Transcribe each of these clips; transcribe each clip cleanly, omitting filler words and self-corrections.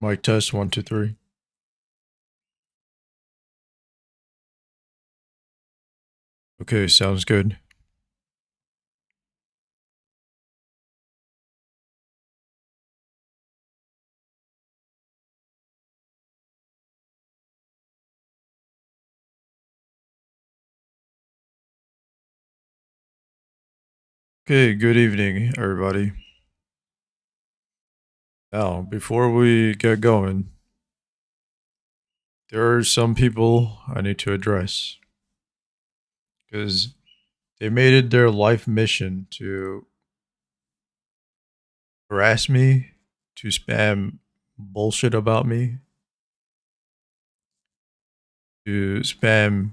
Mic test 1 2 3. Okay, sounds good. Okay, good evening, everybody. Now, before we get going, there are some people I need to address because they made it their life mission to harass me, to spam bullshit about me, to spam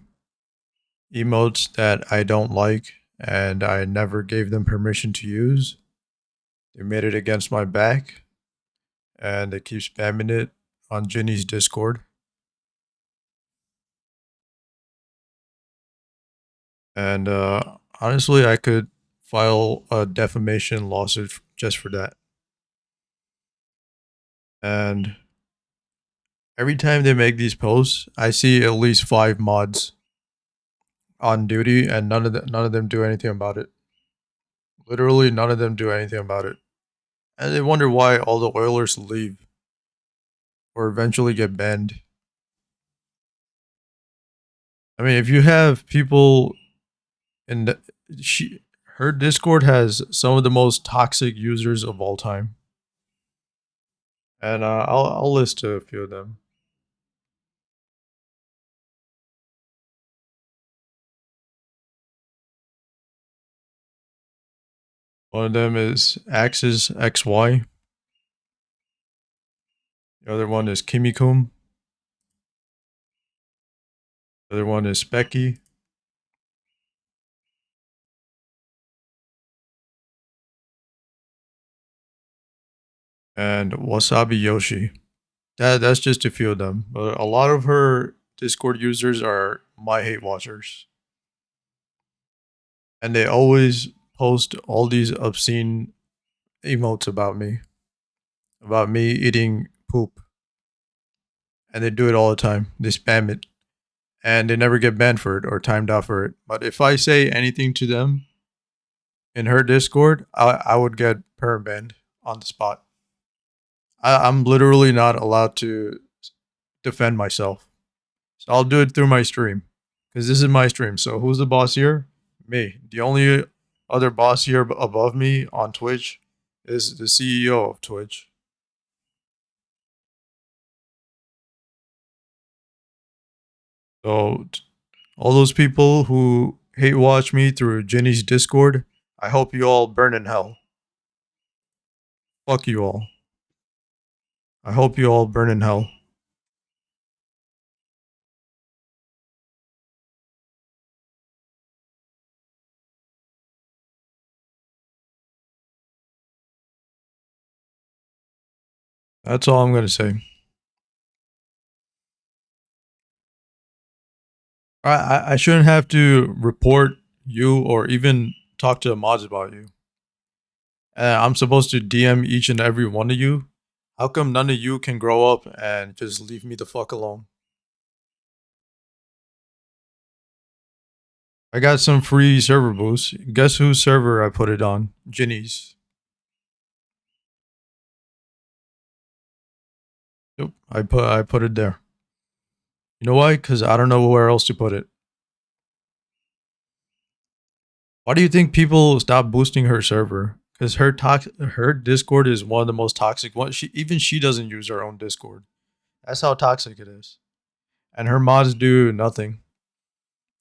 emotes that I don't like and I never gave them permission to use. They made it against my back and they keep spamming it on Ginny's Discord. And honestly, I could file a defamation lawsuit just for that. And every time they make these posts, I see at least 5 mods on duty, and none of them do anything about it. Literally, none of them do anything about it. And they wonder why all the Oilers leave or eventually get banned. I mean, if you have people in her Discord has some of the most toxic users of all time, and I'll list a few of them. One of them is Axis XY. The other one is Kimicum. The other one is Specky. And Wasabi Yoshi. That's just a few of them. But a lot of her Discord users are my hate watchers. And they always post all these obscene emotes about me eating poop. And they do it all the time. They spam it. And they never get banned for it or timed out for it. But if I say anything to them in her Discord, I would get perm banned on the spot. I'm literally not allowed to defend myself. So I'll do it through my stream because this is my stream. So who's the boss here? Me. The only other boss here above me on Twitch is the CEO of Twitch. So all those people who hate watch me through Ginny's Discord, I hope you all burn in hell. Fuck you all. I hope you all burn in hell. That's all I'm going to say. I shouldn't have to report you or even talk to the mods about you. I'm supposed to DM each and every one of you. How come none of you can grow up and just leave me the fuck alone? I got some free server boosts. Guess whose server I put it on? Ginny's. Yep, I put it there. You know why? Because I don't know where else to put it. Why do you think people stop boosting her server? Because her Discord is one of the most toxic ones. She doesn't use her own Discord. That's how toxic it is. And her mods do nothing.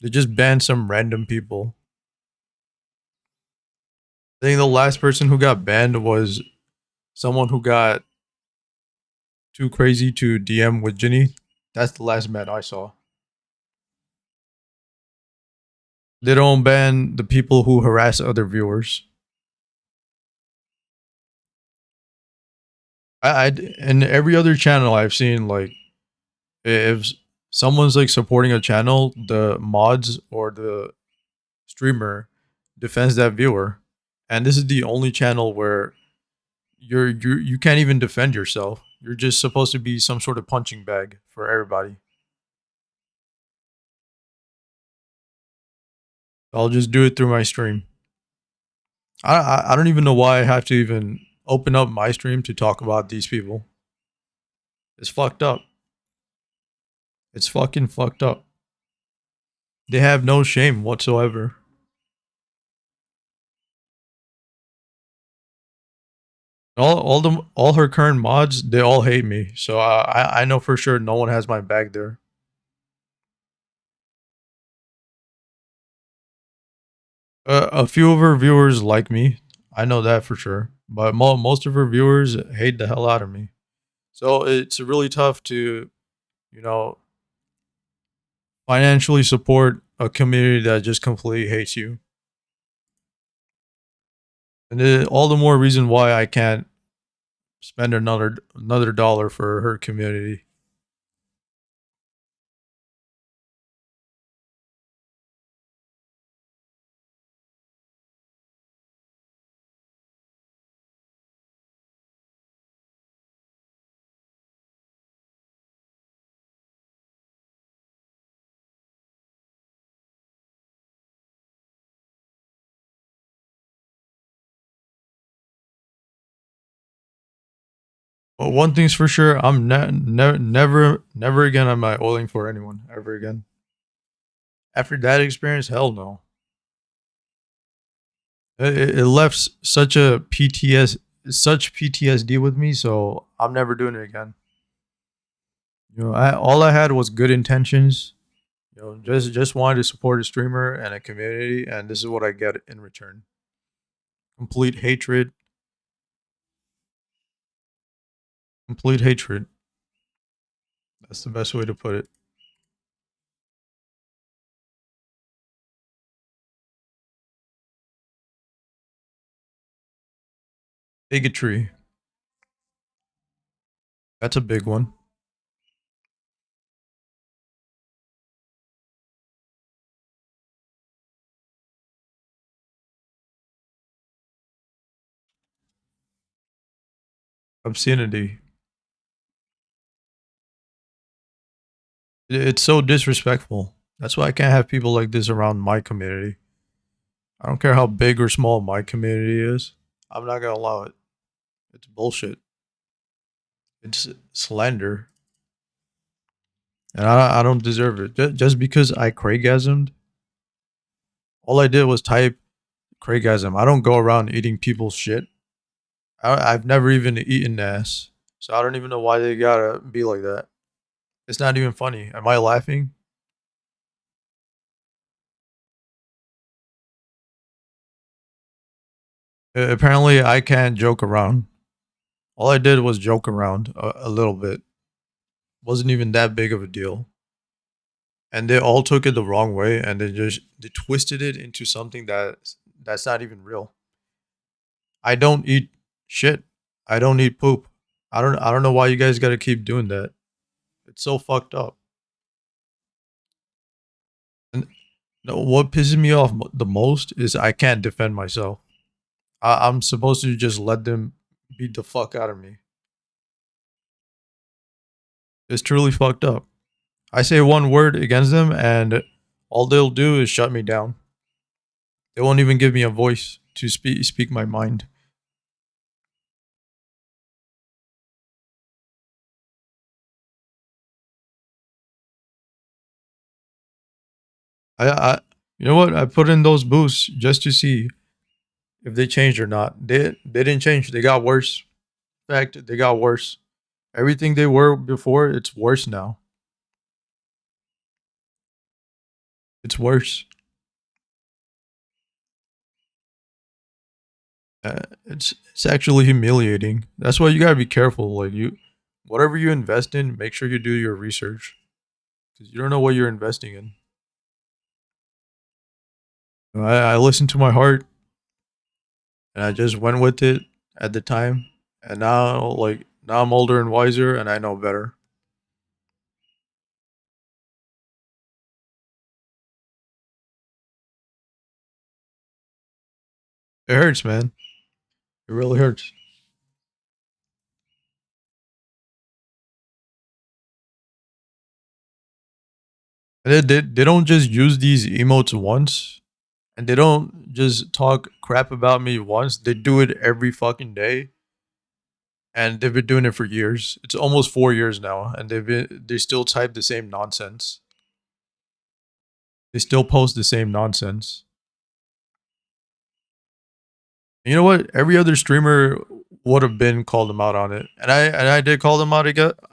They just ban some random people. I think the last person who got banned was someone who got too crazy to DM with Ginny. That's the last ban I saw. They don't ban the people who harass other viewers. I in every other channel I've seen, like, if someone's like supporting a channel, the mods or the streamer defends that viewer, and this is the only channel where you can't even defend yourself. You're just supposed to be some sort of punching bag for everybody. I'll just do it through my stream. I don't even know why I have to even open up my stream to talk about these people. It's fucked up. It's fucking fucked up. They have no shame whatsoever. All her current mods, they all hate me. So I know for sure no one has my back there. A few of her viewers like me. I know that for sure. But most of her viewers hate the hell out of me. So it's really tough to, you know, financially support a community that just completely hates you. And all the more reason why I can't spend another dollar for her community. But one thing's for sure, I'm never again am I oiling for anyone ever again. After that experience, hell no. It left such PTSD with me, so I'm never doing it again. All I had was good intentions. Just wanted to support a streamer and a community, and this is what I get in return: complete hatred, complete hatred. That's the best way to put it. Bigotry. That's a big one. Obscenity. It's so disrespectful. That's why I can't have people like this around my community. I don't care how big or small my community is. I'm not gonna allow it. It's bullshit. It's slander, and I don't deserve it. Just because I Craigasmed, all I did was type Craigasm. I don't go around eating people's shit. I've never even eaten ass, so I don't even know why they gotta be like that. It's not even funny. Am I laughing? Apparently, I can't joke around. All I did was joke around a little bit. Wasn't even that big of a deal. And they all took it the wrong way, and they twisted it into something that's not even real. I don't eat shit. I don't eat poop. I don't know why you guys got to keep doing that. It's so fucked up. And no, what pisses me off the most is I can't defend myself. I'm supposed to just let them beat the fuck out of me. It's truly fucked up. I say one word against them, and all they'll do is shut me down. They won't even give me a voice to speak my mind. I you know what? I put in those boosts just to see if they changed or not. They didn't change. They got worse. In fact, they got worse. Everything they were before, it's worse now. It's worse. It's actually humiliating. That's why you gotta be careful. Like whatever you invest in, make sure you do your research because you don't know what you're investing in. I listened to my heart and I just went with it at the time. And now I'm older and wiser and I know better. It hurts, man. It really hurts. And they don't just use these emotes once, and they don't just talk crap about me once. They do it every fucking day, and they've been doing it for years. It's almost 4 years now, and they still type the same nonsense. They still post the same nonsense. And you know what? Every other streamer would have been called them out on it, and I did call them out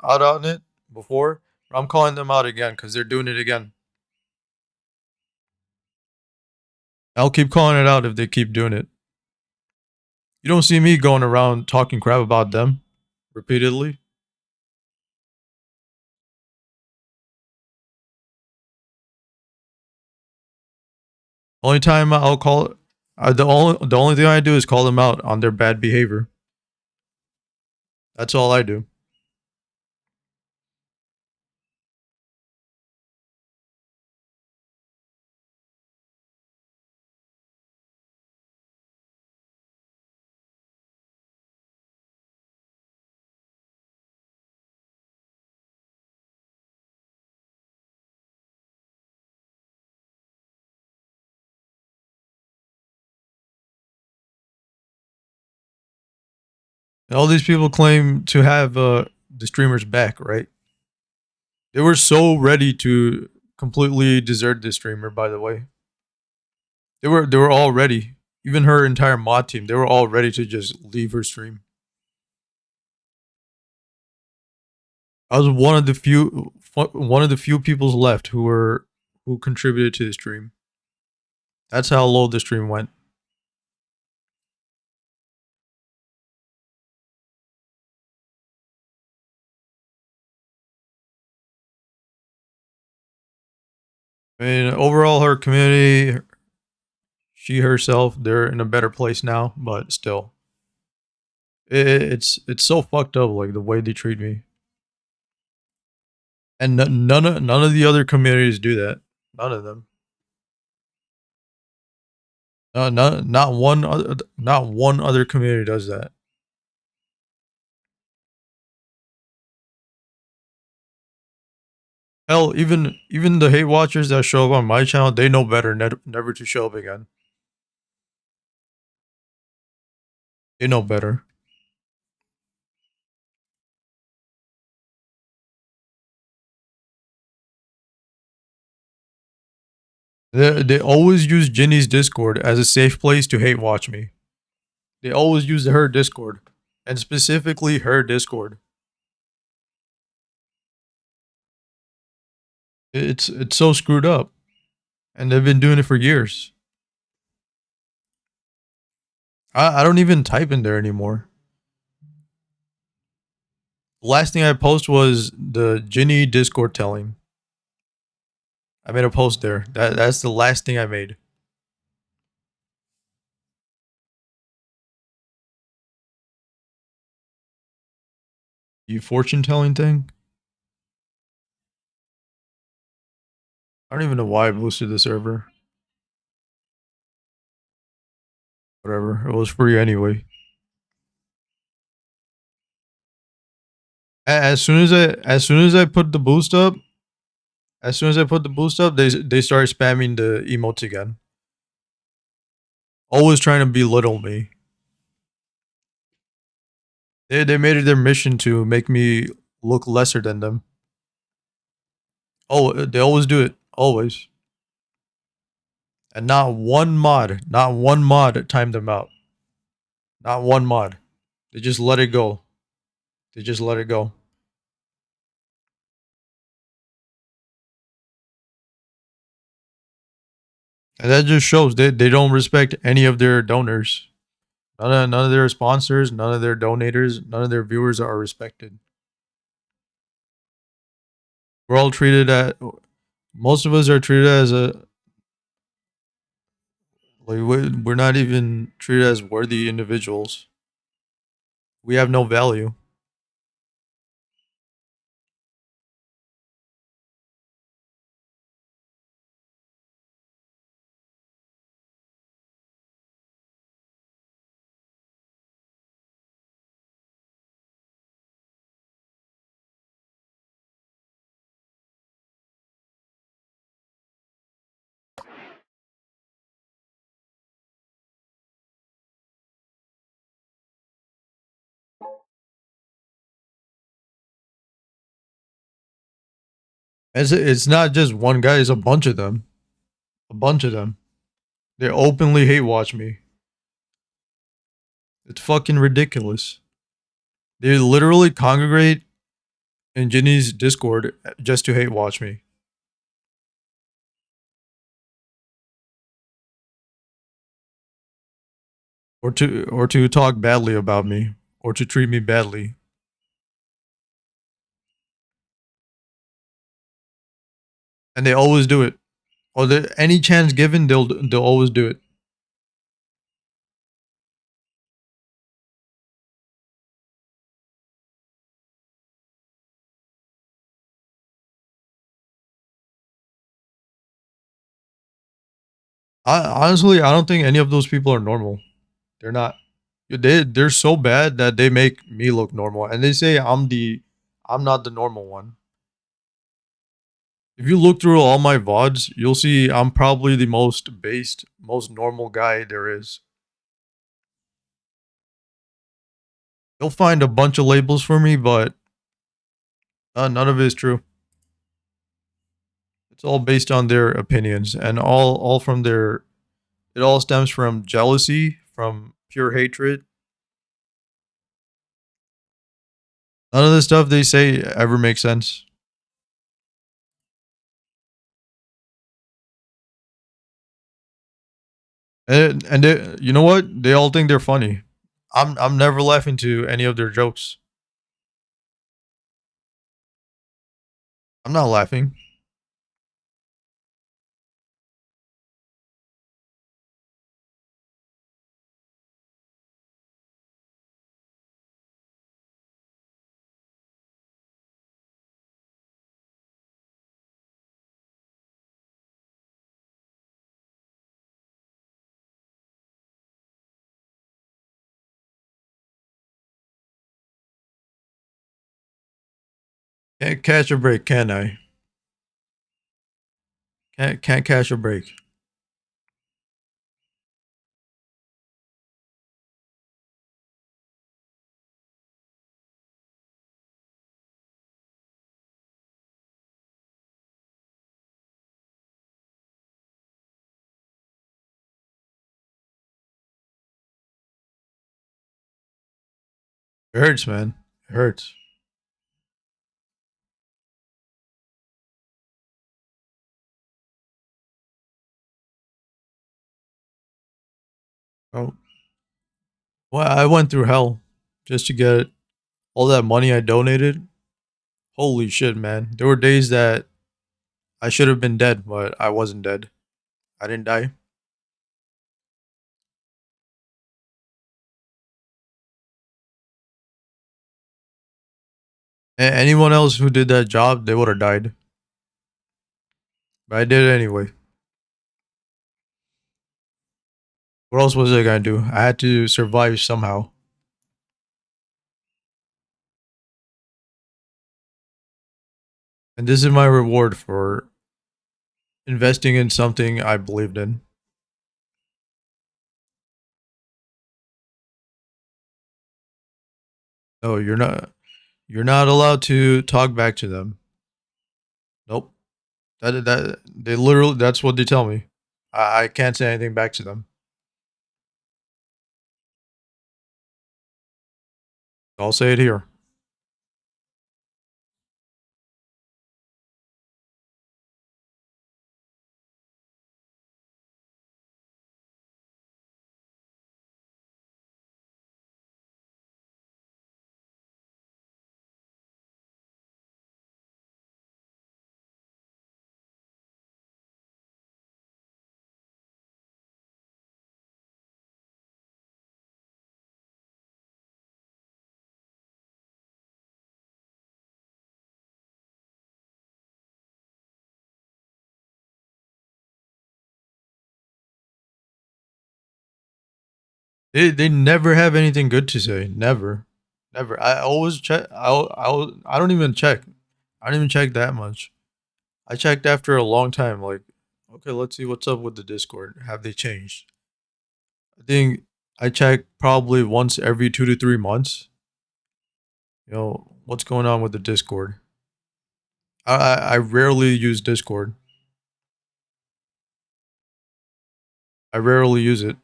on it before. But I'm calling them out again because they're doing it again. I'll keep calling it out if they keep doing it. You don't see me going around talking crap about them repeatedly. Only time I'll call the only thing I do is call them out on their bad behavior. That's all I do. And all these people claim to have the streamers back, right? They were so ready to completely desert this streamer. By the way, they were all ready. Even her entire mod team, they were all ready to just leave her stream. I was one of the few people's left who contributed to the stream. That's how low the stream went. I mean, overall, her community, she herself, they're in a better place now. But still, it's so fucked up, like the way they treat me. And none of the other communities do that. None of them. Not one other community does that. Hell, even the hate watchers that show up on my channel, they know better never to show up again. They know better. They always use Ginny's Discord as a safe place to hate watch me. They always use her Discord, and specifically her Discord. It's so screwed up, and they've been doing it for years. I don't even type in there anymore. The last thing I post was the Ginny Discord telling. I made a post there. That's the last thing I made. You fortune telling thing? I don't even know why I boosted the server. Whatever. It was free anyway. As soon as I put the boost up, as soon as I put the boost up, they started spamming the emotes again. Always trying to belittle me. They made it their mission to make me look lesser than them. Oh, they always do it. Always. And not one mod timed them out. Not one mod. They just let it go. They just let it go. And that just shows they don't respect any of their donors. None of their sponsors, none of their donators, none of their viewers are respected. We're all treated at most of us are treated as a like we're not even treated as worthy individuals. We have no value. It's not just one guy, it's a bunch of them. A bunch of them. They openly hate watch me. It's fucking ridiculous. They literally congregate in Ginny's Discord just to hate watch me. Or to talk badly about me. Or to treat me badly. And they always do it. Or any chance given, they'll always do it. Honestly, I don't think any of those people are normal. They're not. They're so bad that they make me look normal, and they say I'm not the normal one. If you look through all my VODs, you'll see I'm probably the most based, most normal guy there is. They'll find a bunch of labels for me, but none of it is true. It's all based on their opinions, and all from their. It all stems from jealousy, from pure hatred. None of the stuff they say ever makes sense. And you know what? They all think they're funny. I'm never laughing to any of their jokes. I'm not laughing. Can't catch a break, can I? Can't catch a break. It hurts, man. It hurts. Oh, well, I went through hell just to get all that money I donated. Holy shit, man! There were days that I should have been dead, but I wasn't dead. I didn't die. Anyone else who did that job, they would have died. But I did it anyway. What else was I gonna do? I had to survive somehow. And this is my reward for investing in something I believed in. No, you're not allowed to talk back to them. Nope. That they literally that's what they tell me. I can't say anything back to them. I'll say it here. They never have anything good to say. Never. Never. I always check I don't even check. I don't even check that much. I checked after a long time like okay, let's see what's up with the Discord. Have they changed? I think I check probably once every 2 to 3 months. What's going on with the Discord? I rarely use Discord. I rarely use it.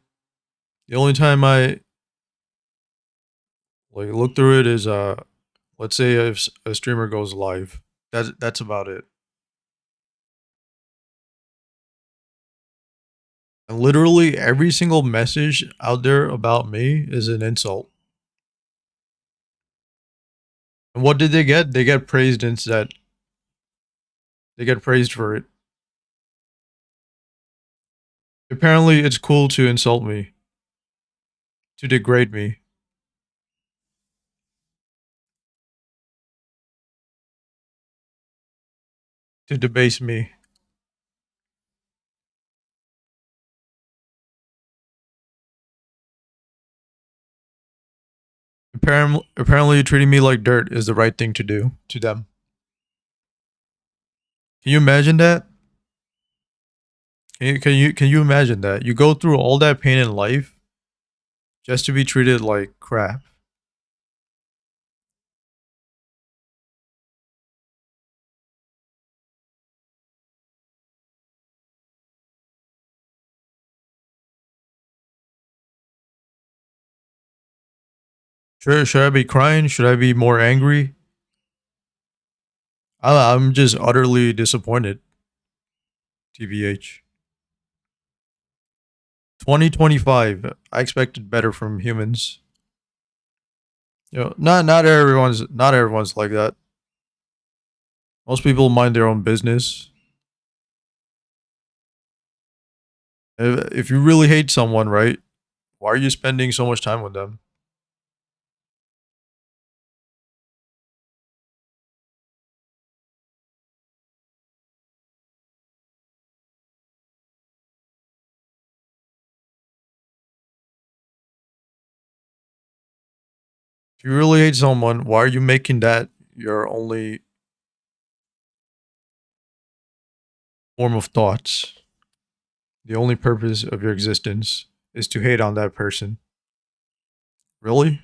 The only time I like look through it is let's say if a streamer goes live. That's about it. And literally every single message out there about me is an insult. And what did they get? They get praised instead. They get praised for it. Apparently, it's cool to insult me, to degrade me, to debase me. Apparently, treating me like dirt is the right thing to do to them. Can you imagine that? Can you imagine that? You go through all that pain in life just to be treated like crap. Should I be crying? Should I be more angry? I'm just utterly disappointed. TBH. 2025. I expected better from humans. Not everyone's like that. Most people mind their own business. If you really hate someone, right? Why are you spending so much time with them? If you really hate someone, why are you making that your only form of thoughts? The only purpose of your existence is to hate on that person. Really?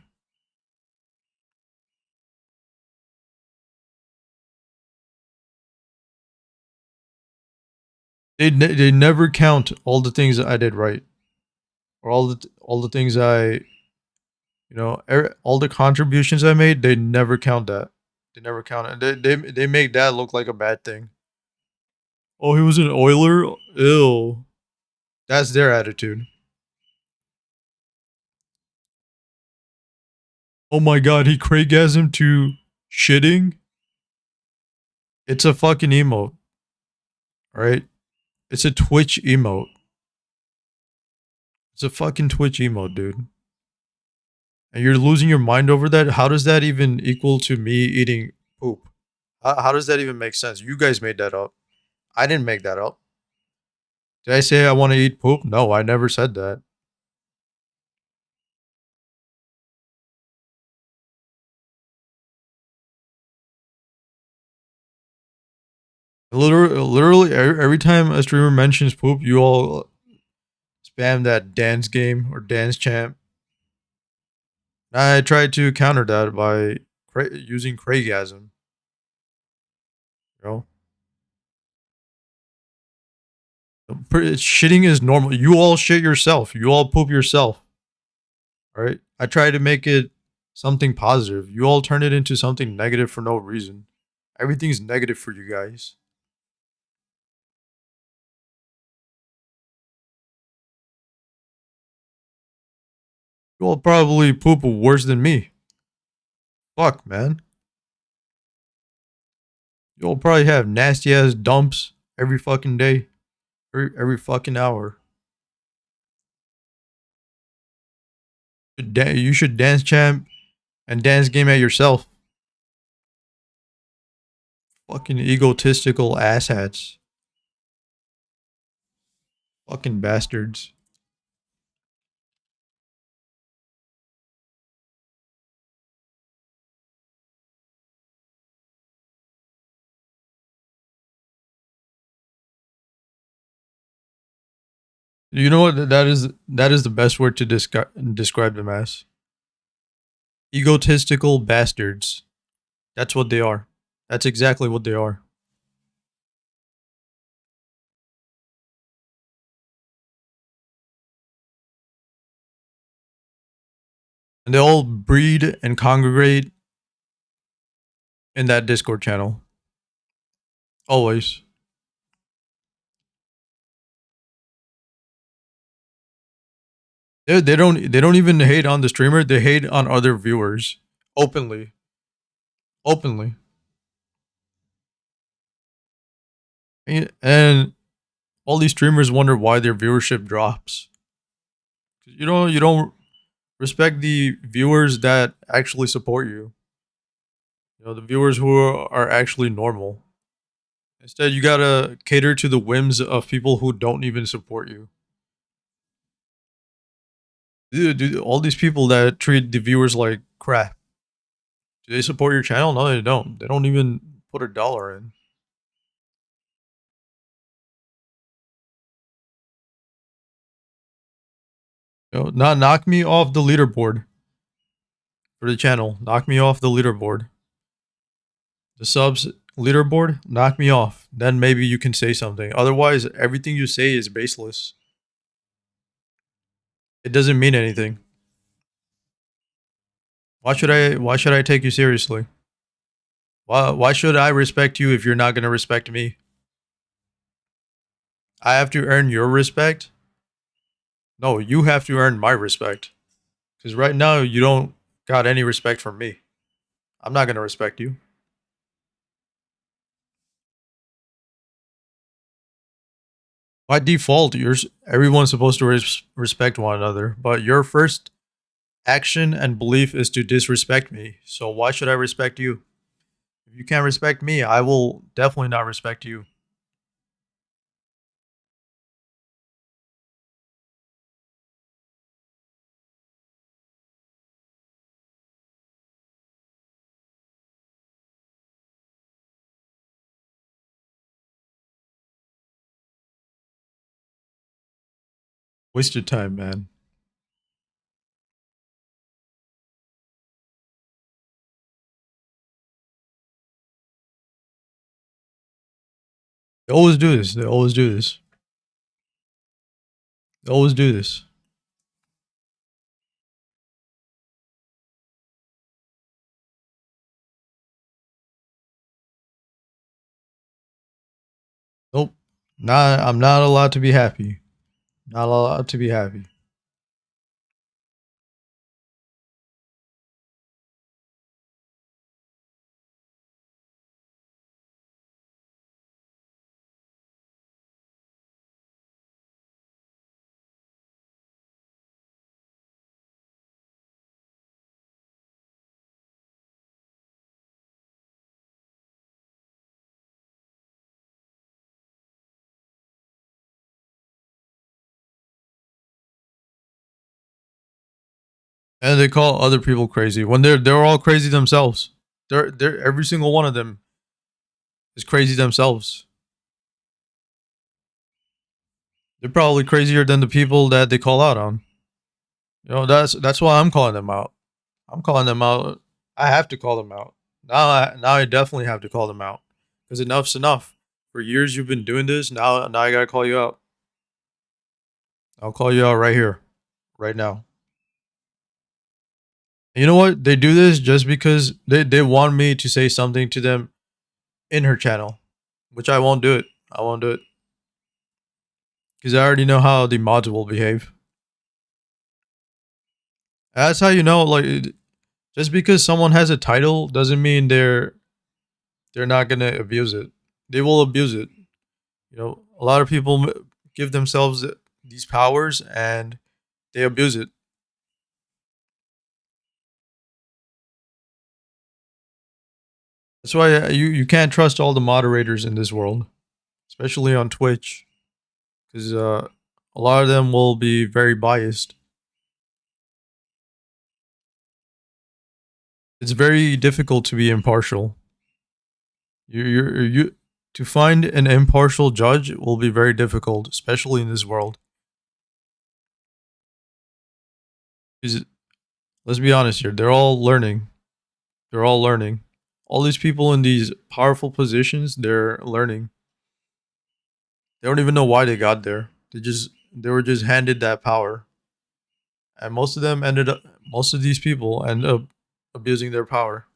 They never count all the things I did right, or all the things all the contributions I made. They never count that. They never count it. They make that look like a bad thing. Oh, he was an Oiler. Ew. That's their attitude. Oh my god, he Craigasm to shitting. It's a fucking emote, right? It's a Twitch emote. It's a fucking Twitch emote, dude. And you're losing your mind over that? How does that even equal to me eating poop? How does that even make sense? You guys made that up. I didn't make that up. Did I say I want to eat poop? No, I never said that. Literally, every time a streamer mentions poop, you all spam that dance game or dance champ. I tried to counter that by using Craigasm. You know, shitting is normal. You all shit yourself. You all poop yourself. All right. I try to make it something positive. You all turn it into something negative for no reason. Everything's negative for you guys. You all probably poop worse than me. Fuck, man. You all probably have nasty ass dumps every fucking day, every fucking hour. You should dance champ and dance game at yourself. Fucking egotistical asshats. Fucking bastards. You know what that is the best word to describe them as. Egotistical bastards. That's what they are. That's exactly what they are. And they all breed and congregate in that Discord channel. Always. They don't even hate on the streamer, they hate on other viewers. Openly. Openly. And all these streamers wonder why their viewership drops. You don't respect the viewers that actually support you. The viewers who are actually normal. Instead, you gotta cater to the whims of people who don't even support you. Dude, all these people that treat the viewers like crap. Do they support your channel? No, they don't. They don't even put a dollar in. Not knock me off the leaderboard for the channel. Knock me off the leaderboard. The subs leaderboard, knock me off. Then maybe you can say something. Otherwise, everything you say is baseless. It doesn't mean anything. Why should I take you seriously? Why should I respect you if you're not going to respect me? I have to earn your respect? No, you have to earn my respect. Cuz right now you don't got any respect from me. I'm not going to respect you. By default, everyone's supposed to respect one another, but your first action and belief is to disrespect me. So why should I respect you? If you can't respect me, I will definitely not respect you. Wasted time, man. They always do this. They always do this. They always do this. Nope. I'm not allowed to be happy. Not allowed to be happy. And they call other people crazy when they're all crazy themselves. They're every single one of them is crazy themselves. They're probably crazier than the people that they call out on. That's why I'm calling them out. I'm calling them out. I have to call them out. Now I definitely have to call them out. Because enough's enough. For years you've been doing this, now I gotta call you out. I'll call you out right here. Right now. And you know what? They do this just because they want me to say something to them in her channel. Which I won't do it. I won't do it. Because I already know how the mods will behave. That's how you know, like, just because someone has a title doesn't mean they're not gonna abuse it. They will abuse it. A lot of people give themselves these powers and they abuse it. That's why you can't trust all the moderators in this world, especially on Twitch, because a lot of them will be very biased. It's very difficult to be impartial. You to find an impartial judge will be very difficult, especially in this world. Because let's be honest here, they're all learning. They're all learning. All these people in these powerful positions, they're learning. They don't even know why they got there. They were just handed that power. and most of these people end up abusing their power.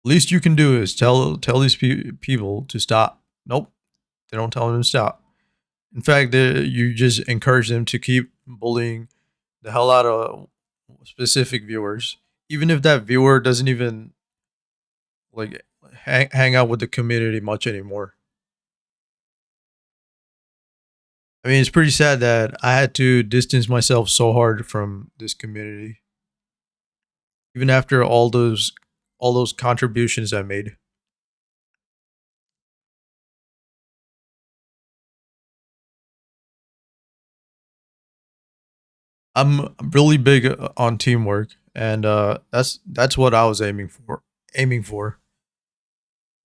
Least you can do is tell these people to stop. Nope, they don't tell them to stop. In fact, you just encourage them to keep bullying the hell out of specific viewers, even if that viewer doesn't even like hang out with the community much anymore. I mean, it's pretty sad that I had to distance myself so hard from this community, even after all those contributions I made. I'm really big on teamwork, and that's what I was aiming for. Aiming for.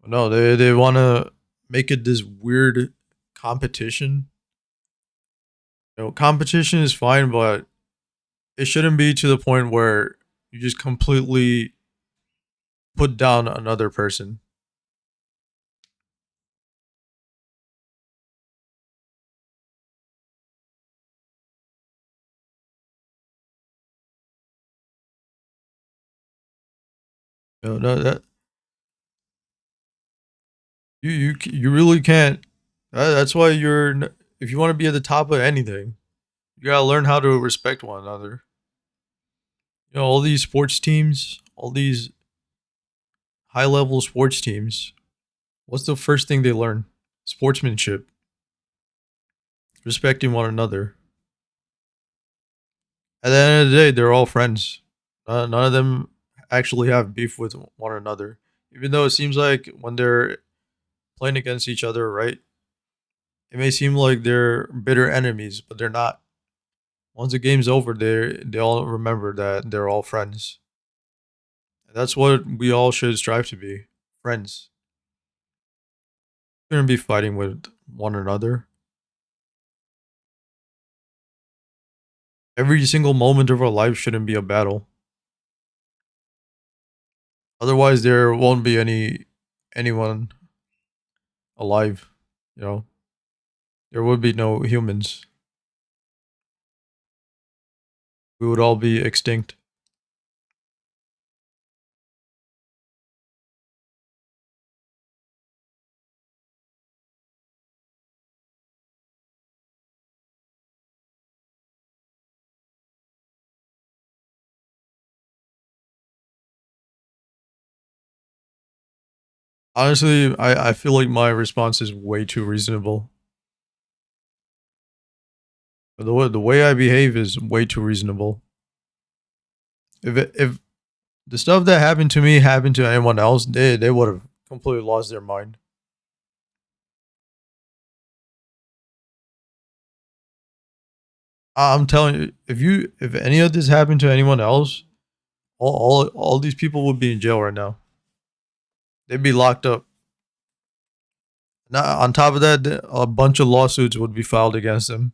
No, they want to make it this weird competition. Competition is fine, but it shouldn't be to the point where you just completely put down another person. No, that you really can't. That's why if you want to be at the top of anything, you gotta learn how to respect one another. All these sports teams, all these high level sports teams. What's the first thing they learn? Sportsmanship, respecting one another. At the end of the day, they're all friends. None of them actually have beef with one another, even though it seems like when they're playing against each other, right? It may seem like they're bitter enemies, but they're not. Once the game's over, they all remember that they're all friends. And that's what we all should strive to be, friends. We shouldn't be fighting with one another. Every single moment of our life shouldn't be a battle. Otherwise, there won't be anyone alive. You know, there would be no humans. We would all be extinct. Honestly, I feel like my response is way too reasonable. The way I behave is way too reasonable. If the stuff that happened to me happened to anyone else, they would have completely lost their mind. I'm telling you, if any of this happened to anyone else, all these people would be in jail right now. They'd be locked up. Now, on top of that, a bunch of lawsuits would be filed against them.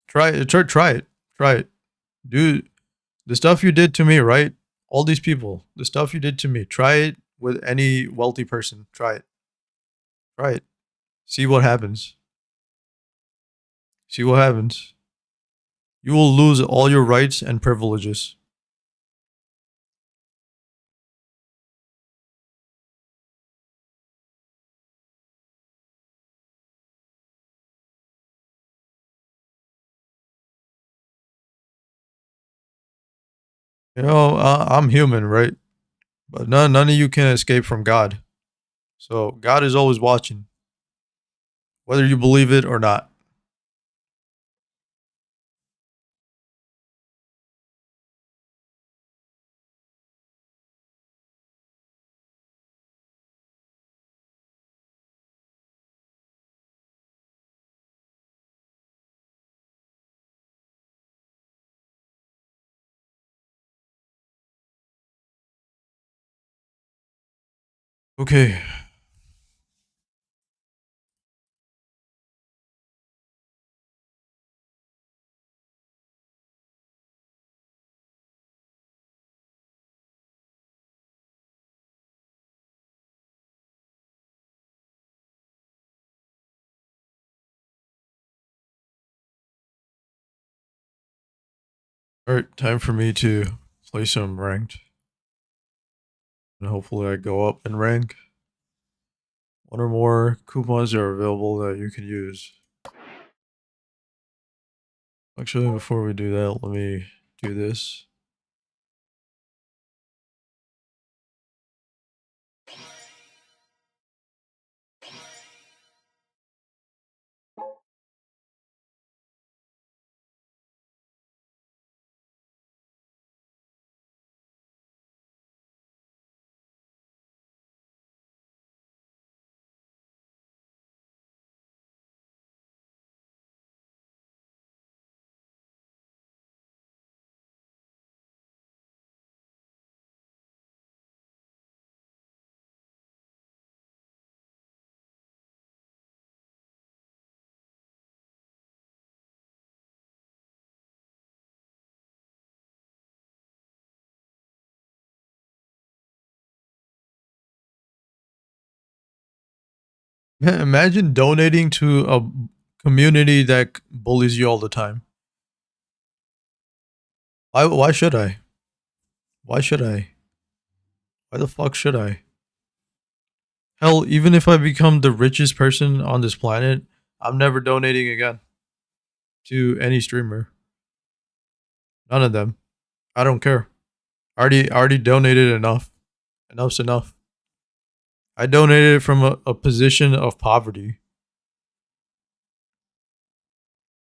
Try it, try it, dude. The stuff you did to me, right? All these people, the stuff you did to me. Try it with any wealthy person. Try it. Try it. See what happens. See what happens. You will lose all your rights and privileges. I'm human, right? But none of you can escape from God. So God is always watching, whether you believe it or not. Okay. Alright, time for me to play some ranked. And hopefully I go up in rank. One or more coupons are available that you can use. Actually, before we do that, let me do this. Imagine donating to a community that bullies you all the time. Why should I? Why should I? Why the fuck should I? Hell, even if I become the richest person on this planet, I'm never donating again to any streamer. None of them. I don't care. I already donated enough. Enough's enough. I donated from a position of poverty.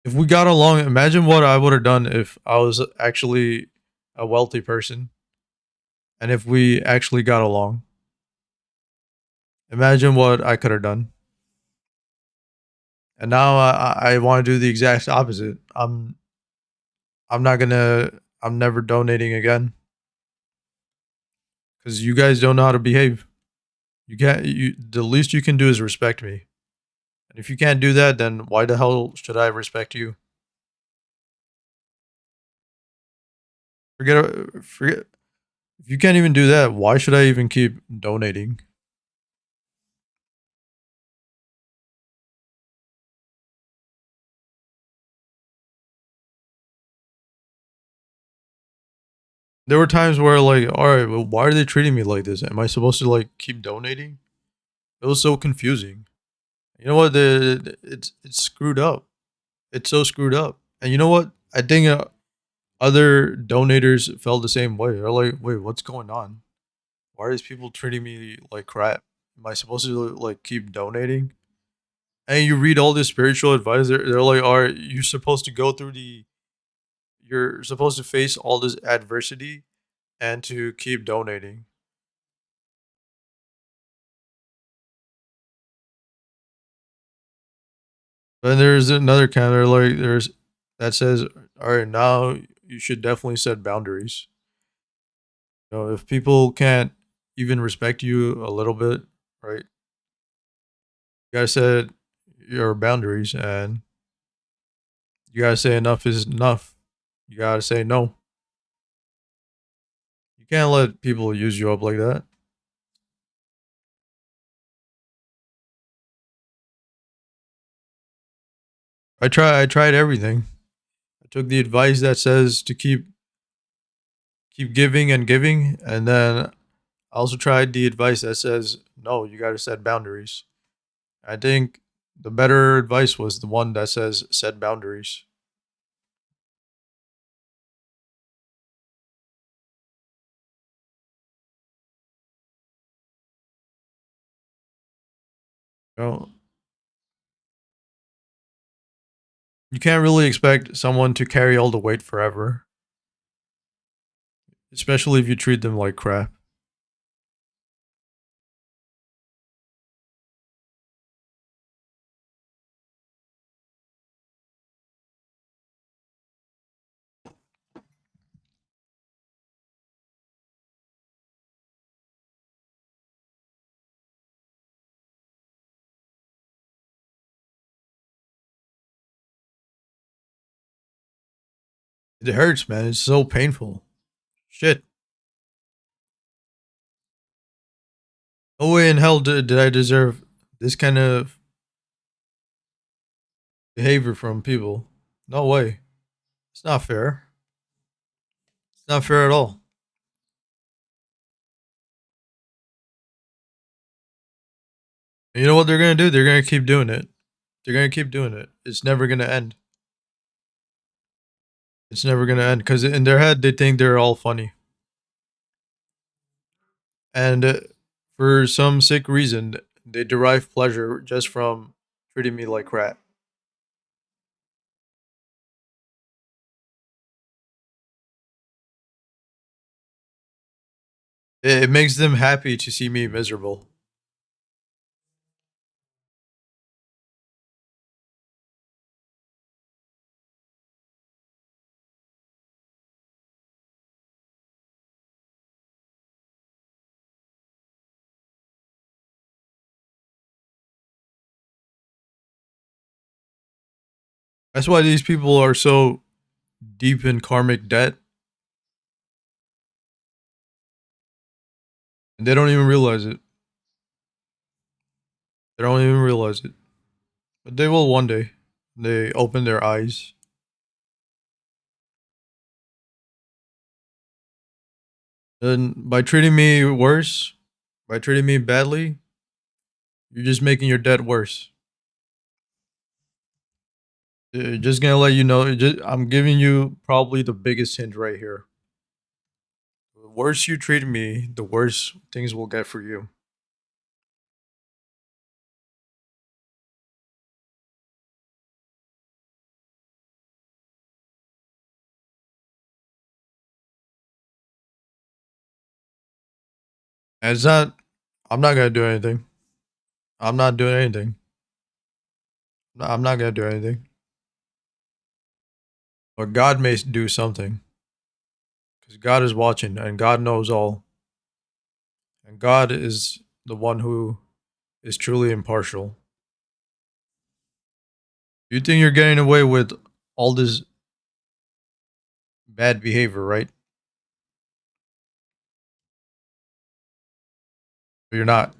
If we got along, imagine what I would have done if I was actually a wealthy person and if we actually got along. Imagine what I could have done. And now I want to do the exact opposite. I'm not gonna. I'm never donating again because you guys don't know how to behave. You can't. You the least you can do is respect me. And if you can't do that, then why the hell should I respect you? Forget. If you can't even do that, why should I even keep donating? There were times where like, all right, well, why are they treating me like this? Am I supposed to like keep donating? It was so confusing. You know what? It's screwed up. It's so screwed up. And you know what? I think other donators felt the same way. They're like, wait, what's going on? Why are these people treating me like crap? Am I supposed to like keep donating? And you read all this spiritual advice. They're like, all right, you're supposed to go through you're supposed to face all this adversity and to keep donating. But there's another counter like there's that says, all right, now you should definitely set boundaries. You know, if people can't even respect you a little bit, right? You gotta set your boundaries and you gotta say enough is enough. You gotta say no. You can't let people use you up like that. I tried everything. I took the advice that says to keep giving and giving, and then I also tried the advice that says no, you gotta set boundaries. I think the better advice was the one that says set boundaries. You know, you can't really expect someone to carry all the weight forever, especially if you treat them like crap. It hurts, man. It's so painful. Shit. No way in hell did I deserve this kind of behavior from people. No way. It's not fair. not fair at all. And you know what they're gonna do? They're gonna keep doing it. They're gonna keep doing it. It's never gonna end. It's never gonna end because in their head they think they're all funny, and for some sick reason they derive pleasure just from treating me like crap. It makes them happy to see me miserable. That's why these people are so deep in karmic debt, and they don't even realize it. They don't even realize it, but they will one day. They open their eyes. And by treating me worse, by treating me badly, you're just making your debt worse. Just gonna let you know. I'm giving you probably the biggest hint right here. The worse you treat me, the worse things will get for you. And it's not. I'm not gonna do anything. I'm not doing anything. I'm not gonna do anything. But God may do something because God is watching and God knows all. And God is the one who is truly impartial. You think you're getting away with all this bad behavior, right? But you're not.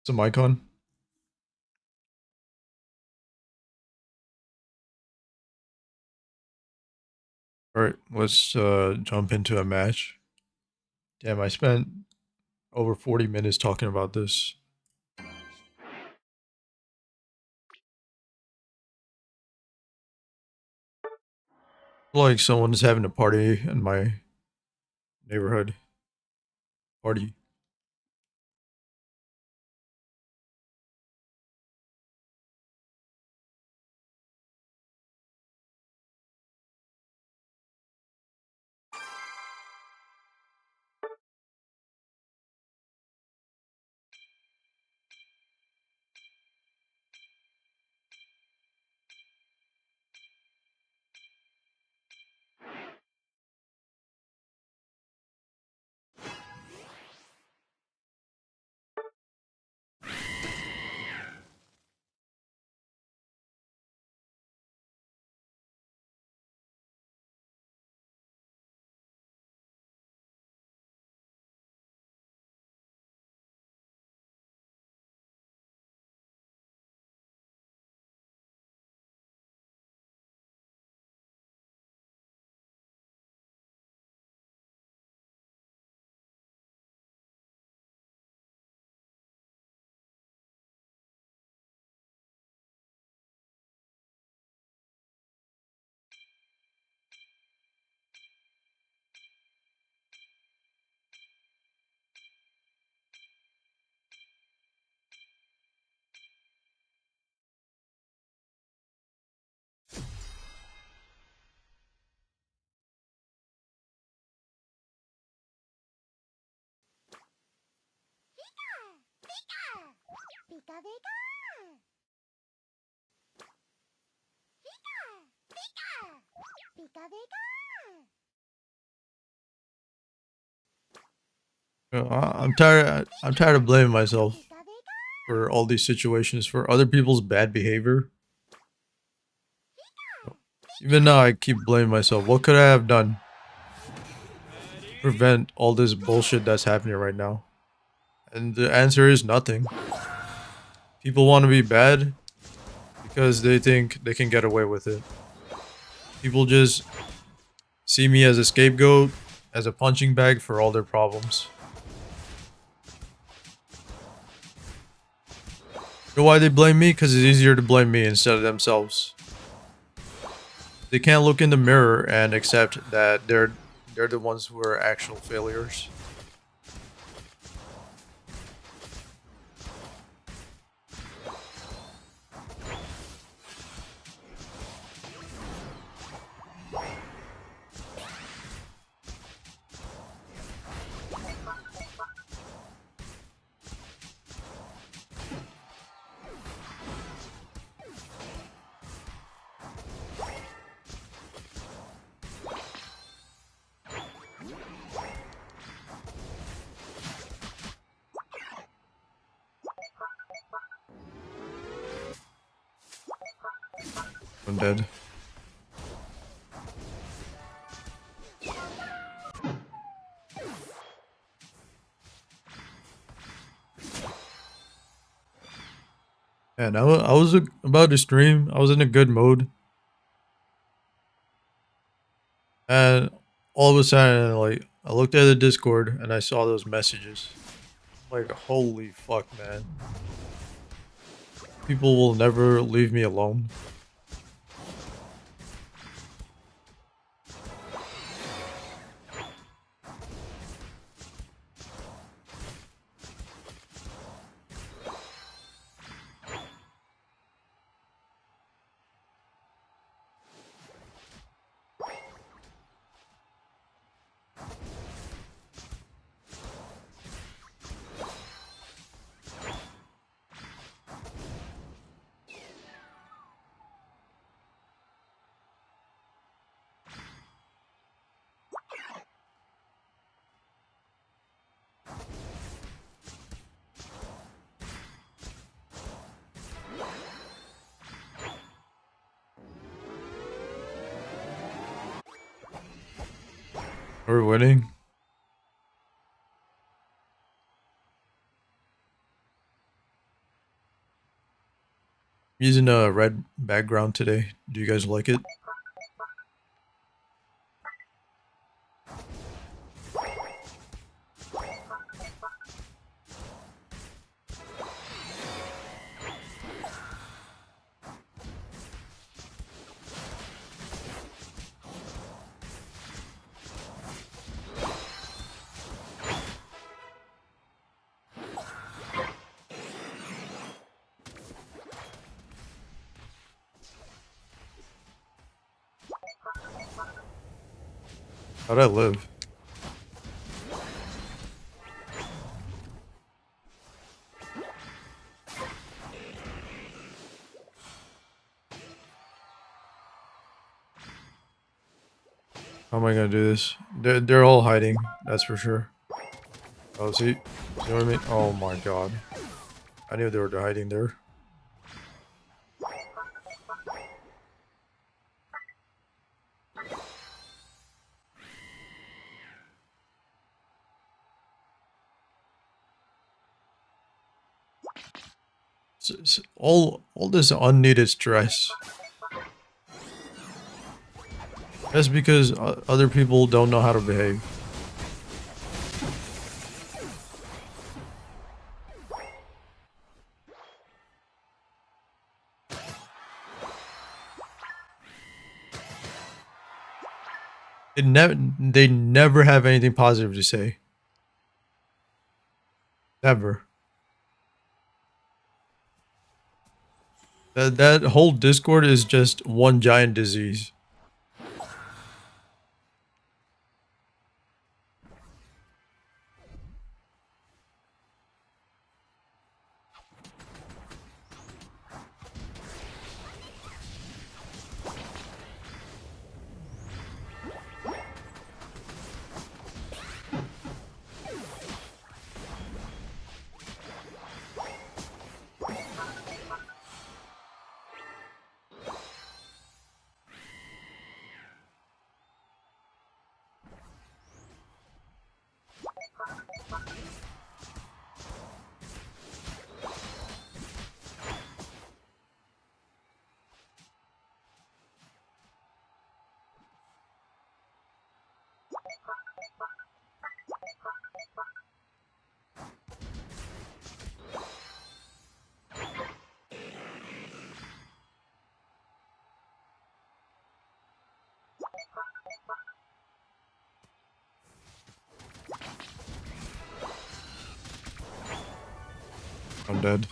It's a icon. All right, let's jump into a match. Damn, I spent over 40 minutes talking about this. Like someone's having a party in my neighborhood. Party. I'm tired. I'm tired of blaming myself. for all these situations, for other people's bad behavior. Even now, I keep blaming myself. What could I have done to prevent all this bullshit that's happening right now? And the answer is nothing. People want to be bad because they think they can get away with it. People just see me as a scapegoat, as a punching bag for all their problems. You know why they blame me? Because it's easier to blame me instead of themselves. They can't look in the mirror and accept that they're the ones who are actual failures. I'm dead. And I was about to stream. I was in a good mood. And all of a sudden, like, I looked at the Discord and I saw those messages. Like, holy fuck, man. People will never leave me alone. We're winning. I'm using a red background today. Do you guys like it? How'd I live? How am I gonna do this? They're all hiding, that's for sure. Oh, see? You know what I mean? Oh my god. I knew they were hiding there. All this unneeded stress. That's because other people don't know how to behave. They never have anything positive to say. Never. That whole Discord is just one giant disease. I'm dead.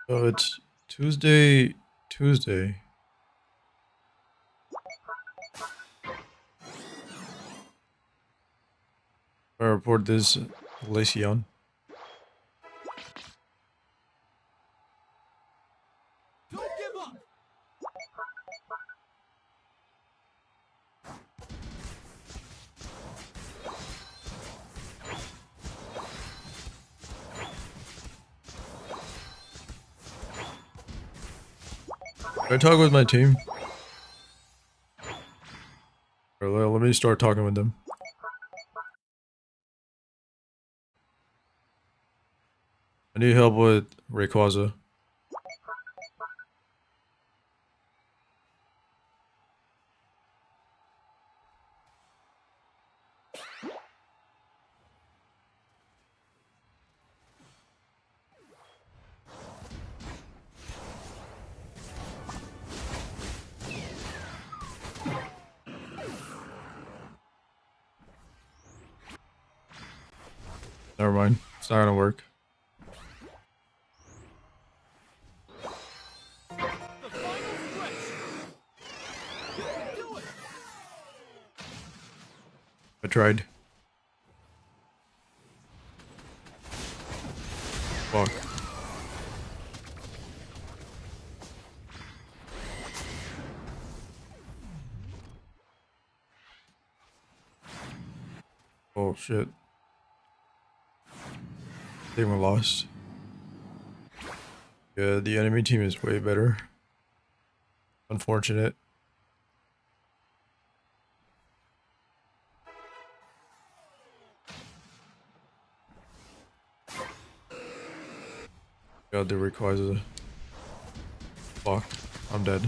So it's Tuesday. I report this Lesion. Don't give up. Can I talk with my team? Or let me start talking with them. I need help with Rayquaza. Never mind. It's not gonna work. The final stretch. You can do it. I tried. Fuck. Oh shit. I think we lost. Yeah, the enemy team is way better. Unfortunate. God, the Rayquaza. Fuck. I'm dead.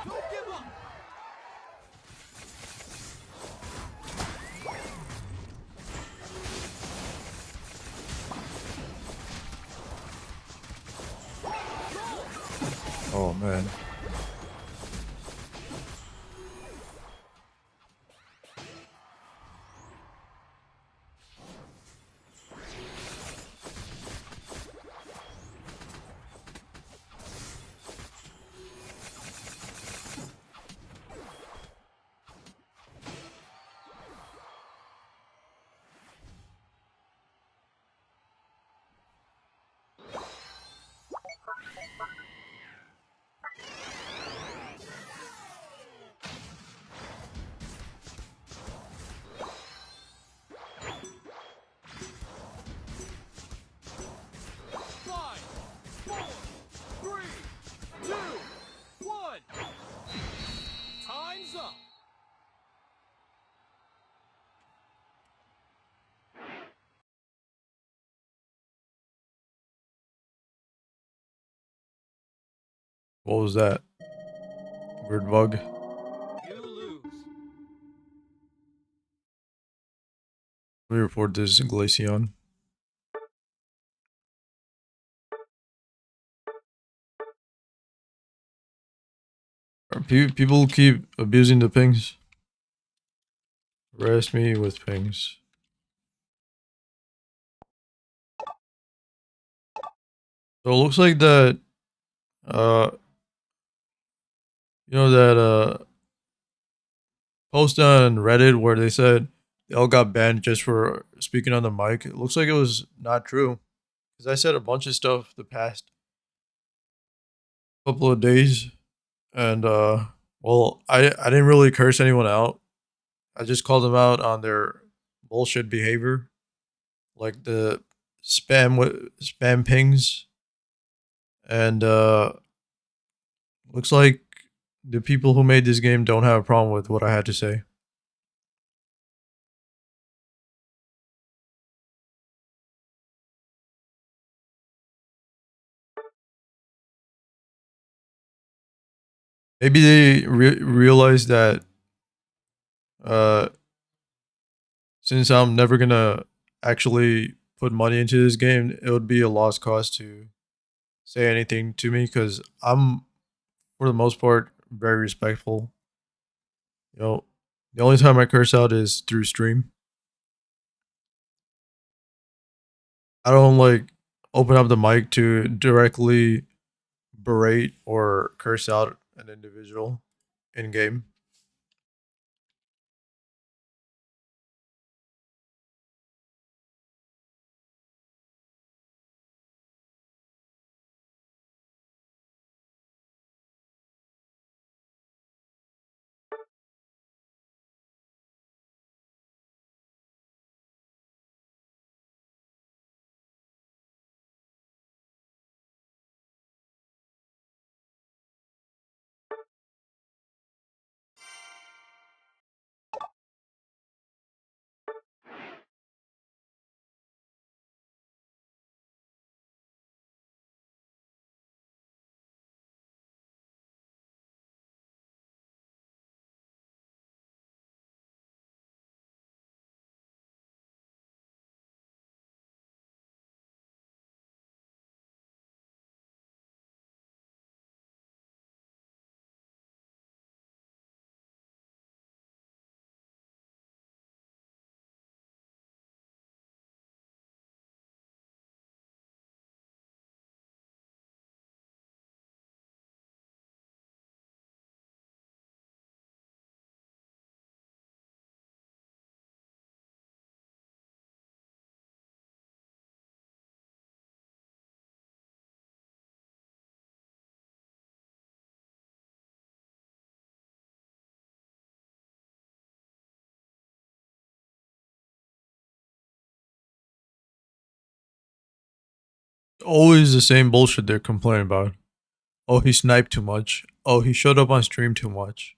Don't give up. Oh man. What was that? Bird bug. You lose. Let me report this Glaceon. People keep abusing the pings. Arrest me with pings. So it looks like that, uh, that post on Reddit where they said they all got banned just for speaking on the mic. It looks like it was not true because I said a bunch of stuff the past couple of days, and well, I didn't really curse anyone out. I just called them out on their bullshit behavior, like the spam pings, and looks like the people who made this game don't have a problem with what I had to say. Maybe they realize that uh, since I'm never gonna actually put money into this game, it would be a lost cause to say anything to me because I'm, for the most part, very respectful. You know, the only time I curse out is through stream. I don't like open up the mic to directly berate or curse out an individual in game. Always the same bullshit they're complaining about. Oh, he sniped too much. Oh, he showed up on stream too much.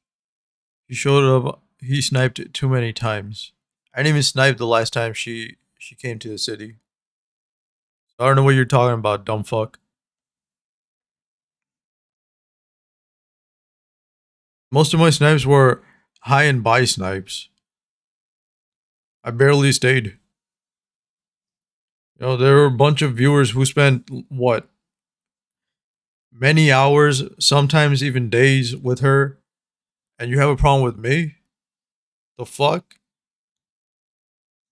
He showed up. He sniped too many times. I didn't even snipe the last time she came to the city. So I don't know what you're talking about, dumb fuck. Most of my snipes were high and buy snipes. I barely stayed. There were a bunch of viewers who spent what, many hours, sometimes even days with her, and you have a problem with me? The fuck?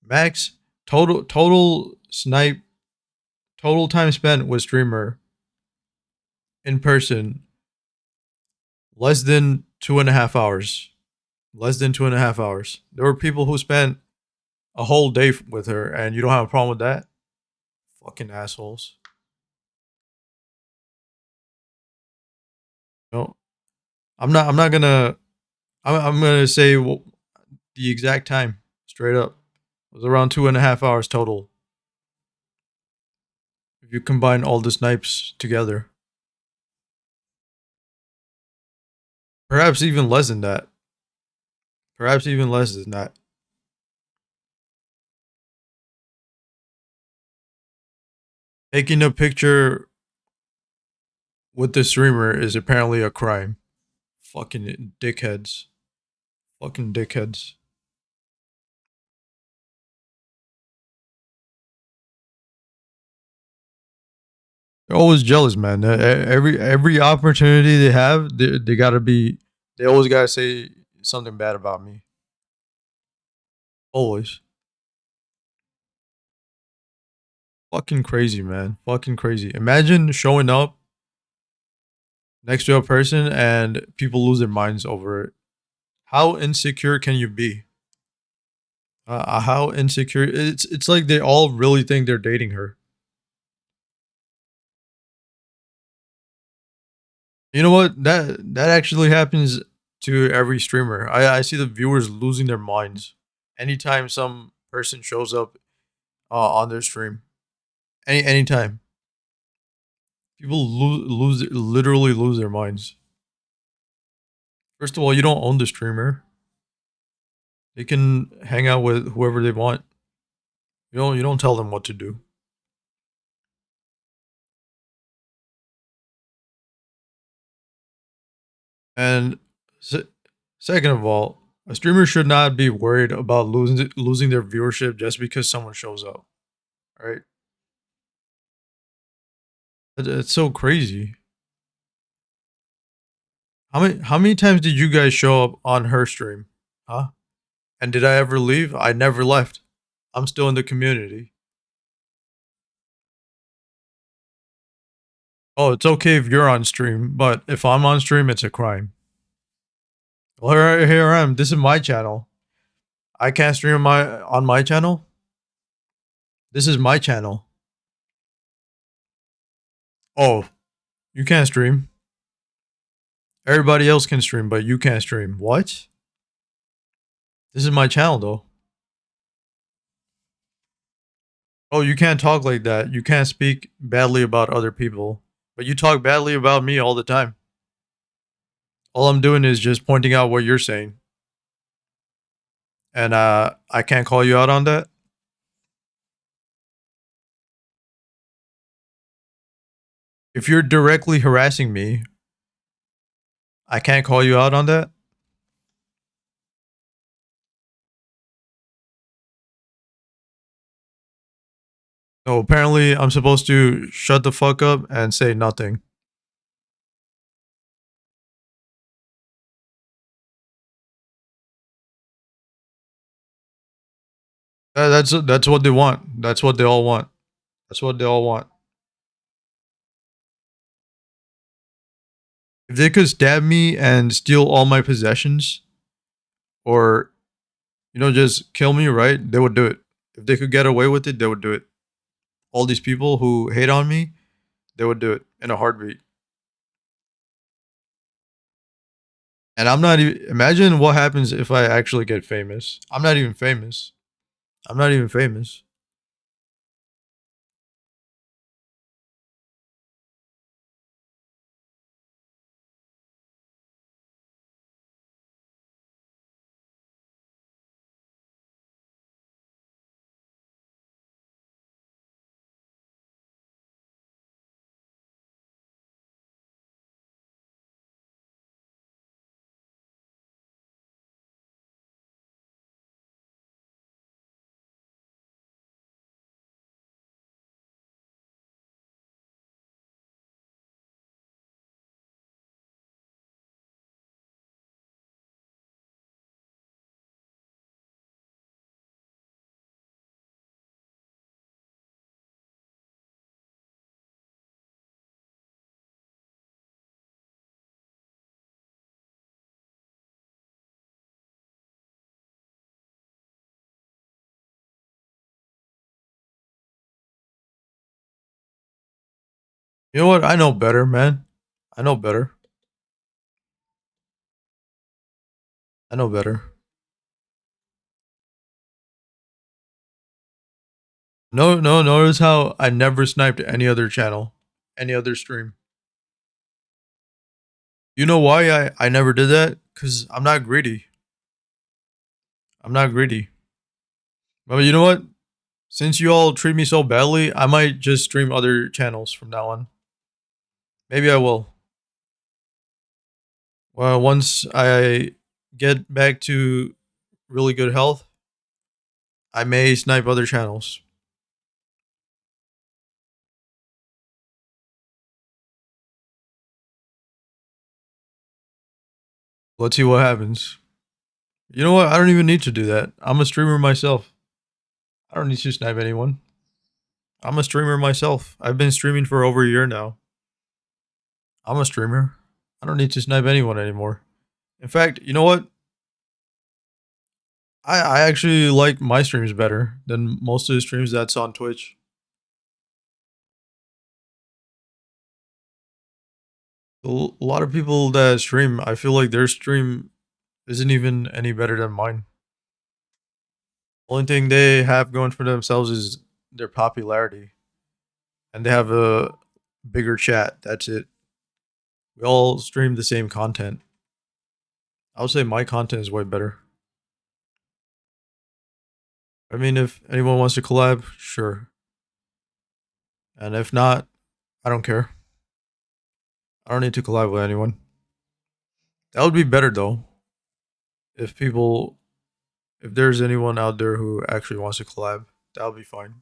Max, total snipe, total time spent with streamer in person, less than 2.5 hours. Less than 2.5 hours. There were people who spent a whole day with her, and you don't have a problem with that? Fucking assholes. No, I'm not. I'm not gonna. I'm gonna say the exact time, straight up. It was around 2.5 hours total. If you combine all the snipes together, perhaps even less than that. Perhaps even less than that. Taking a picture with the streamer is apparently a crime. Fucking dickheads. Fucking dickheads. They're always jealous, man. Every opportunity they have, they gotta be. They always gotta say something bad about me. Always. Fucking crazy, man. Fucking crazy. Imagine showing up next to a person and people lose their minds over it. How insecure can you be? How insecure? It's like they all really think they're dating her. You know what? That actually happens to every streamer. I see the viewers losing their minds anytime some person shows up on their stream. Anytime people literally lose their minds. First of all, you don't own the streamer. They can hang out with whoever they want. You don't tell them what to do. And se- second of all, a streamer should not be worried about losing their viewership just because someone shows up. Right? It's so crazy. How many times did you guys show up on her stream? Huh? And did I ever leave? I never left. I'm still in the community. Oh, it's okay if you're on stream, but if I'm on stream, it's a crime. Well, here I am. This is my channel. I can't stream on my channel. This is my channel. Oh, you can't stream. Everybody else can stream, but you can't stream. What? This is my channel, though. Oh, you can't talk like that. You can't speak badly about other people. But you talk badly about me all the time. All I'm doing is just pointing out what you're saying. And I can't call you out on that. If you're directly harassing me, I can't call you out on that. So apparently, I'm supposed to shut the fuck up and say nothing. That's what they want. That's what they all want. That's what they all want. If they could stab me and steal all my possessions, or just kill me, right? They would do it. If they could get away with it, they would do it. All these people who hate on me, they would do it in a heartbeat. And I'm not even. Imagine what happens if I actually get famous. I'm not even famous. I'm not even famous. You know what? I know better, man. I know better. I know better. No, no. Notice how I never sniped any other channel, any other stream. You know why I never did that? Cause I'm not greedy. I'm not greedy. But you know what? Since you all treat me so badly, I might just stream other channels from now on. Maybe I will. Well, once I get back to really good health, I may snipe other channels. Let's see what happens. You know what? I don't even need to do that. I'm a streamer myself. I don't need to snipe anyone. I'm a streamer myself. I've been streaming for over a year now. I'm a streamer. I don't need to snipe anyone anymore. In fact, you know what? I actually like my streams better than most of the streams that's on Twitch. A lot of people that stream, I feel like their stream isn't even any better than mine. Only thing they have going for themselves is their popularity, and they have a bigger chat. That's it. We all stream the same content. I would say my content is way better. I mean, if anyone wants to collab, sure. And if not, I don't care. I don't need to collab with anyone. That would be better though. If people, if there's anyone out there who actually wants to collab, that would be fine.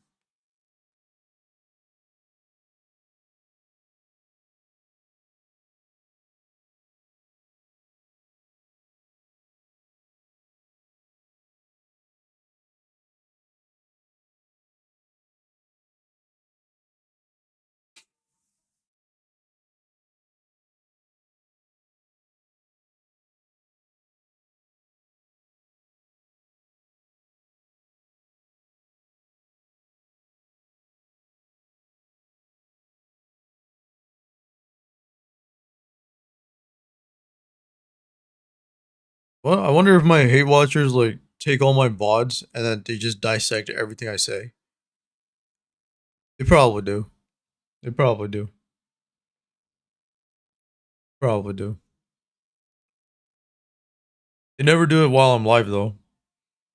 Well, I wonder if my hate watchers like take all my VODs and then they just dissect everything I say. They probably do. They probably do. Probably do. They never do it while I'm live though.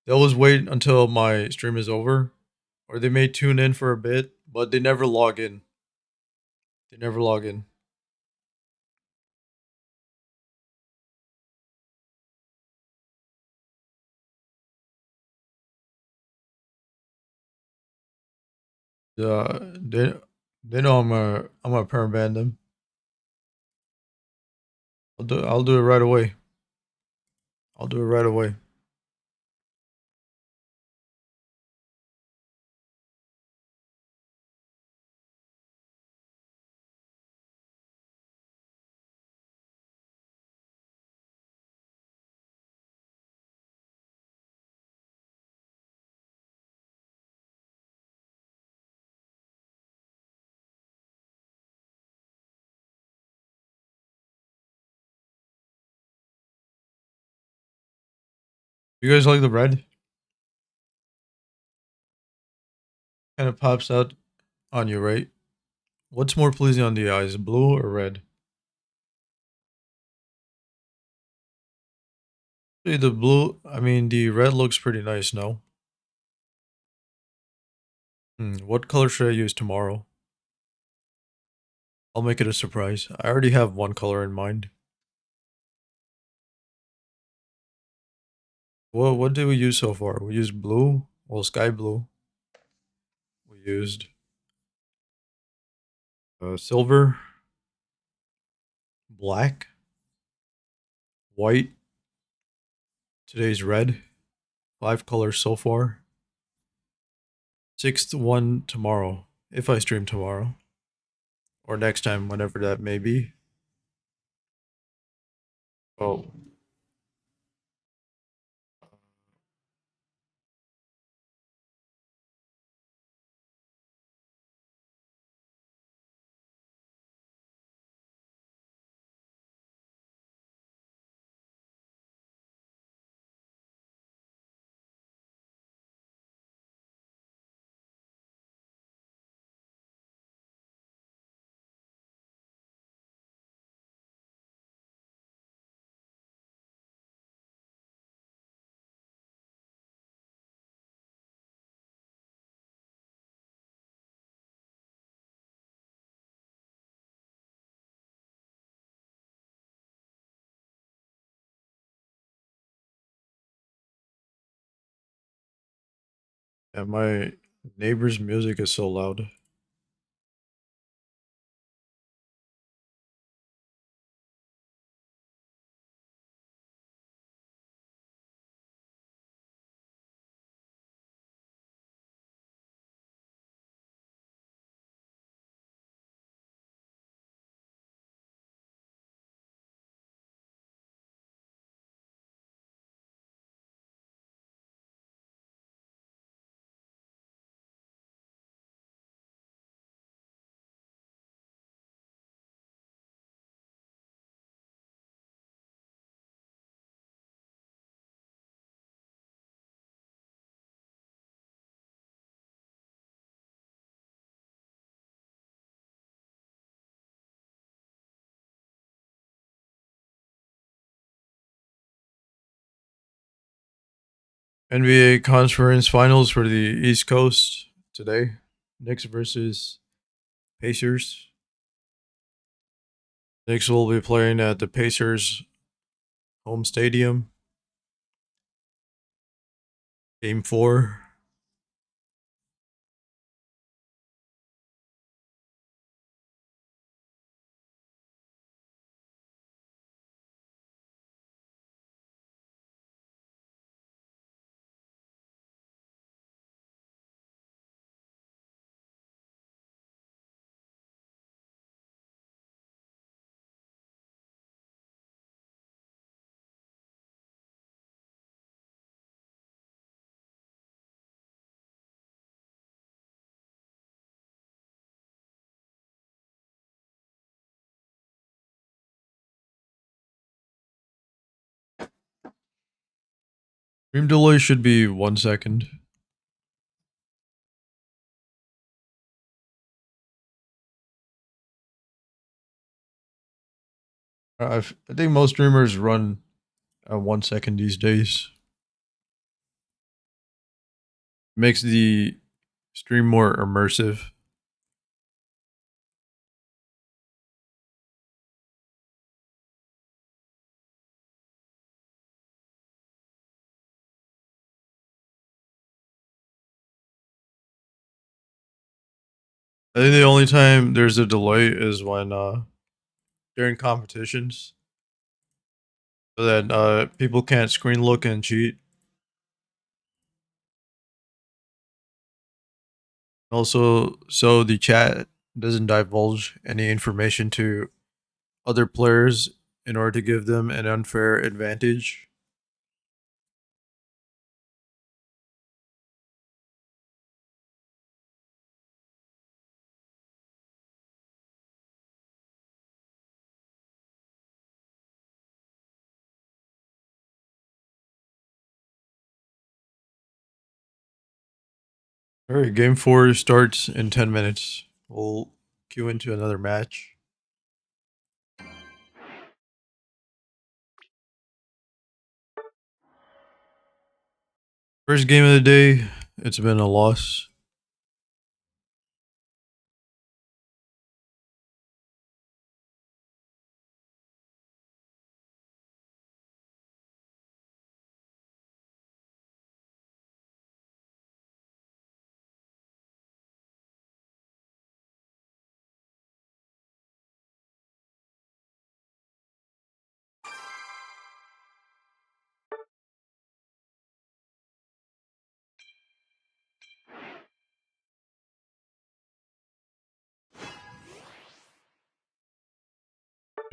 They always wait until my stream is over, or they may tune in for a bit, but they never log in. They never log in. They know I'm a permaban them. I'll do it right away. I'll do it right away. You guys like the red? Kind of pops out on you, right? What's more pleasing on the eyes, blue or red? See, the blue, I mean, the red looks pretty nice, no? What color should I use tomorrow? I'll make it a surprise. I already have one color in mind. What did we use so far? We used blue, well, sky blue. We used silver, black, white. Today's red. 5 colors so far. Sixth one tomorrow, if I stream tomorrow. Or next time, whenever that may be. Oh, And my neighbor's music is so loud. NBA conference finals for the East Coast today. Knicks versus Pacers. Knicks will be playing at the Pacers home stadium. Game 4. Stream delay should be 1 second. I think most streamers run at 1 second these days. Makes the stream more immersive. I think the only time there's a delay is when during competitions, so that people can't screen look and cheat. Also, so the chat doesn't divulge any information to other players in order to give them an unfair advantage. All right, game 4 starts in 10 minutes. We'll queue into another match. First game of the day, it's been a loss.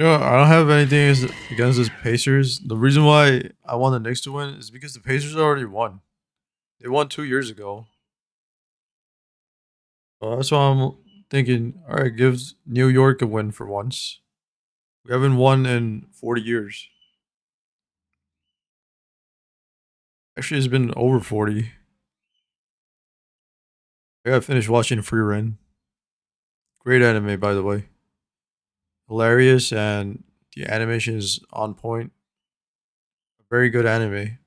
I don't have anything against this Pacers. The reason why I want the Knicks to win is because the Pacers already won. They won 2 years ago. So that's why I'm thinking, all right, gives New York a win for once. We haven't won in 40 years. Actually, it's been over 40. I gotta finish watching Free Reign. Great anime, by the way. Hilarious, and the animation is on point. Very good anime.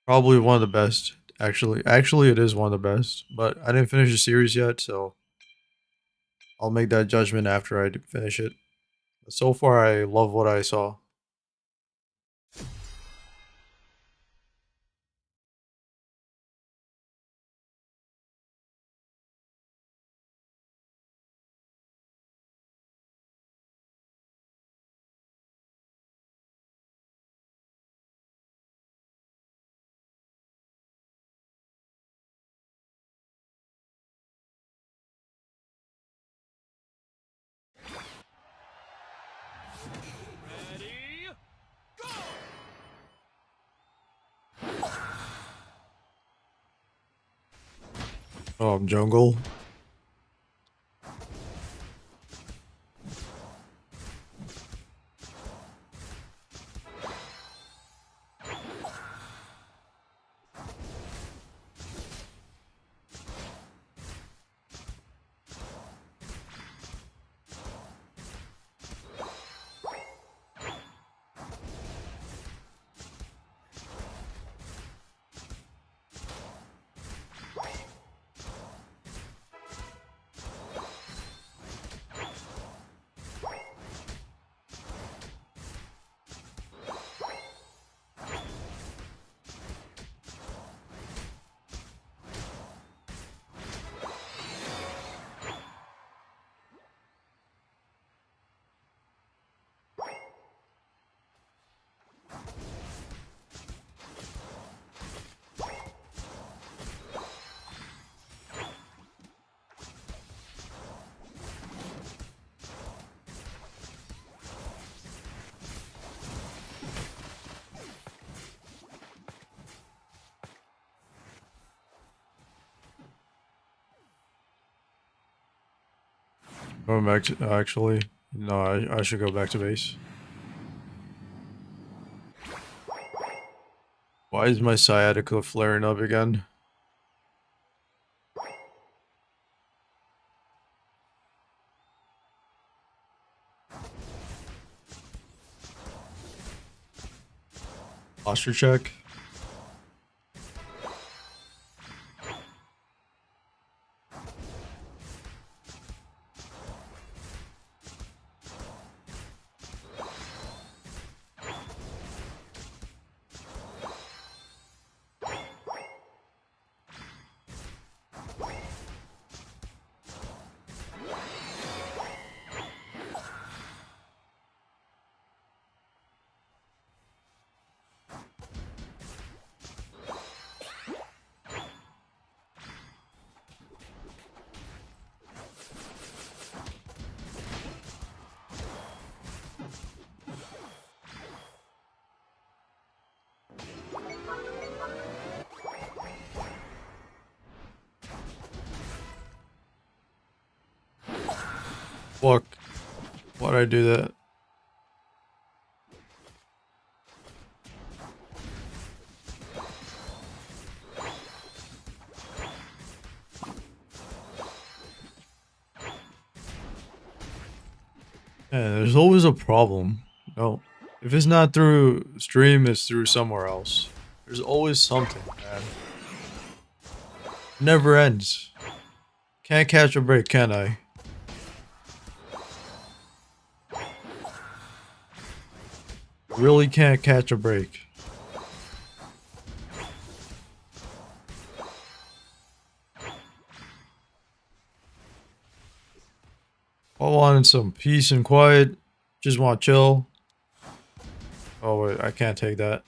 Probably one of the best, actually. Actually, it is one of the best, but I didn't finish the series yet, so I'll make that judgment after I finish it. But so far, I love what I saw. Jungle. Going back to actually, no, I should go back to base. Why is my sciatica flaring up again? Posture check. Fuck. Why'd I do that? Yeah, there's always a problem. No. If it's not through stream, it's through somewhere else. There's always something, man. Never ends. Can't catch a break, can I? Really can't catch a break. I wanted some peace and quiet. Just want to chill. Oh wait, I can't take that.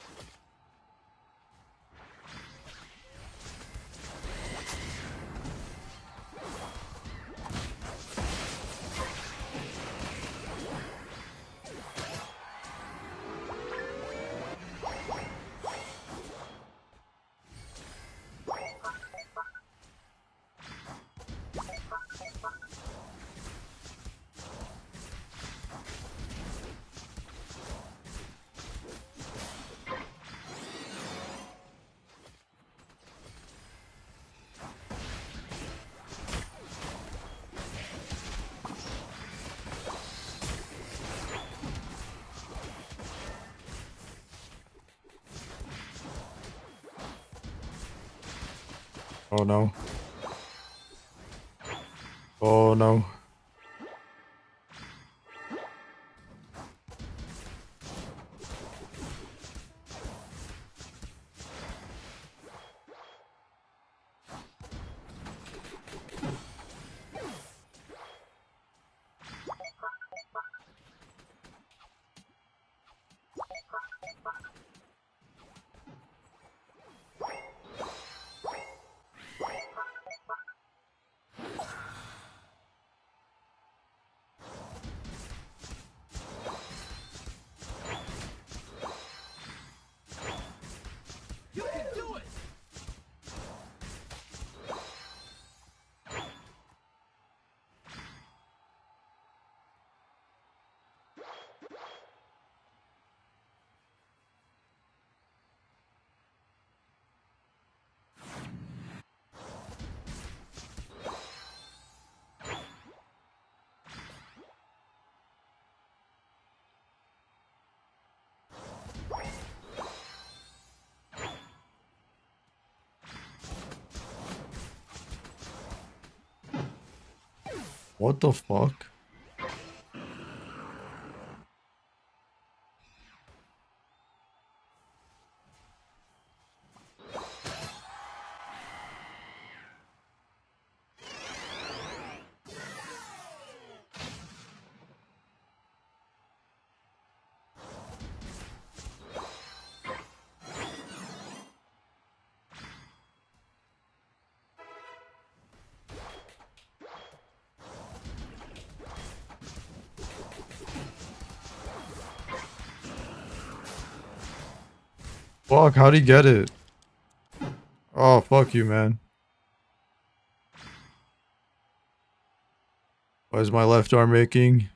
Oh no. Oh no. What the fuck? Fuck, how'd he get it? Oh, fuck you, man. Why is my left arm aching?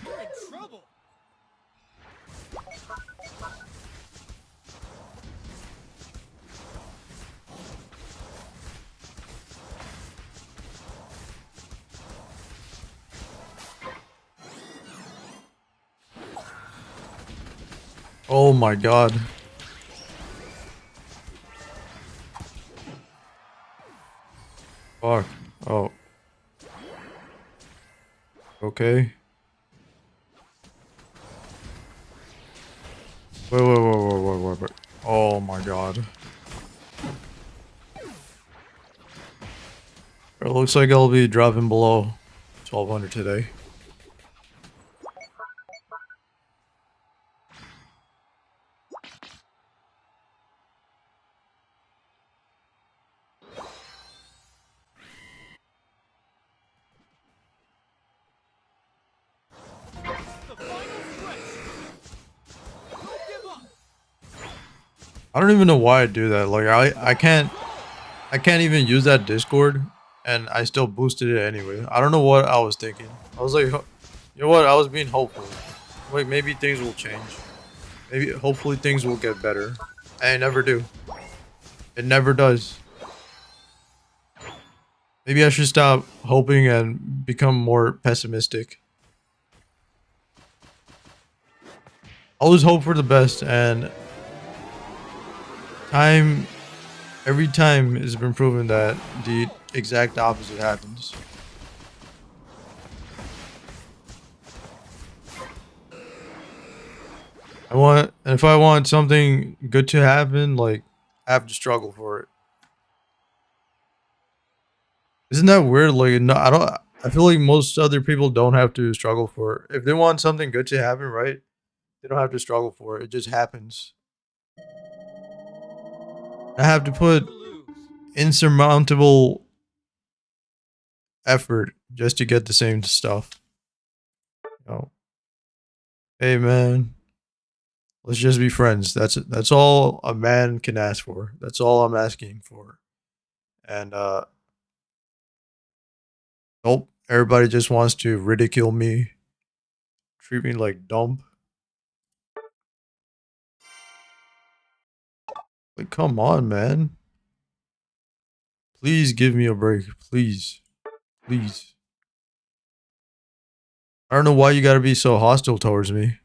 You're in trouble. Oh my god. Fuck. Oh. Okay. Wait. Oh my god. It looks like I'll be dropping below 1200 today. The final stretch. Don't give up. I don't even know why I do that. Like I can't even use that Discord and I still boosted it anyway. I don't know what I was thinking. I was like, you know what? I was being hopeful. Like maybe things will change. Maybe hopefully things will get better. And it never do. It never does. Maybe I should stop hoping and become more pessimistic. Always hope for the best, and time every time has been proven that the exact opposite happens. And if I want something good to happen, like I have to struggle for it. Isn't that weird? Like no, I don't. I feel like most other people don't have to struggle for it. If they want something good to happen, right? They don't have to struggle for it. It just happens. I have to put Never lose. insurmountable effort just to get the same stuff. You know? Hey man, let's just be friends. That's all a man can ask for. That's all I'm asking for. And nope, everybody just wants to ridicule me, treat me like dumb. Like come on, man. Please give me a break. Please. Please. I don't know why you got to be so hostile towards me.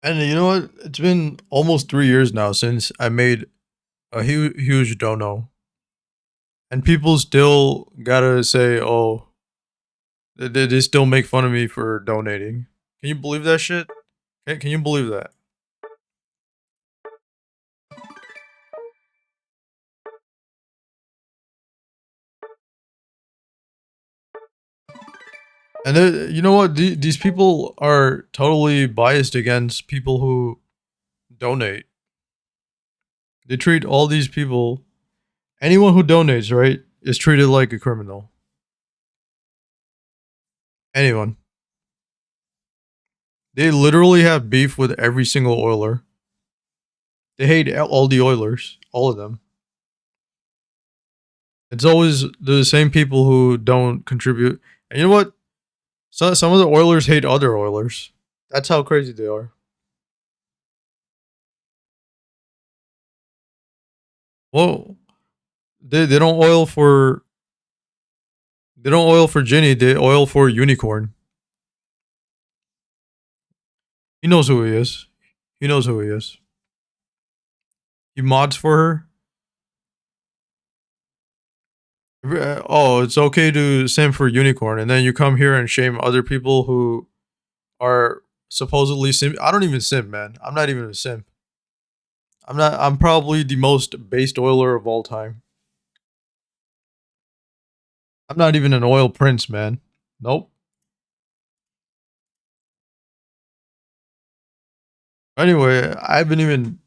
And you know what? It's been almost 3 years now since I made a huge dono, and people still gotta say, "Oh, they still make fun of me for donating." Can you believe that shit? Can you believe that? And you know what? These people are totally biased against people who donate. They treat all these people, anyone who donates, right, is treated like a criminal. Anyone. They literally have beef with every single Oiler. They hate all the Oilers, all of them. It's always the same people who don't contribute. And you know what? Some of the Oilers hate other Oilers. That's how crazy they are. Well, they don't oil for Ginny. They oil for Unicorn. He knows who he is. He knows who he is. He mods for her. Oh, it's okay to sim for Unicorn, and then you come here and shame other people who are supposedly sim. I don't even sim, man. I'm not even a simp. I'm not. I'm probably the most based oiler of all time. I'm not even an oil prince, man. Nope. Anyway, I haven't even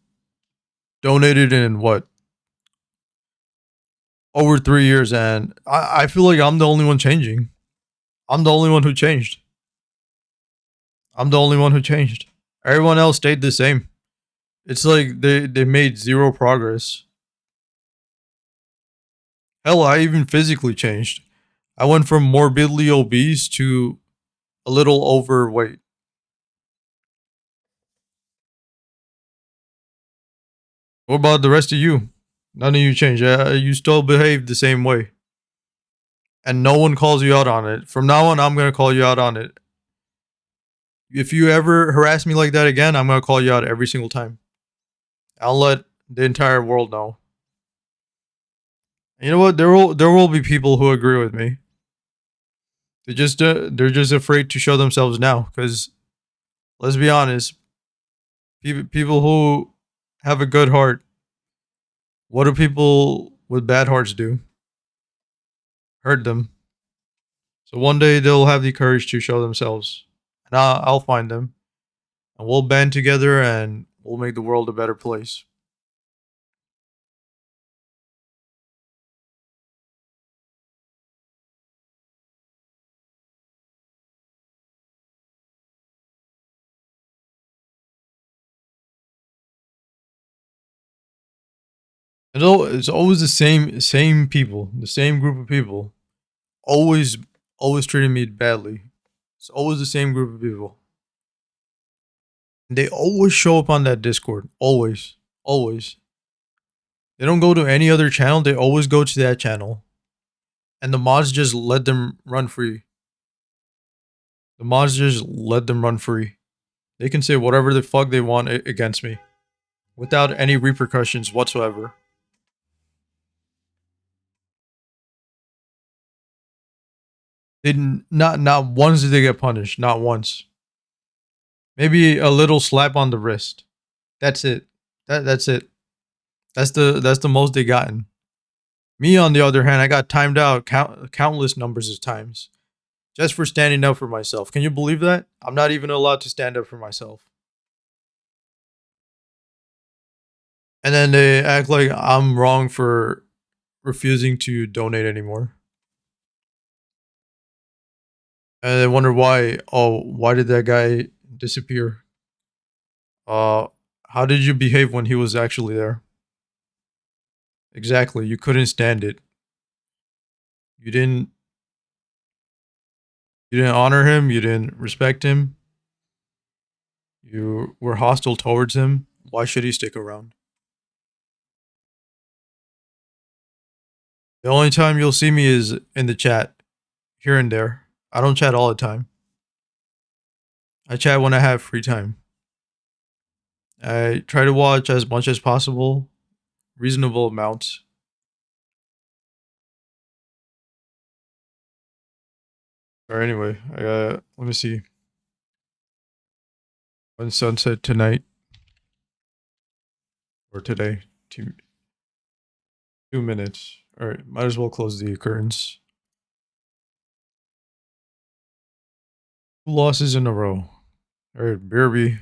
donated in what, over 3 years, and I feel like I'm the only one changing. I'm the only one who changed. I'm the only one who changed. Everyone else stayed the same. It's like they made zero progress. Hell, I even physically changed. I went from morbidly obese to a little overweight. What about the rest of you? None of you changed. You still behave the same way. And no one calls you out on it. From now on, I'm going to call you out on it. If you ever harass me like that again, I'm going to call you out every single time. I'll let the entire world know. And you know what? There will be people who agree with me. They're just afraid to show themselves now because let's be honest, people who have a good heart, what do people with bad hearts do? Hurt them. So one day they'll have the courage to show themselves, and I'll find them, and we'll band together, and we'll make the world a better place. It's always the same people, the same group of people, always always treating me badly. It's always the same group of people. And they always show up on that Discord. Always, always. They don't go to any other channel. They always go to that channel, and the mods just let them run free. The mods just let them run free. They can say whatever the fuck they want against me without any repercussions whatsoever. Not once did they get punished. Not once. Maybe a little slap on the wrist. That's it. That's it. That's the most they gotten. Me, on the other hand, I got timed out countless numbers of times just for standing up for myself. Can you believe that? I'm not even allowed to stand up for myself. And then they act like I'm wrong for refusing to donate anymore. And they wonder why. Oh, why did that guy disappear? Uh, how did you behave when he was actually there? Exactly. You couldn't stand it. You didn't. You didn't honor him. You didn't respect him. You were hostile towards him. Why should he stick around? The only time you'll see me is in the chat, here and there. I don't chat all the time. I chat when I have free time. I try to watch as much as possible, reasonable amounts. Or anyway, let me see. When sunset tonight or today, 2 minutes. All right, might as well close the curtains. 2 losses in a row. All right, BRB.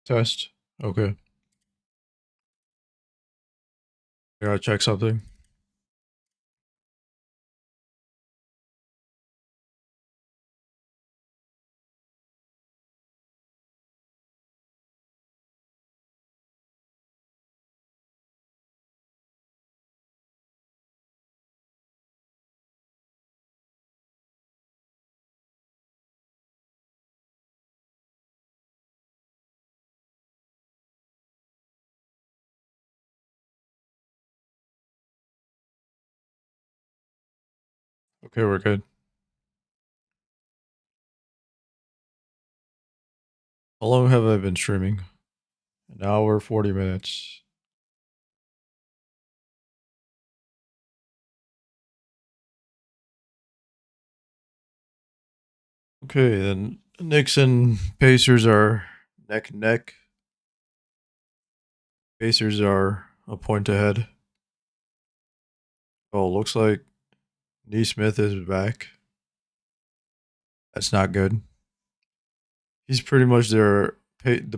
Test. Okay. I gotta check something. Okay, we're good. How long have I been streaming? An hour, 40 minutes. Okay, then Knicks and Pacers are neck and neck. Pacers are a point ahead. Oh, looks like Neesmith is back. That's not good. He's pretty much the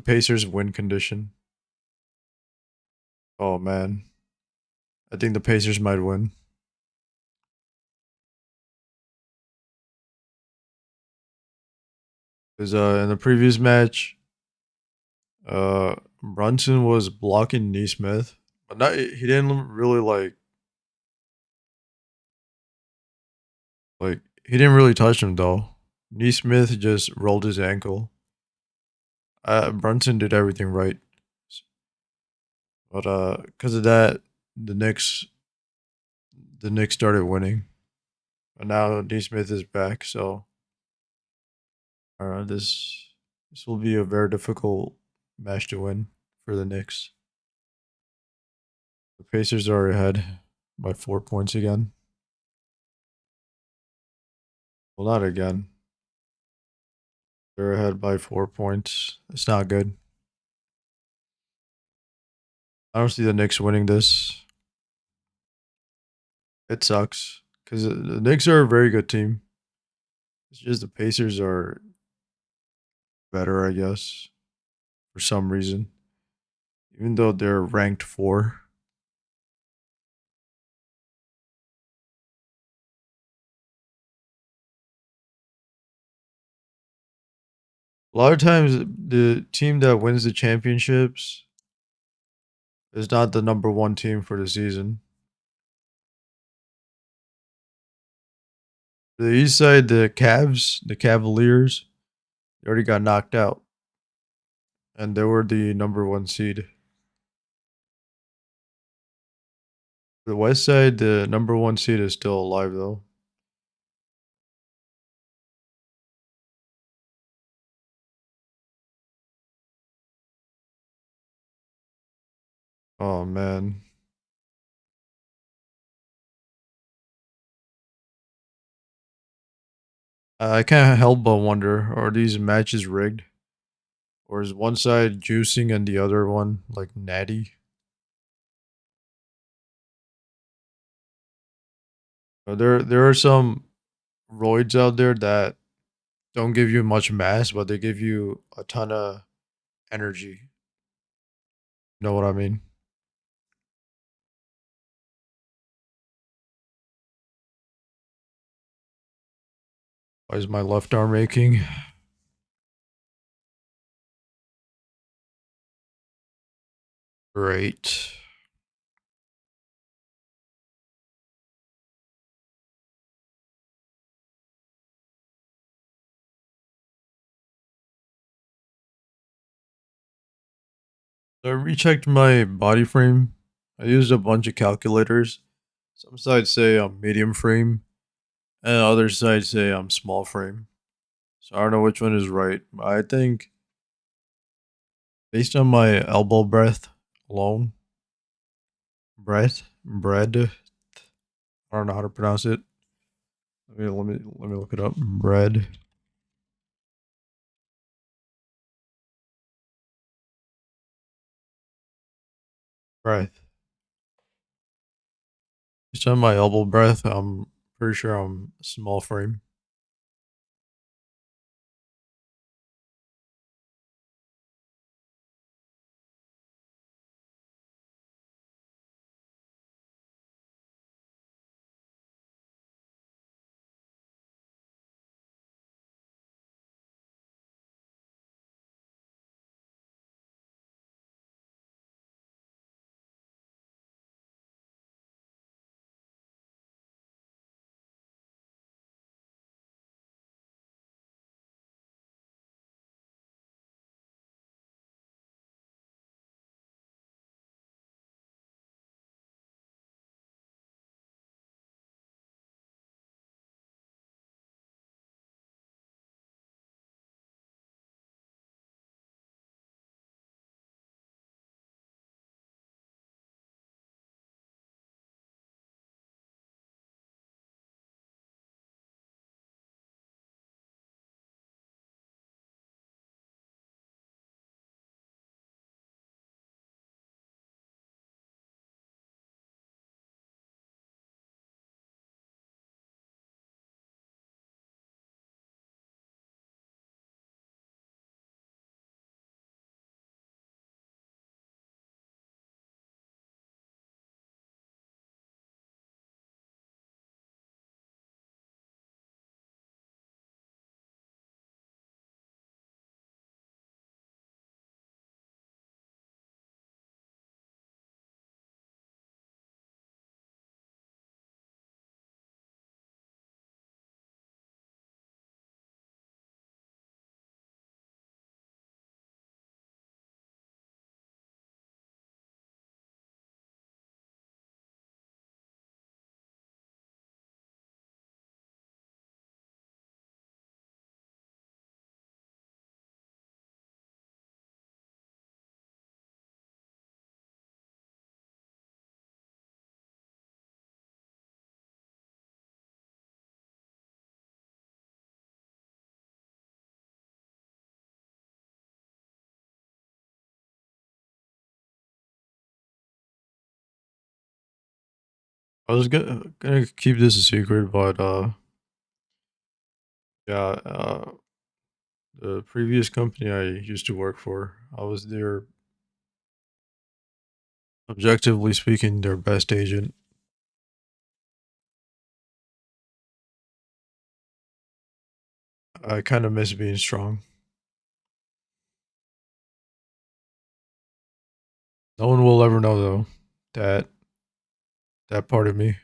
Pacers win condition. Oh man, I think the Pacers might win. Because in the previous match, Brunson was blocking Neesmith, but not he didn't really like he didn't really touch him though. Neesmith just rolled his ankle. Brunson did everything right, but because of that, the Knicks the Knicks started winning, and now Neesmith is back. So this will be a very difficult match to win for the Knicks. The Pacers are ahead by 4 points again. Well, not again. They're ahead by 4 points. It's not good. I don't see the Knicks winning this. It sucks because the Knicks are a very good team. It's just the Pacers are better, I guess, for some reason. Even though they're ranked four. A lot of times, the team that wins the championships is not the number one team for the season. The East side, the Cavs, the Cavaliers, they already got knocked out, and they were the number one seed. The West side, the number one seed is still alive though. Oh man, I can't help but wonder: are these matches rigged, or is one side juicing and the other one like natty? There are some roids out there that don't give you much mass, but they give you a ton of energy. You know what I mean? Why is my left arm aching? Great. So I rechecked my body frame. I used a bunch of calculators. Some sites say I'm medium frame, and other sites say I'm small frame. So I don't know which one is right. I think based on my elbow breadth alone, bread. I don't know how to pronounce it. Let me look it up. Breadth. Based on my elbow breadth, I'm pretty sure I'm small frame. I was gonna keep this a secret, but yeah, the previous company I used to work for, I was their, objectively speaking, their best agent. I kind of miss being strong. No one will ever know though that that part of me.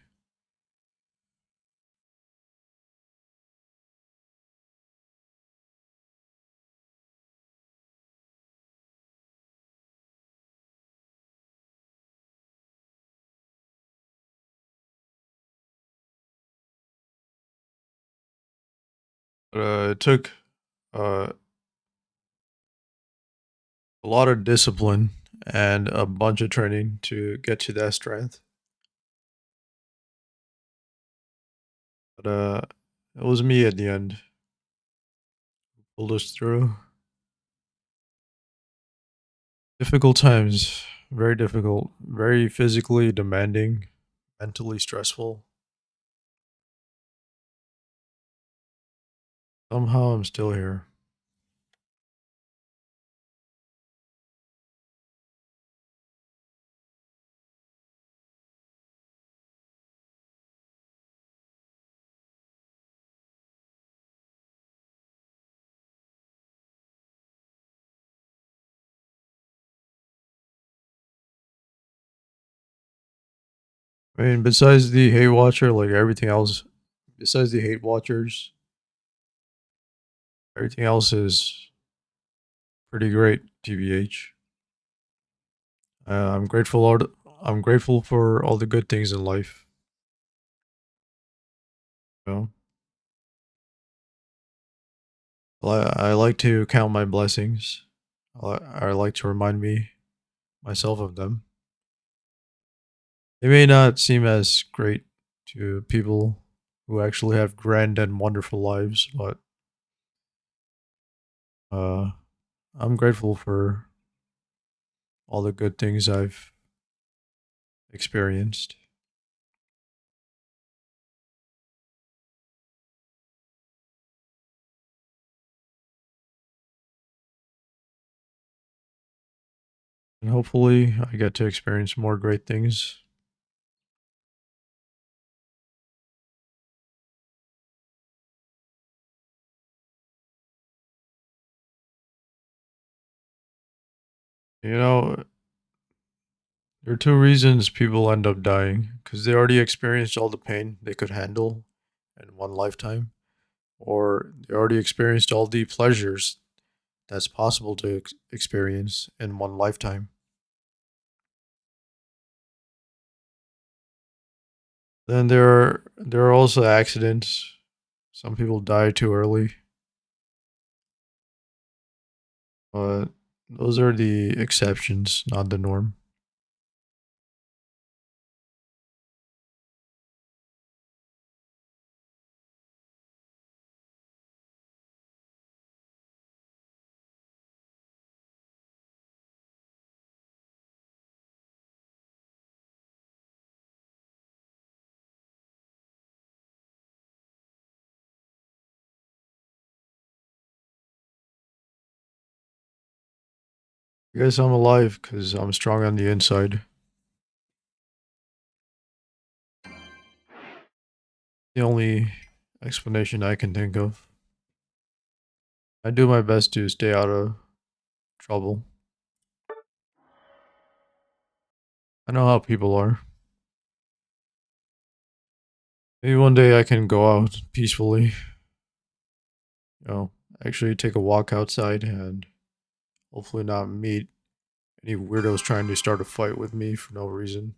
But it took uh, a lot of discipline and a bunch of training to get to that strength. But it was me at the end who pulled us through. Difficult times, very difficult, very physically demanding, mentally stressful. Somehow I'm still here. I mean, besides the hate watcher, like everything else, besides the hate watchers, everything else is pretty great. TBH. I'm grateful. I'm grateful for all the good things in life. You know, I like to count my blessings. I like to remind myself of them. They may not seem as great to people who actually have grand and wonderful lives, but uh, I'm grateful for all the good things I've experienced. And hopefully, I get to experience more great things. You know, there are two reasons people end up dying because they already experienced all the pain they could handle in one lifetime, or they already experienced all the pleasures that's possible to experience in one lifetime. Then there are also accidents. Some people die too early, but those are the exceptions, not the norm. I guess I'm alive because I'm strong on the inside. The only explanation I can think of. I do my best to stay out of trouble. I know how people are. Maybe one day I can go out peacefully, you know, actually take a walk outside and hopefully not meet any weirdos trying to start a fight with me for no reason.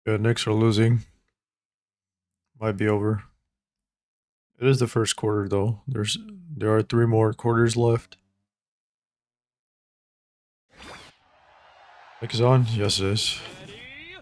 Yeah, Knicks are losing. Might be over. It is the first quarter though. There are 3 more quarters left. Nick is on? Yes it is. Ready, go!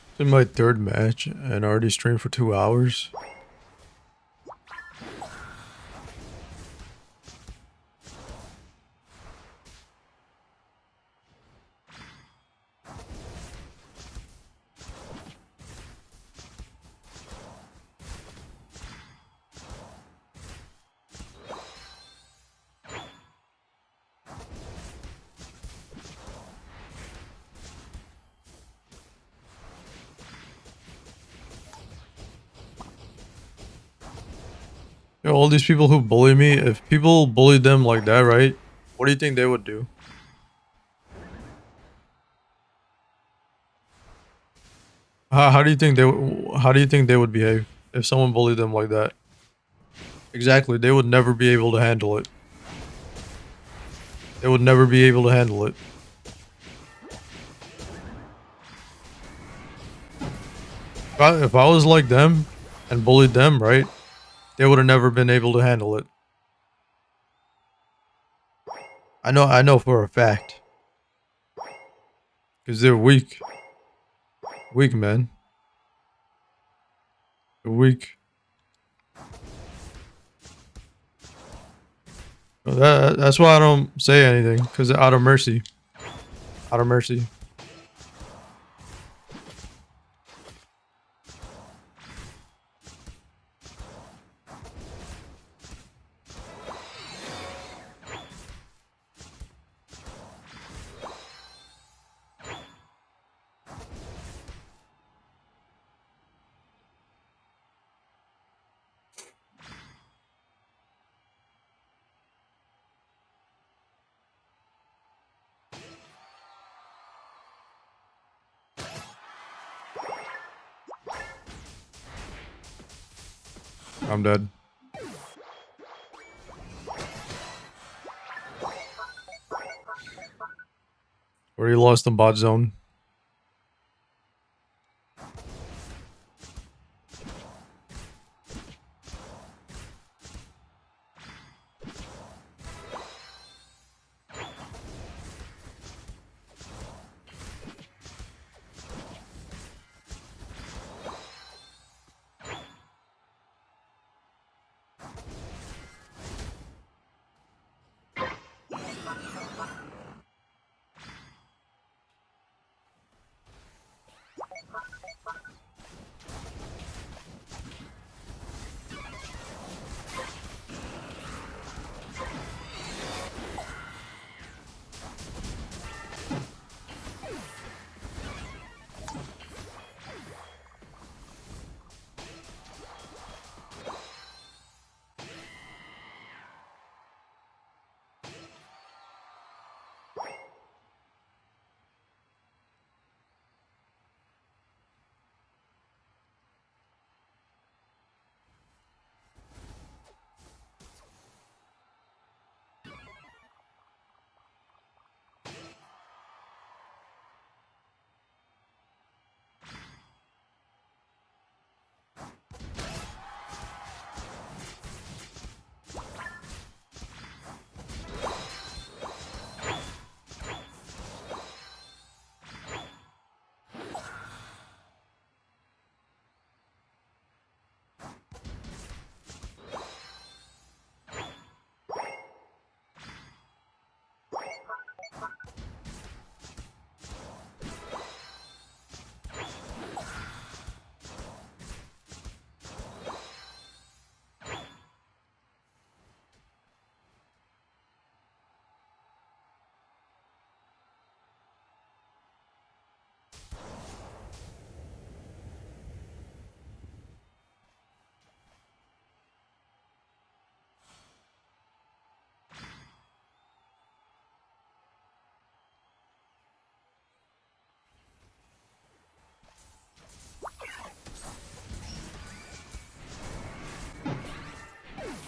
It's in my third match and I already streamed for 2 hours. You know, all these people who bully me, if people bullied them like that, right? What do you think they would do? How do you think how do you think they would behave if someone bullied them like that? Exactly, they would never be able to handle it. They would never be able to handle it. If I was like them and bullied them, right? They would have never been able to handle it. I know for a fact. Because they're weak. Weak, man. They're weak. That's why I don't say anything. Because out of mercy. Out of mercy. I'm dead. Already lost the bot zone.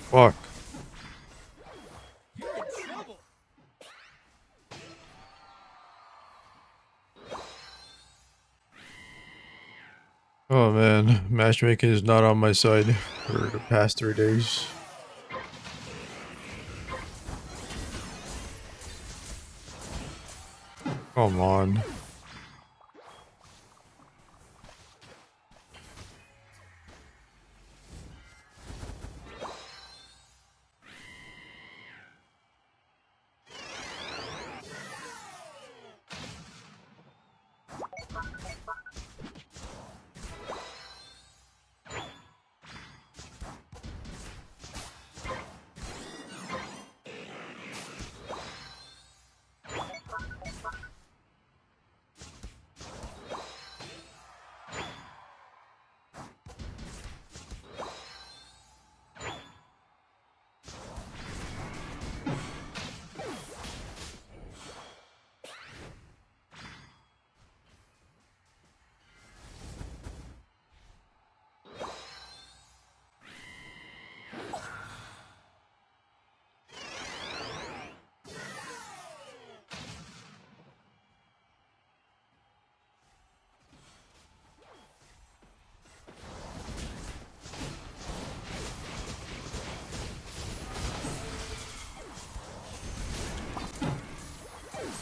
Fuck. You're in trouble. Oh man, matchmaking is not on my side for the past 3 days. Come on.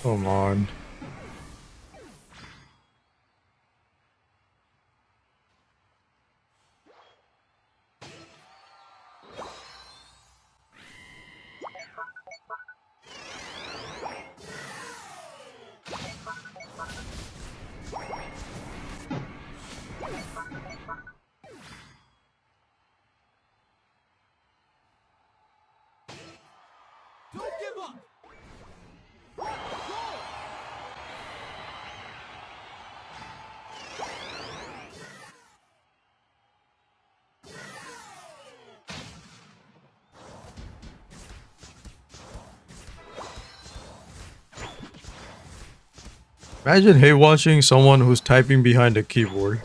Come on. Don't give up. Go. Imagine hate watching someone who's typing behind a keyboard.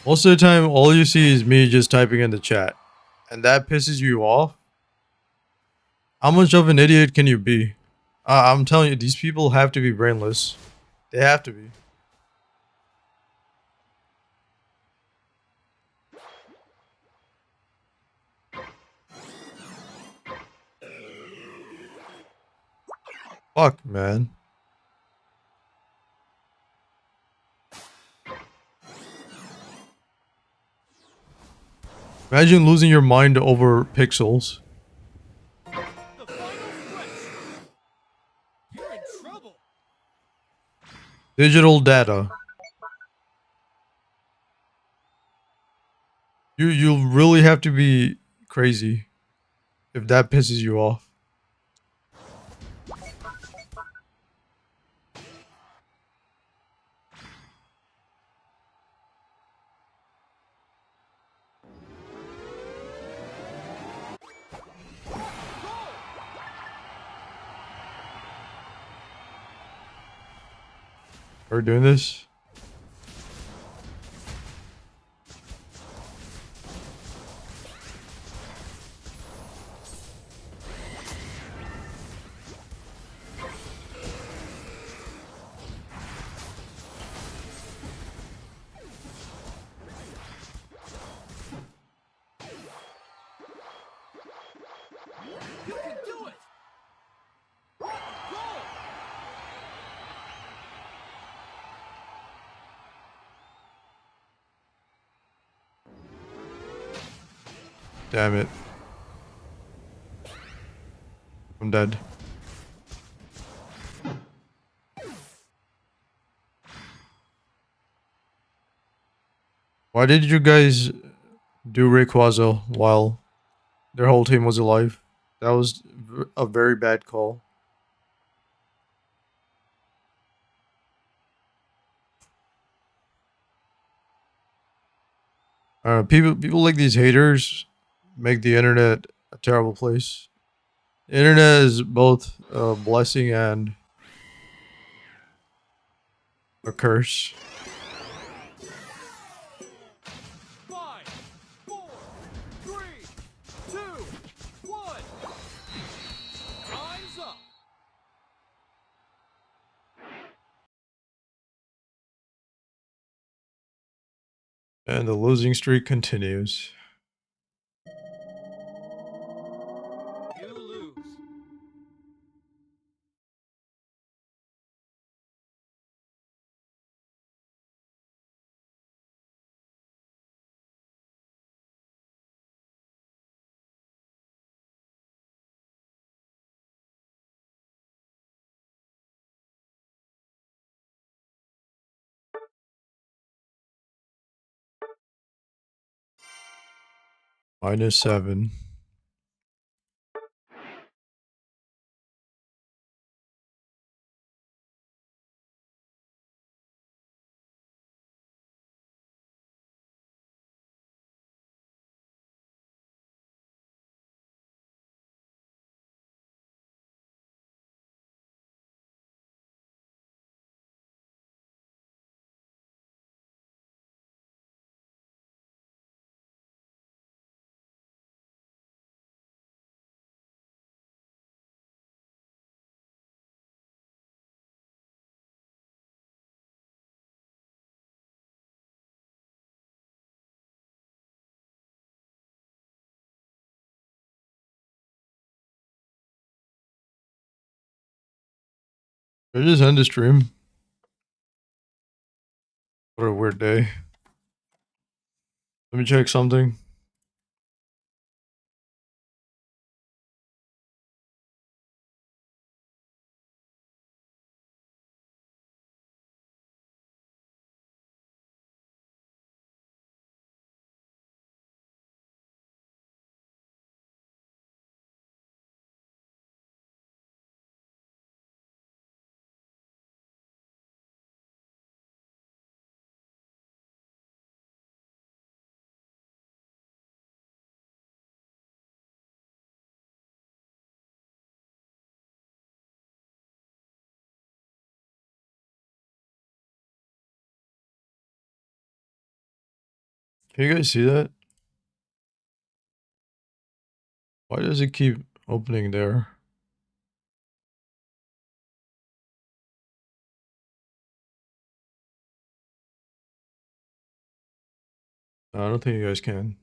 Most of the time, all you see is me just typing in the chat. And that pisses you off? How much of an idiot can you be? I'm telling you, these people have to be brainless. They have to be. Fuck, man. Imagine losing your mind over pixels. The final stretch. You're in trouble. Digital data. You really have to be crazy if that pisses you off. Are we doing this? You can do it. Go. Damn it. I'm dead. Why did you guys do Rayquaza while their whole team was alive? That was a very bad call. People like these haters make the internet a terrible place. The internet is both a blessing and a curse. 5, 4, 3, And the losing streak continues. You lose. -7. I just end the stream. What a weird day. Let me check something. Can you guys see that? Why does it keep opening there? No, I don't think you guys can.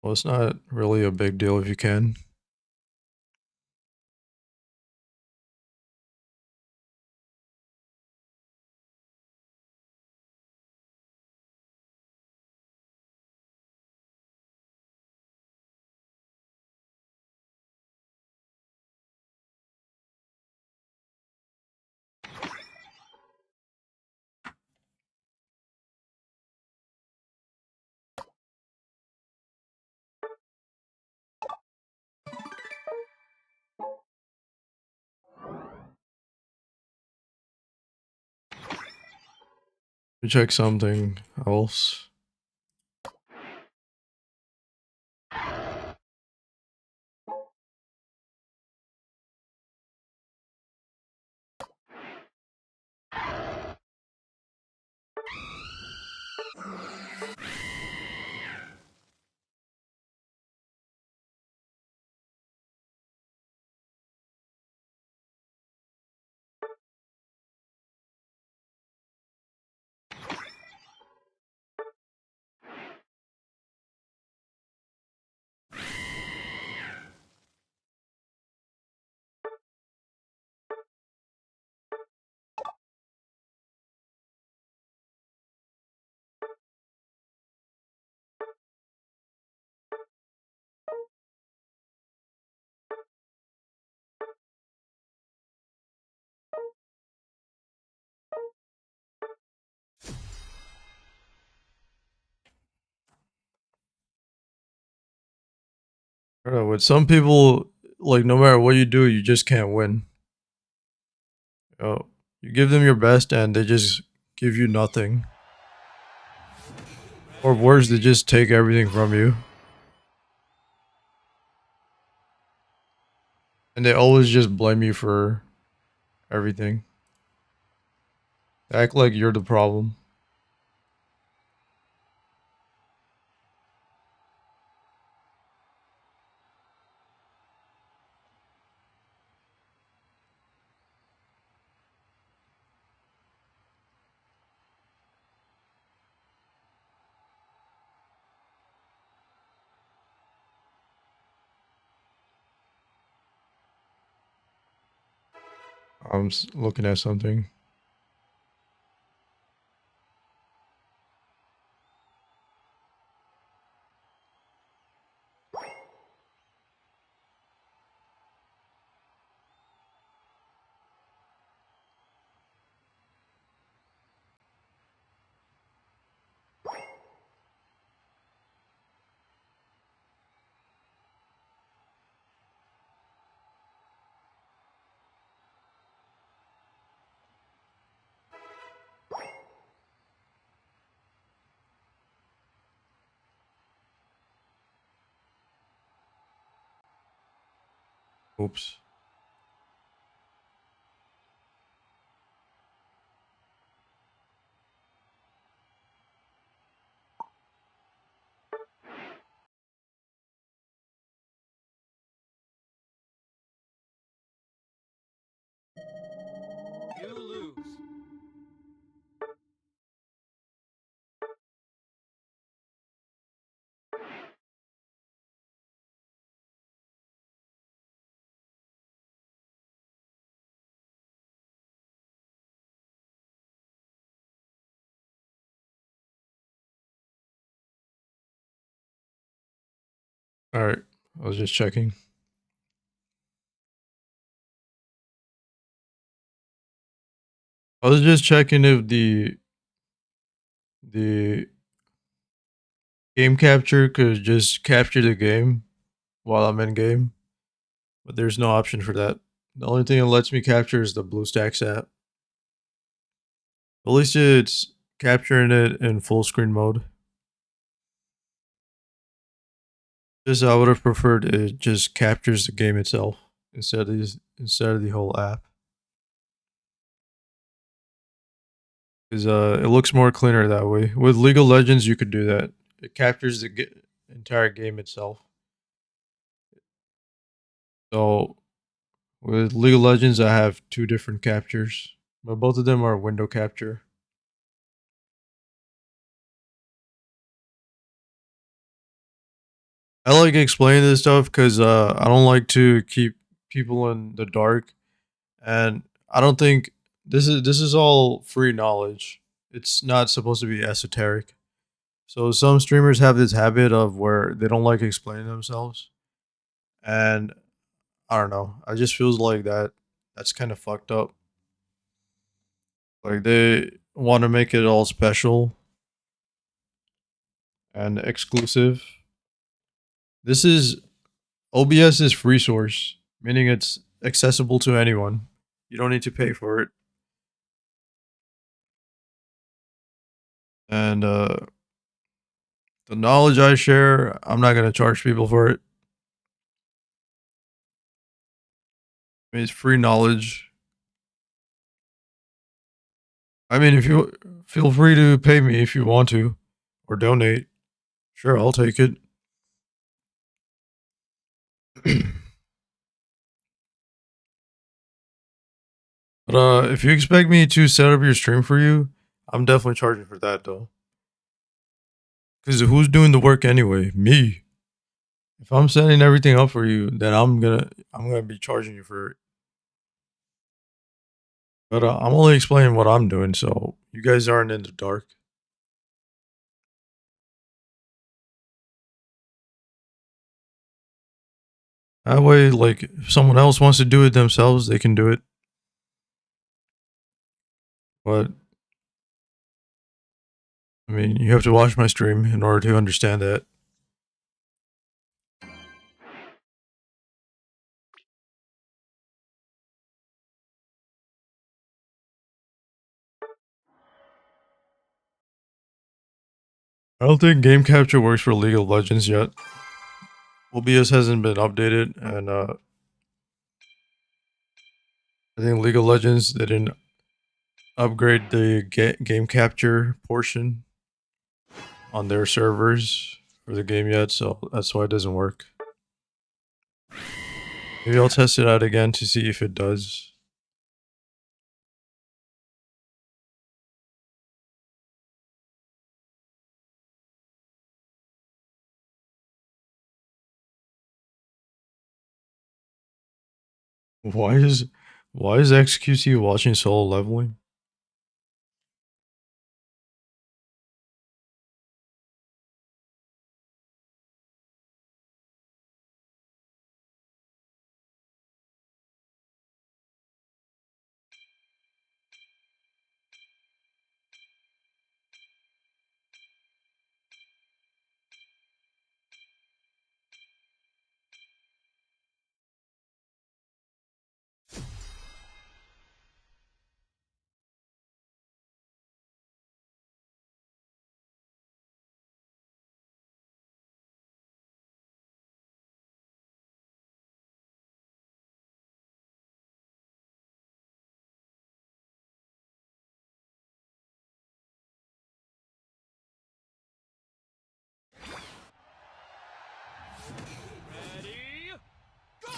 Well, it's not really a big deal if you can. Let me check something else. I don't know, with some people, like no matter what you do, you just can't win. You give them your best and they just give you nothing. Or worse, they just take everything from you. And they always just blame you for everything. They act like you're the problem. looking at something. Oops. You lose. All right. I was just checking. I was just checking if the game capture could just capture the game while I'm in game, but there's no option for that. The only thing that lets me capture is the BlueStacks app. At least it's capturing it in full screen mode. Just I would have preferred it just captures the game itself instead of the whole app. Because it looks more cleaner that way. With League of Legends, you could do that. It captures the entire game itself. So with League of Legends, I have two different captures, but both of them are window capture. I like explaining this stuff because I don't like to keep people in the dark, and I don't think this is all free knowledge. It's not supposed to be esoteric. So some streamers have this habit of where they don't like explaining themselves, and I don't know. I just feels like that's kind of fucked up. Like they want to make it all special and exclusive. This is OBS is free source, meaning it's accessible to anyone. You don't need to pay for it. And the knowledge I share, I'm not gonna charge people for it. I mean, it's free knowledge. I mean, if you feel free to pay me if you want to, or donate, sure, I'll take it. But if you expect me to set up your stream for you, I'm definitely charging for that though. Because who's doing the work anyway? Me. If I'm setting everything up for you, then I'm gonna be charging you for it. But I'm only explaining what I'm doing, so you guys aren't in the dark. That way, like, if someone else wants to do it themselves, they can do it. But I mean, you have to watch my stream in order to understand that. I don't think game capture works for League of Legends yet. OBS hasn't been updated, and I think League of Legends they didn't upgrade the game capture portion on their servers for the game yet, so that's why it doesn't work. Maybe I'll test it out again to see if it does. Why is Why is XQC watching solo leveling? Ready, go!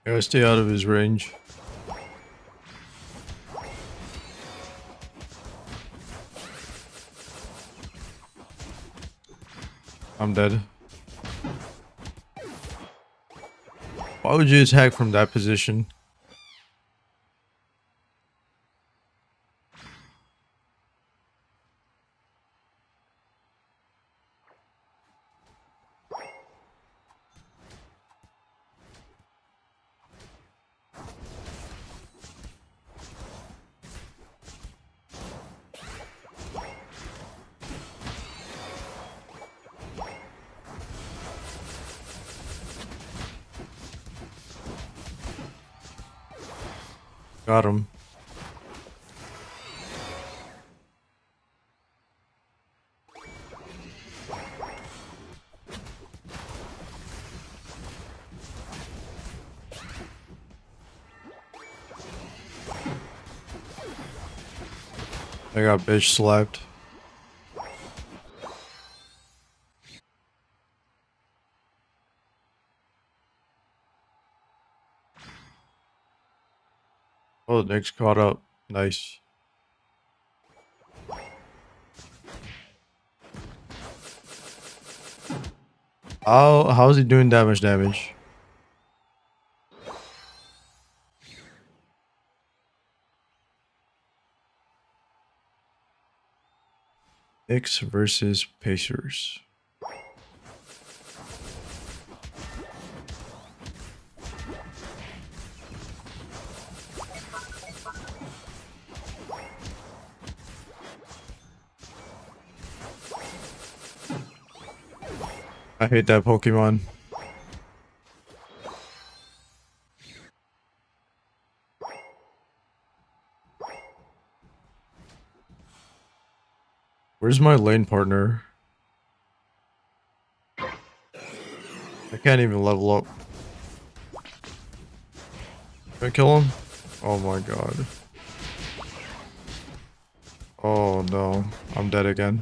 Gotta stay out of his range. I'm dead. Why would you attack from that position? Got him. I got bitch slapped. Oh, the Nick's caught up. Nice. How is he doing that much damage? Knicks versus Pacers. I hate that Pokemon. Where's my lane partner? I can't even level up. Can I kill him? Oh my god. Oh no. I'm dead again.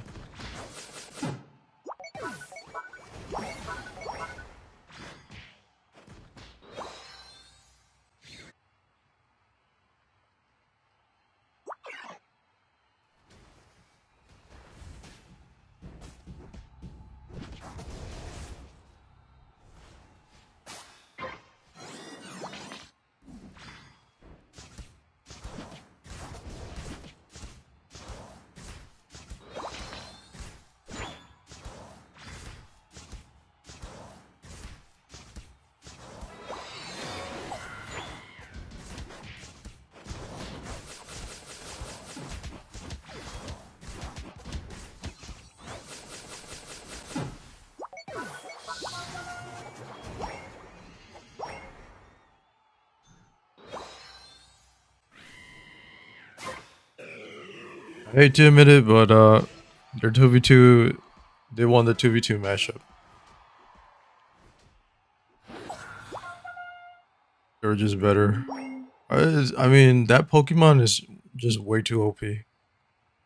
I hate to admit it, but their 2v2, they won the 2v2 matchup. They were just better. I mean, that Pokemon is just way too OP.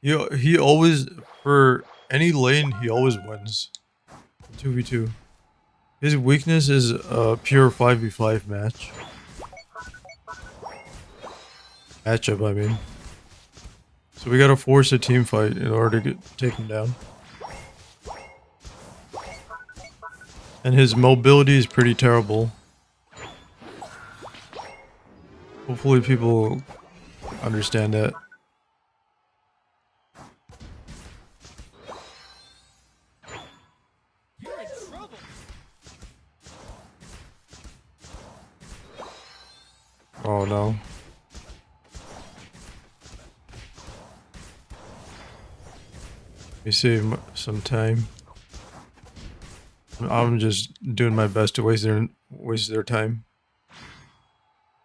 He always, for any lane, he always wins. 2v2. His weakness is a pure 5v5 matchup, I mean. So we gotta force a team fight in order to take him down. And his mobility is pretty terrible. Hopefully people understand that. You're in trouble. Oh no. Let me save some time. I'm just doing my best to waste their time.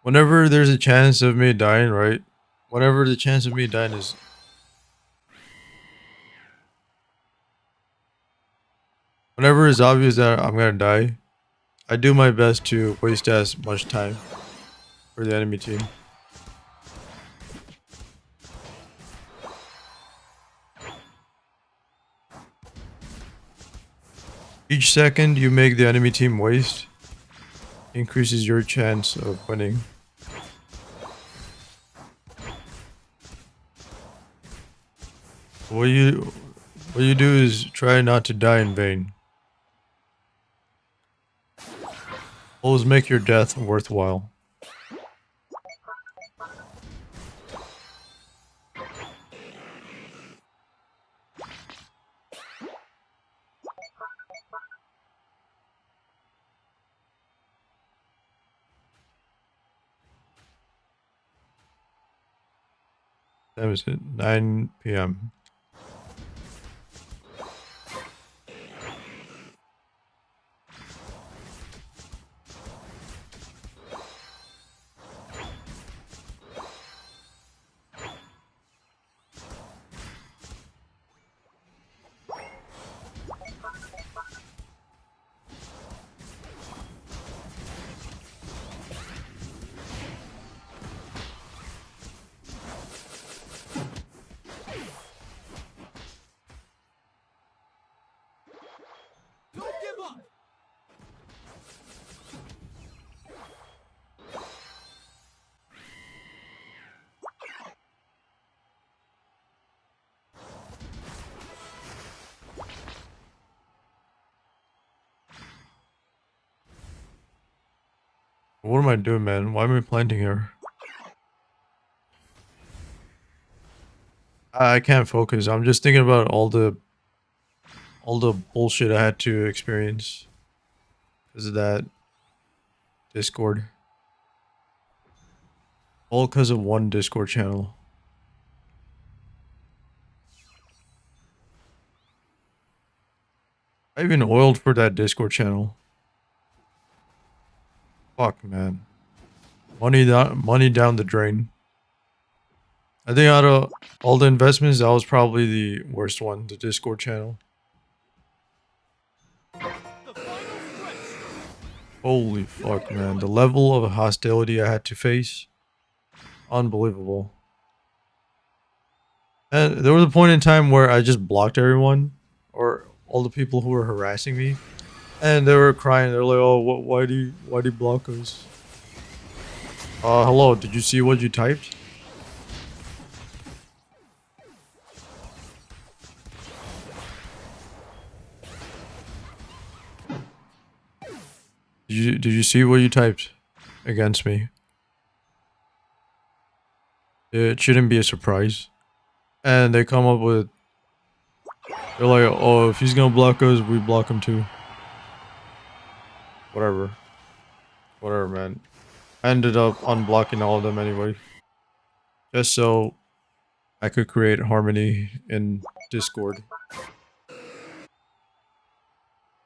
Whenever there's a chance of me dying, right? Whenever the chance of me dying is whenever it's obvious that I'm gonna die, I do my best to waste as much time for the enemy team. Each second you make the enemy team waste increases your chance of winning. What you what you do is try not to die in vain. Always make your death worthwhile. Time is it? 9 p.m. Don't give up. What am I doing, man? Why am I planting here? I can't focus. I'm just thinking about all the bullshit I had to experience because of that Discord. All because of one Discord channel. I even oiled for that Discord channel. Fuck, man. Money down the drain. I think out of all the investments, that was probably the worst one, the Discord channel. The final stretch. Holy fuck, man. The level of hostility I had to face. Unbelievable. And there was a point in time where I just blocked everyone. Or all the people who were harassing me. And they were crying. They're like, oh, why do you block us? Hello, did you see what you typed? Did you see what you typed against me? It shouldn't be a surprise. And they come up with, they're like, oh, if he's gonna block us, we block him too. Whatever. Whatever, man. I ended up unblocking all of them anyway. Just so I could create harmony in Discord.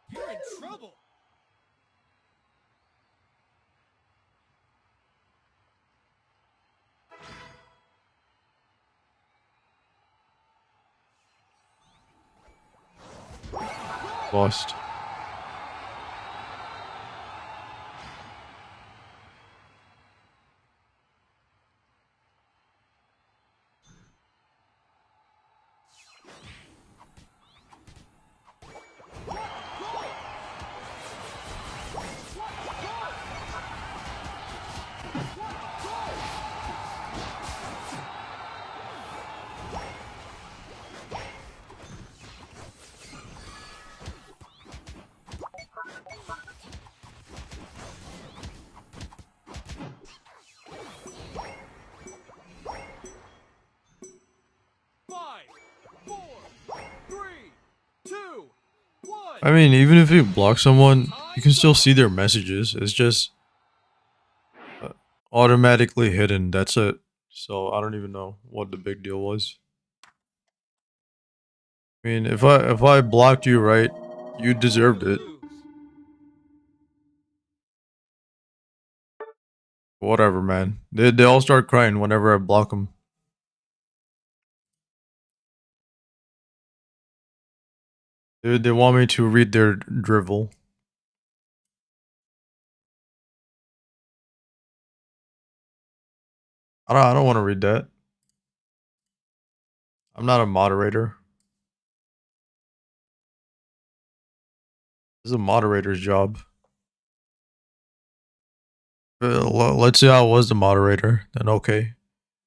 You're in trouble. Lost. Five, four, three, two, one. I mean, even if you block someone, you can still see their messages. It's just uh, automatically hidden. That's it. So I don't even know what the big deal was. I mean, if I blocked you, right, you deserved You it. lose. Whatever, man. They all start crying whenever I block them. They want me to read their drivel. I don't want to read that. I'm not a moderator. This is a moderator's job. Let's say I was the moderator. Then okay,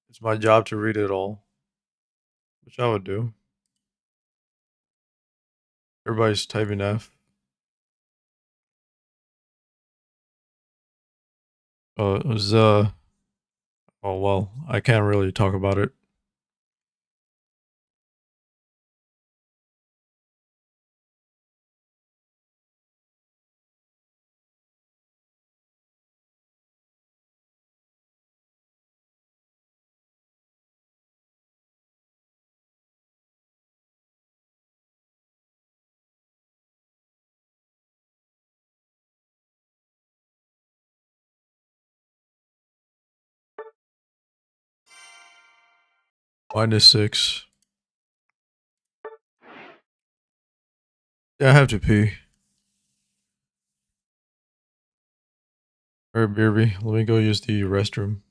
it's my job to read it all, which I would do. Everybody's typing F. It was oh well, I can't really talk about it. -6. Yeah, I have to pee. Alright, Beerby, let me go use the restroom.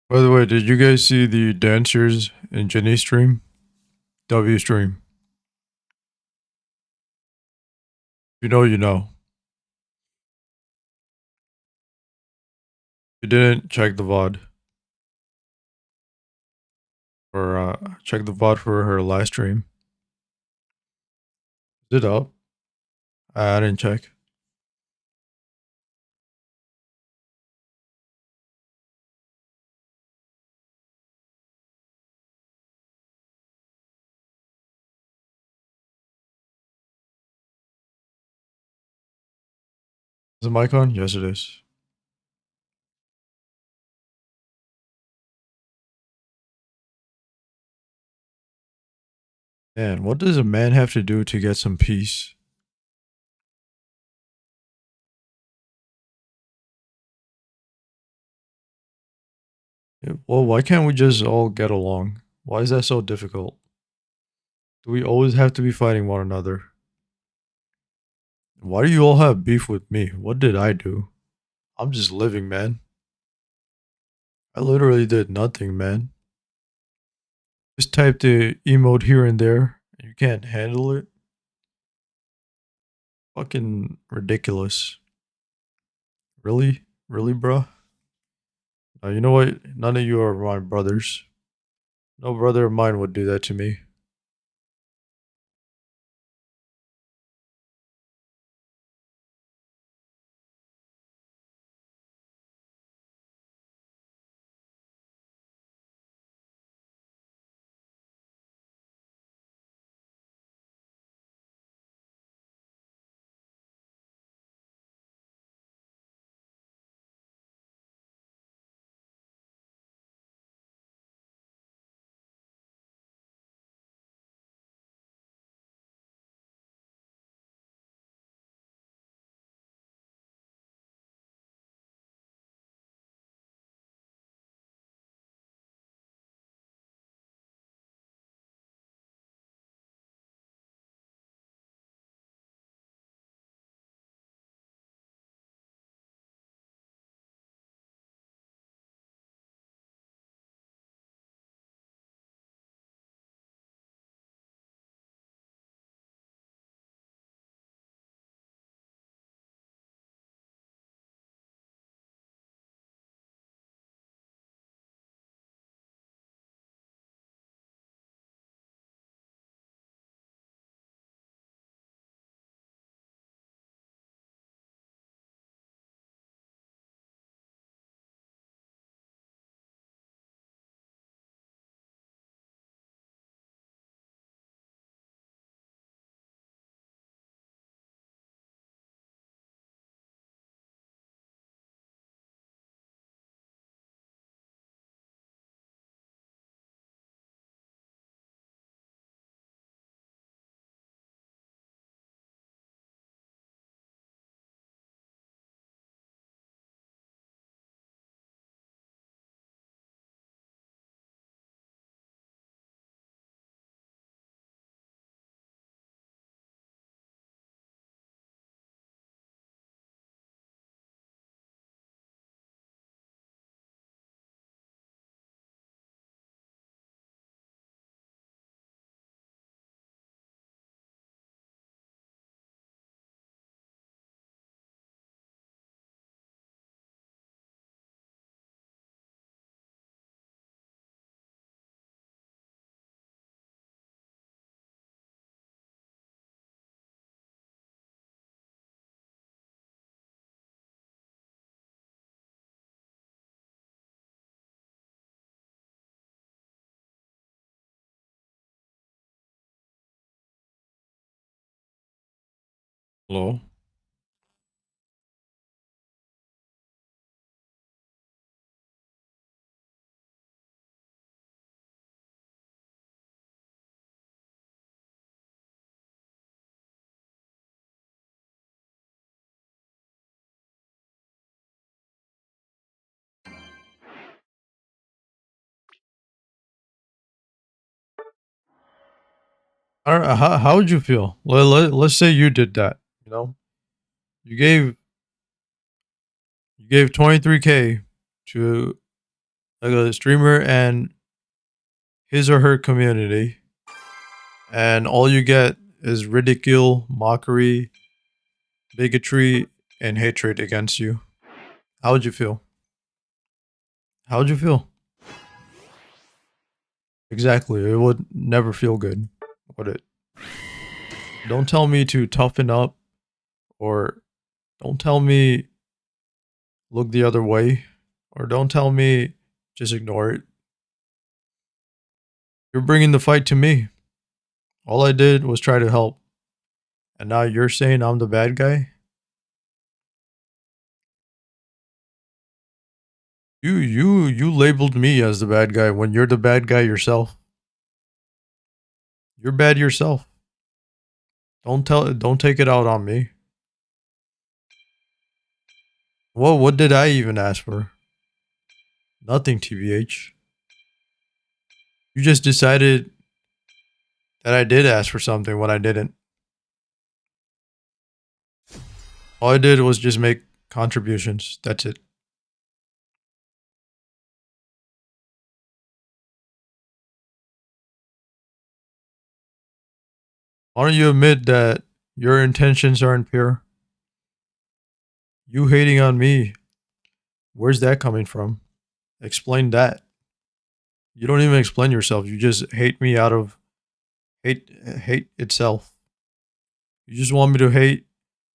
By the way, did you guys see the dancers in Jenny's stream? W stream. You know, you know. You didn't check the VOD. Or check the VOD for her live stream. Is it up? I didn't check. Is the mic on? Yes, it is. Man, what does a man have to do to get some peace? Yeah, well, why can't we just all get along? Why is that so difficult? Do we always have to be fighting one another? Why do you all have beef with me? What did I do? I'm just living, man. I literally did nothing, man. Just type the emote here and there. And you can't handle it? Fucking ridiculous. Really? Really, bro? You know what? None of you are my brothers. No brother of mine would do that to me. Hello? I don't know, how would you feel? Let's say you did that, you know? You gave 23K to like a streamer and his or her community, and all you get is ridicule, mockery, bigotry, and hatred against you. How would you feel? How would you feel? Exactly. It would never feel good, would it? Don't tell me to toughen up, or don't tell me look the other way, or don't tell me just ignore it. You're bringing the fight to me. All I did was try to help. And now you're saying I'm the bad guy? You labeled me as the bad guy when you're the bad guy yourself. You're bad yourself. Don't take it out on me. What did I even ask for? Nothing, TBH. You just decided that I did ask for something when I didn't. All I did was just make contributions. That's it. Why don't you admit that your intentions aren't pure? You hating on me, where's that coming from? Explain that. You don't even explain yourself. You just hate me out of hate itself. You just want me to hate.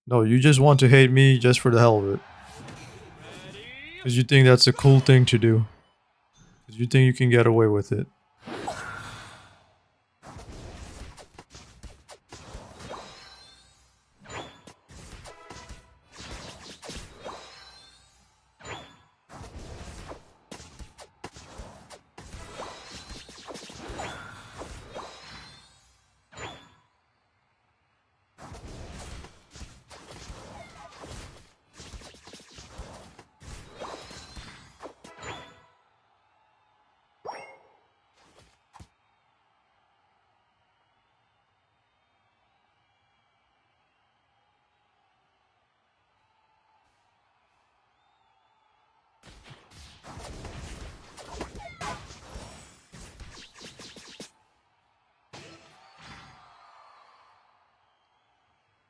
No, you just want to hate me just for the hell of it. Ready? Because you think that's a cool thing to do. Because you think you can get away with it.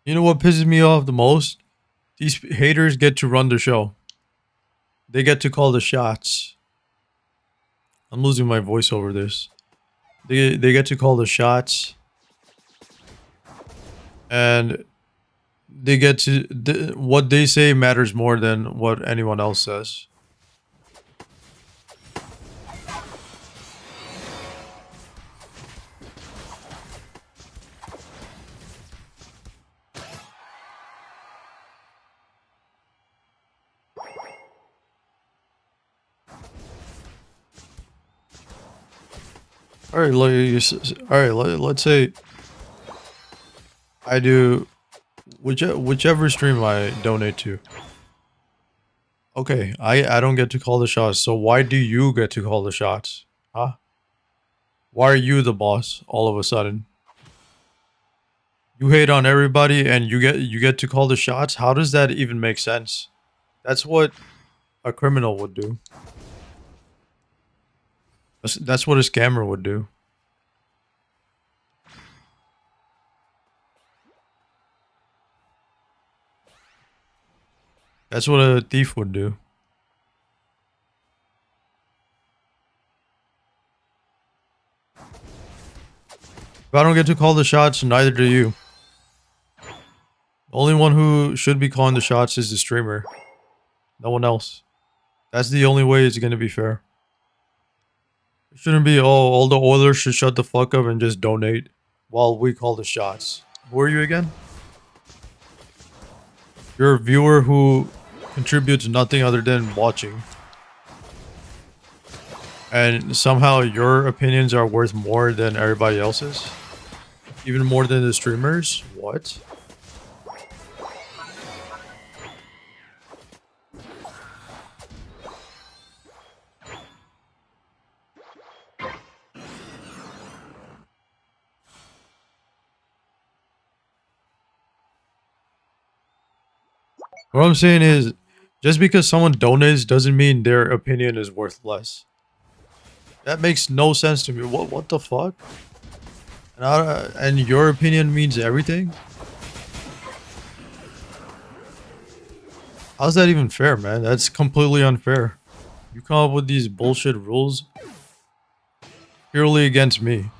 You know what pisses me off the most? These haters get to run the show. They get to call the shots. I'm losing my voice over this. They get to call the shots, and they get to what they say matters more than what anyone else says. All right, all right. Let's say I do whichever stream I donate to. Okay, I don't get to call the shots. So why do you get to call the shots? Huh? Why are you the boss all of a sudden? You hate on everybody and you get to call the shots? How does that even make sense? That's what a criminal would do. That's what a scammer would do. That's what a thief would do. If I don't get to call the shots, neither do you. The only one who should be calling the shots is the streamer. No one else. That's the only way it's gonna be fair. It shouldn't be, oh, all the Oilers should shut the fuck up and just donate while we call the shots. Who are you again? You're a viewer who contributes nothing other than watching. And somehow your opinions are worth more than everybody else's? Even more than the streamers? What? What I'm saying is, just because someone donates doesn't mean their opinion is worth less. That makes no sense to me. What the fuck? And your opinion means everything? How's that even fair, man? That's completely unfair. You come up with these bullshit rules purely against me.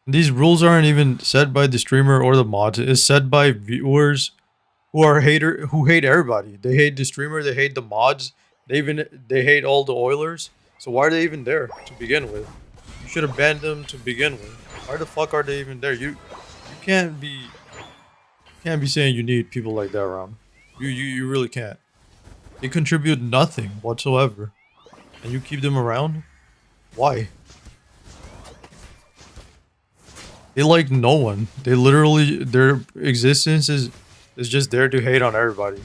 These rules aren't even set by the streamer or the mods. It's set by viewers who hate everybody. They hate the streamer, they hate the mods, they hate all the Oilers. So why are they even there to begin with? You should have banned them to begin with. Why the fuck are they even there? You can't be saying you need people like that around. You really can't. They contribute nothing whatsoever. And you keep them around? Why? They like no one. They literally their existence is just there to hate on everybody.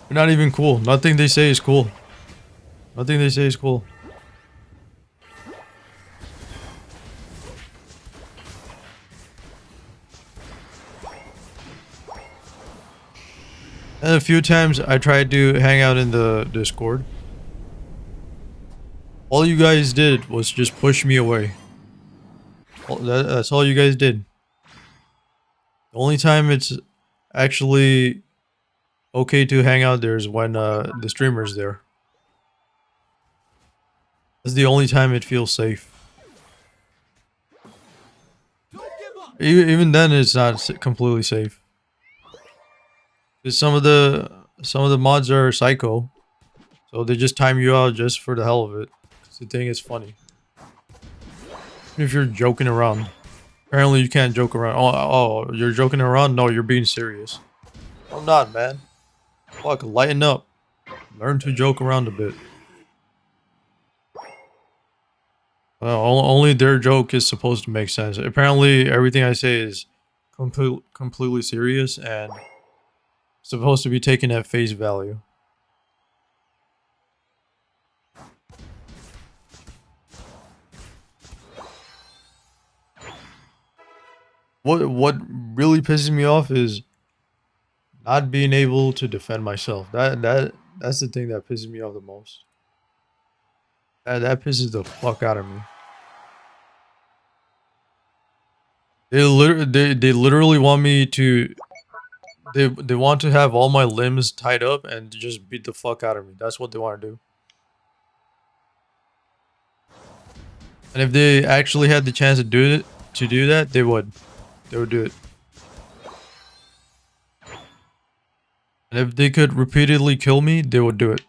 They're not even cool. Nothing they say is cool. Nothing they say is cool. And a few times I tried to hang out in the Discord. All you guys did was just push me away. That's all you guys did. The only time it's actually okay to hang out there is when the streamer's there. That's the only time it feels safe. Don't give up. Even then, it's not completely safe. 'Cause some of the mods are psycho, so they just time you out just for the hell of it. 'Cause they think it's funny. Even if you're joking around, apparently you can't joke around. Oh, you're joking around? No, you're being serious. I'm not, man. Fuck, lighten up. Learn to joke around a bit. Only their joke is supposed to make sense. Apparently, everything I say is completely serious and supposed to be taken at face value. What really pisses me off is not being able to defend myself. That's the thing that pisses me off the most. That pisses the fuck out of me. They literally want me to they want to have all my limbs tied up and just beat the fuck out of me. That's what they want to do. And if they actually had the chance to do that, they would. They would do it. And if they could repeatedly kill me, they would do it.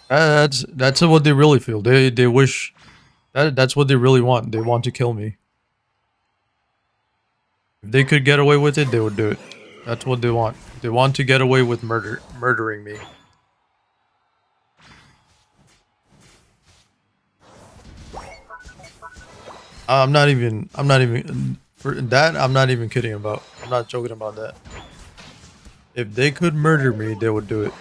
That's what they really feel. They wish that's what they really want. They want to kill me. If they could get away with it, they would do it. That's what they want. They want to get away with murdering me. I'm not even for that. I'm not even kidding about. I'm not joking about that. If they could murder me, they would do it.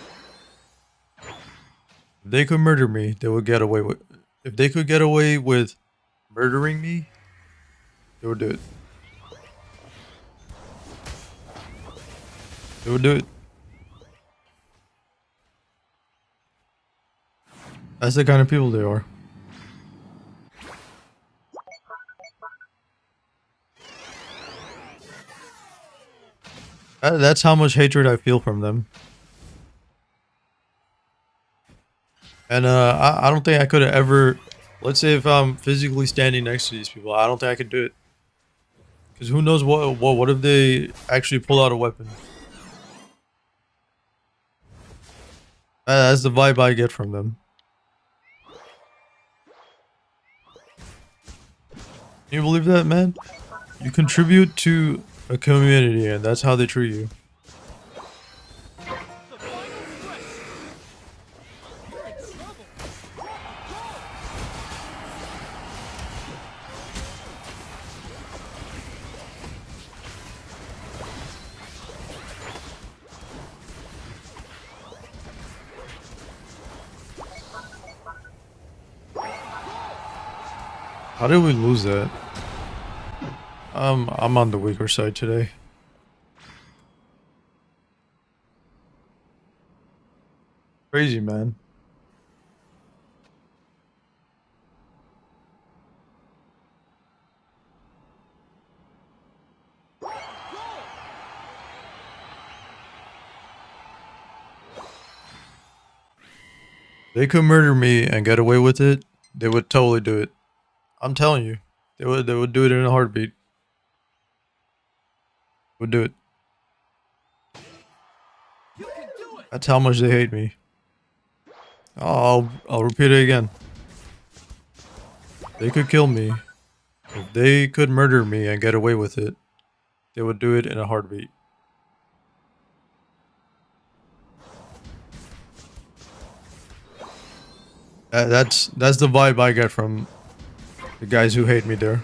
If they could murder me, they would get away with. If they could get away with murdering me, they would do it. They would do it. That's the kind of people they are. That's how much hatred I feel from them. And I don't think I could have ever. Let's say if I'm physically standing next to these people, I don't think I could do it. Because who knows what if they actually pull out a weapon? That's the vibe I get from them. Can you believe that, man? You contribute to a community, and that's how they treat you. The final stretch. You're in trouble. How did we lose that? I'm on the weaker side today. Crazy, man. They could murder me and get away with it. They would totally do it. I'm telling you, they would do it in a heartbeat. Would do it. You can do it! That's how much they hate me. I'll repeat it again. They could kill me. If they could murder me and get away with it, they would do it in a heartbeat. That's the vibe I get from the guys who hate me there.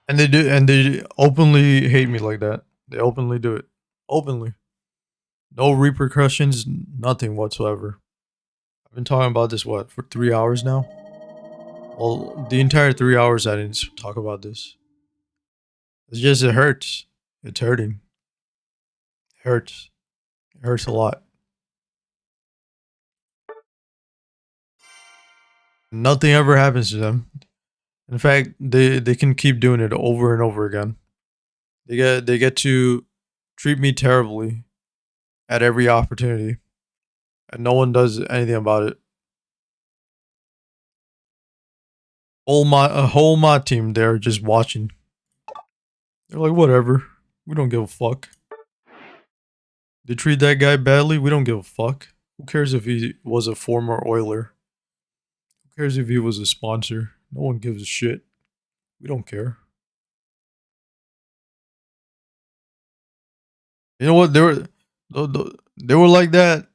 And they openly hate me like that. They openly do it. Openly. No repercussions, nothing whatsoever. I've been talking about this what for 3 hours now? Well, the entire 3 hours I didn't talk about this. It's just it hurts. It's hurting. It hurts. It hurts a lot. Nothing ever happens to them. In fact, they can keep doing it over and over again. They get to treat me terribly at every opportunity, and no one does anything about it. Whole mod team there just watching. They're like, whatever. We don't give a fuck. They treat that guy badly. We don't give a fuck. Who cares if he was a former Oiler? Who cares if he was a sponsor? No one gives a shit. We don't care. You know what? They were like that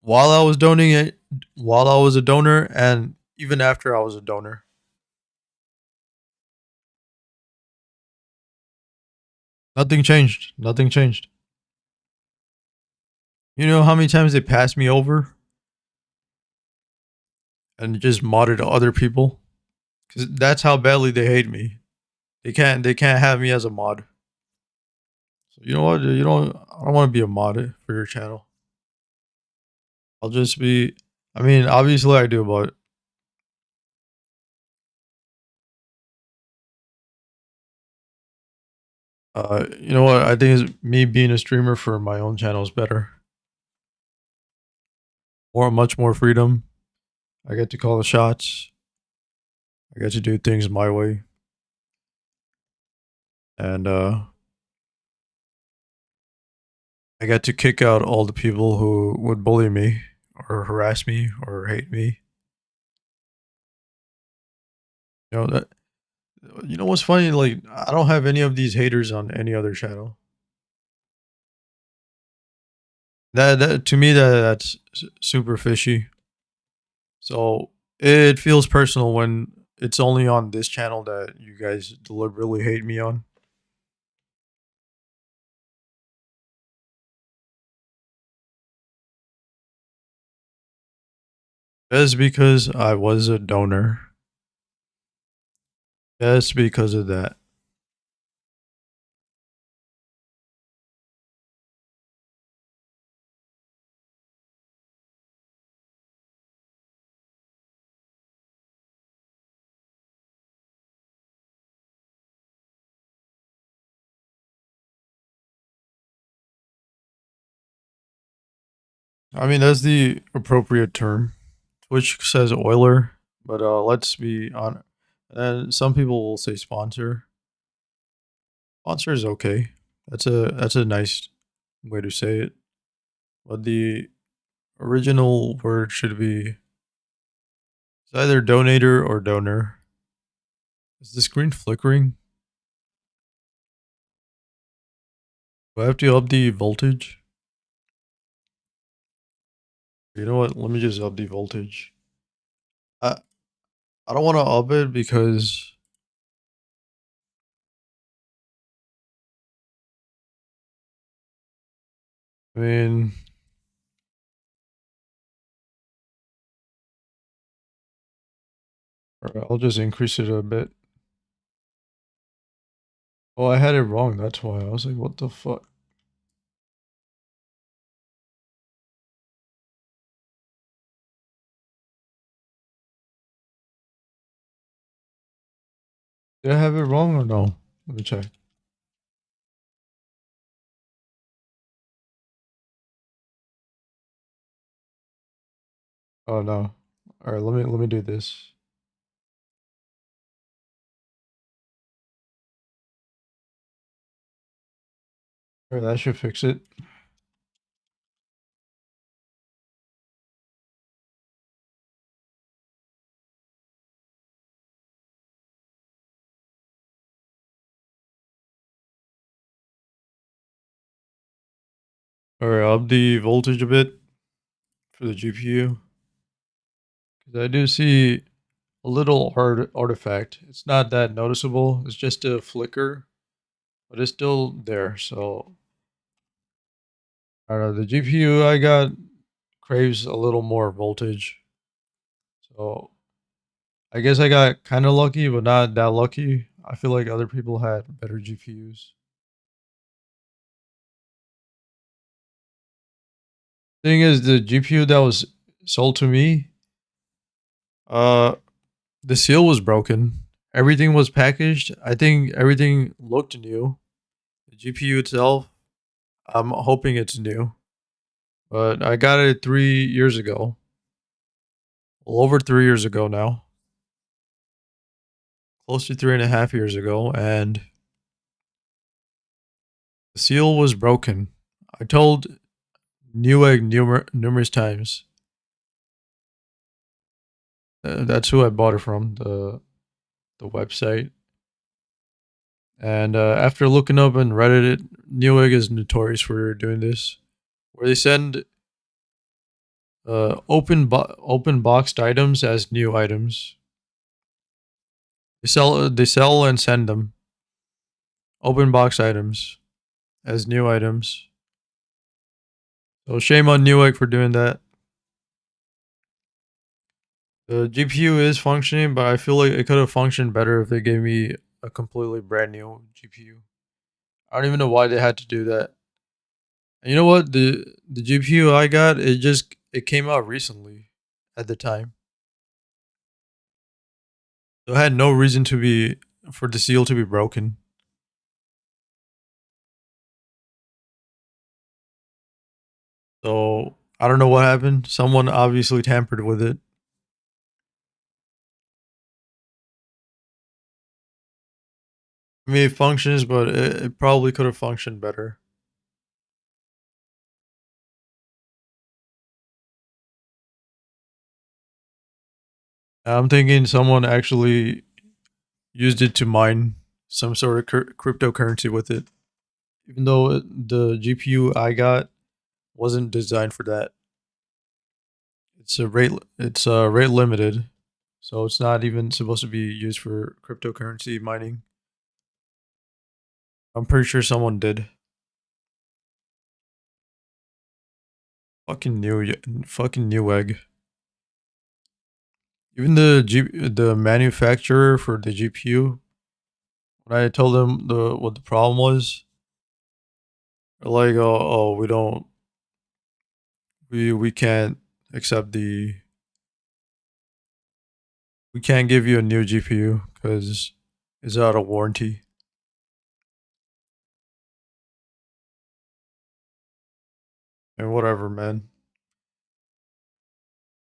while I was donating it, while I was a donor, and even after I was a donor. Nothing changed. Nothing changed. You know how many times they passed me over and just modded other people? Because that's how badly they hate me. They can't have me as a mod. So you know what? I don't want to be a mod for your channel. I'll just be. I mean, obviously I do, but you know what? I think is me being a streamer for my own channel is better. Much more freedom. I get to call the shots. I get to do things my way, and I get to kick out all the people who would bully me or harass me or hate me. You know that. You know what's funny? Like I don't have any of these haters on any other channel. That to me that's super fishy. So it feels personal when it's only on this channel that you guys deliberately hate me on. That's because I was a donor. That's because of that. I mean, that's the appropriate term. Twitch says Oiler, but let's be on. And some people will say sponsor. Sponsor is okay. That's a nice way to say it. But the original word should be it's either donator or donor. Is the screen flickering? Do I have to up the voltage? You know what? Let me just up the voltage. I I don't want to up it because I mean, I'll just increase it a bit. Oh, I had it wrong. That's why I was like, what the fuck? Did I have it wrong or no? Let me check. Oh no. All right, let me do this. All right, that should fix it. All right, up the voltage a bit for the GPU because I do see a little artifact. It's not that noticeable. It's just a flicker, but it's still there. So I don't know. The GPU I got craves a little more voltage. So I guess I got kind of lucky, but not that lucky. I feel like other people had better GPUs. Thing is, the GPU that was sold to me, uh, the seal was broken. Everything was packaged. I think everything looked new. The GPU itself, I'm hoping it's new, but I got it 3 years ago. Well, over 3 years ago now, close to 3.5 years ago, and the seal was broken. I told Newegg numerous times. That's who I bought it from, the website. And after looking up on Reddit, Newegg is notorious for doing this, where they send open boxed items as new items. They sell and send them open box items as new items. So shame on Newegg for doing that. The GPU is functioning, but I feel like it could have functioned better if they gave me a completely brand new GPU. I don't even know why they had to do that. And you know what? The GPU I got, it came out recently at the time. So it had no reason to be for the seal to be broken. So I don't know what happened. Someone obviously tampered with it. I mean, it functions, but it probably could have functioned better. I'm thinking someone actually used it to mine some sort of cryptocurrency with it, even though the GPU I got wasn't designed for that. It's rate limited, so it's not even supposed to be used for cryptocurrency mining. I'm pretty sure someone did. Fucking new egg. Even the manufacturer for the GPU, when I told them what the problem was, they're like, oh, we can't accept we can't give you a new GPU because it's out of warranty. And whatever, man.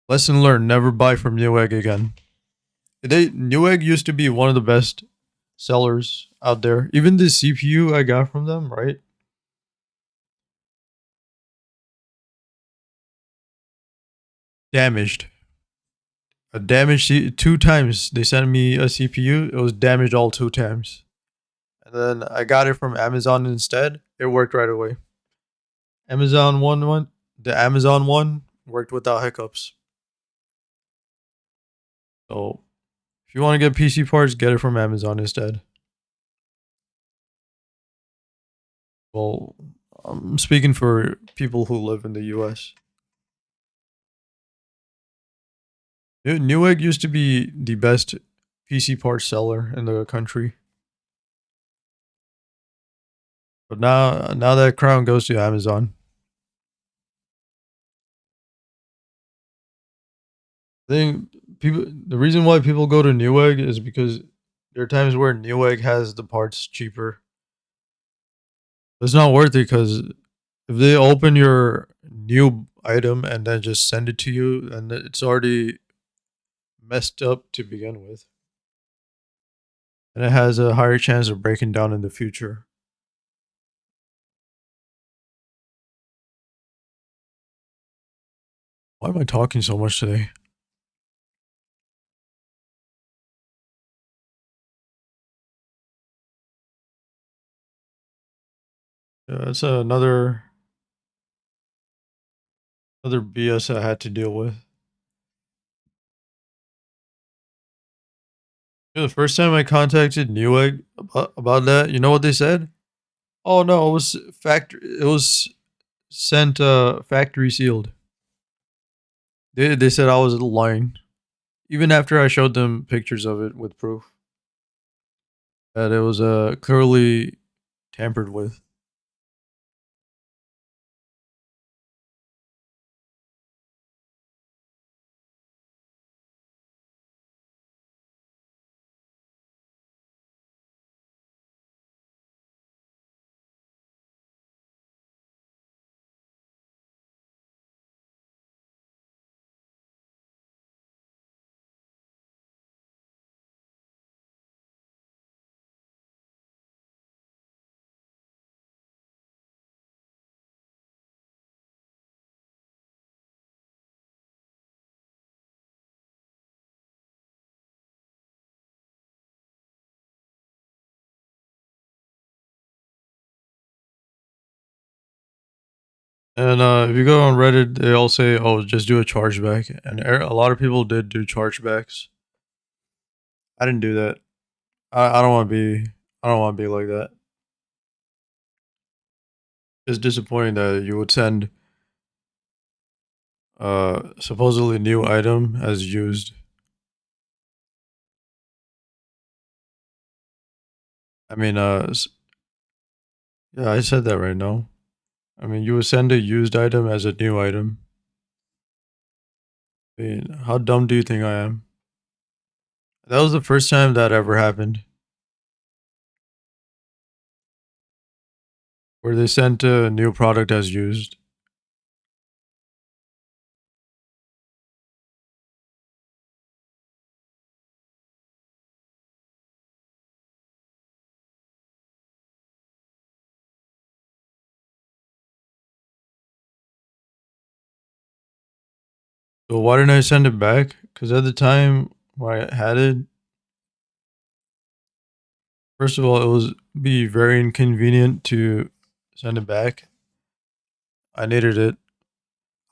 Lesson learned: never buy from Newegg again. Newegg used to be one of the best sellers out there. Even the CPU I got from them, right? Damaged. A damaged 2 times. They sent me a CPU. It was damaged all 2 times. And then I got it from Amazon instead. It worked right away. Amazon one, the Amazon one worked without hiccups. So if you want to get PC parts, get it from Amazon instead. Well, I'm speaking for people who live in the US. Newegg used to be the best PC part seller in the country, but now that crown goes to Amazon. I think the reason why people go to Newegg is because there are times where Newegg has the parts cheaper. It's not worth it because if they open your new item and then just send it to you, and it's already messed up to begin with, and it has a higher chance of breaking down in the future. Why am I talking so much today? Yeah, that's another BS I had to deal with. The first time I contacted Newegg about that, you know what they said? Oh no, it was sent factory sealed. They said I was lying, even after I showed them pictures of it with proof that it was clearly tampered with. And if you go on Reddit, they all say, "Oh, just do a chargeback," and a lot of people did do chargebacks. I didn't do that. I don't want to be. I don't want to be like that. It's disappointing that you would send supposedly new item as used. I mean, yeah, I said that right now. I mean, you would send a used item as a new item. I mean, how dumb do you think I am? That was the first time that ever happened, where they sent a new product as used. So why didn't I send it back? Because at the time when I had it, first of all, it was be very inconvenient to send it back. I needed it.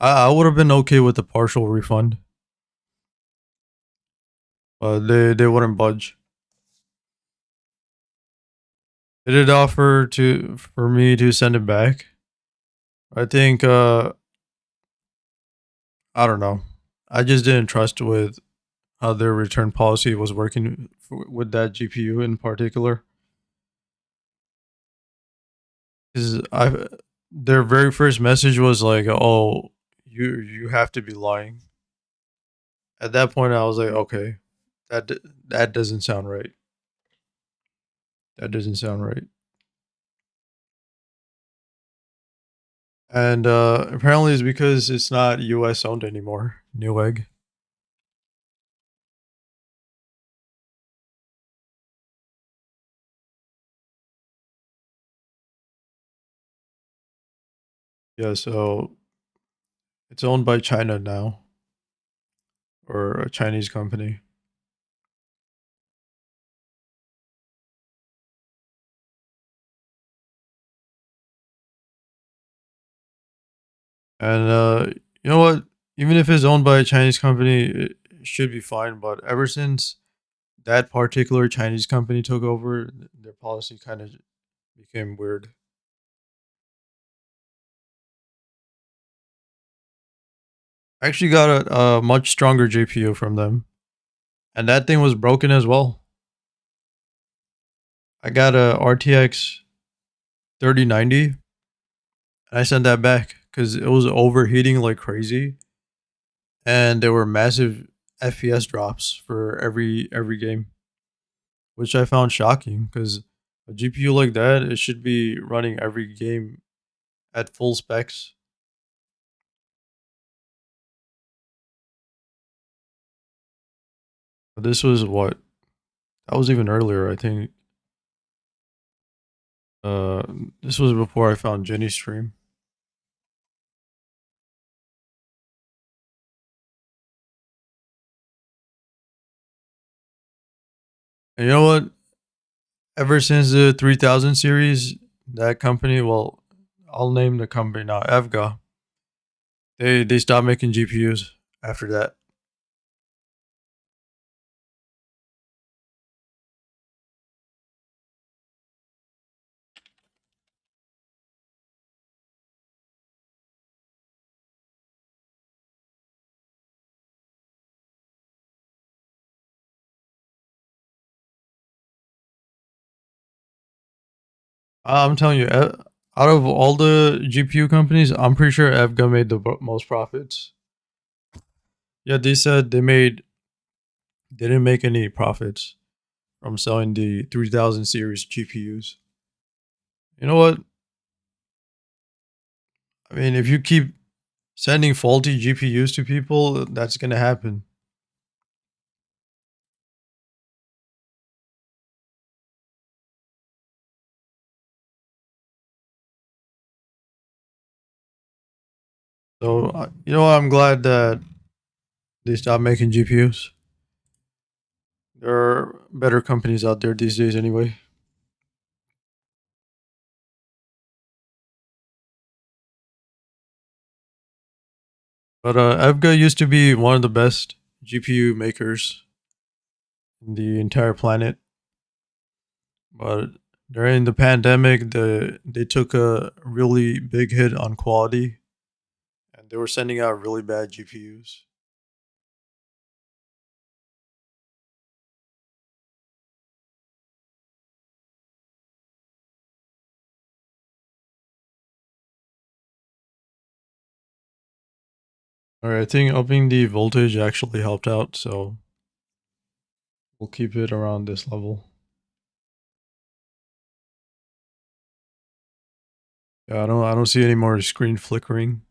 I would have been okay with a partial refund, but they wouldn't budge. They did offer to for me to send it back. I think I don't know. I just didn't trust with how their return policy was working with that GPU in particular. Because I their very first message was like, "Oh, you have to be lying." At that point, I was like, "Okay, that doesn't sound right. That doesn't sound right." And apparently, it's because it's not U.S. owned anymore. Newegg. Yeah, so it's owned by China now, or a Chinese company. And you know what? Even if it's owned by a Chinese company, it should be fine. But ever since that particular Chinese company took over, their policy kind of became weird. I actually got a much stronger GPU from them, and that thing was broken as well. I got a RTX 3090, and I sent that back because it was overheating like crazy, and there were massive FPS drops for every game, which I found shocking because a GPU like that it should be running every game at full specs. But this was what that was even earlier. I think uh, this was before I found Jenny's stream. And you know what? Ever since the 3000 series, that company, well, I'll name the company now, Evga. They stopped making GPUs after that. I'm telling you, out of all the GPU companies, I'm pretty sure Evga made the most profits. Yeah, they said they didn't make any profits from selling the 3000 series GPUs. You know what? I mean, if you keep sending faulty GPUs to people, that's gonna happen. So you know, what? I'm glad that they stopped making GPUs. There are better companies out there these days, anyway. But Evga used to be one of the best GPU makers in the entire planet. But during the pandemic, they took a really big hit on quality, and they were sending out really bad GPUs. All right, I think upping the voltage actually helped out, so we'll keep it around this level. Yeah, I don't see any more screen flickering.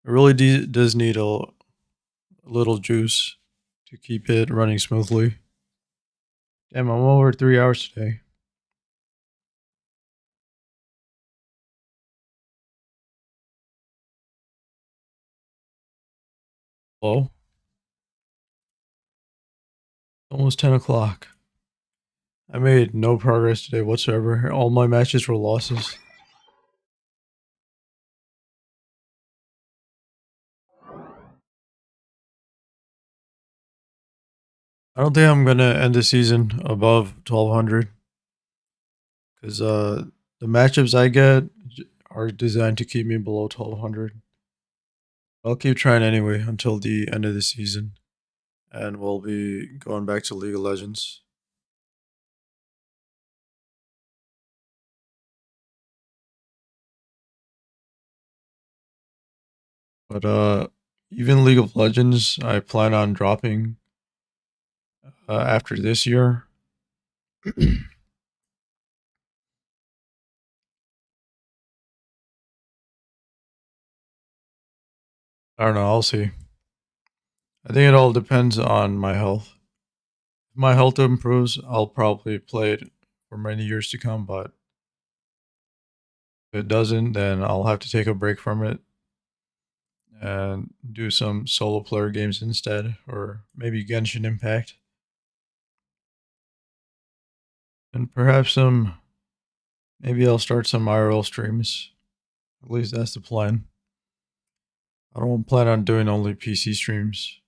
It really does need a little juice to keep it running smoothly. Damn, I'm over 3 hours today. Hello? Almost 10 o'clock. I made no progress today whatsoever. All my matches were losses. I don't think I'm gonna end the season above 1200 because the matchups I get are designed to keep me below 1200. I'll keep trying anyway until the end of the season, and we'll be going back to League of Legends. But even League of Legends, I plan on dropping after this year. I don't know. I'll see. I think it all depends on my health. If my health improves, I'll probably play it for many years to come. But if it doesn't, then I'll have to take a break from it and do some solo player games instead, or maybe Genshin Impact, and perhaps some. Maybe I'll start some IRL streams. At least that's the plan. I don't plan on doing only PC streams.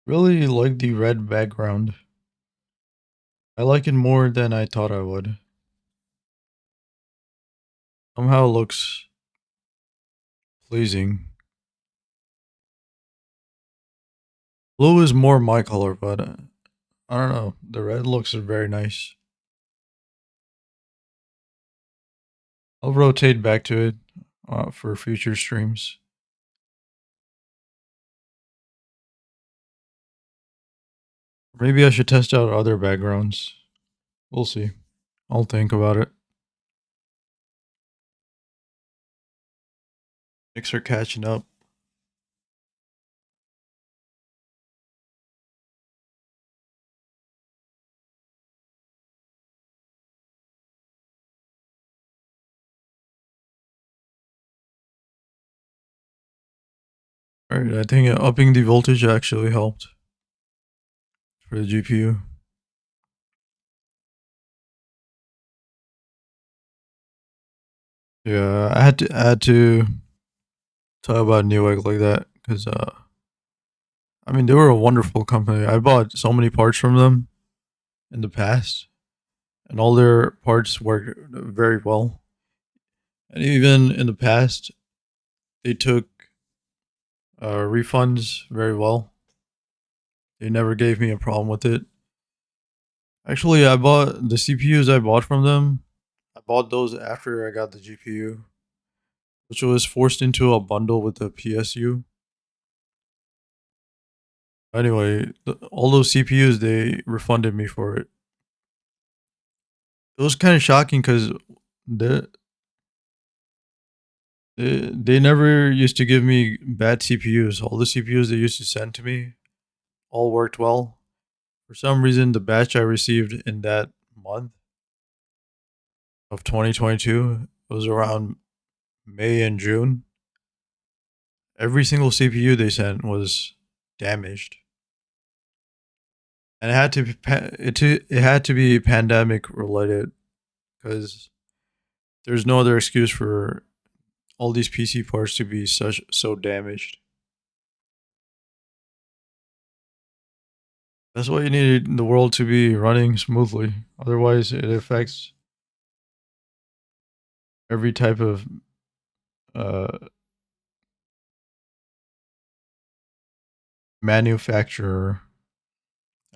Really like the red background. I like it more than I thought I would. Somehow it looks pleasing. Blue is more my color, but I don't know. The red looks very nice. I'll rotate back to it for future streams. Maybe I should test out other backgrounds. We'll see. I'll think about it. Thanks for catching up. Alright, I think upping the voltage actually helped for the GPU. Yeah, I had to talk about Newegg like that because I mean they were a wonderful company. I bought so many parts from them in the past, and all their parts worked very well. And even in the past, they took refunds very well. They never gave me a problem with it. Actually, I bought the CPUs I bought from them. I bought those after I got the GPU, which was forced into a bundle with the PSU. Anyway, all those CPUs they refunded me for it. It was kind of shocking because they, they never used to give me bad CPUs. All the CPUs they used to send to me all worked well. For some reason, the batch I received in that month of 2022 was around May and June. Every single CPU they sent was damaged, and it had to be it had to be pandemic related because there's no other excuse for all these PC parts to be so damaged. That's why you need the world to be running smoothly. Otherwise, it affects every type of uh, manufacturer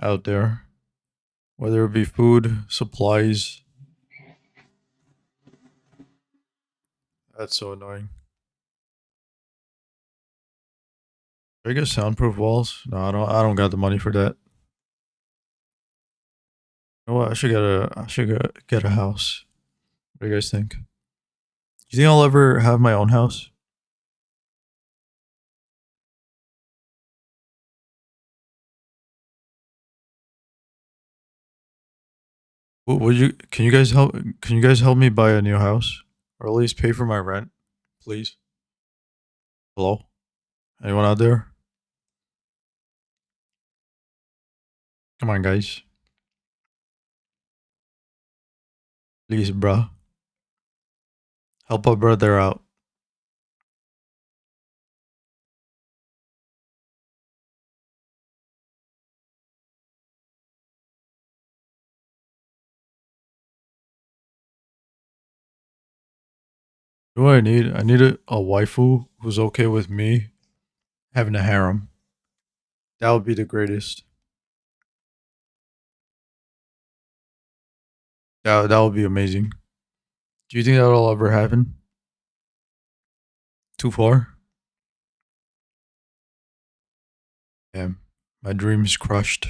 out there, whether it be food, supplies. That's so annoying. I guess soundproof walls. No, I don't. I don't got the money for that. You know what? I should get a house. What do you guys think? Do you think I'll ever have my own house? Would you? Can you guys help? Can you guys help me buy a new house, or at least pay for my rent, please? Hello, anyone out there? Come on, guys, please, bruh, help a brother out. You know what I need? I need a waifu who's okay with me having a harem. That would be the greatest. That would be amazing. Do you think that'll ever happen? Too far? Damn, my dream's crushed.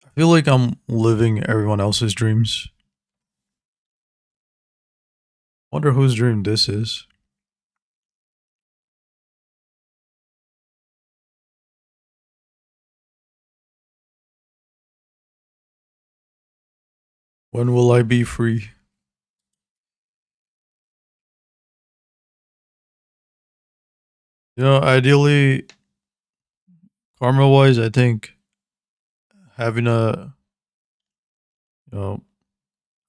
I feel like I'm living everyone else's dreams. Wonder whose dream this is. When will I be free? You know, ideally, karma wise, I think having you know,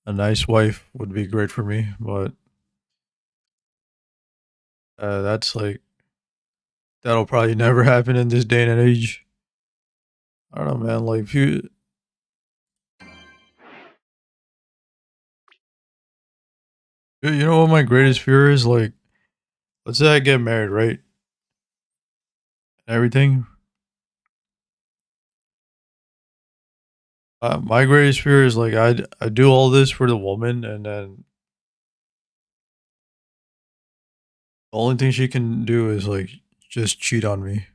a nice wife would be great for me. But That's like that'll probably never happen in this day and age. I don't know, man. Like, if you know what my greatest fear is? Like, let's say I get married, right? Everything. My greatest fear is like I do all this for the woman, and then the only thing she can do is like just cheat on me.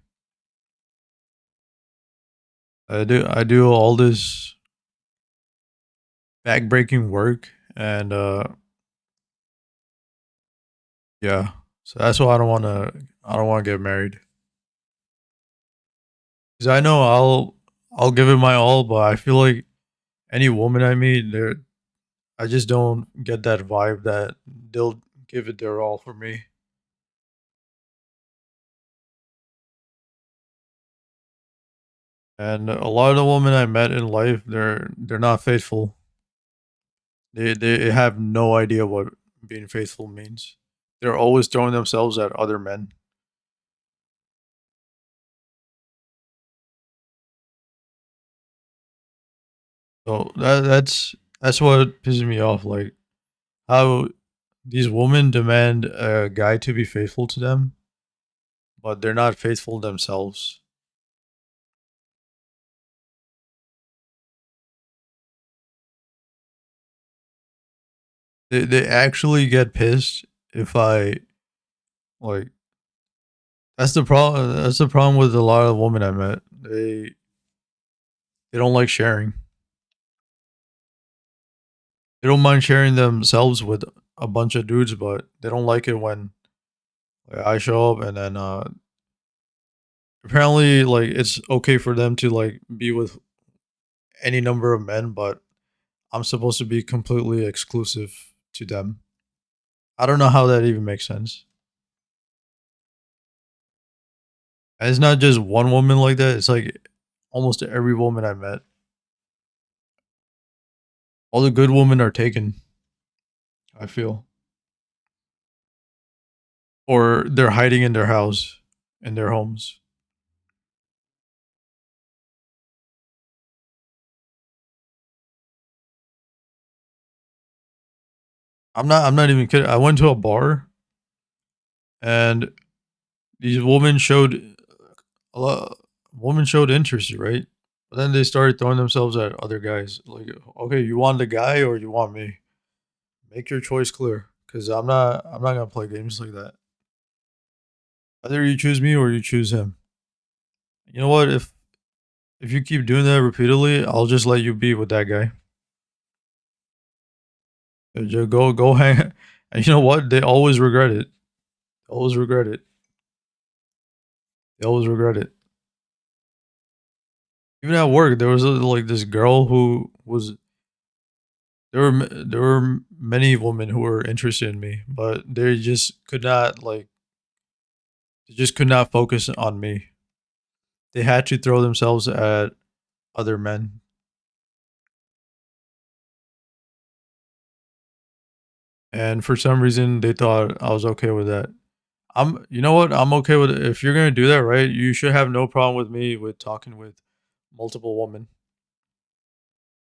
I do all this backbreaking work, and yeah. So that's why I don't want to get married, because I know I'll give it my all, but I feel like any woman I meet, I just don't get that vibe that they'll give it their all for me. And a lot of the women I met in life, they're not faithful. They have no idea what being faithful means. They're always throwing themselves at other men. So that's what pisses me off. Like, how these women demand a guy to be faithful to them, but they're not faithful themselves. They actually get pissed if I like. That's the problem. That's the problem with a lot of women I met. They don't like sharing. They don't mind sharing themselves with a bunch of dudes, but they don't like it when like, I show up, and then apparently like it's okay for them to like be with any number of men, but I'm supposed to be completely exclusive to them. I don't know how that even makes sense. And it's not just one woman like that. It's like almost every woman I met. All the good women are taken, I feel, or they're hiding in their house, in their homes. I'm not even kidding. I went to a bar, and these women showed a lot. Women showed interest, right? But then they started throwing themselves at other guys. Like, okay, you want the guy or you want me? Make your choice clear, because I'm not gonna play games like that. Either you choose me or you choose him. You know what? If you keep doing that repeatedly, I'll just let you be with that guy. Just go hang. And you know what? They always regret it. Always regret it. They always regret it. Even at work, there was like this girl who was. There were many women who were interested in me, but they just could not like. They just could not focus on me. They had to throw themselves at other men, and for some reason, they thought I was okay with that. You know what? I'm okay with it. If you're gonna do that, right? You should have no problem with me with talking with multiple women.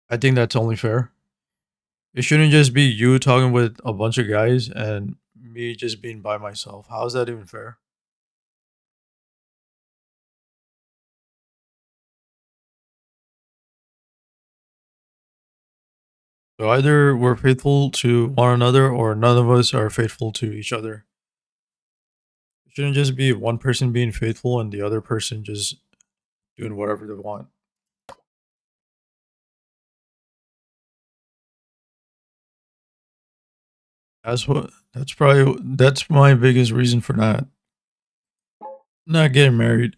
I think that's only fair. It shouldn't just be you talking with a bunch of guys and me just being by myself. How is that even fair? So either we're faithful to one another or none of us are faithful to each other. It shouldn't just be one person being faithful and the other person just doing whatever they want. That's my biggest reason for not getting married.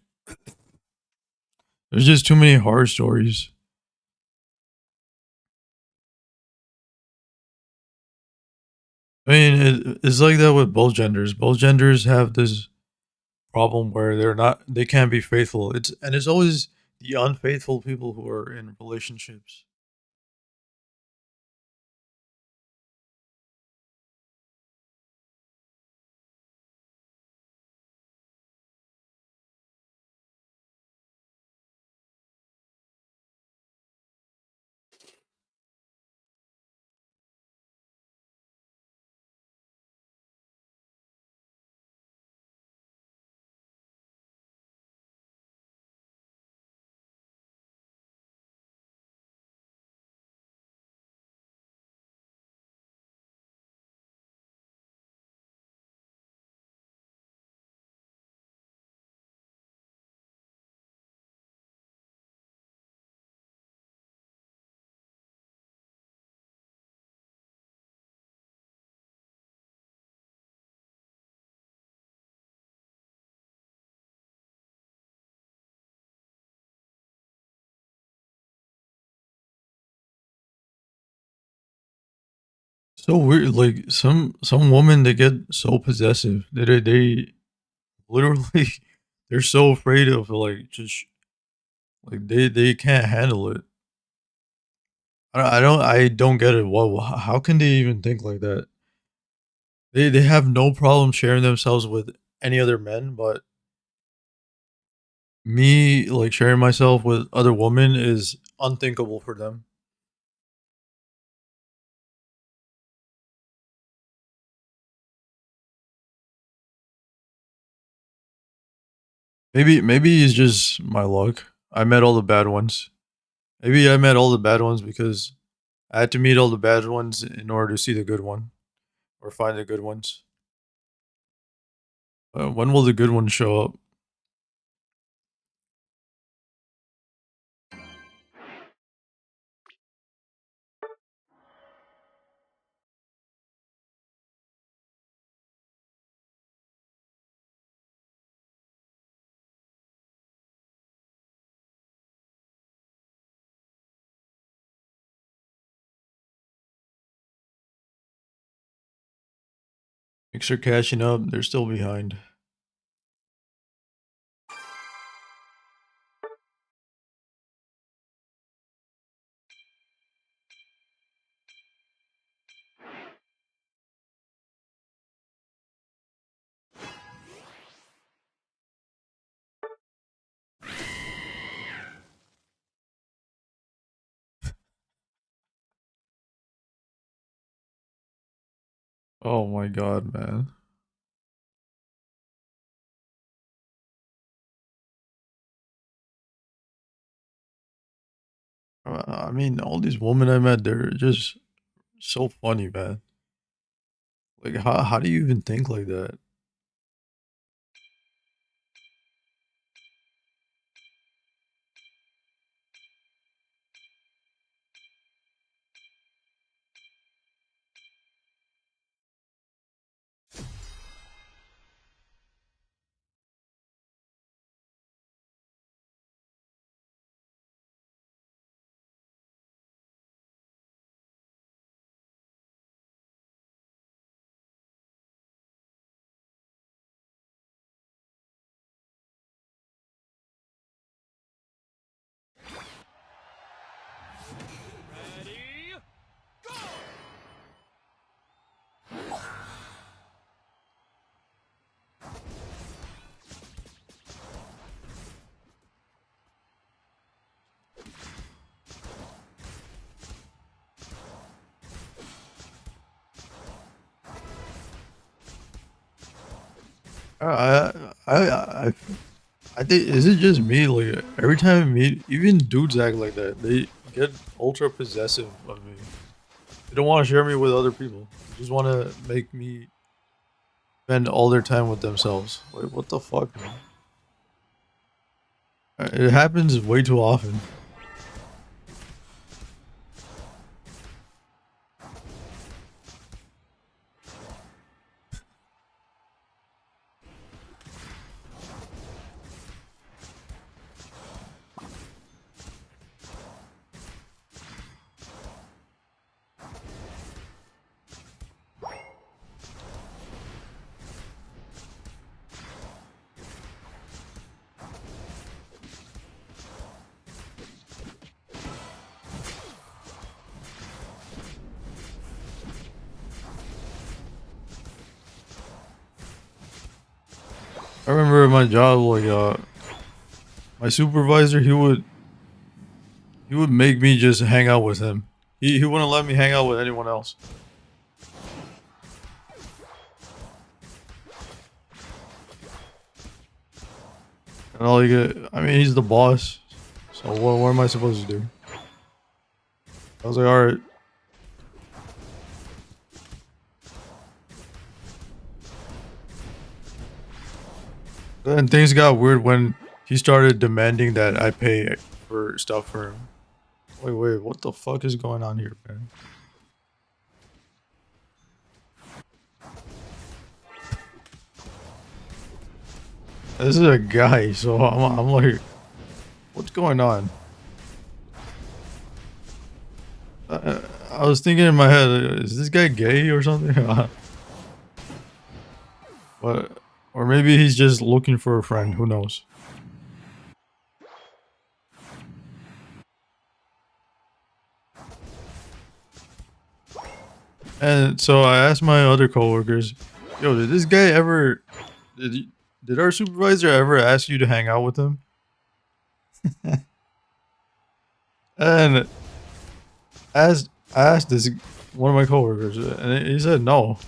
There's just too many horror stories. I mean, it's like that with both genders. Both genders have this problem where they can't be faithful. It's always the unfaithful people who are in relationships. So weird. Like some women, they get so possessive. They literally they're so afraid of like just like they can't handle it. I don't get it. What? How can they even think like that? They have no problem sharing themselves with any other men, but me like sharing myself with other women is unthinkable for them. Maybe it's just my luck. I met all the bad ones. Maybe I met all the bad ones because I had to meet all the bad ones in order to see the good one or find the good ones. When will the good ones show up? Thanks for catching up. They're still behind. Oh my god, man. I mean, all these women I met, they're just so funny, man. Like, how do you even think like that? Ready? Go! I I I I think is it just me? Like every time I meet, even dudes act like that. They get ultra possessive of me. They don't want to share me with other people. They just want to make me spend all their time with themselves. Like what the fuck, man? It happens way too often. I remember at my job, like my supervisor, he would make me just hang out with him. He wouldn't let me hang out with anyone else. And all you get, I mean, he's the boss. So what am I supposed to do? I was like, all right. Then things got weird when he started demanding that I pay for stuff for him. Wait, what the fuck is going on here, man? This is a guy, so I'm like, what's going on? I was thinking in my head, is this guy gay or something? But or maybe he's just looking for a friend. Who knows? And so I asked my other coworkers, "Yo, did this guy ever? Did he, did our supervisor ever ask you to hang out with him?" And I asked this one of my coworkers, and he said no.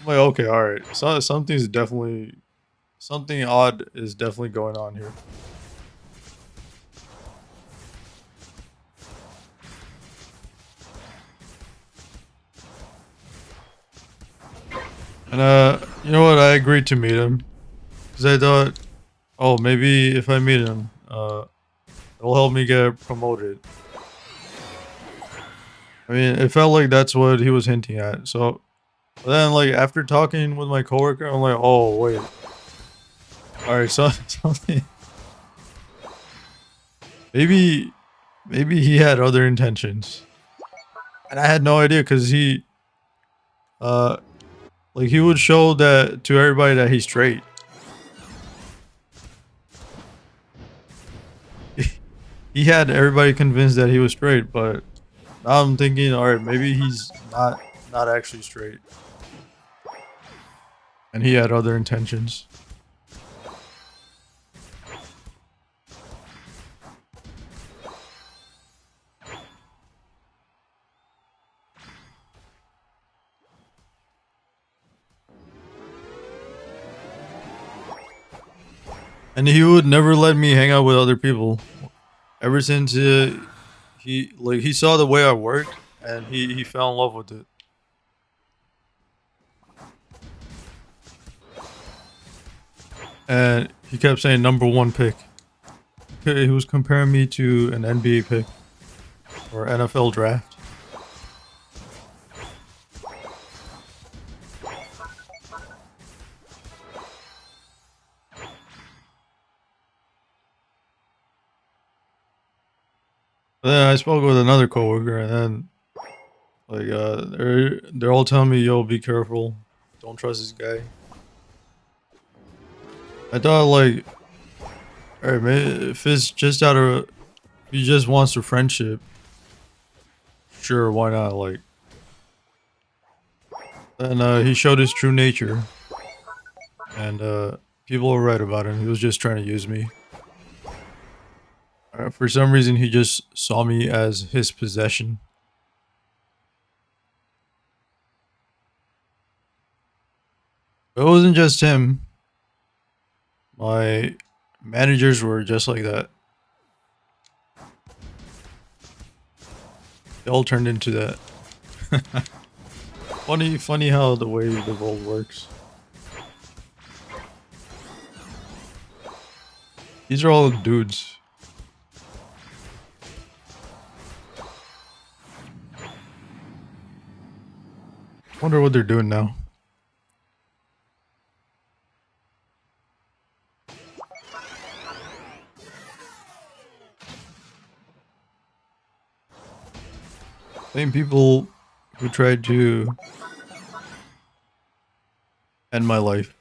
I'm like, okay, all right. So something's definitely something odd is definitely going on here. And you know what? I agreed to meet him because I thought, oh, maybe if I meet him, it'll help me get promoted. I mean, it felt like that's what he was hinting at. So but then, like after talking with my coworker, I'm like, oh wait, all right, so something maybe maybe he had other intentions, and I had no idea because he uh like he would show that to everybody that he's straight. He had everybody convinced that he was straight, but now I'm thinking, all right, maybe he's not actually straight, and he had other intentions. And he would never let me hang out with other people. Ever since he saw the way I worked, and he fell in love with it. And he kept saying number one pick. Okay, he was comparing me to an NBA pick or NFL draft. But then I spoke with another coworker, and then like they're all telling me, "Yo, be careful, don't trust this guy." I thought like, all right, man, if it's just out of if he just wants a friendship, sure, why not? Like, and he showed his true nature, and people were right about him. He was just trying to use me. For some reason, he just saw me as his possession. But it wasn't just him. My managers were just like that. They all turned into that. Funny how the way the world works. These are all dudes. Wonder what they're doing now. Same people who tried to end my life.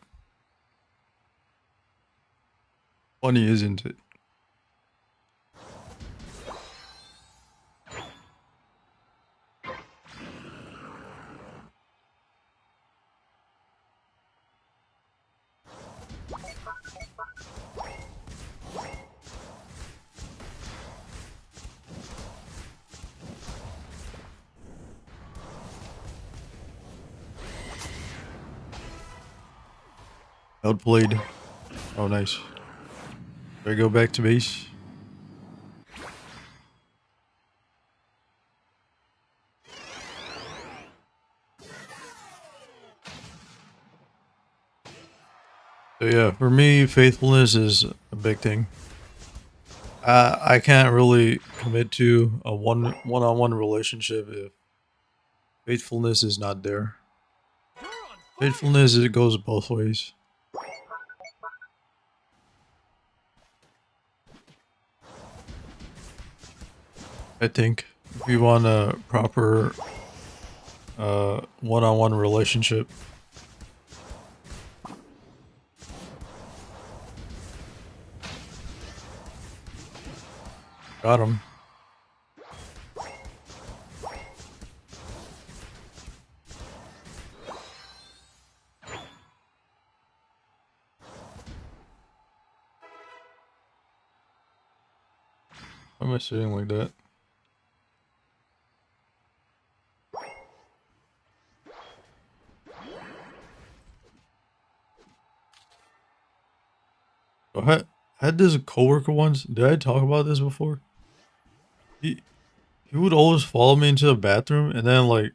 Funny, isn't it? Outplayed. Oh, nice. Do I go back to base? So yeah, for me, faithfulness is a big thing. I can't really commit to a one-on-one relationship if faithfulness is not there. You're on fire! Faithfulness, it goes both ways, I think. if you want a proper one-on-one relationship. Got him. Why am I sitting like that? I had this coworker once. Did I talk about this before? He he would always follow me into the bathroom, and then like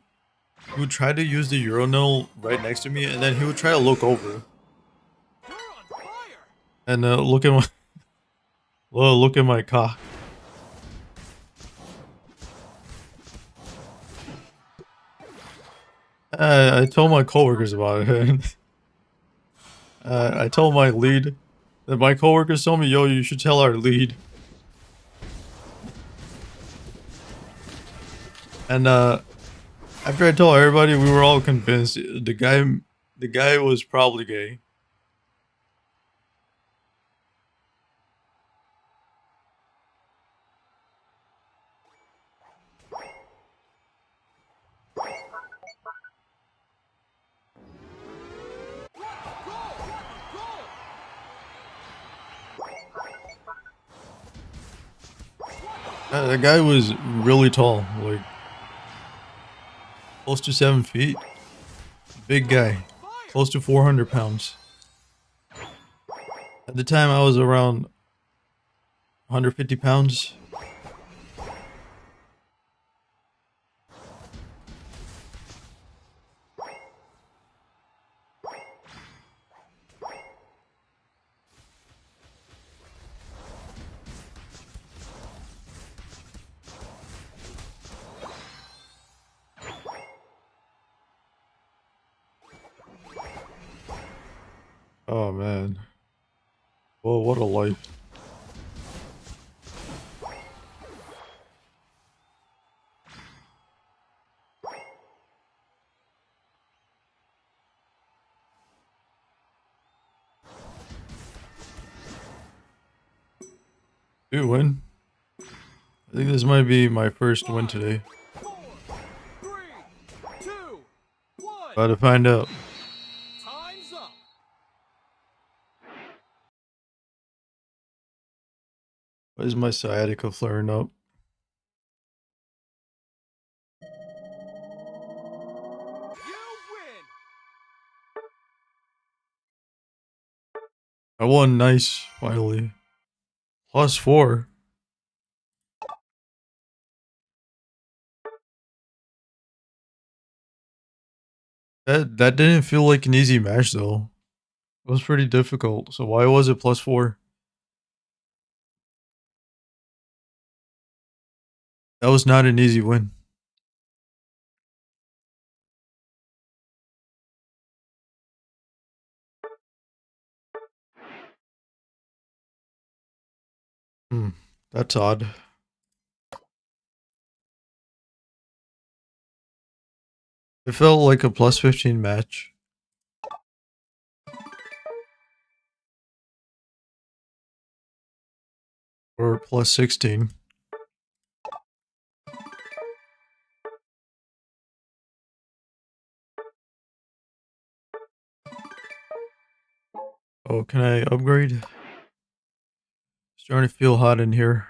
he would try to use the urinal right next to me, and then he would try to look over You're on fire! and look at my look at my cock. I told my coworkers about it. I told my lead that my coworkers told me, "Yo, you should tell our lead." And after I told everybody, we were all convinced the guy was probably gay. The guy was really tall, like close to 7 feet. Big guy, close to 400 pounds. At the time, I was around 150 pounds. Oh man. Whoa, what a life. Dude, win. I think this might be my first win today. 4, 3, 2, 1. About to find out. Time's up. Why is my sciatica flaring up? You win. I won, nice, finally. +4. That didn't feel like an easy match though. It was pretty difficult. So why was it +4? That was not an easy win. Hmm, that's odd. It felt like a +15 match. Or +16. Oh, can I upgrade? Starting to feel hot in here.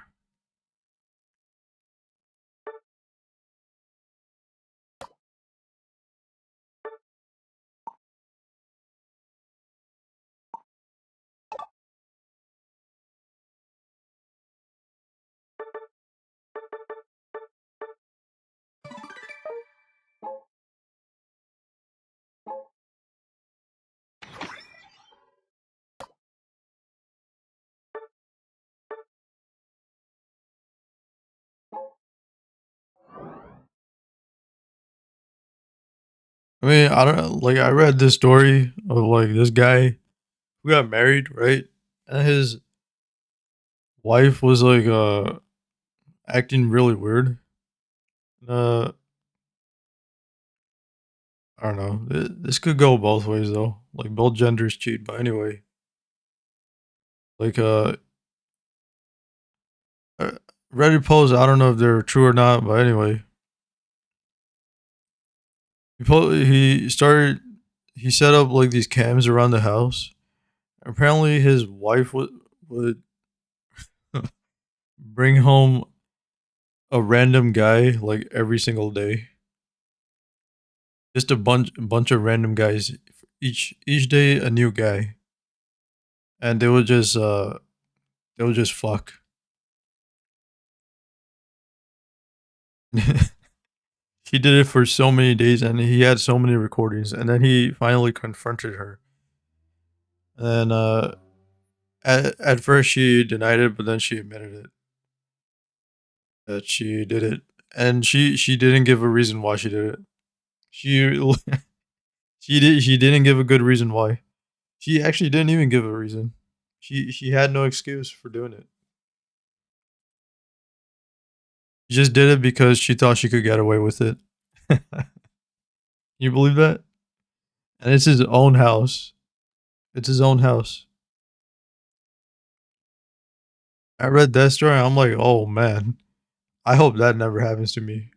I mean, I don't like. I read this story of like this guy who got married, right? And his wife was like acting really weird. Uh, I don't know. This could go both ways though. Like both genders cheat, but anyway, like uh, Reddit posts. I don't know if they're true or not, but anyway, he started. He set up like these cams around the house. Apparently, his wife would bring home a random guy like every single day. Just a bunch of random guys. Each day a new guy, and they would just fuck. He did it for so many days, and he had so many recordings, and then he finally confronted her. And at first she denied it, but then she admitted it that she did it, and she didn't give a reason why she did it. She she didn't give a good reason why. She actually didn't even give a reason. She had no excuse for doing it. She just did it because she thought she could get away with it. You believe that? And it's his own house. It's his own house. I read that story. I'm like, oh man, I hope that never happens to me.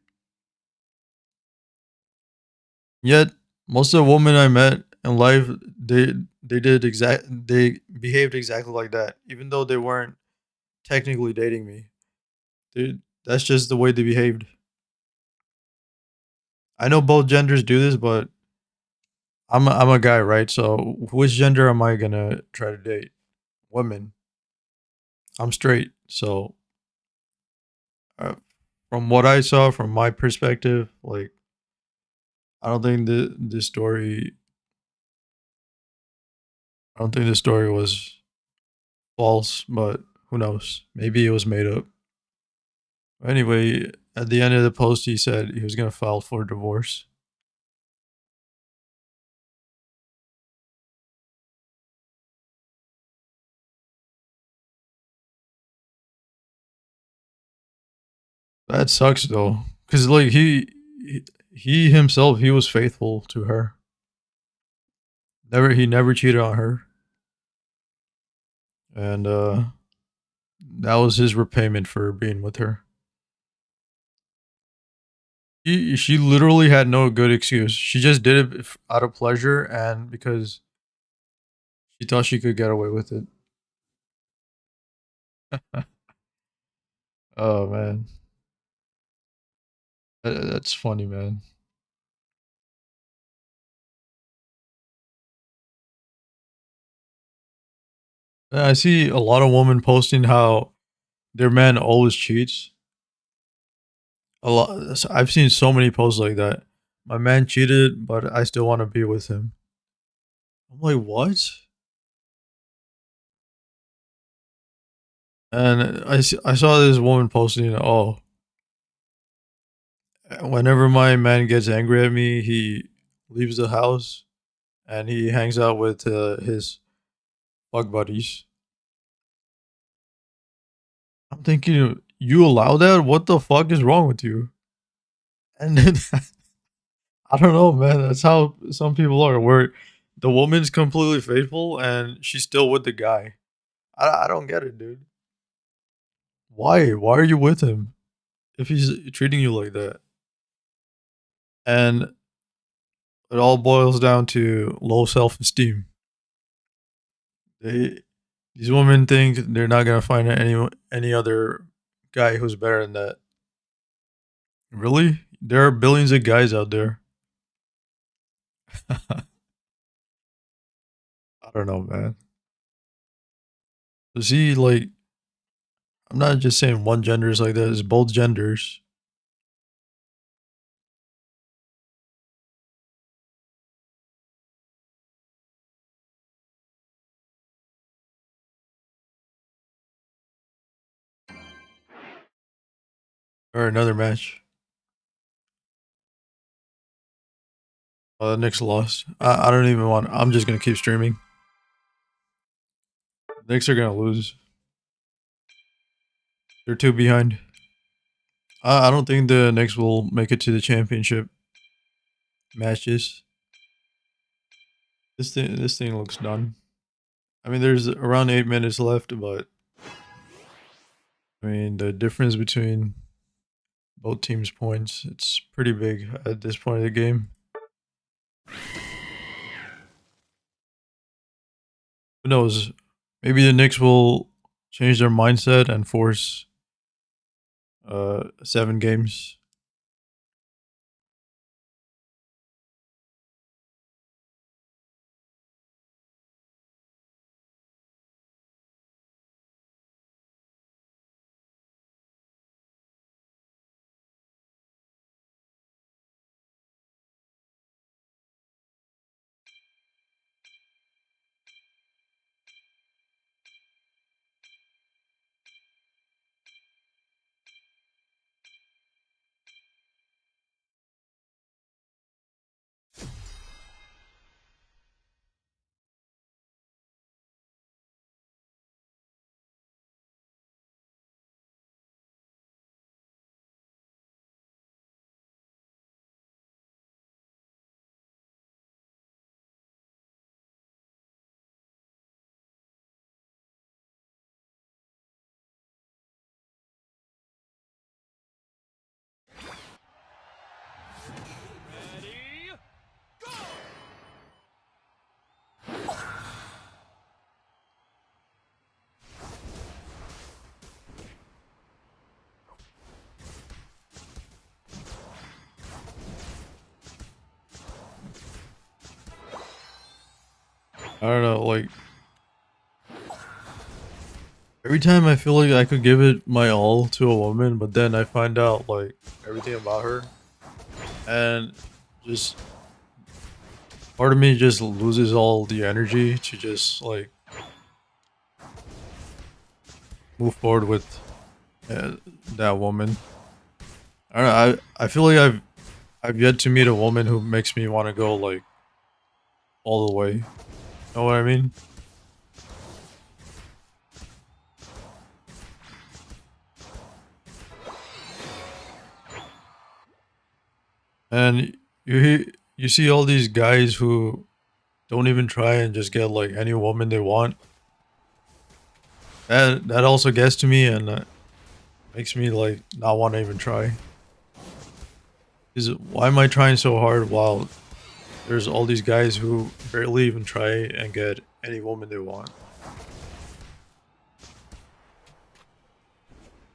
Yet most of the women I met in life, they behaved exactly like that, even though they weren't technically dating me. That's just the way they behaved. I know both genders do this, but I'm a guy, right? So which gender am I gonna try to date? Women. I'm straight, so uh, from what I saw, from my perspective, like I don't think this story. I don't think the story was false, but who knows? Maybe it was made up. Anyway, at the end of the post, he said he was gonna file for divorce. That sucks though, cause like he himself he was faithful to her. He never cheated on her, and that was his repayment for being with her. She literally had no good excuse. She just did it out of pleasure and because she thought she could get away with it. Oh man, that's funny, man. I see a lot of women posting how their man always cheats. A lot. I've seen so many posts like that. My man cheated, but I still want to be with him. I'm like, what? And I saw this woman posting, oh, whenever my man gets angry at me, he leaves the house and he hangs out with his fuck buddies. I'm thinking, you allow that? What the fuck is wrong with you? And then I don't know, man. That's how some people are. Where the woman's completely faithful and she's still with the guy. I don't get it, dude. Why? Why are you with him if he's treating you like that? And it all boils down to low self esteem. They these women think they're not gonna find any other guy who's better than that. Really? There are billions of guys out there. I don't know, man. See, like, I'm not just saying one gender is like that. It's both genders. Or another match. The Knicks lost. I don't even want. I'm just gonna keep streaming. The Knicks are gonna lose. They're two behind. I don't think the Knicks will make it to the championship matches. This thing looks done. I mean, there's around 8 minutes left, but I mean the difference between both teams' points it's pretty big at this point of the game. Who knows? Maybe the Knicks will change their mindset and force 7 games. Ready, go! I don't know, like every time I feel like I could give it my all to a woman, but then I find out like everything about her, and just part of me just loses all the energy to just like move forward with uh, that woman. I don't know. I feel like I've yet to meet a woman who makes me want to go like all the way. Know what I mean? And you see all these guys who don't even try and just get like any woman they want. That also gets to me and makes me like not want to even try. Is why am I trying so hard while there's all these guys who barely even try and get any woman they want?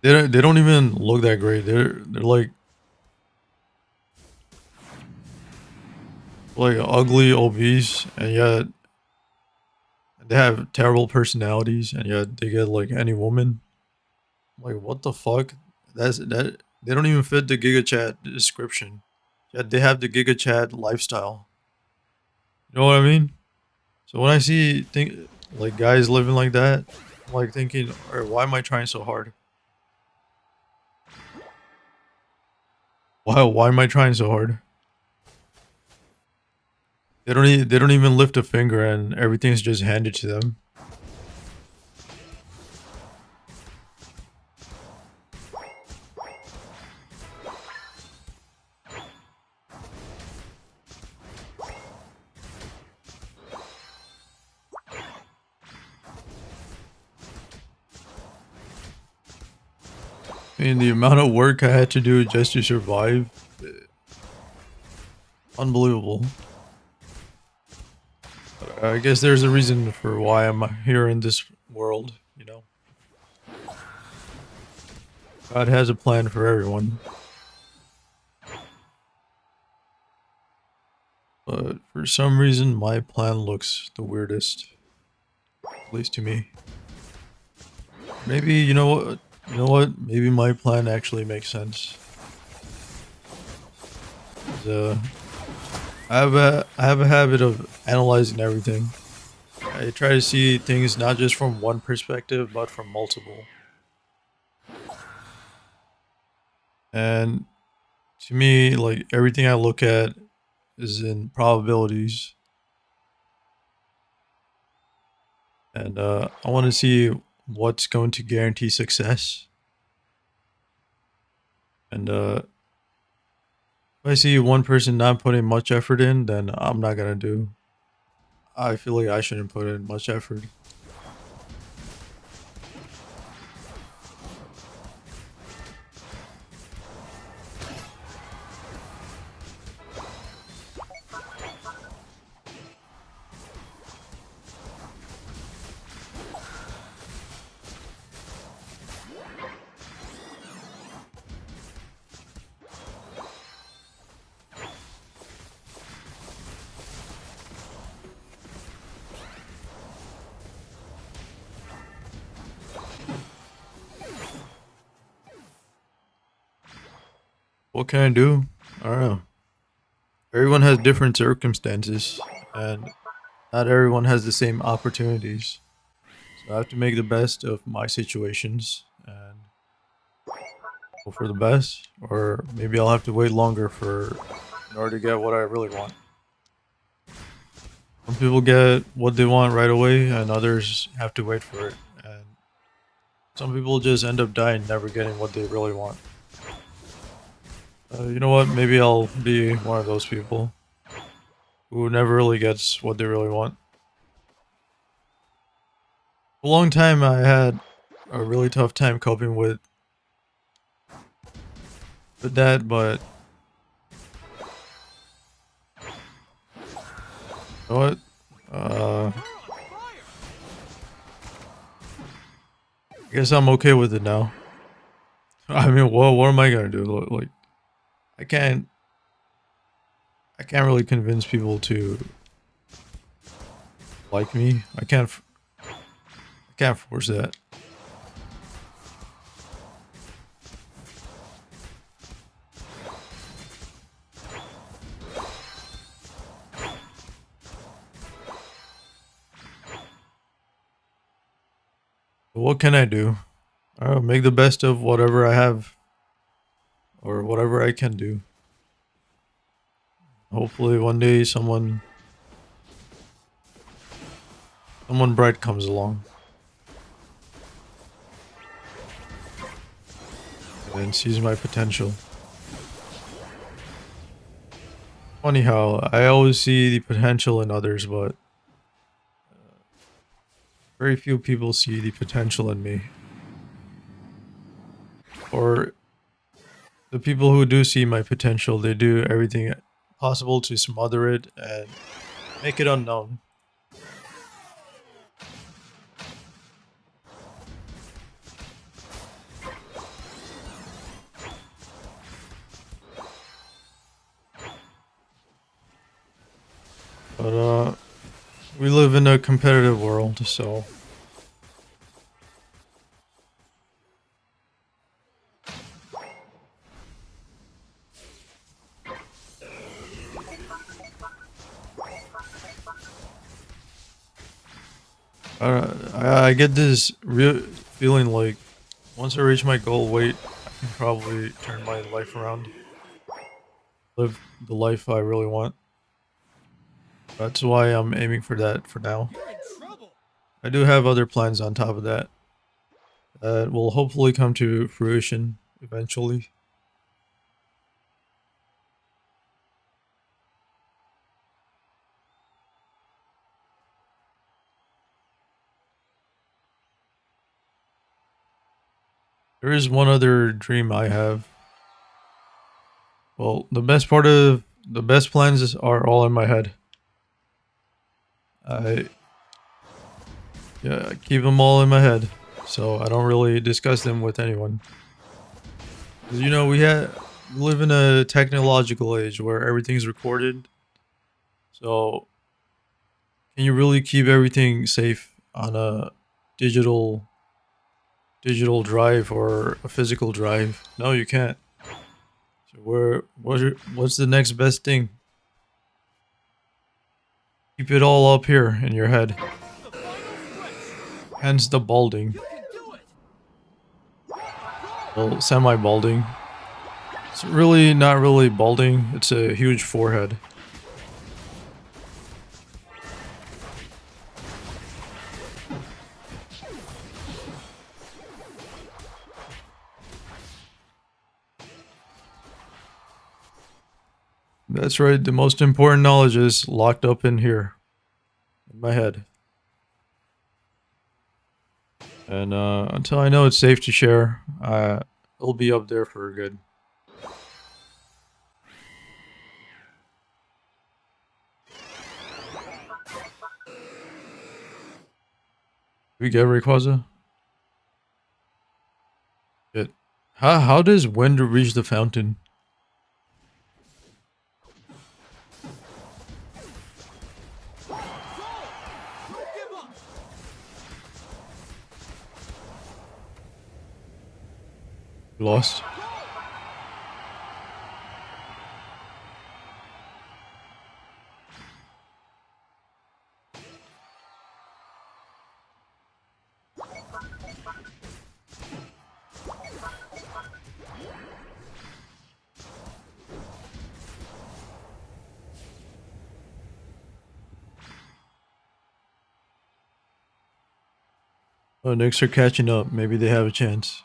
They don't even look that great. They're like ugly, obese, and yet they have terrible personalities, and yet they get like any woman. Like what the fuck? That they don't even fit the Giga Chat description. Yet they have the Giga Chat lifestyle. You know what I mean? So when I see think like guys living like that, I'm like thinking, or why am I trying so hard? Why am I trying so hard? They don't even lift a finger and everything's just handed to them. I mean the amount of work I had to do just to survive, unbelievable. I guess there's a reason for why I'm here in this world, you know. God has a plan for everyone. But for some reason my plan looks the weirdest, at least to me. Maybe you know what? You know what? Maybe my plan actually makes sense. 'Cause, I have a habit of analyzing everything. I try to see things not just from one perspective, but from multiple. And to me, like everything I look at is in probabilities, and I want to see what's going to guarantee success. And if I see one person not putting much effort in, then I'm not gonna do. I feel like I shouldn't put in much effort. What can I do? I don't know. Everyone has different circumstances, and not everyone has the same opportunities. So I have to make the best of my situations and hope for the best, or maybe I'll have to wait longer for in order to get what I really want. Some people get what they want right away, and others have to wait for it. And some people just end up dying, never getting what they really want. You know what? Maybe I'll be one of those people who never really gets what they really want. For a long time, I had a really tough time coping with that, but you know what? You're on fire! I guess I'm okay with it now. I mean, what am I gonna do? Like, I can't, I can't really convince people to like me. I can't force that. But what can I do? Make the best of whatever I have, or whatever I can do. Hopefully, one day someone bright comes along and sees my potential. Funny how I always see the potential in others, but very few people see the potential in me. Or the people who do see my potential, they do everything possible to smother it and make it unknown. But we live in a competitive world, so I get this real feeling like once I reach my goal weight, I can probably turn my life around, live the life I really want. That's why I'm aiming for that for now. You're in trouble! I do have other plans on top of that that will hopefully come to fruition eventually. There is one other dream I have. Well, the best plans are all in my head. I Yeah, I keep them all in my head, so I don't really discuss them with anyone. 'Cause, you know, we live in a technological age where everything's recorded. So can you really keep everything safe on a digital digital drive or a physical drive? No, you can't. So what's the next best thing? Keep it all up here in your head. The final stretch! Hence the balding. You can do it! Well, semi-balding. It's really not really balding. It's a huge forehead. That's right. The most important knowledge is locked up in here, in my head. And until I know it's safe to share, it'll be up there for good. We get Rayquaza? Shit. How does wind reach the fountain? Don't give up. We lost. Oh, Knicks are catching up. Maybe they have a chance.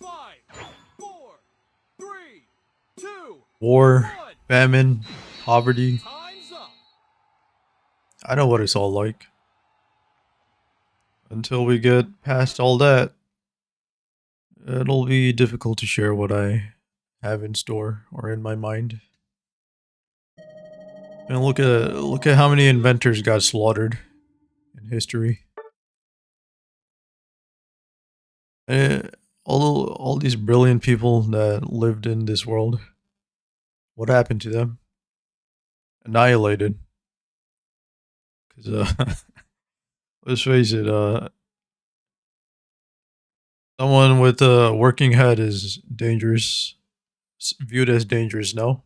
Five, four, three, two, War, one. famine, poverty. Time's up. I know what it's all like. Until we get past all that, it'll be difficult to share what I have in store or in my mind. And look at how many inventors got slaughtered in history. Eh, all these brilliant people that lived in this world, what happened to them? Annihilated. Because let's face it, someone with a working head is dangerous, viewed as dangerous. No.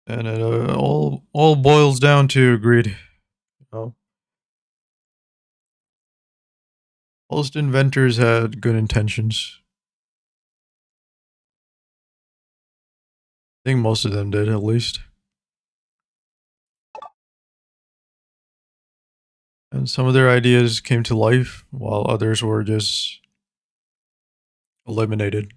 And it all boils down to greed. You know, most inventors had good intentions. I think most of them did, at least. And some of their ideas came to life, while others were just eliminated.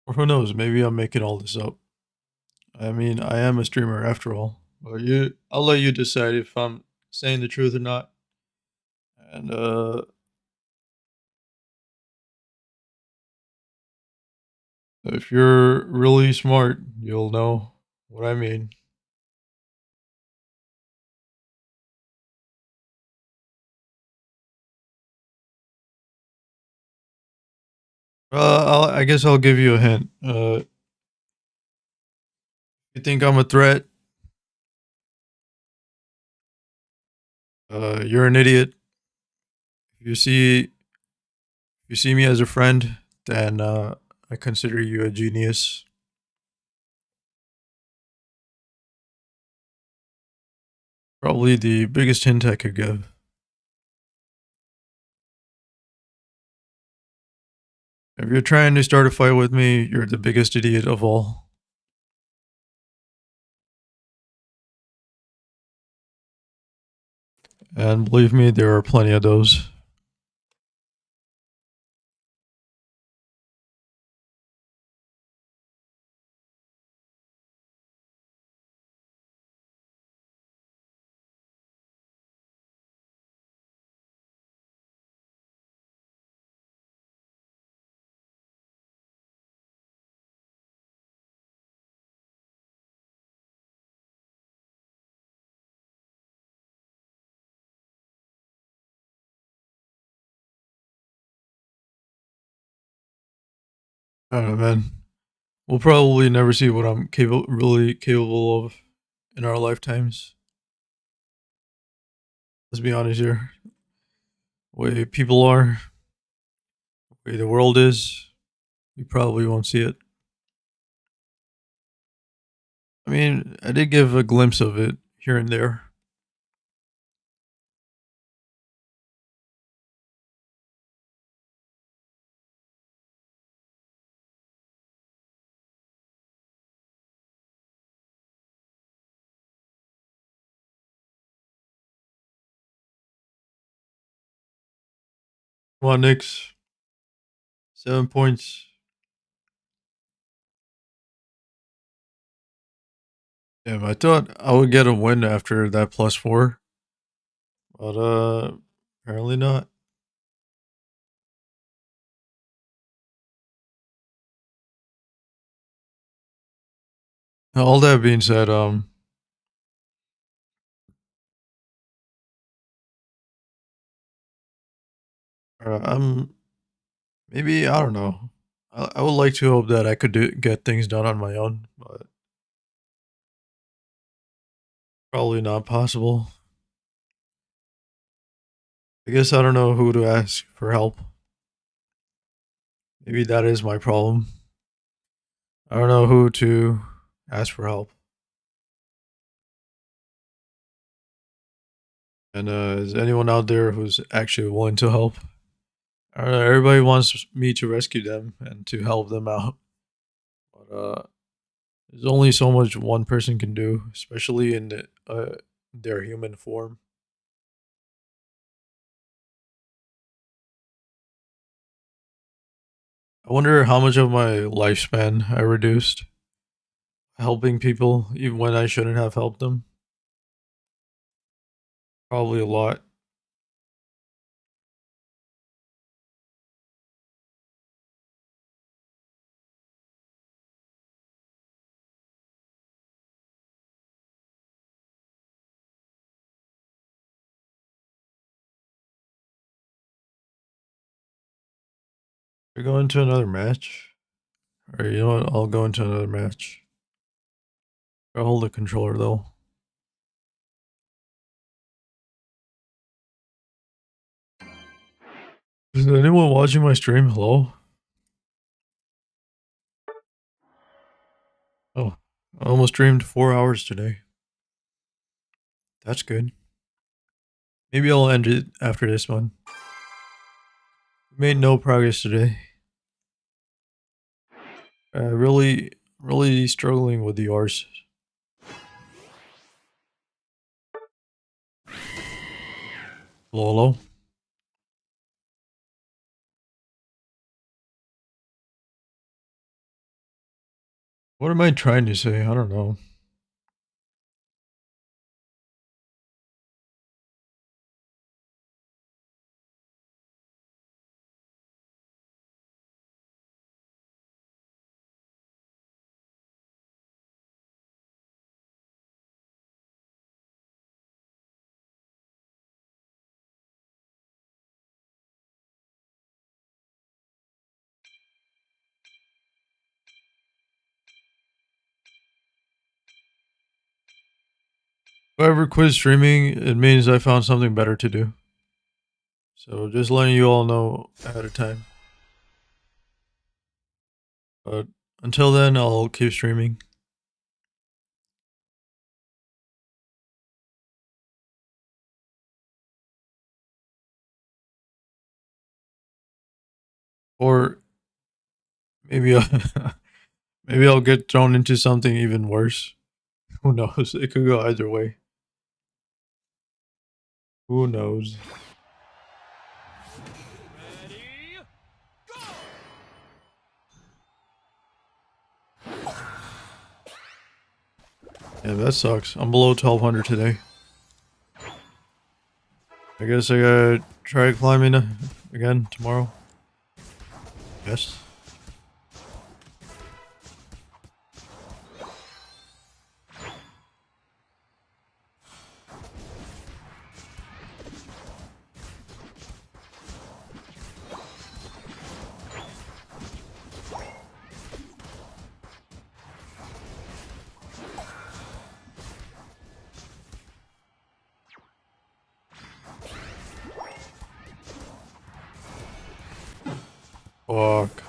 Or who knows? Maybe I'm making all this up. I mean, I am a streamer after all. But I'll let you decide if I'm saying the truth or not. And if you're really smart, you'll know what I mean. I guess I'll give you a hint. You think I'm a threat? You're an idiot. If you see me as a friend, then I consider you a genius. Probably the biggest hint I could give. If you're trying to start a fight with me, you're the biggest idiot of all. And believe me, there are plenty of those. I don't know, man. We'll probably never see what I'm really capable of in our lifetimes. Let's be honest here. The way people are, the way the world is, we probably won't see it. I mean, I did give a glimpse of it here and there. Come on, Knicks. 7 points. Damn, I thought I would get a win after that +4, but apparently not. All that being said, I'm maybe I don't know. I would like to hope that I could get things done on my own, but probably not possible. I guess I don't know who to ask for help. Maybe that is my problem. I don't know who to ask for help. And is anyone out there who's actually willing to help? I don't know. Everybody wants me to rescue them and to help them out, but there's only so much one person can do, especially in their human form. I wonder how much of my lifespan I reduced helping people, even when I shouldn't have helped them. Probably a lot. We're going to another match. Or you know what? I'll go into another match. I'll hold the controller though. Is anyone watching my stream? Hello? Oh, I almost streamed 4 hours today. That's good. Maybe I'll end it after this one. Made no progress today. Really struggling with the R's. Hello? What am I trying to say? I don't know. If I ever quit streaming, it means I found something better to do. So just letting you all know ahead of time. But until then, I'll keep streaming. Or maybe maybe I'll get thrown into something even worse. Who knows? It could go either way. Who knows? Ready, go! Yeah, that sucks. I'm below 1200 today. I guess I gotta try climbing again tomorrow. Yes. Fuck.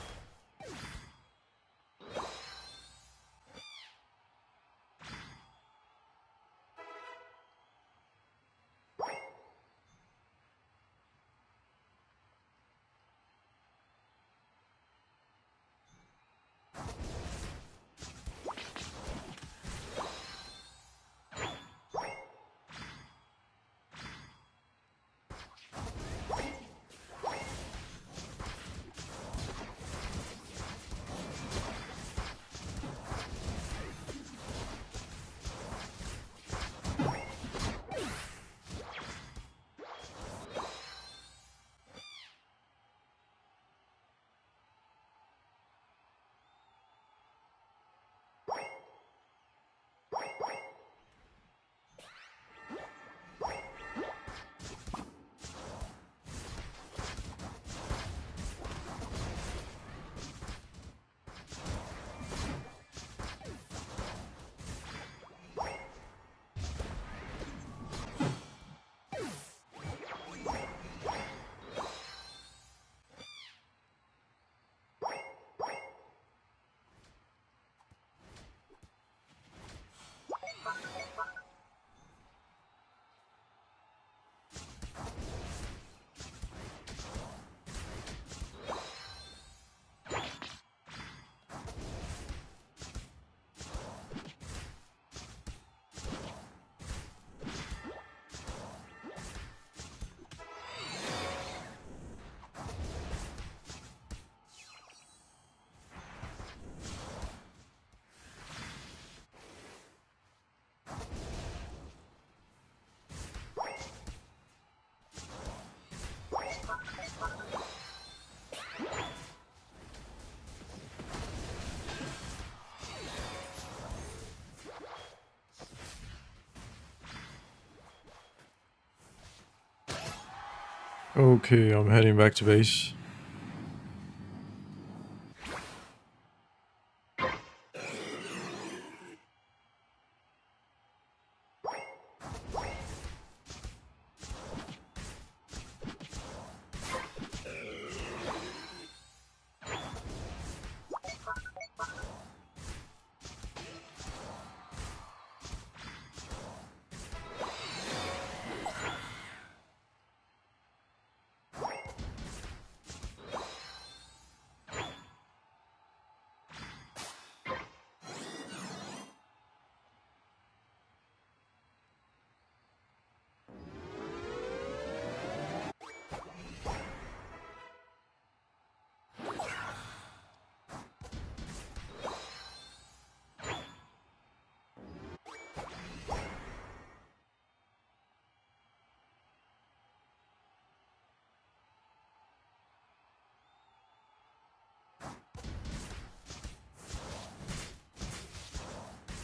Okay, I'm heading back to base.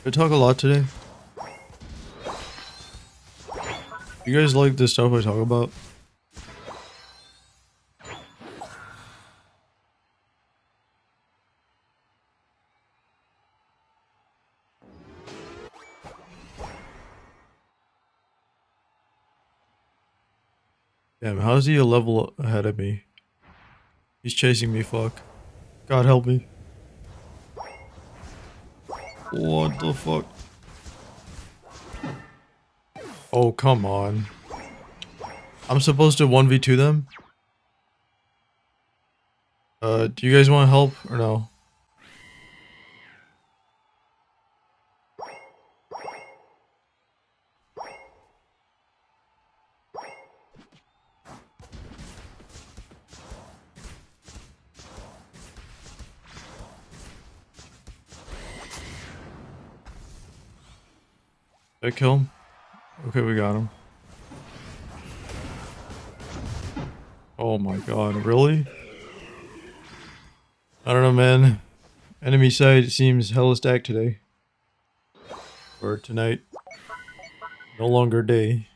I talk a lot today. You guys like the stuff I talk about? Damn, how's he a level ahead of me? He's chasing me, fuck. God help me. What the fuck? Oh, come on. I'm supposed to 1v2 them? Do you guys want help or no? Did I kill him? Okay, we got him. Oh my god, really? I don't know, man. Enemy side seems hella stacked today. Or tonight. No longer day.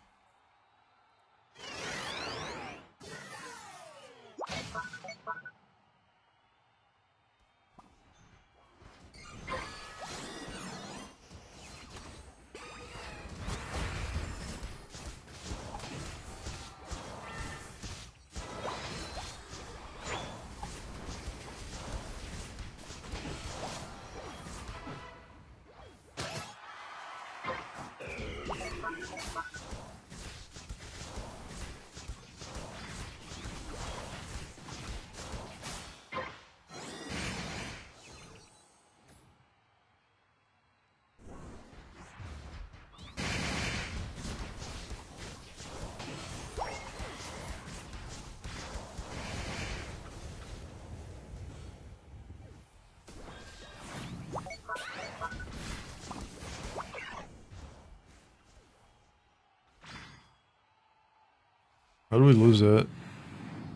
How do we lose that?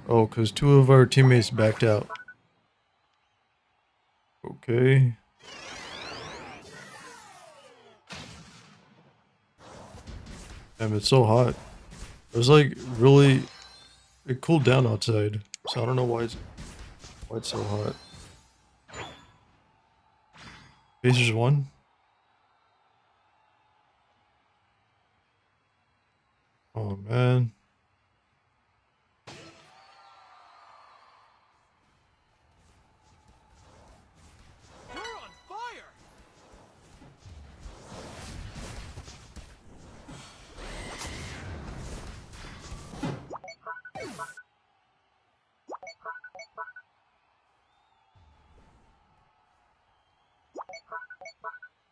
Oh, because two of our teammates backed out. Okay. Damn, it's so hot. It was like really... It cooled down outside. So I don't know why it's so hot. Pacers won? Oh, man. You're on fire!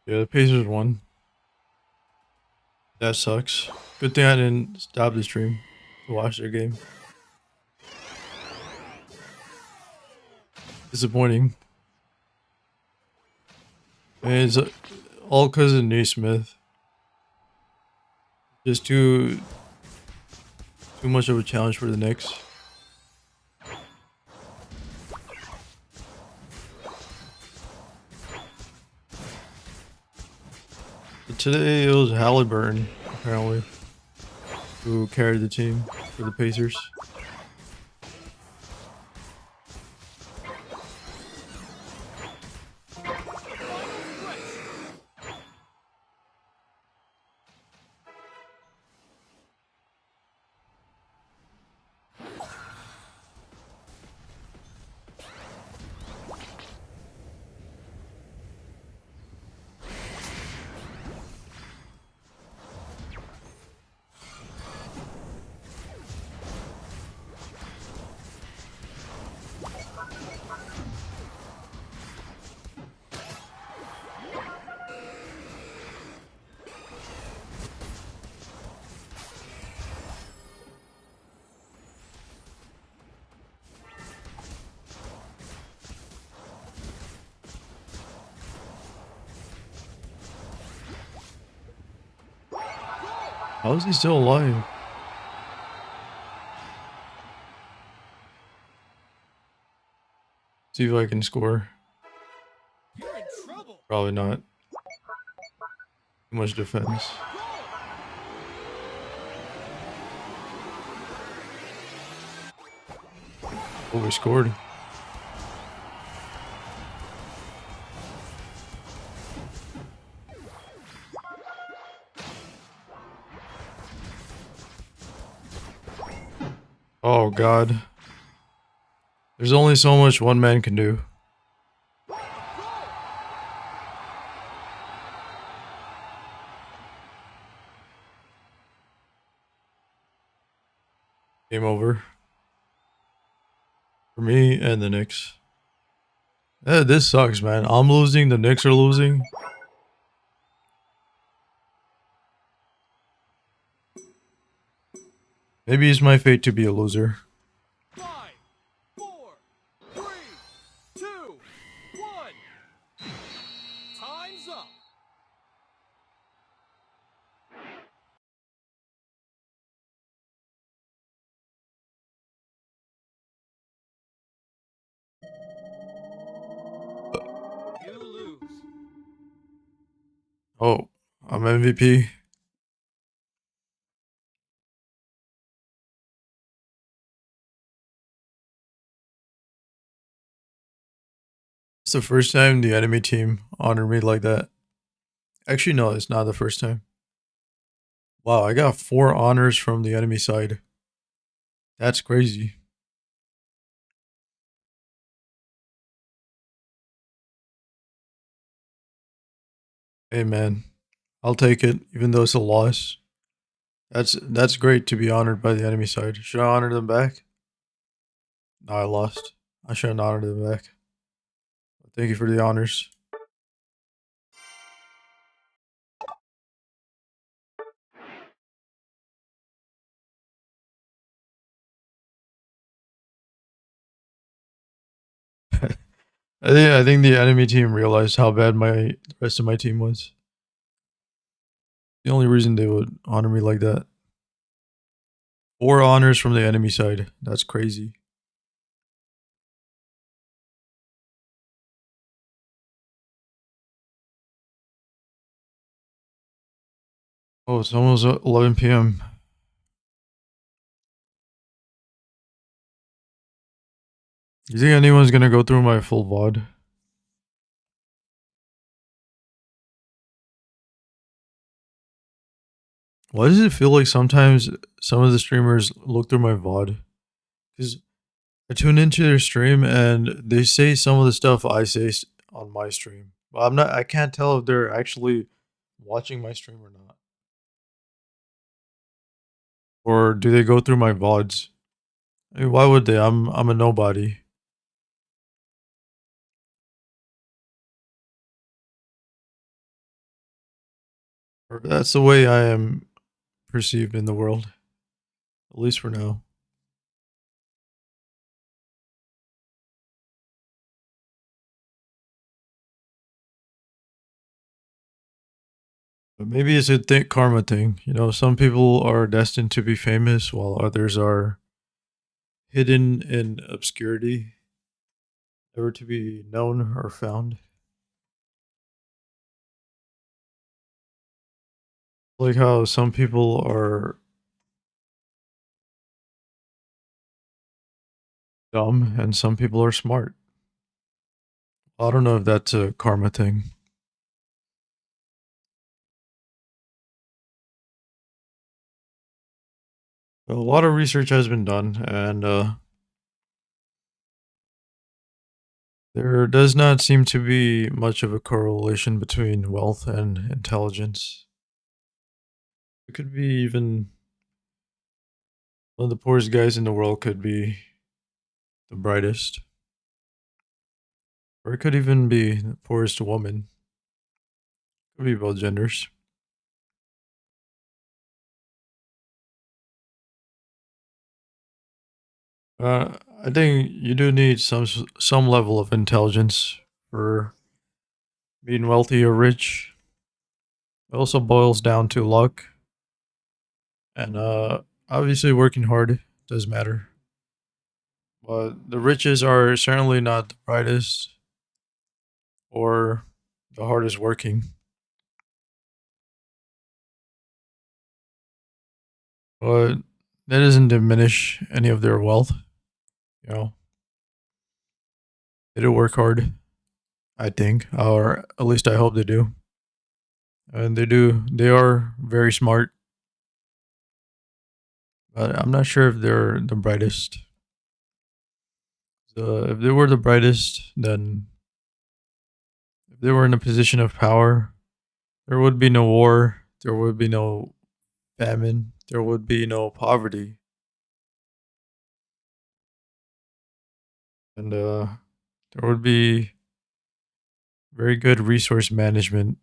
Yeah, the Pacers won. That sucks. Good thing I didn't stop the stream to watch their game. Disappointing. And it's all because of Naismith. Just too much of a challenge for the Knicks. But today it was Halliburton, apparently, who carried the team for the Pacers. How is he still alive? See if I can score. You're in trouble! Probably not. Too much defense. Oh, we scored. Oh, God. There's only so much one man can do. Game over. For me and the Knicks. This sucks, man. I'm losing, the Knicks are losing. Maybe it's my fate to be a loser. 5, 4, 3, 2, 1. Time's up. You lose. Oh, I'm MVP. It's the first time the enemy team honored me like that. Actually, no, it's not the first time. Wow, I got 4 honors from the enemy side. That's crazy. Hey, man. I'll take it, even though it's a loss. That's great to be honored by the enemy side. Should I honor them back? No, I lost. I shouldn't honor them back. Thank you for the honors. I think the enemy team realized how bad the rest of my team was. The only reason they would honor me like that. 4 honors from the enemy side. That's crazy. Oh, it's almost 11 p.m. You think anyone's gonna go through my full VOD? Why does it feel like sometimes some of the streamers look through my VOD? Because I tune into their stream and they say some of the stuff I say on my stream. But I'm not. I can't tell if they're actually watching my stream or not. Or do they go through my VODs? I mean, why would they? I'm a nobody. Or that's the way I am perceived in the world, at least for now. But maybe it's a karma thing. You know, some people are destined to be famous while others are hidden in obscurity, never to be known or found. Like how some people are dumb and some people are smart. I don't know if that's a karma thing. A lot of research has been done, and there does not seem to be much of a correlation between wealth and intelligence. It could be even one of the poorest guys in the world could be the brightest, or it could even be the poorest woman. Could be both genders. I think you do need some level of intelligence for being wealthy or rich. It also boils down to luck, and obviously working hard does matter. But the riches are certainly not the brightest or the hardest working. But that doesn't diminish any of their wealth. You know, they do work hard. I think, or at least I hope they do. And they do. They are very smart, but I'm not sure if they're the brightest. So if they were the brightest, then if they were in a position of power, there would be no war, there would be no famine, there would be no poverty, and there would be very good resource management,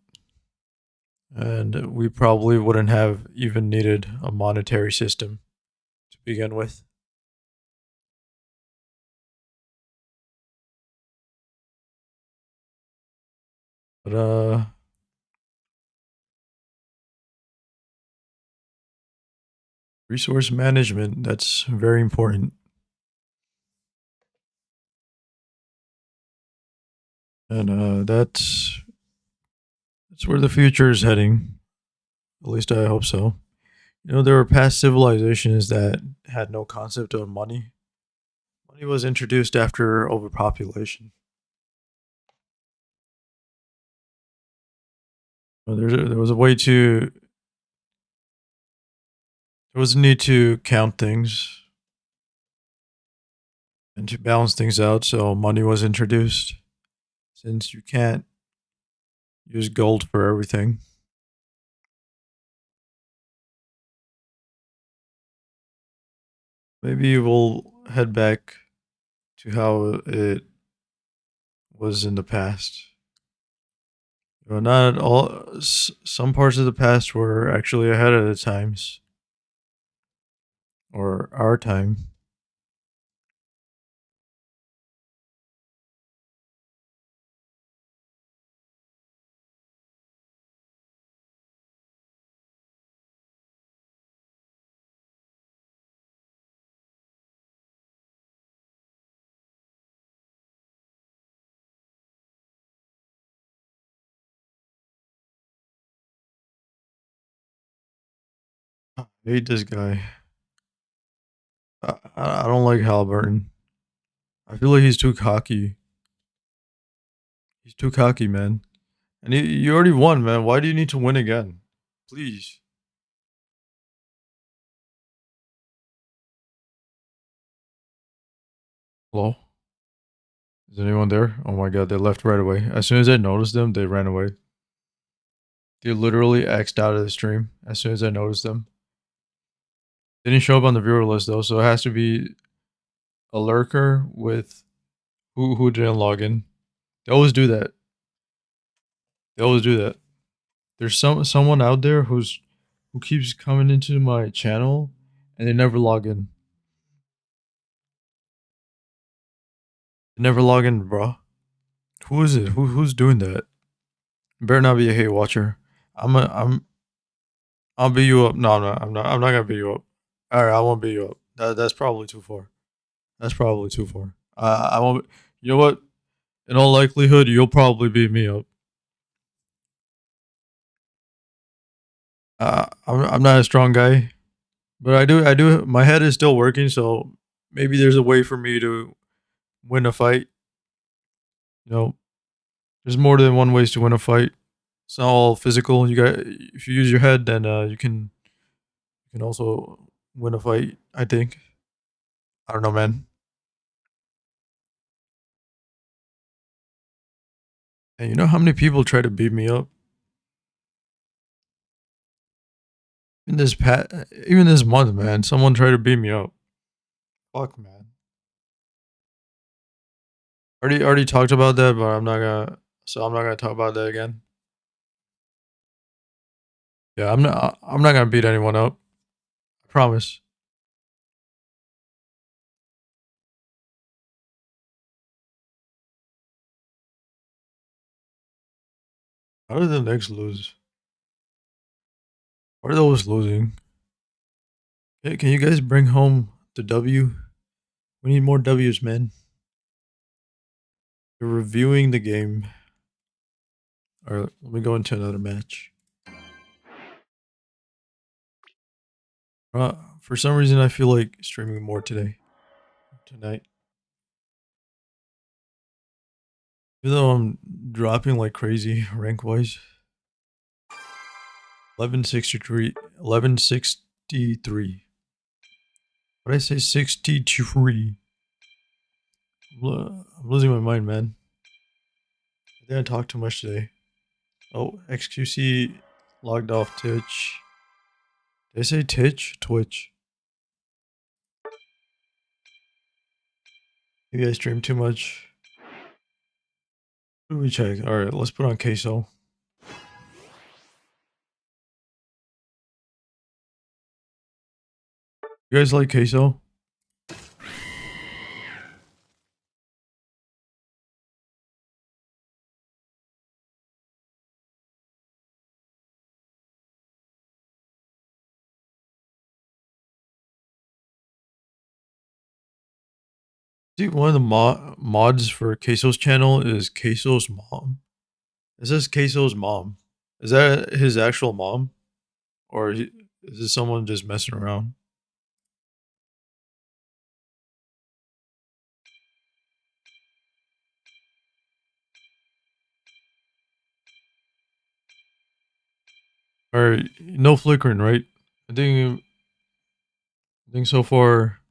and we probably wouldn't have even needed a monetary system to begin with. But resource management, that's very important. And that's where the future is heading. At least I hope so. You know, there were past civilizations that had no concept of money. Money was introduced after overpopulation. There was a way to, there was a need to count things and to balance things out, so money was introduced. Since you can't use gold for everything, Maybe we'll head back to how it was in the past. Well, not all. Some parts of the past were actually ahead of the times, or our time. I hate this guy. I don't like Halliburton. I feel like he's too cocky. He's too cocky, man. And you already won, man. Why do you need to win again? Please. Hello? Is anyone there? Oh my god, they left right away. As soon as I noticed them, they ran away. They literally X'd out of the stream as soon as I noticed them. They didn't show up on the viewer list though, so it has to be a lurker with who didn't log in. They always do that. They always do that. There's someone out there who keeps coming into my channel and they never log in. They never log in, bro. Who is it? Who's doing that? Better not be a hate watcher. I'll beat you up. No, I'm not gonna beat you up. All right, I won't beat you up. That's probably too far. That's probably too far. I won't. You know what? In all likelihood, you'll probably beat me up. I'm not a strong guy, but I do. My head is still working, so maybe there's a way for me to win a fight. You know, there's more than one ways to win a fight. It's not all physical. You got if you use your head, then you can also win a fight. I think. I don't know, man. And you know how many people try to beat me up in even this month, man? Someone tried to beat me up. Fuck, man. Already talked about that, but I'm not gonna. So I'm not gonna talk about that again. Yeah, I'm not gonna beat anyone up. I promise. How did the Knicks lose? Why are they always losing? Hey, can you guys bring home the W? We need more W's, man. You're reviewing the game. All right, let me go into another match. For some reason, I feel like streaming more tonight. Even though I'm dropping like crazy rank wise. 1163. 1163. What did I say? 63. I'm losing my mind, man. I think I talked too much today. Oh, XQC logged off Twitch. Did I say Twitch? Twitch. Maybe I streamed too much. What do we check? Alright, let's put on queso. You guys like queso? See, one of the mods for Queso's channel is Queso's mom. It says Queso's mom. Is that his actual mom? Or is this someone just messing around? Or no flickering, right? I think so far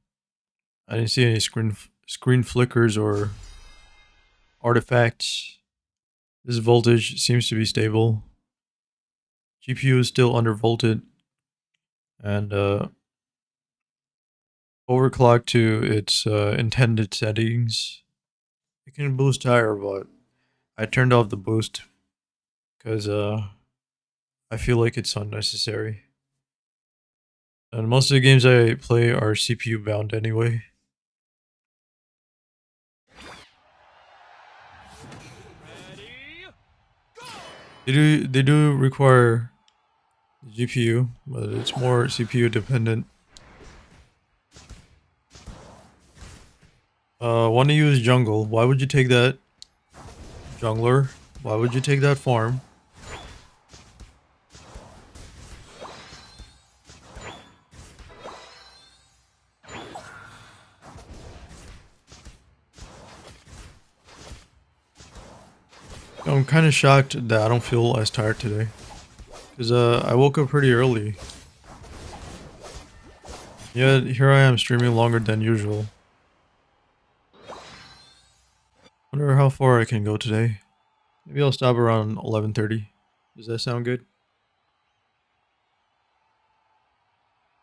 I didn't see any screen flickers or artifacts. This voltage seems to be stable. GPU is still undervolted, and overclock to its intended settings. It can boost higher, but I turned off the boost because I feel like it's unnecessary. And most of the games I play are CPU bound anyway. Ready, go! They do require GPU, but it's more CPU dependent. Want to use jungle? Why would you take that jungler? Why would you take that farm? I'm kind of shocked that I don't feel as tired today. Because I woke up pretty early. Yet here I am streaming longer than usual. Wonder how far I can go today. Maybe I'll stop around 11:30. Does that sound good?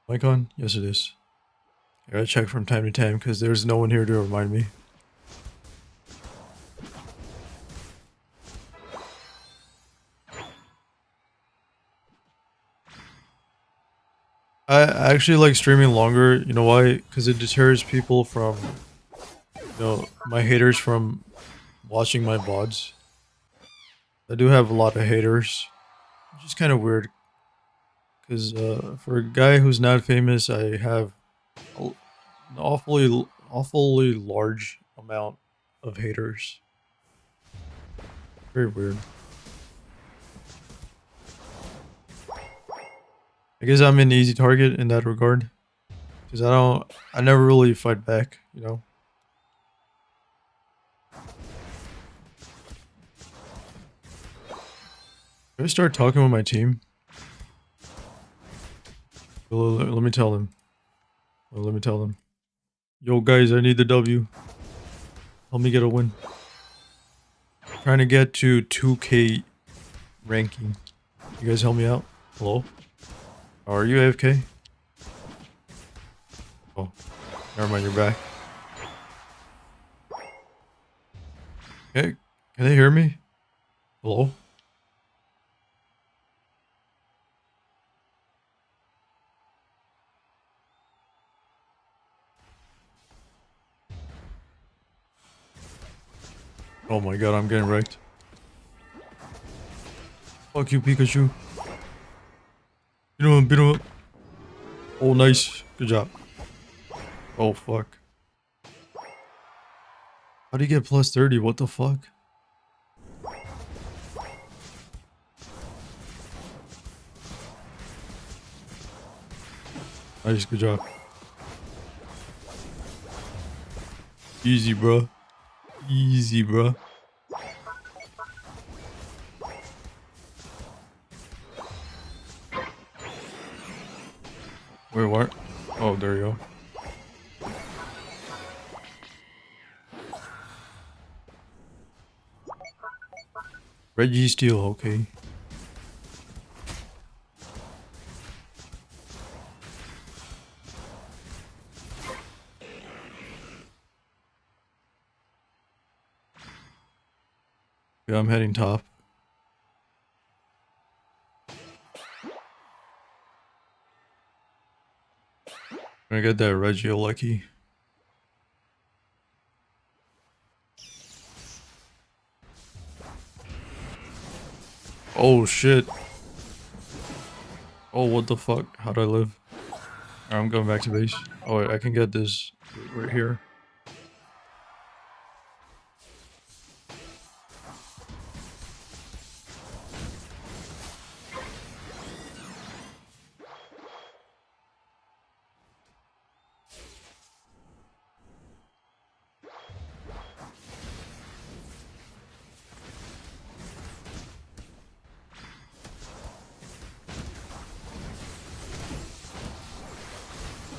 Mic on? Yes it is. I gotta check from time to time because there's no one here to remind me. I actually like streaming longer. You know why? Because it deters people from, my haters from watching my VODs. I do have a lot of haters, which is kind of weird. Because for a guy who's not famous, I have an awfully large amount of haters. Very weird. I guess I'm an easy target in that regard. Because I never really fight back, you know? Should I start talking with my team? Let me tell them. Let me tell them. Yo, guys, I need the W. Help me get a win. Trying to get to 2K ranking. You guys help me out? Hello? Are you AFK? Oh, never mind, you're back. Okay, can they hear me? Hello? Oh my god, I'm getting wrecked. Fuck you, Pikachu. Beat him up. Oh, nice. Good job. Oh, fuck. How do you get plus 30? What the fuck? Nice, good job. Easy, bro. Easy, bro. Wait, what? Oh, there you go. Reggie Steel, okay. Yeah, I'm heading top. Gonna get that Reggie lucky. Oh shit. Oh, what the fuck? How'd I live? Alright, I'm going back to base. Oh, wait, I can get this right here.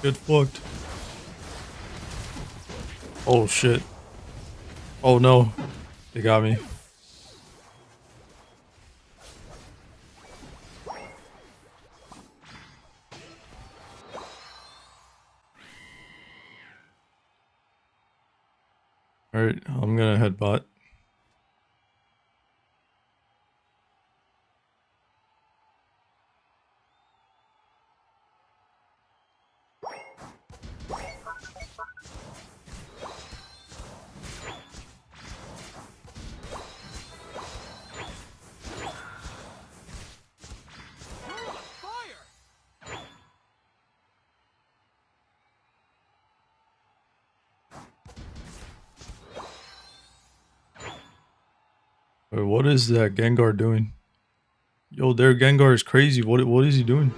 Get fucked. Oh shit. Oh no. They got me. Alright, I'm gonna head bot. You're on fire! Wait, what is that Gengar doing? Yo, their Gengar is crazy. What is he doing?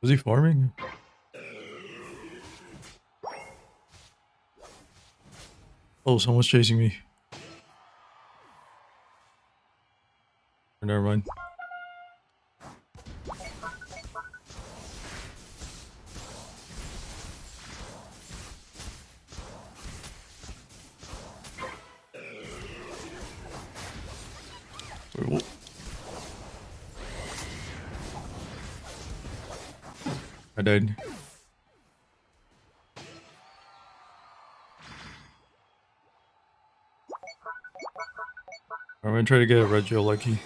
Was he farming? Oh, someone's chasing me. Never mind. Wait, what? I died. I'm gonna try to get a Regio Lucky.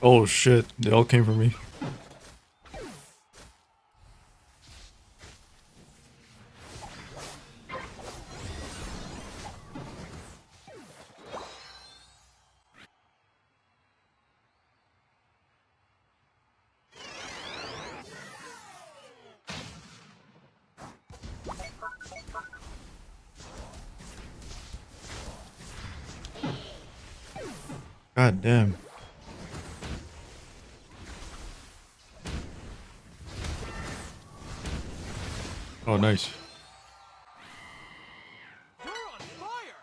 Oh shit, they all came for me. God damn. Oh, nice. You're on fire!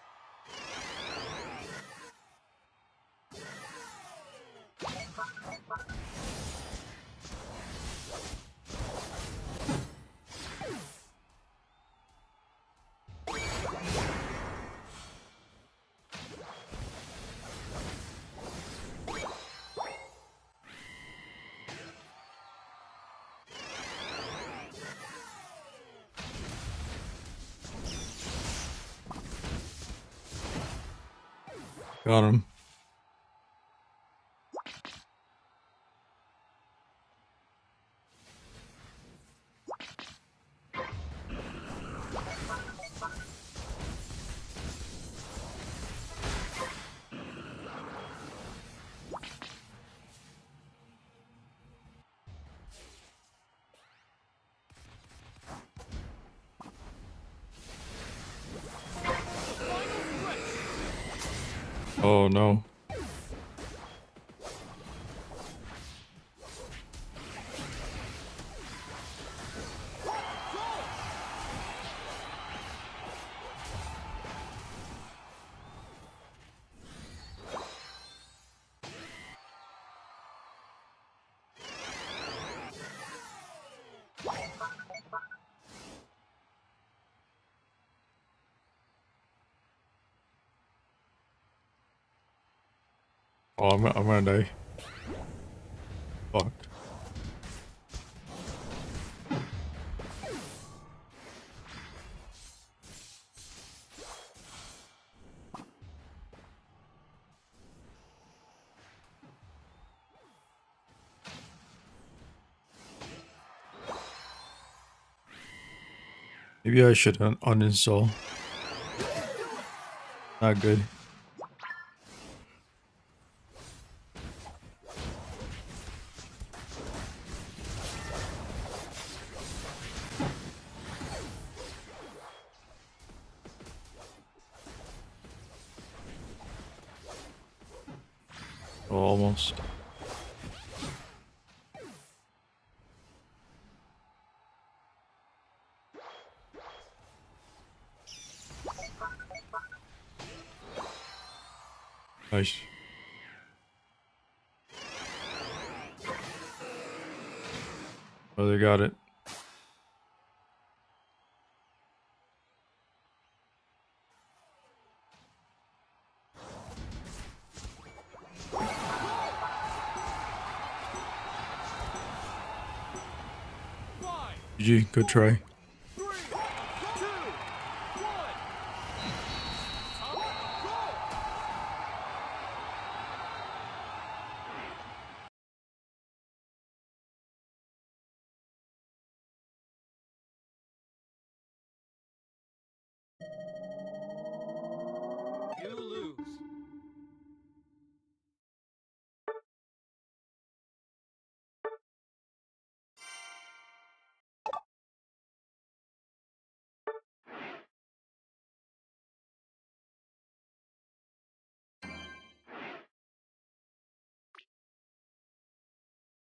Got him. Final stretch! Oh no. Oh, I'm gonna die. Fuck. Maybe I should uninstall. Not good. Oh, almost. Nice. Oh, they got it. Five, GG, good try. 3, 2, 1. Top, go! You lose.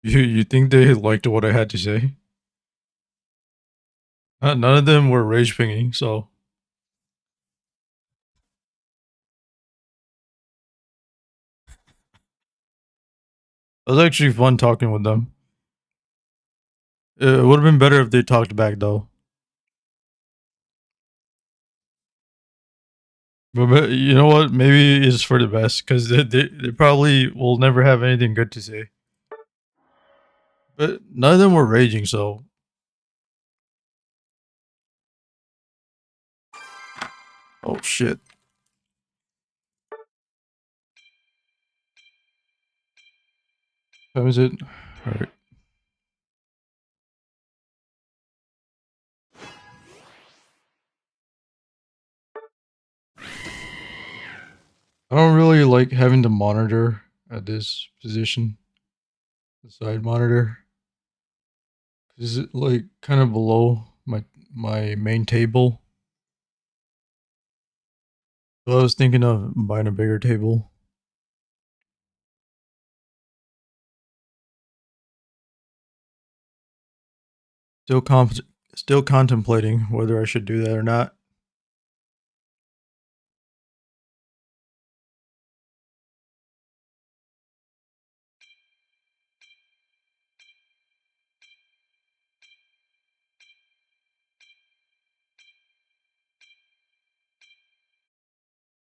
You think they liked what I had to say? None of them were rage pinging, so it was actually fun talking with them. It would have been better if they talked back though. But you know what? Maybe it's for the best because they probably will never have anything good to say. But none of them were raging, so oh shit. How is it? All right. I don't really like having the monitor at this position, the side monitor. Is it like kind of below my main table? So I was thinking of buying a bigger table. Still still contemplating whether I should do that or not.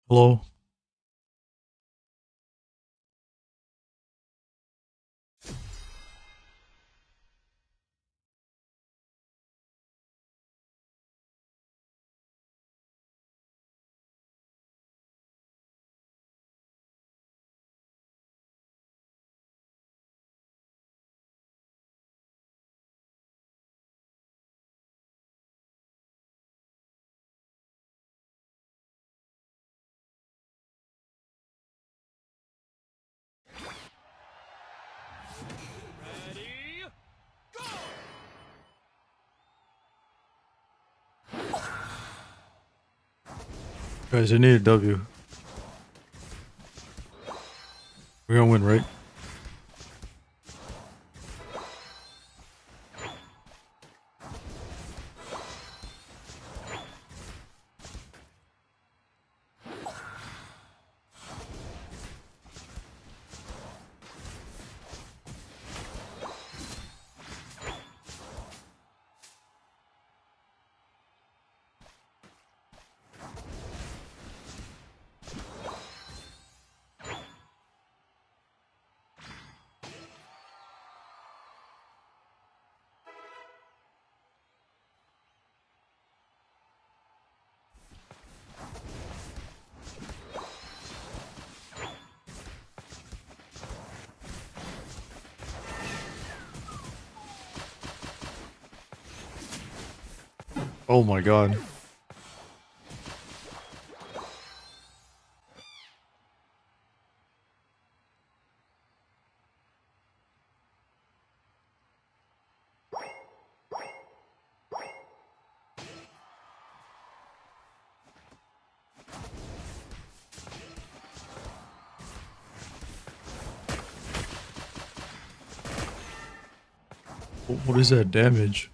Hello. Ready, go! Guys, I need a W. We're gonna win, right? Oh my god. What is that damage?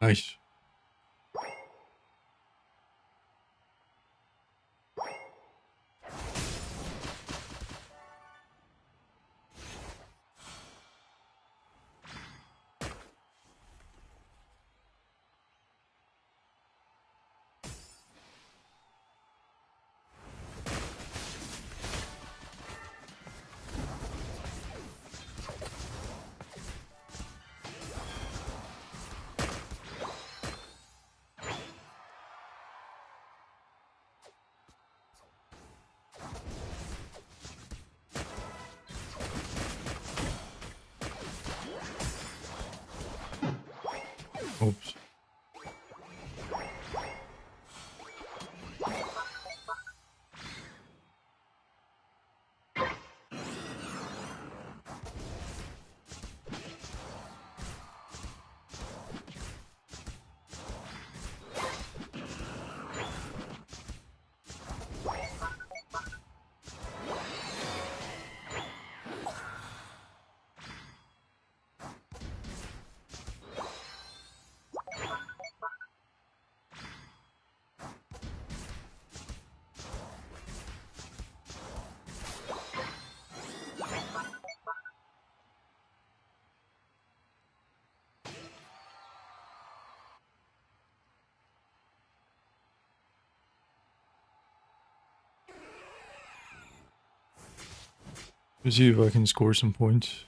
Nice. Oops. Let's see if I can score some points.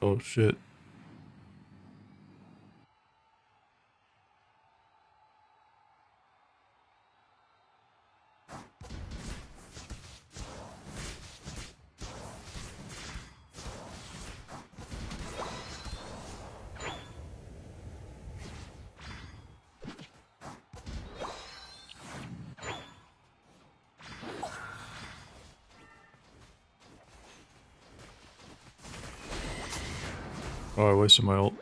Oh shit. Oh, I wasted my ult.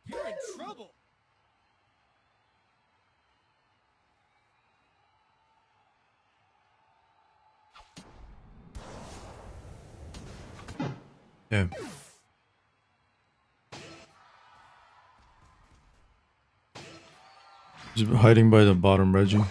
You're in trouble. Damn. He's hiding by the bottom, Reggie.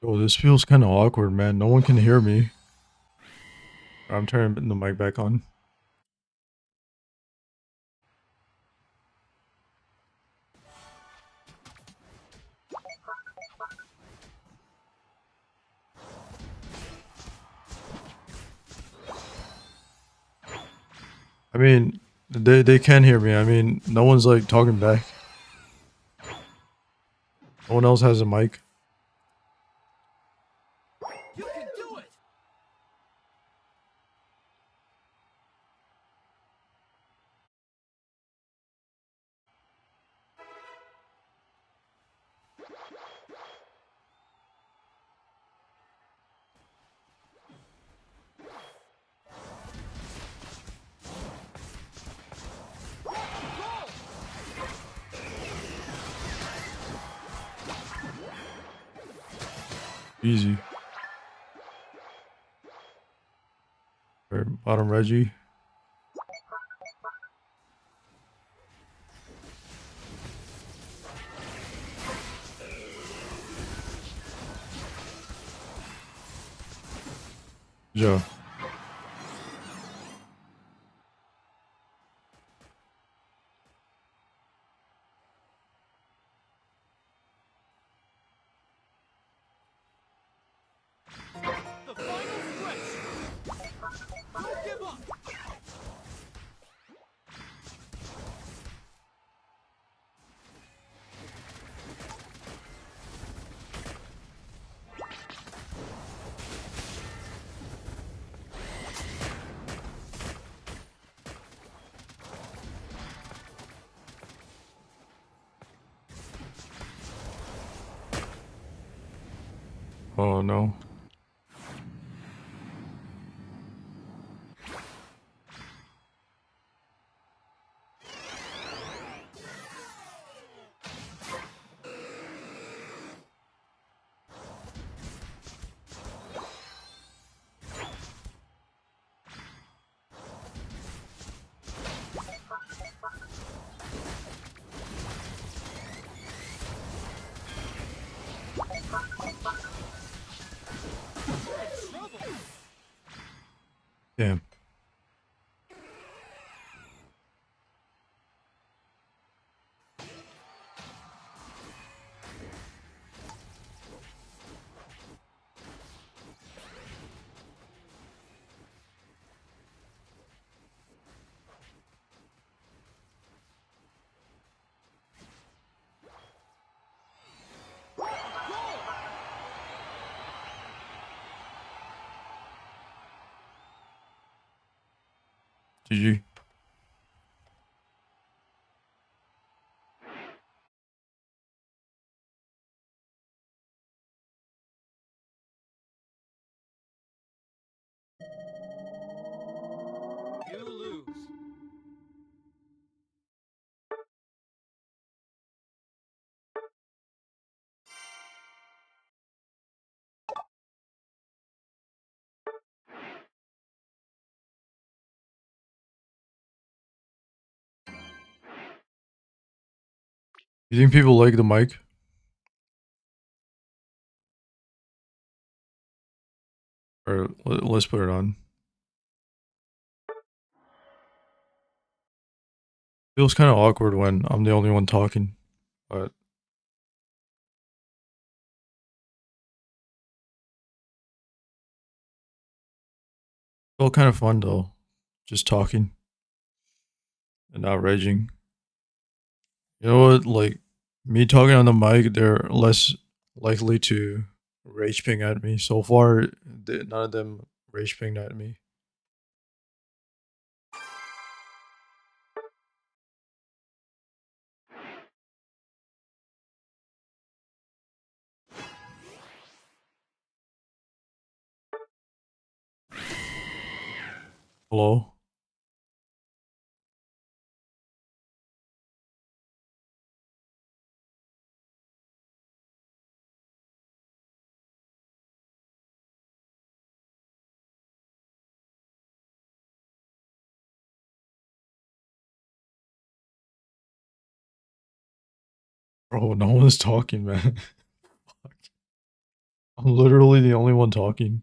Oh, this feels kind of awkward, man. No one can hear me. I'm turning the mic back on. I mean, they can hear me. I mean, no one's like talking back. No one else has a mic. You can do it. Easy. Alright, bottom Reggie. Joe. The final stretch. Don't give up. Oh no. Trouble. Damn. GG. You lose. You think people like the mic? Or let's put it on. Feels kind of awkward when I'm the only one talking, but felt kind of fun though. Just talking and not raging. You know what? Like me talking on the mic, they're less likely to rage ping at me. So far, none of them rage pinged at me. Hello? Bro, no one's talking, man. I'm literally the only one talking.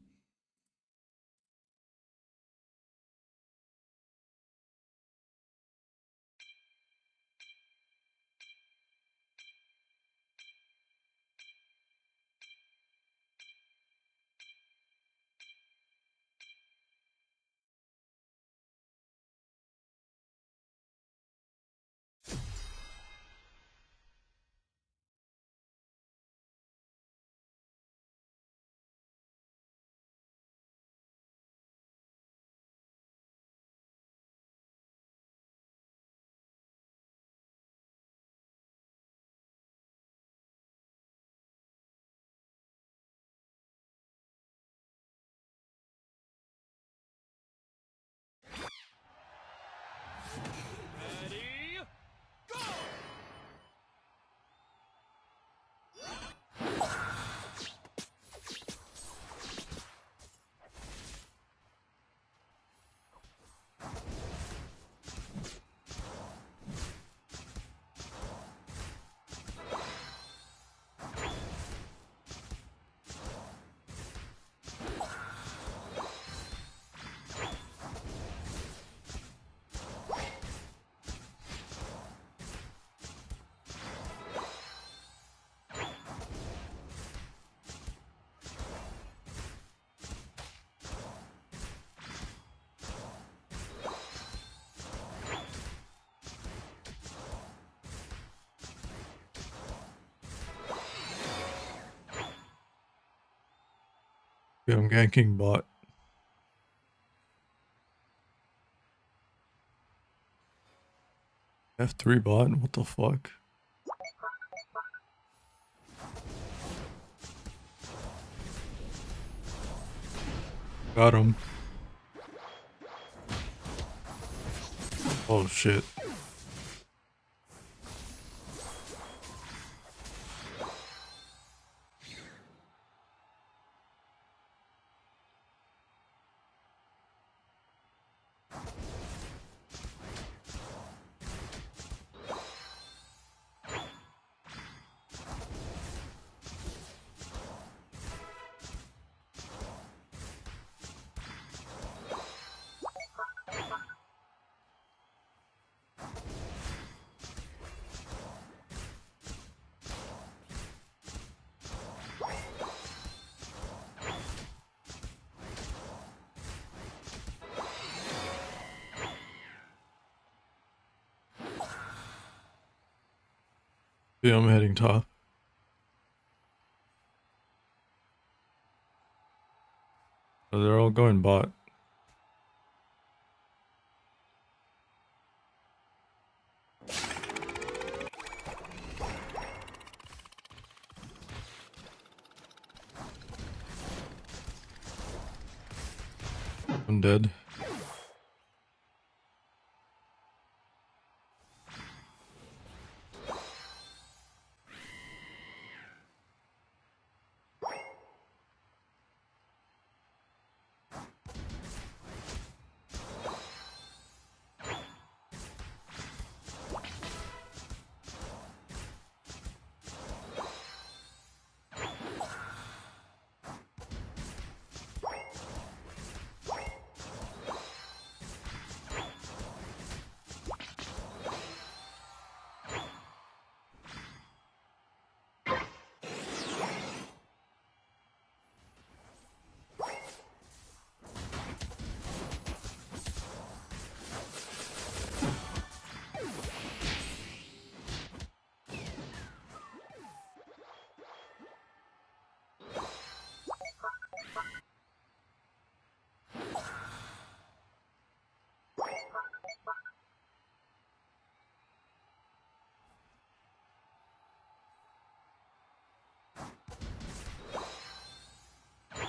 Okay, I'm ganking bot. F3 bot? What the fuck? Got him. Oh shit. Yeah, I'm heading top. Oh, they're all going bot. I'm dead.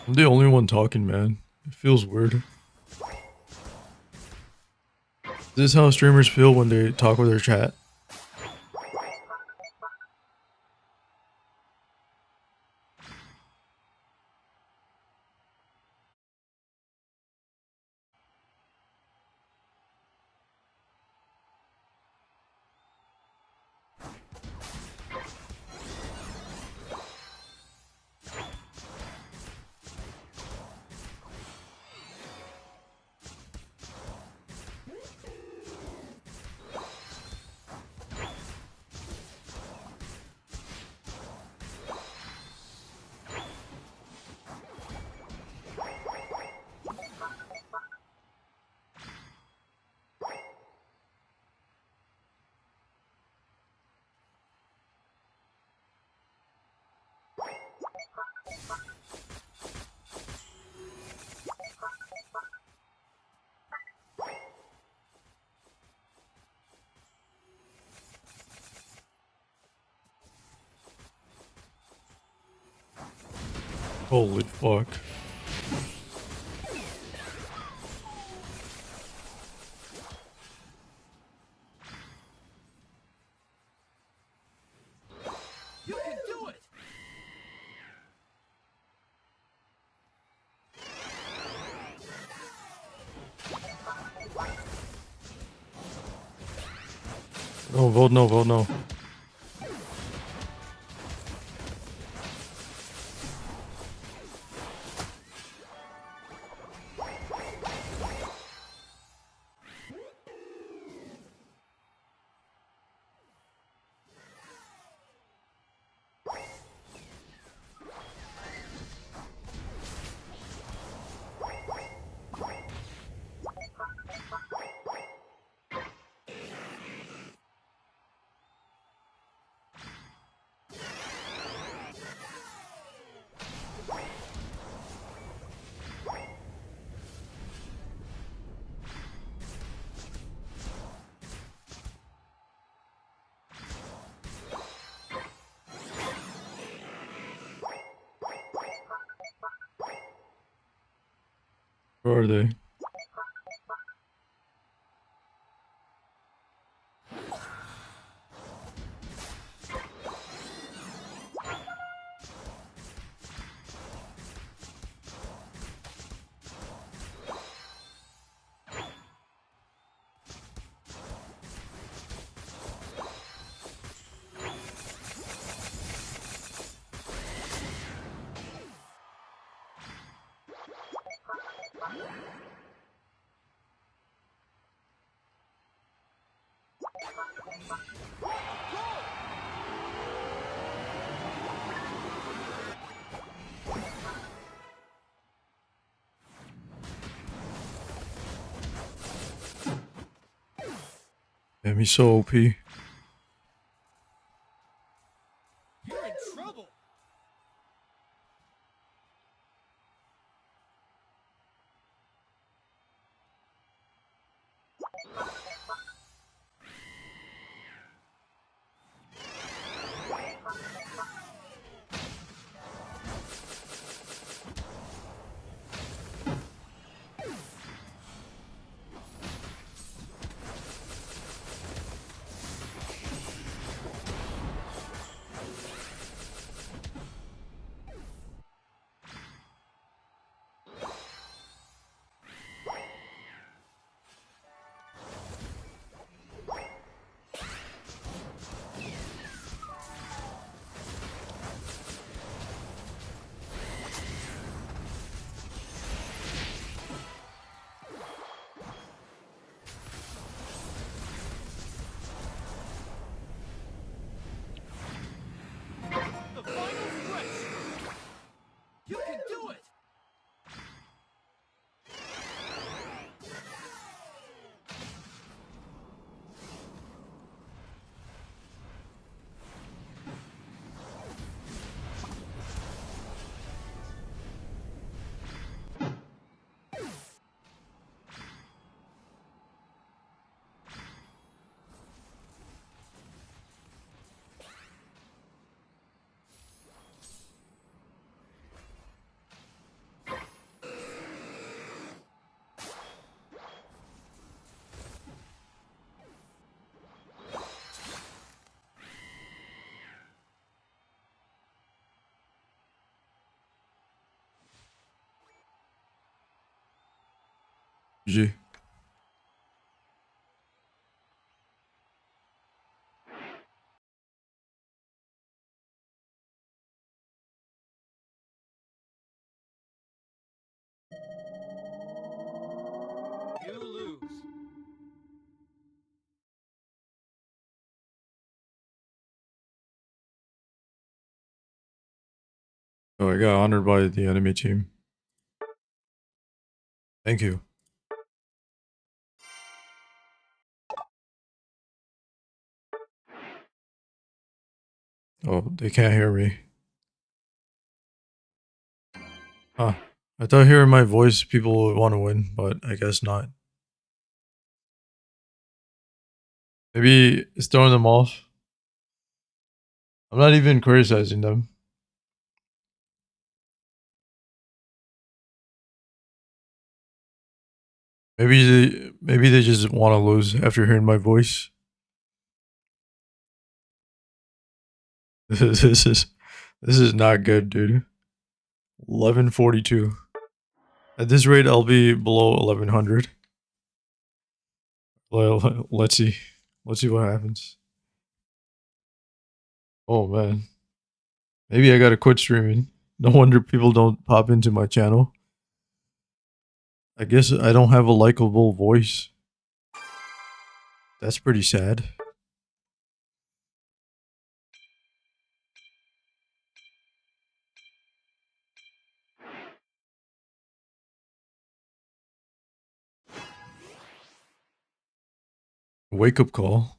I'm the only one talking, man. It feels weird. Is this how streamers feel when they talk with their chat? Holy fuck. You can do it! No, vote no, vote no. Where are they? Damn, he's so OP. You're in trouble. The final stretch. You can do it. G. You lose. Oh, I got honored by the enemy team. Thank you. Oh, they can't hear me. Huh. I thought hearing my voice people would want to win, but I guess not. Maybe it's throwing them off. I'm not even criticizing them. Maybe they just want to lose after hearing my voice. this is this is not good, dude. 1142. At this rate, I'll be below 1100. Well, let's see. Let's see what happens. Oh man, maybe I gotta quit streaming. No wonder people don't pop into my channel. I guess I don't have a likable voice. That's pretty sad. Wake up call.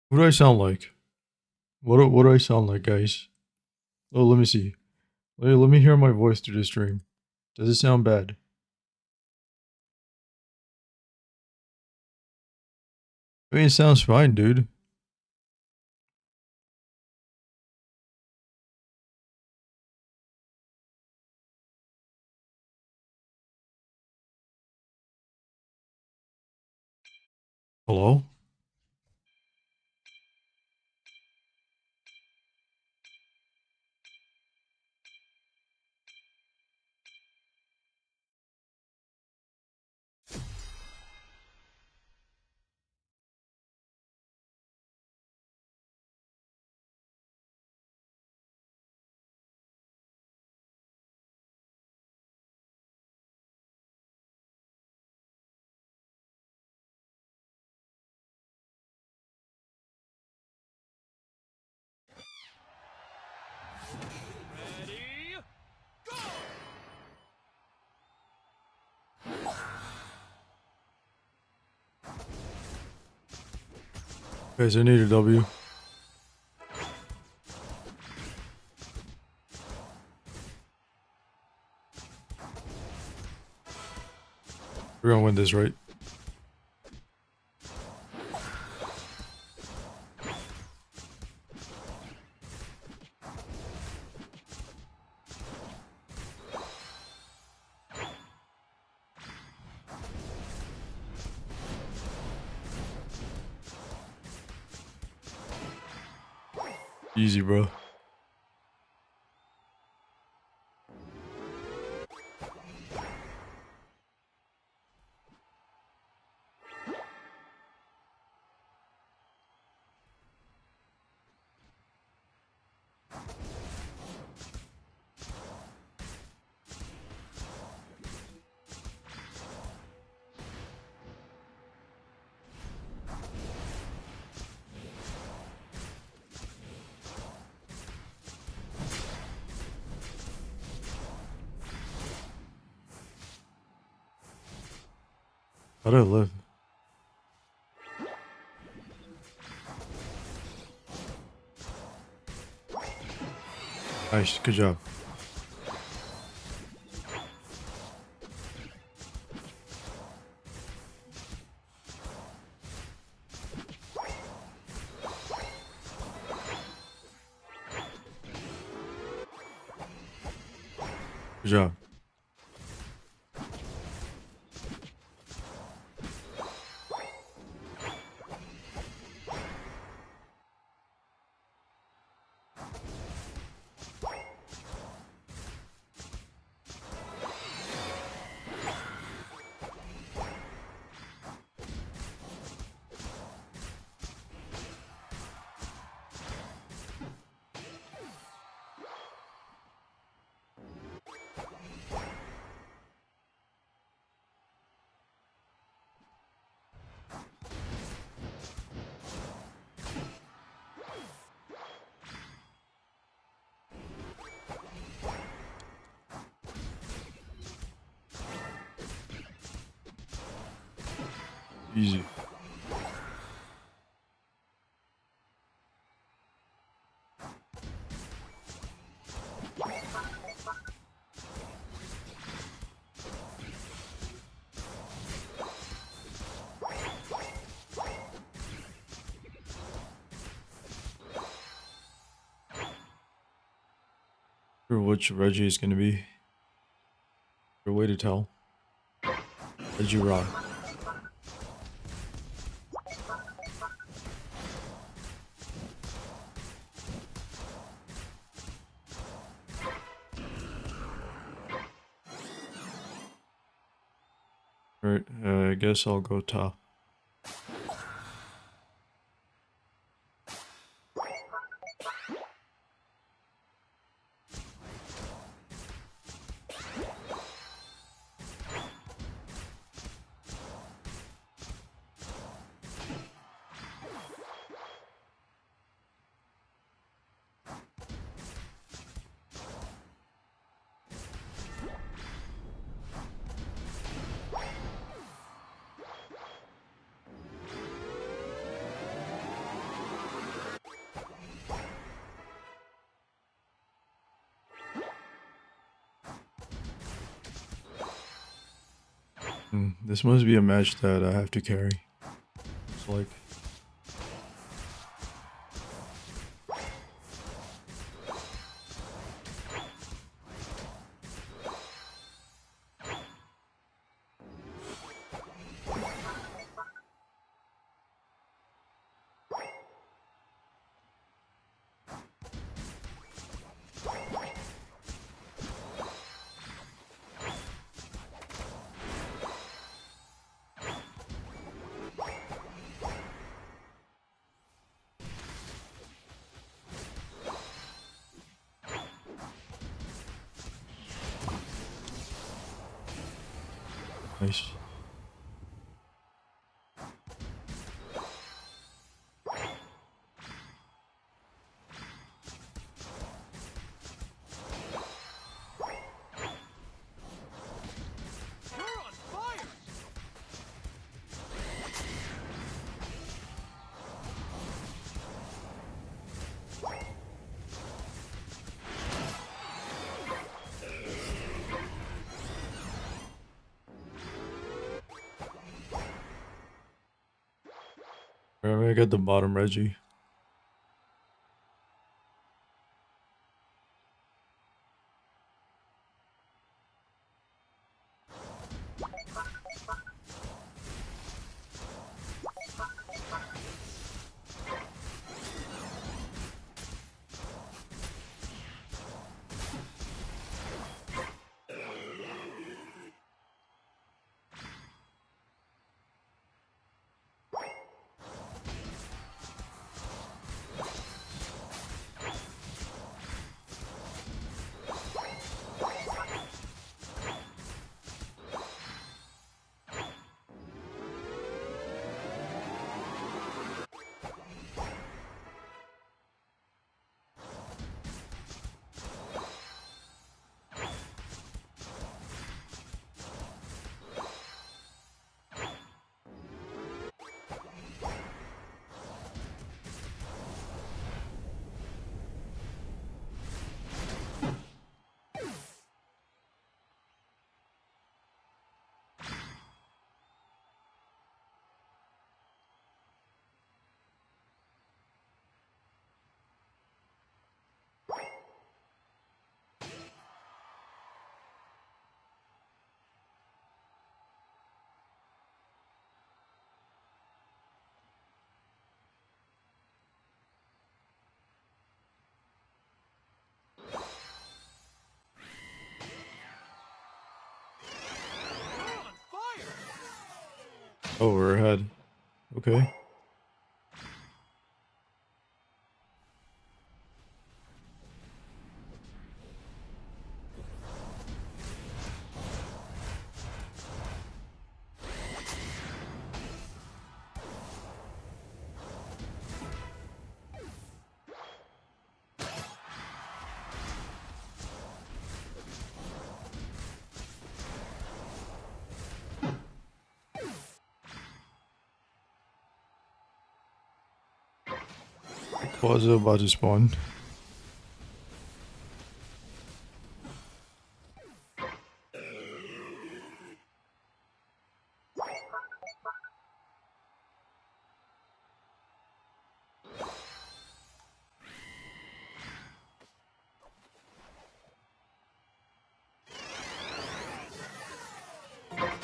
What do I sound like? What do I sound like, guys? Oh, let me see. Let me hear my voice through the stream. Does it sound bad? I mean, it sounds fine, dude. Hello? Ready, go! Guys, I need a W. We're gonna win this, right? Easy, bro. How do I live? Nice, good job. Good job. Easy. Sure which Reggie is gonna be. Your way to tell. Reggie Rock. Alright, I guess I'll go top. This must be a match that I have to carry. It's like Nice. You're on fire! Alright, I'm gonna get the bottom Reggie. You're on fire! Oh, we're ahead. Okay. Quasar about to spawn.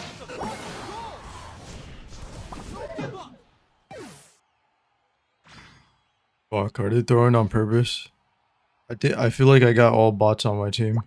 The first goal! Don't give up! Fuck, are they throwing on purpose? I feel like I got all bots on my team.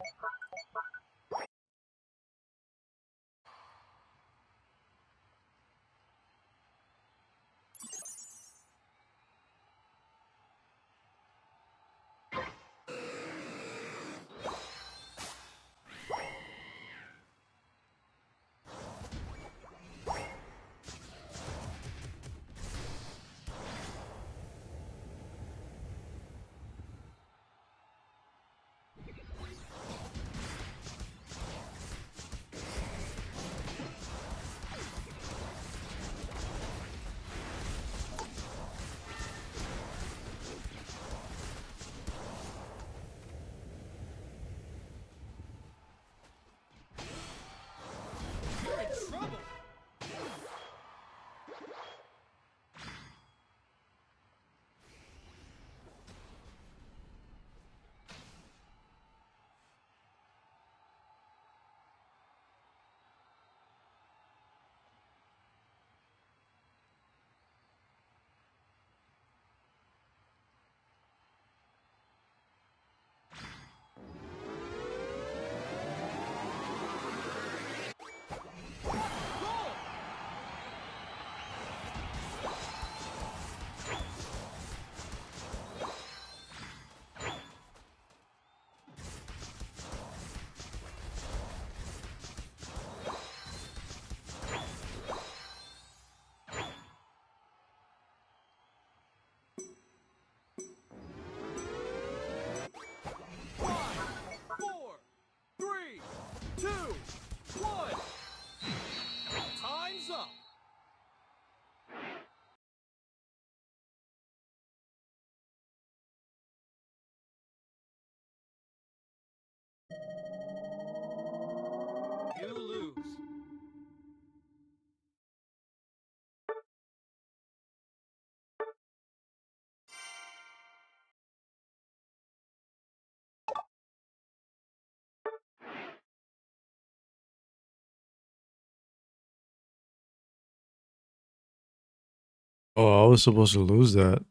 Oh, I was supposed to lose that.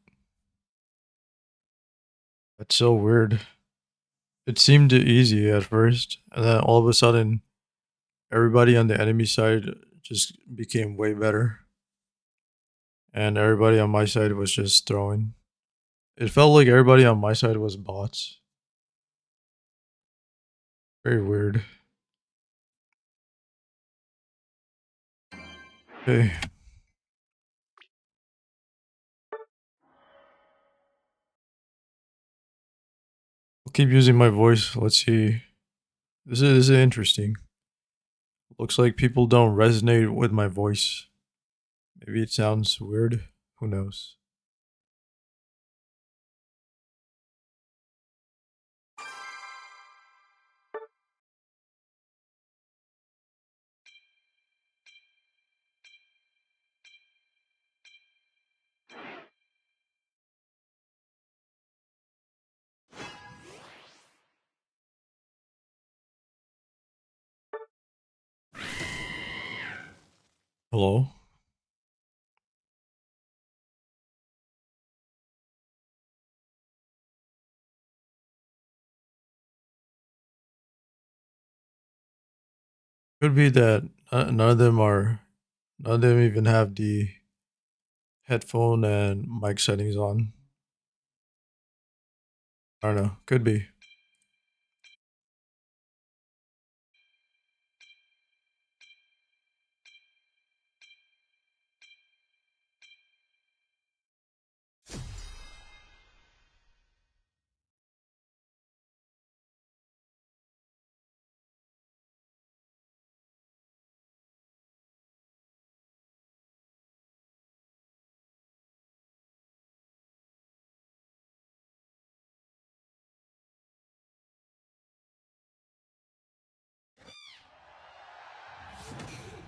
That's so weird. It seemed easy at first, and then all of a sudden, everybody on the enemy side just became way better, and everybody on my side was just throwing. It felt like everybody on my side was bots. Very weird. Okay, I'll keep using my voice. Let's see. This is interesting. Looks like people don't resonate with my voice. Maybe it sounds weird. Who knows? Hello? Could be that none of them even have the headphone and mic settings on. I don't know. Could be.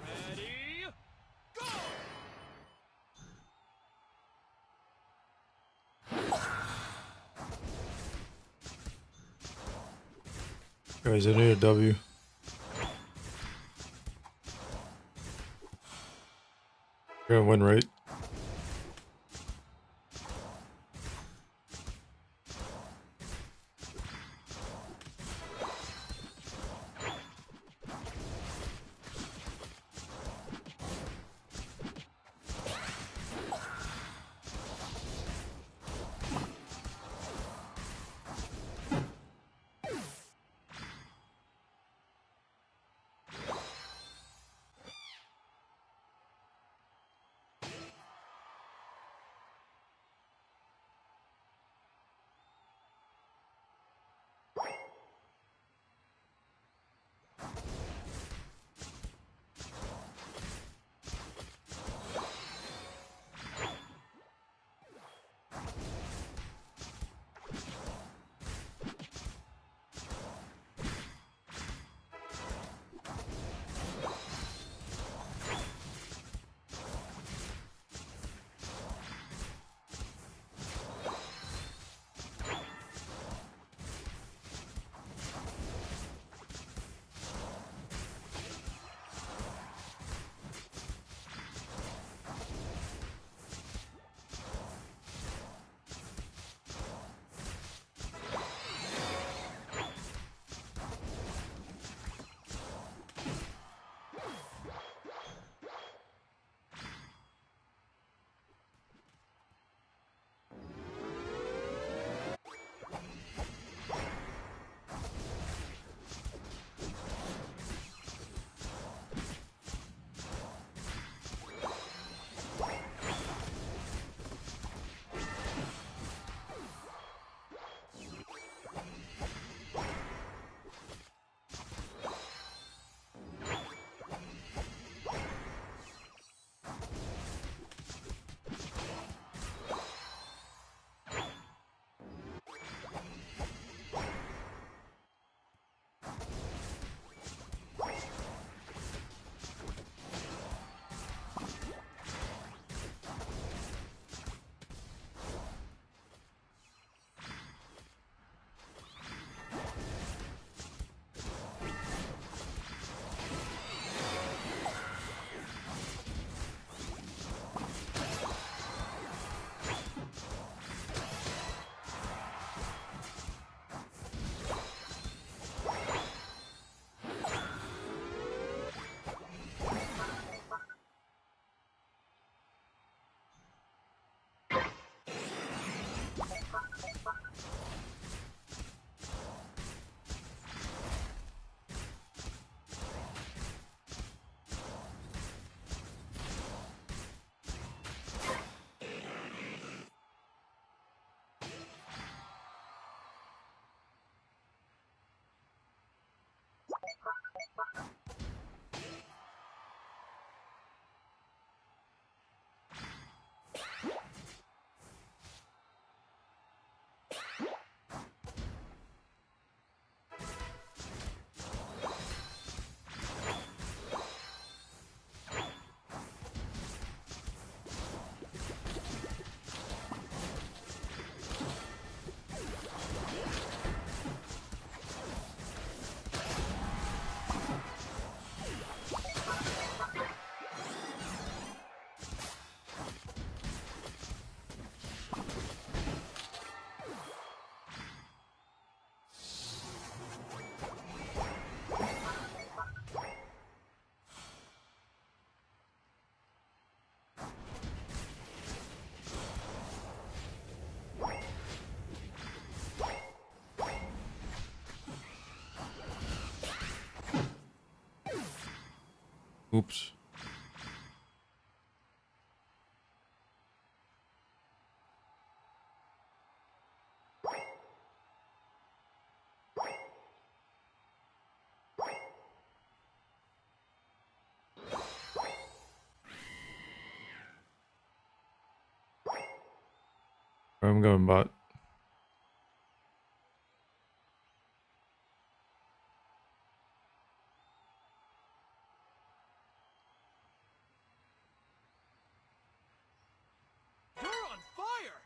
Ready, go! Guys, I need a W. You're gonna win, right? Oops. I'm going bot. You're on fire!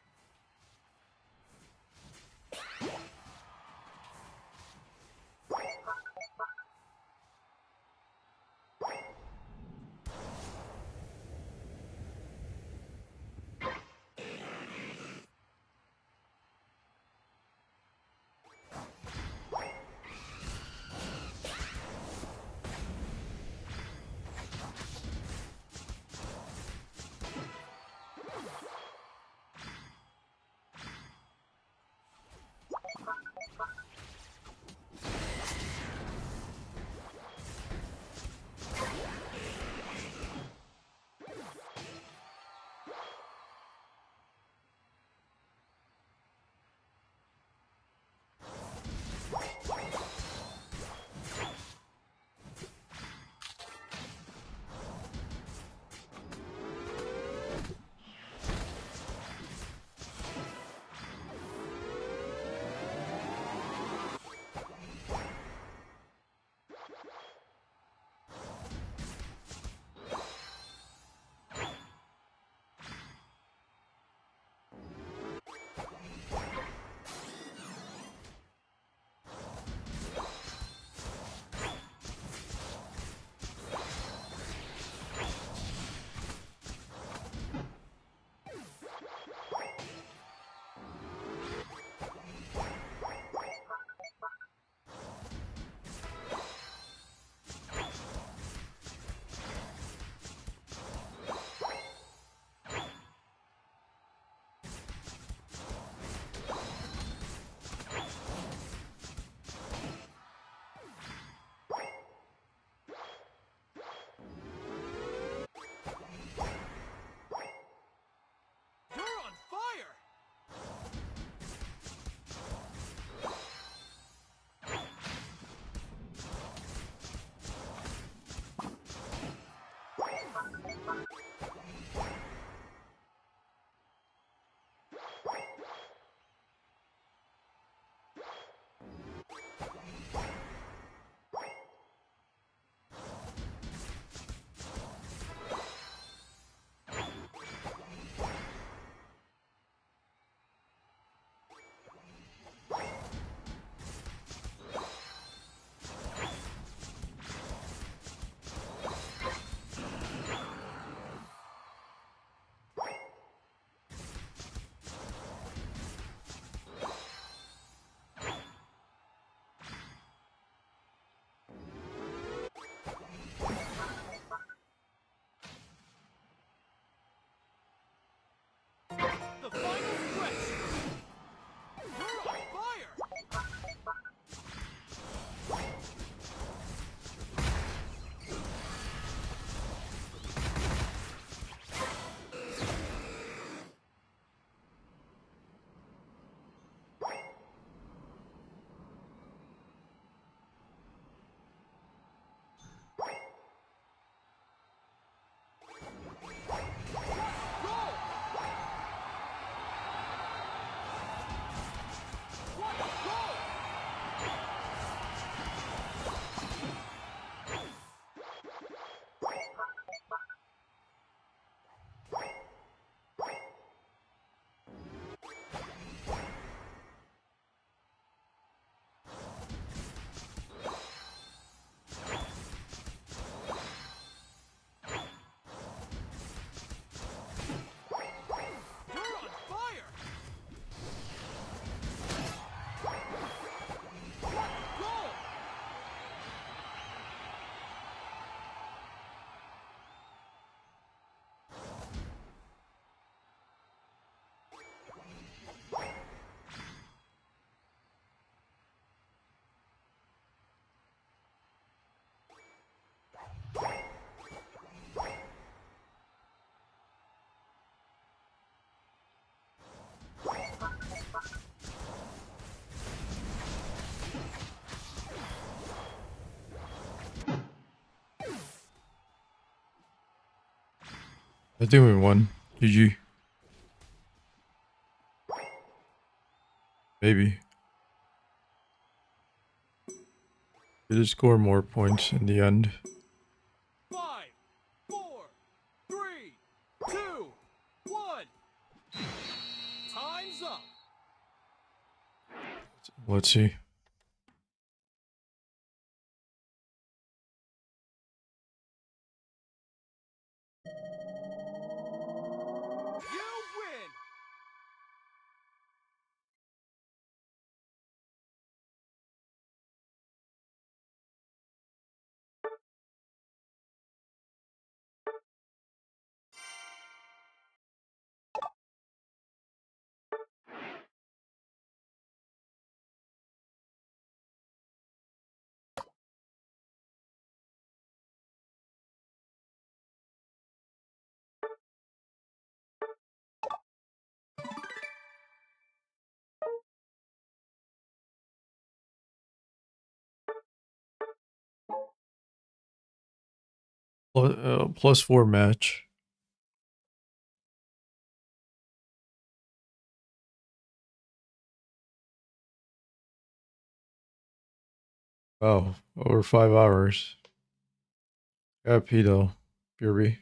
I think we won. GG. Maybe. We did score more points in the end. 5, 4, 3, 2, 1. Time's up. Let's see. You win. +4 match. Oh, over 5 hours. Got pee though. Fury.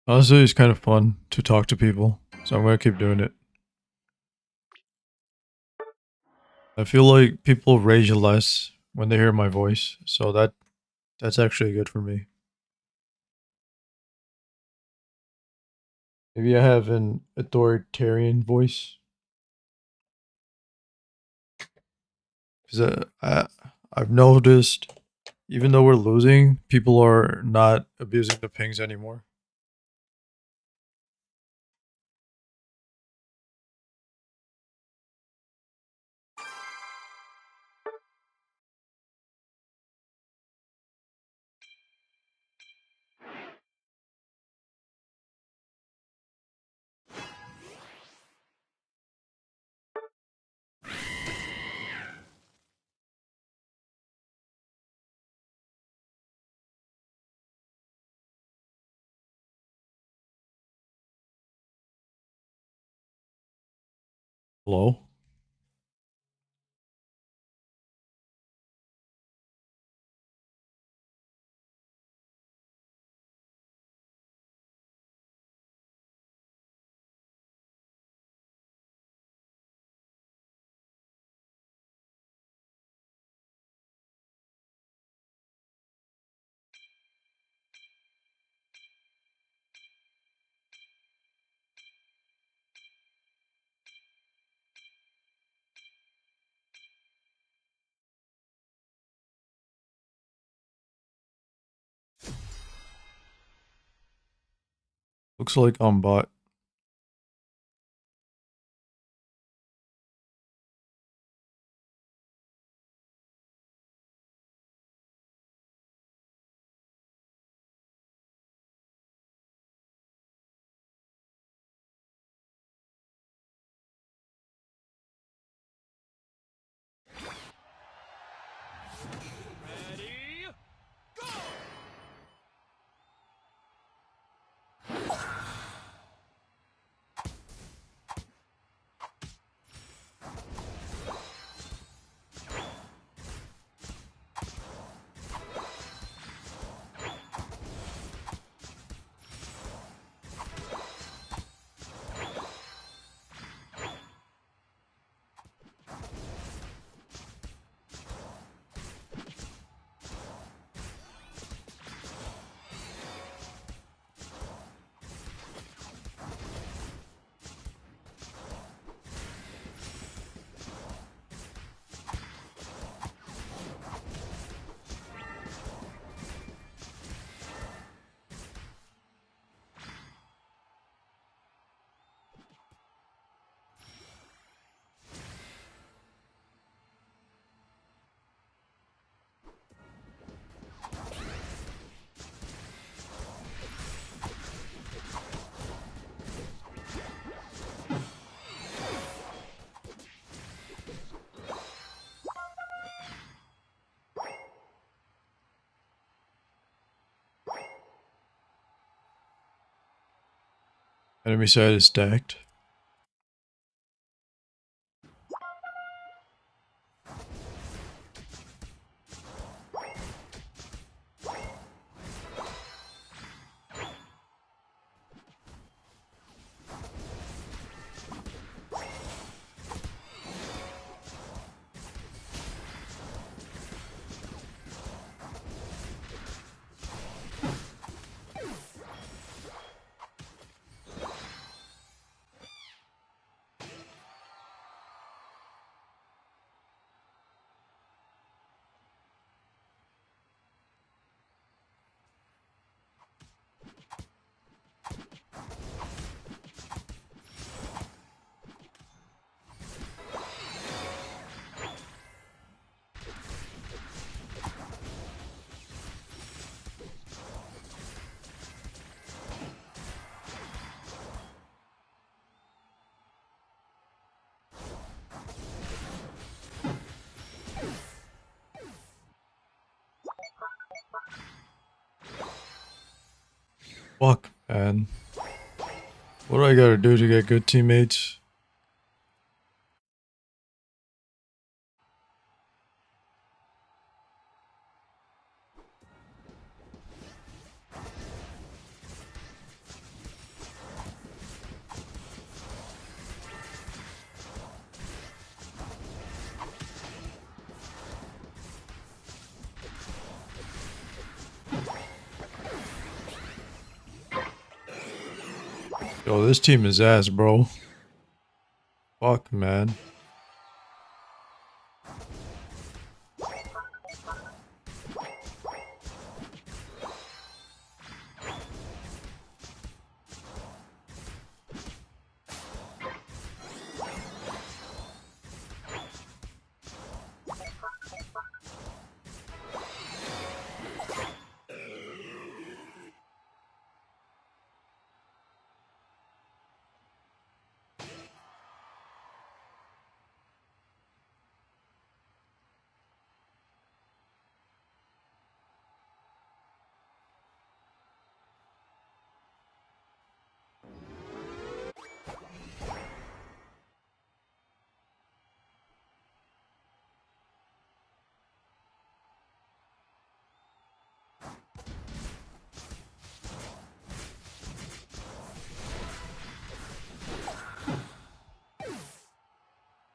Honestly, it's kind of fun to talk to people, so I'm gonna keep doing it. I feel like people rage less when they hear my voice, so that's actually good for me. Maybe I have an authoritarian voice because I've noticed even though we're losing, people are not abusing the pings anymore. Hello? Looks like I'm bot. Ready, go! Enemy side is stacked. Fuck, man. What do I gotta do to get good teammates? Yo, this team is ass, bro. Fuck, man.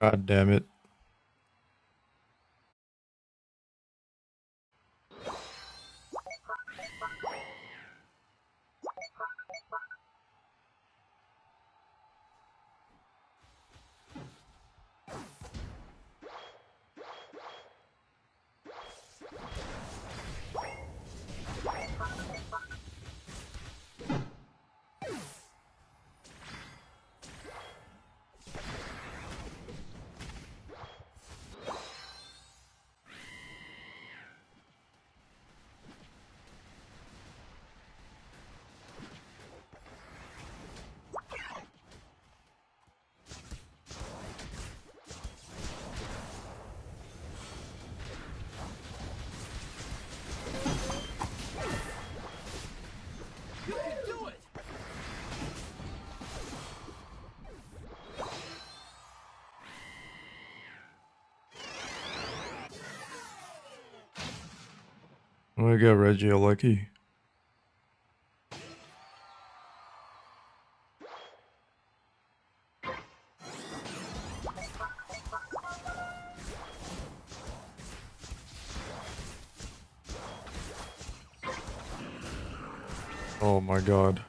God damn it. You can do it! I'm gonna get Reggie lucky. Oh my god.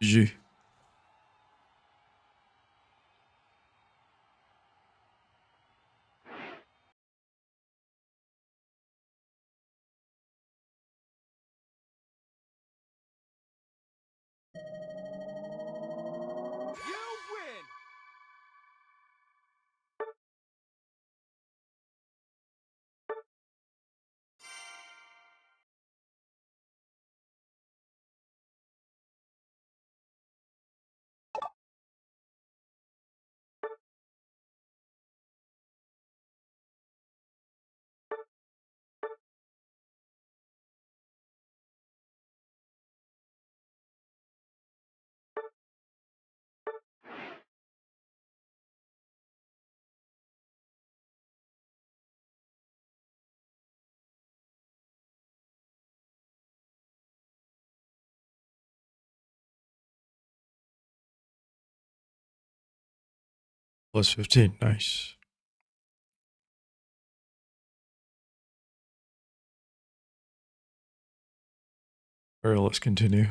GG. You win! Plus 15. Nice. Alright, let's continue.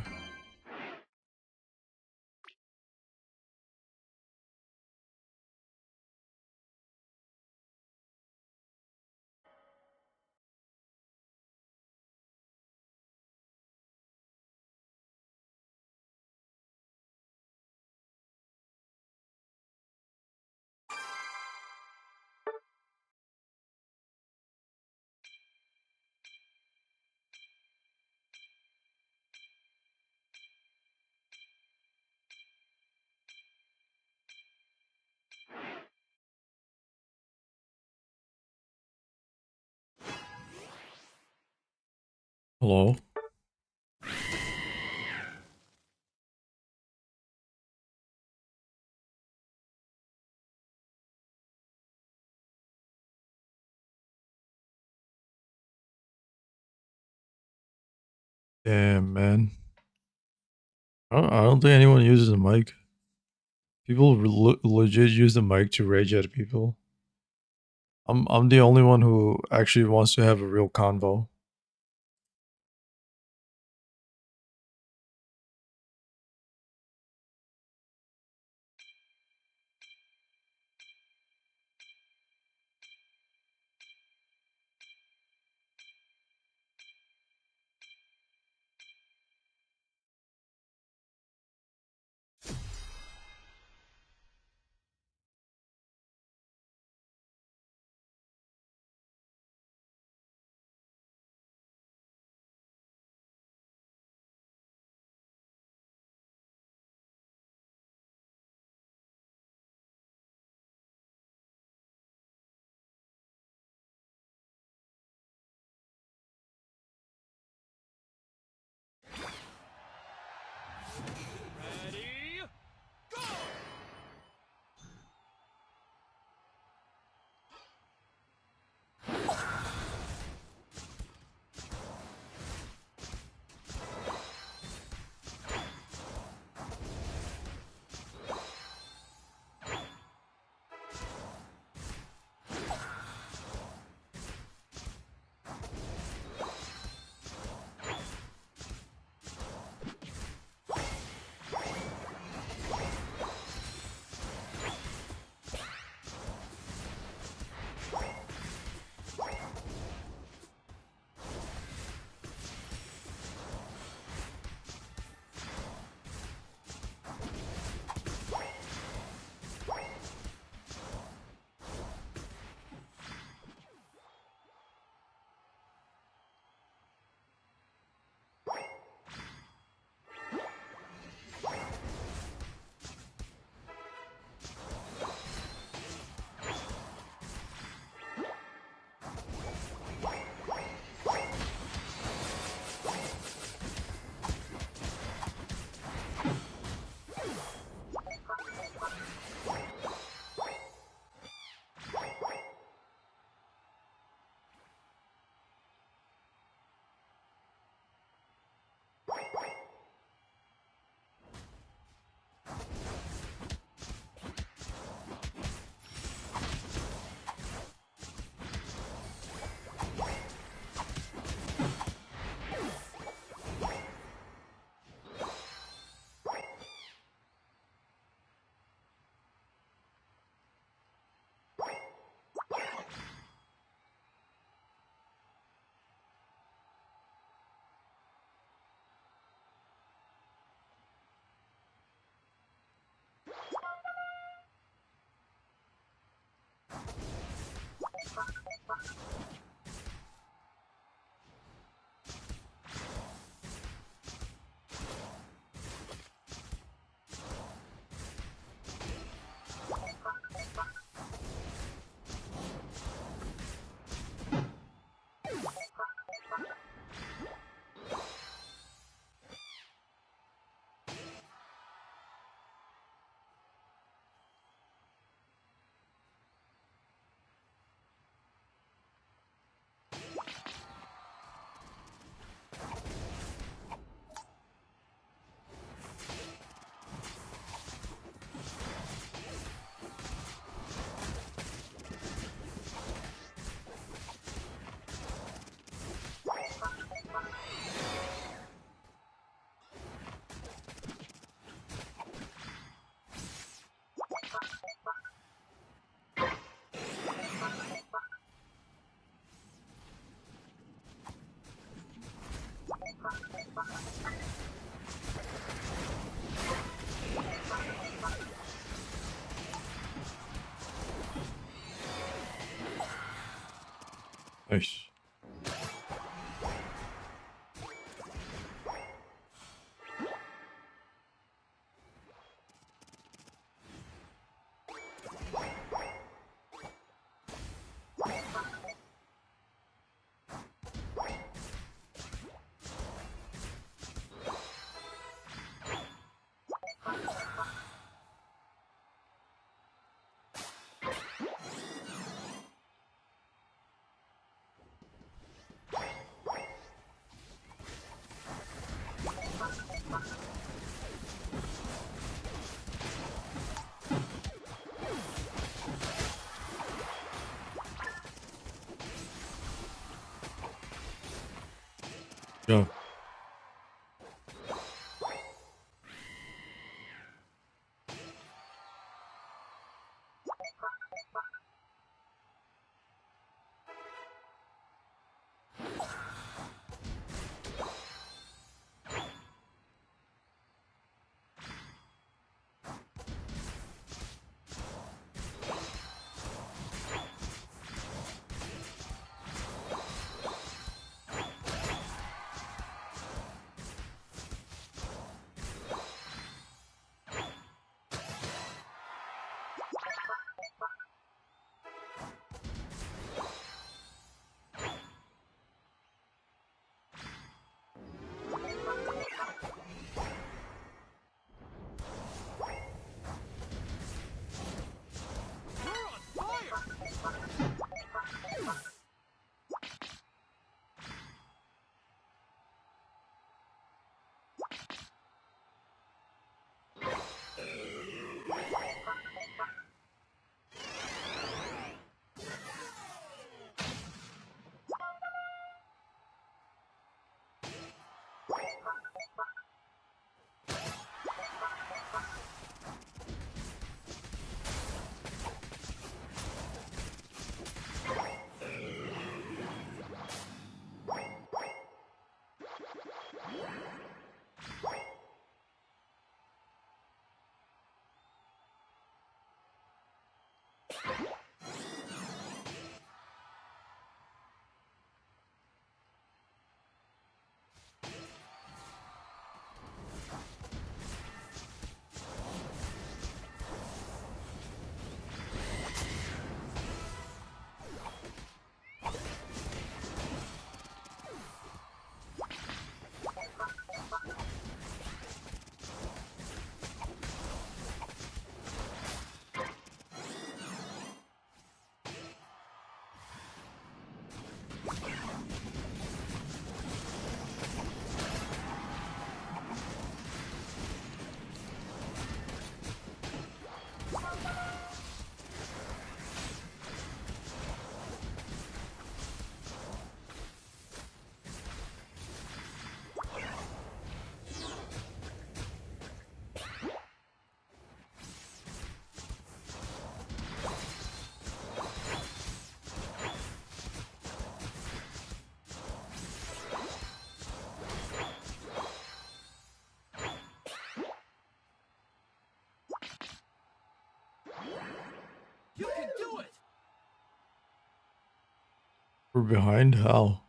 Hello? Damn, man. I don't think anyone uses a mic. People legit use the mic to rage at people. I'm the only one who actually wants to have a real convo. Nice. Go. We're behind? How?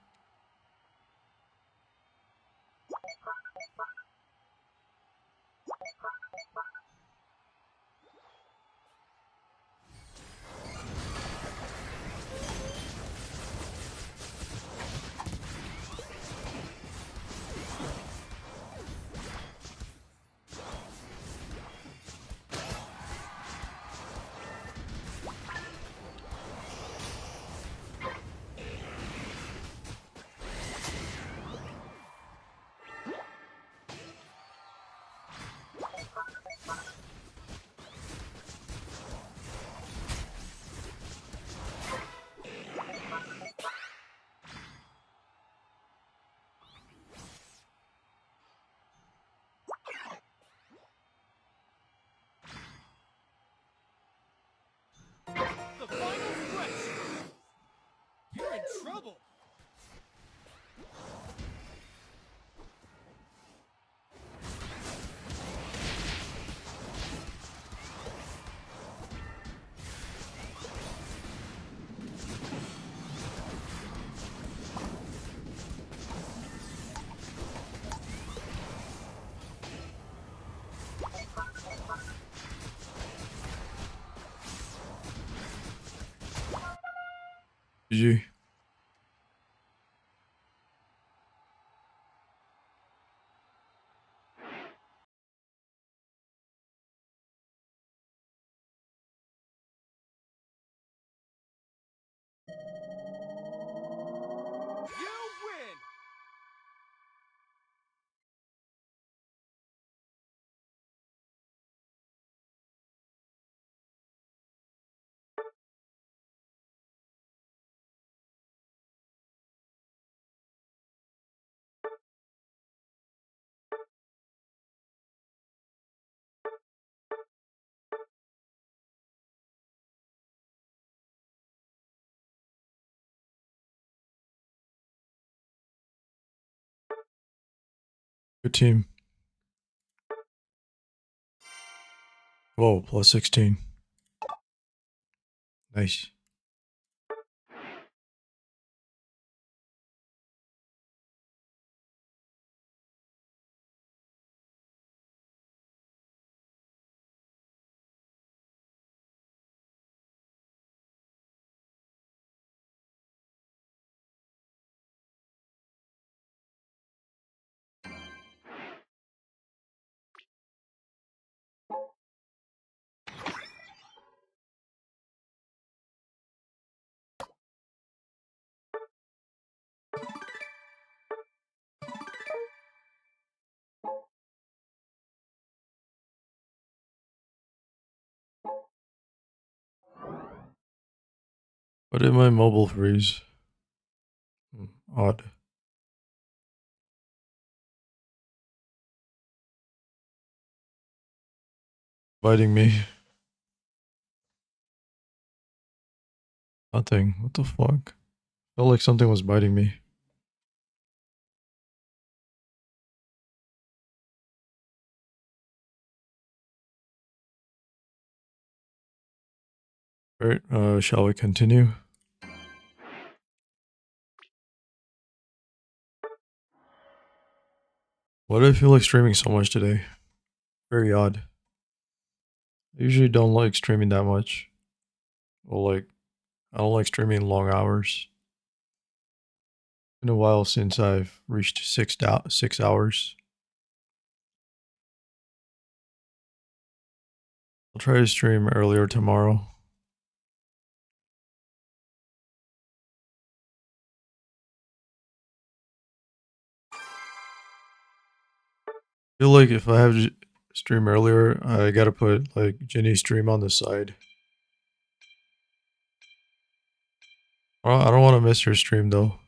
The final stretch. You're in trouble. GG. You win. Good team. Whoa, plus 16. Nice. Why did my mobile freeze? Odd. Biting me. Nothing. What the fuck? Felt like something was biting me. Alright, shall we continue? Why do I feel like streaming so much today? Very odd. I usually don't like streaming that much. Well, like, I don't like streaming long hours. Been a while since I've reached 6 hours. I'll try to stream earlier tomorrow. I feel like if I have to stream earlier, I gotta put like Jenny's stream on the side. I don't want to miss her stream though.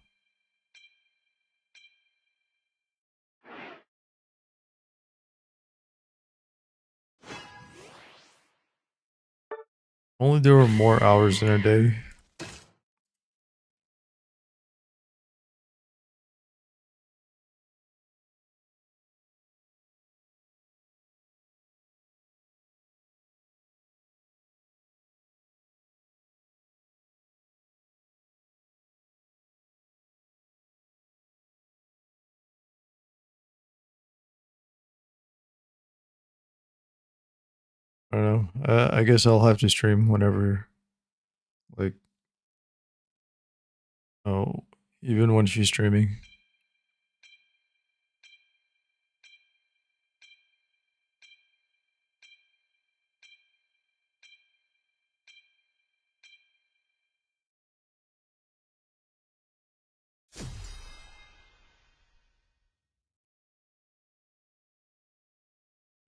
Only there were more hours in her day. I don't know. I guess I'll have to stream whenever, like, oh, even when she's streaming.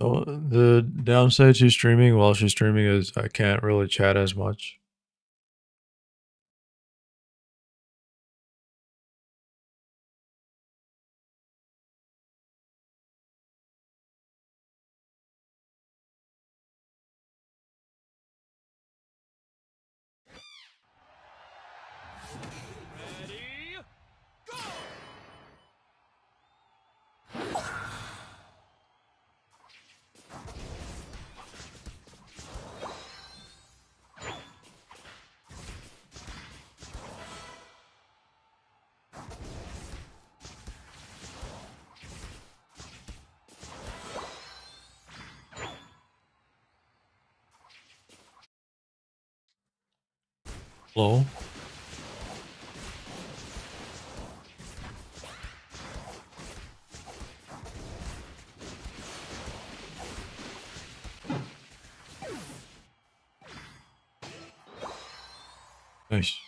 So the downside to streaming while she's streaming is I can't really chat as much. Ready, go! Hello? Nice.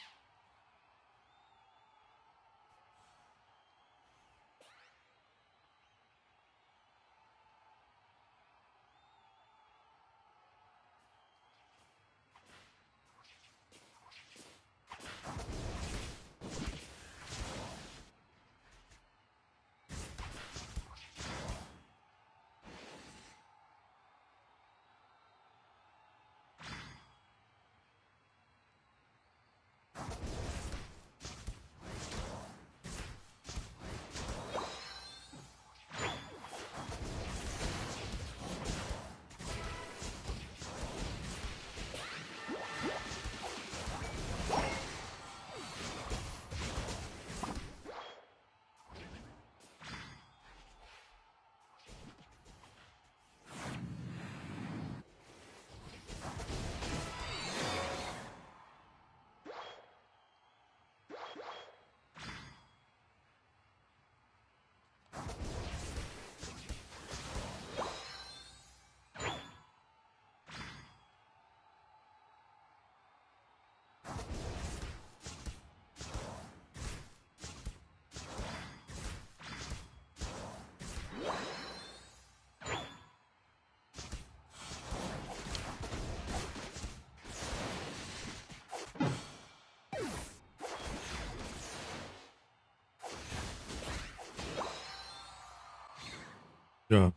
Yeah.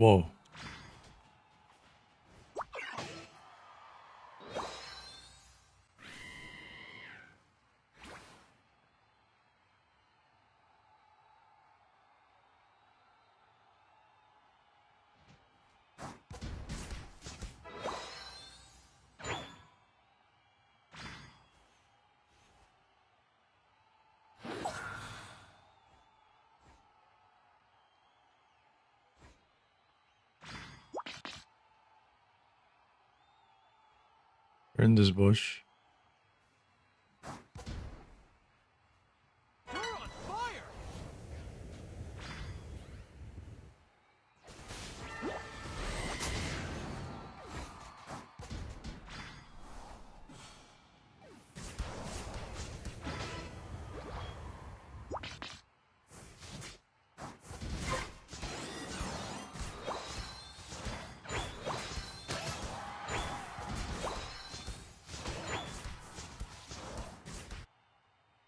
Whoa. We're in this bush. You're on fire!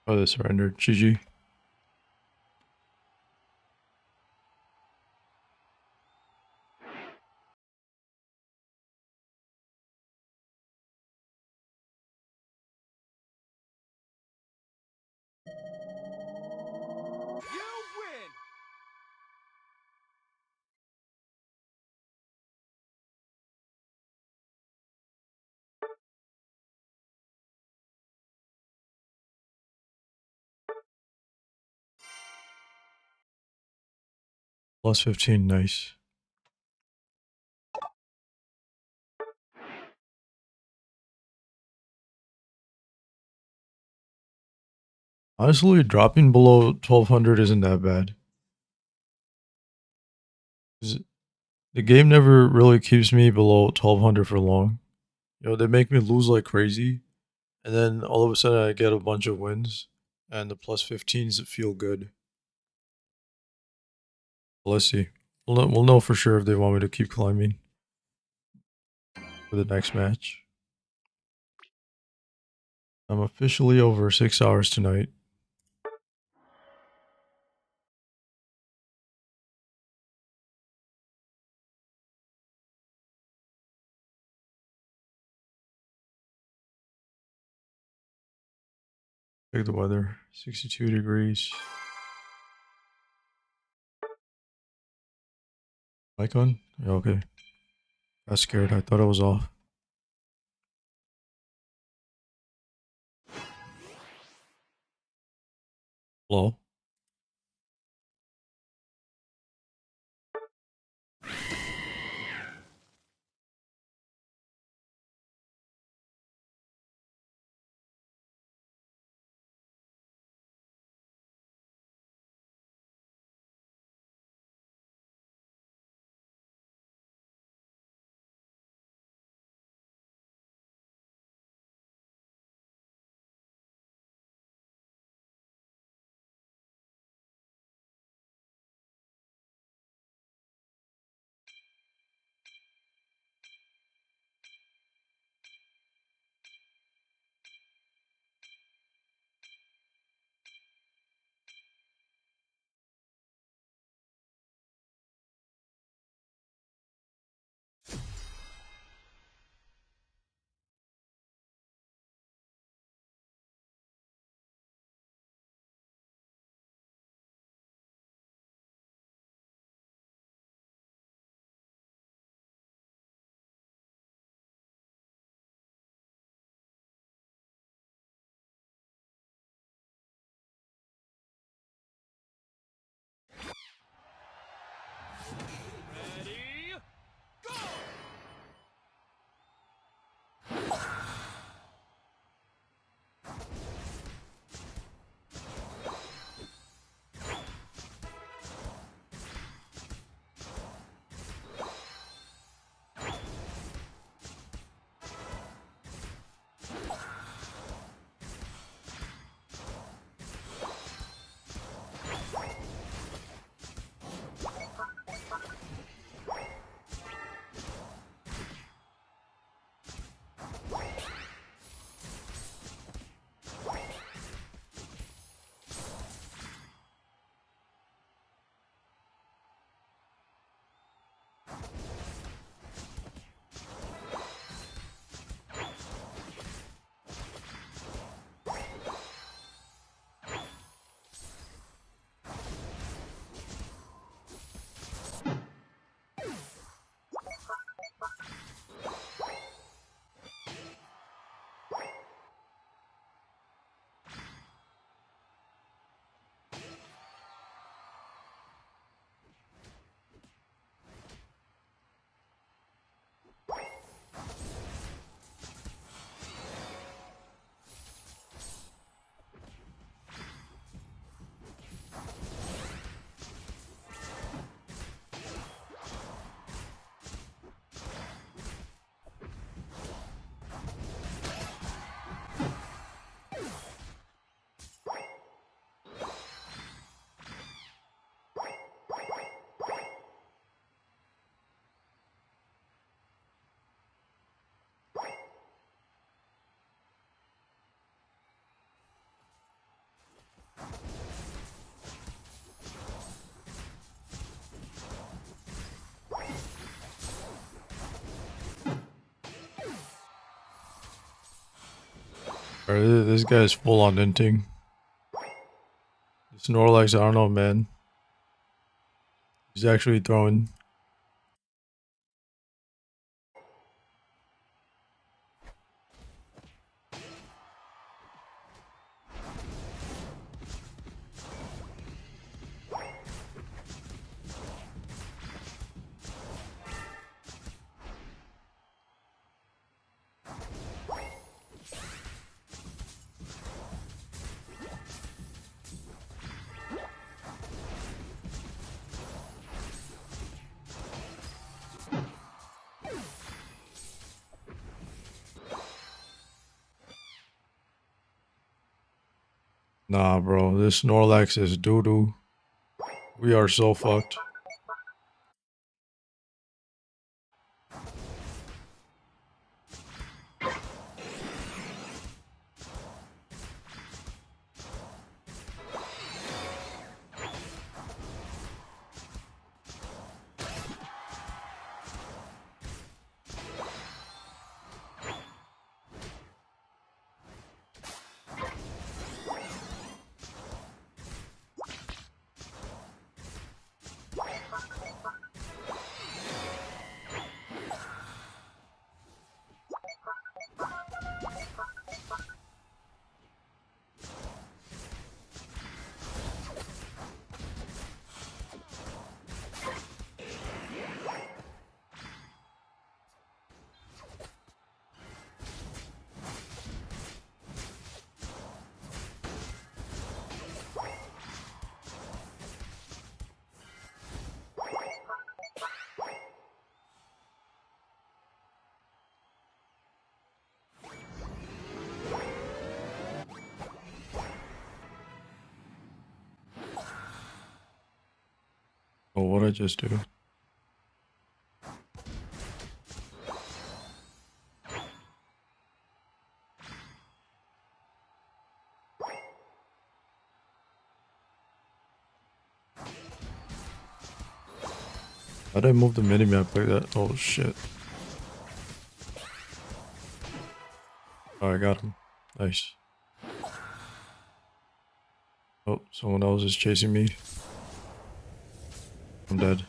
Oh, they surrendered. GG. You win! Plus 15. Nice. Honestly, dropping below 1200 isn't that bad. 'Cause the game never really keeps me below 1200 for long. You know, they make me lose like crazy. And then all of a sudden I get a bunch of wins. And the plus 15s feel good. Let's see. We'll know for sure if they want me to keep climbing for the next match. I'm officially over 6 hours tonight. Check the weather. 62 degrees. Mic on? Yeah, okay. I got scared. I thought I was off. Hello? Bro, this guy is full on inting. Snorlax, I don't know, man. He's actually throwing. Nah, bro, this Snorlax is doo doo. We are so fucked. Oh, what'd I just do? How did I move the minimap like that? Oh shit. Oh, I got him. Nice. Oh, someone else is chasing me. I'm dead.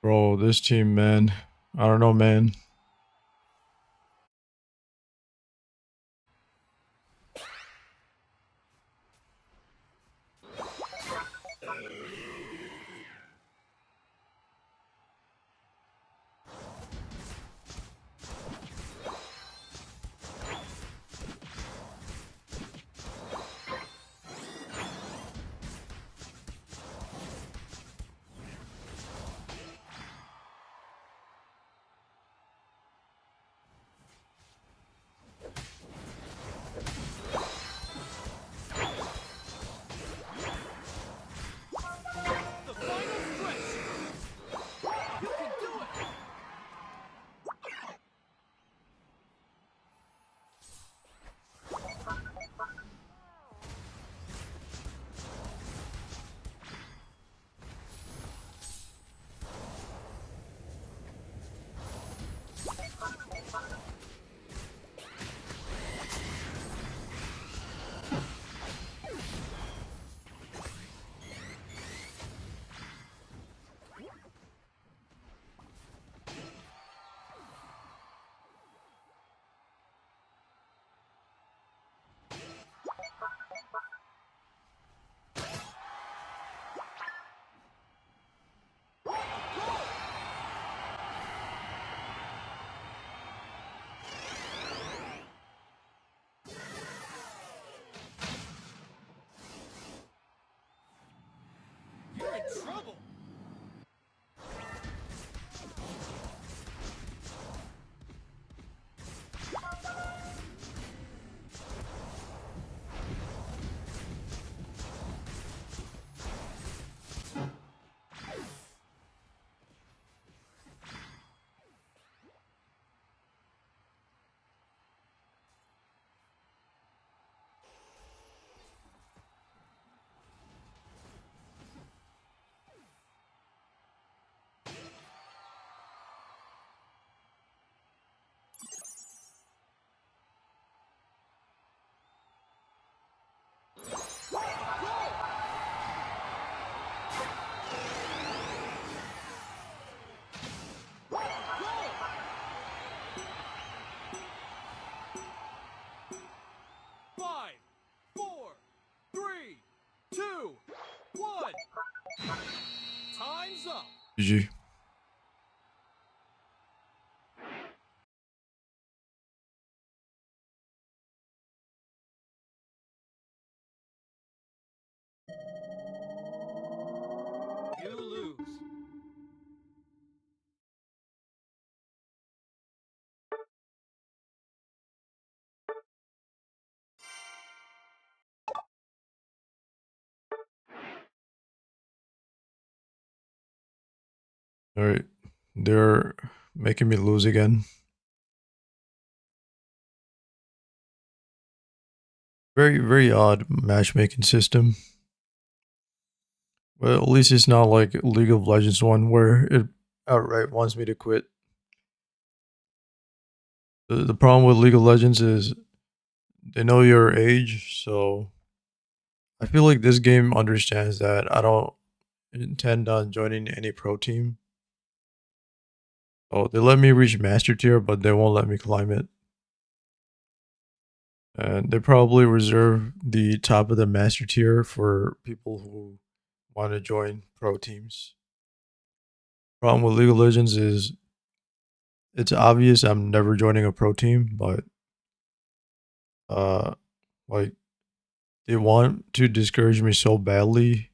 Bro, this team, man. I don't know, man. The final stretch. You can do it. You're in trouble. Five, four, three, two, one. Time's up. GG. You lose. Alright. They're making me lose again. Very, very odd matchmaking system. But at least it's not like League of Legends one where it outright wants me to quit. The problem with League of Legends is they know your age, so I feel like this game understands that I don't intend on joining any pro team. Oh, they let me reach master tier, but they won't let me climb it. And they probably reserve the top of the master tier for people who want to join pro teams. Problem with League of Legends is it's obvious I'm never joining a pro team, but uh like they want to discourage me so badly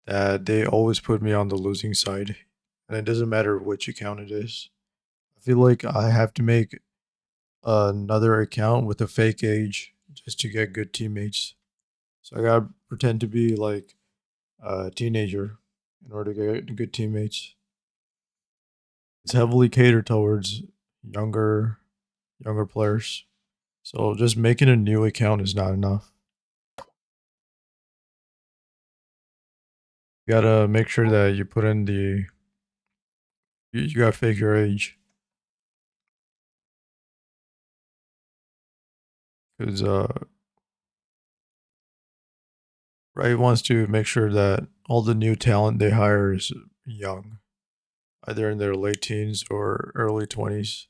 that they always put me on the losing side. And it doesn't matter which account it is. I feel like I have to make another account with a fake age just to get good teammates. So I gotta pretend to be like a teenager in order to get good teammates. It's heavily catered towards younger younger players. So just making a new account is not enough. You gotta make sure that you put in you gotta fake your age. Because Riot wants to make sure that all the new talent they hire is young. either in their late teens or early 20s.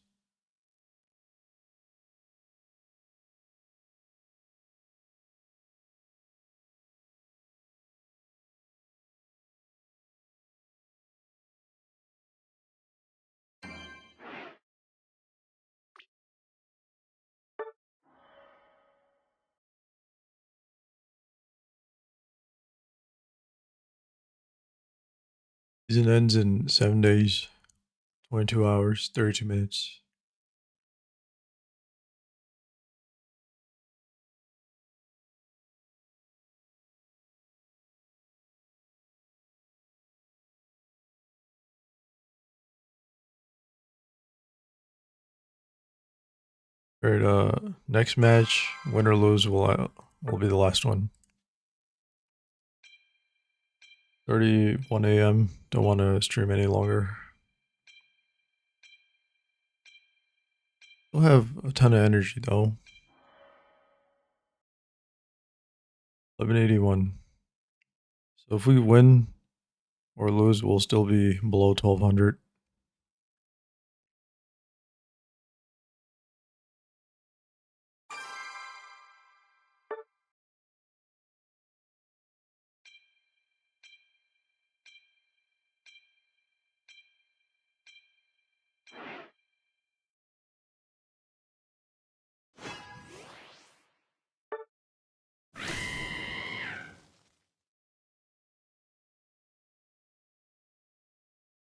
Season ends in 7 days, 22 hours, 32 minutes. All right, next match, win or lose, will be the last one. 31 a.m. Don't want to stream any longer. Still have a ton of energy though. 1181. So if we win or lose, we'll still be below 1200.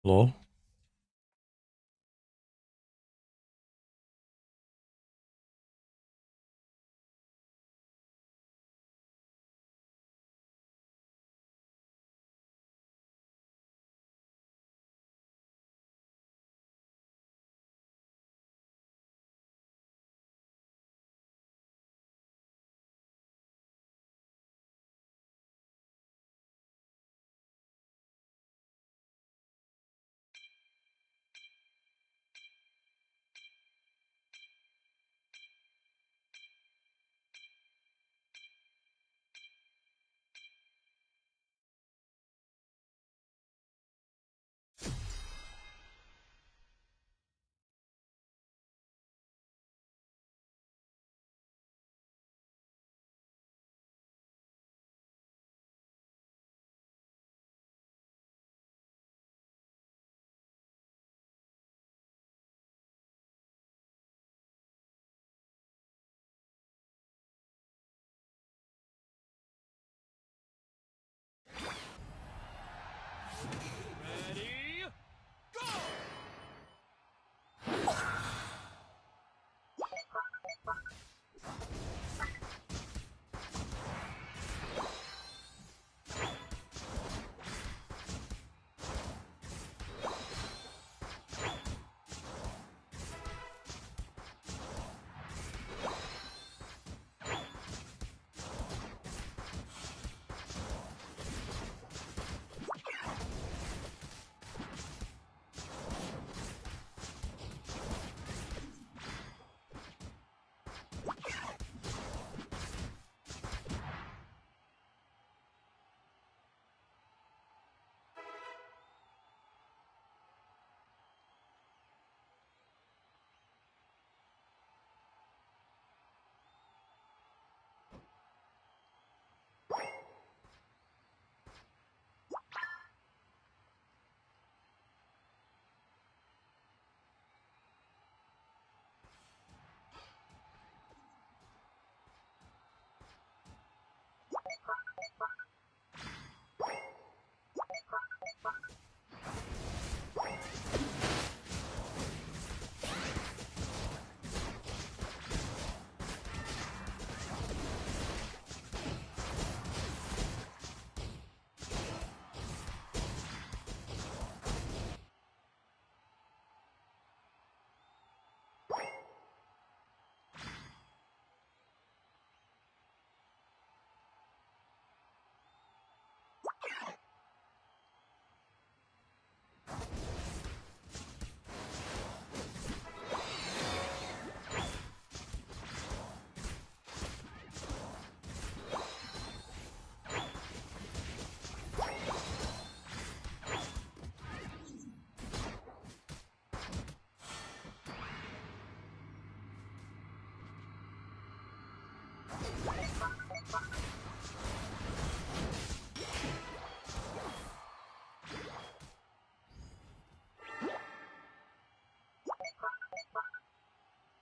Hello?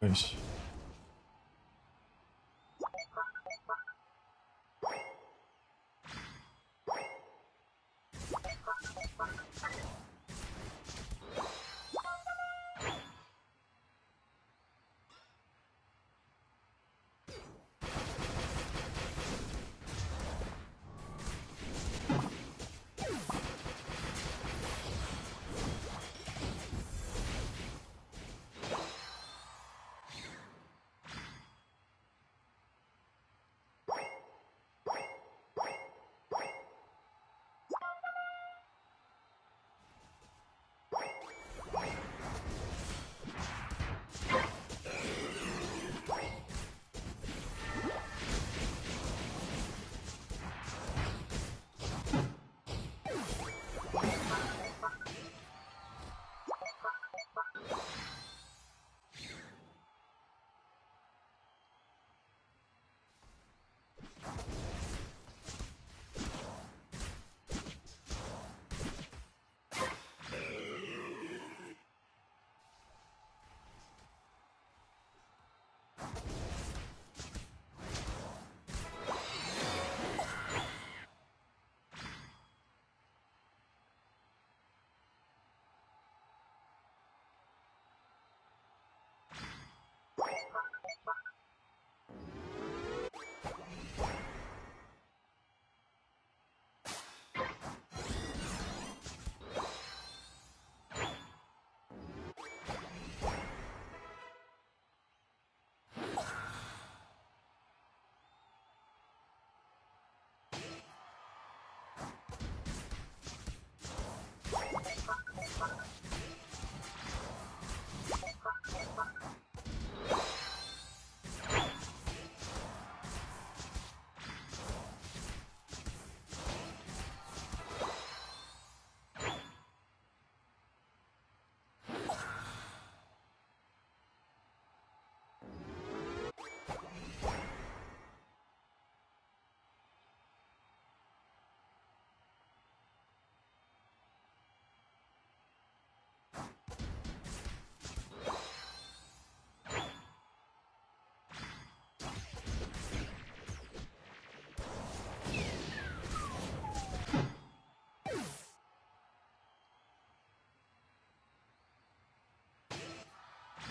Nice.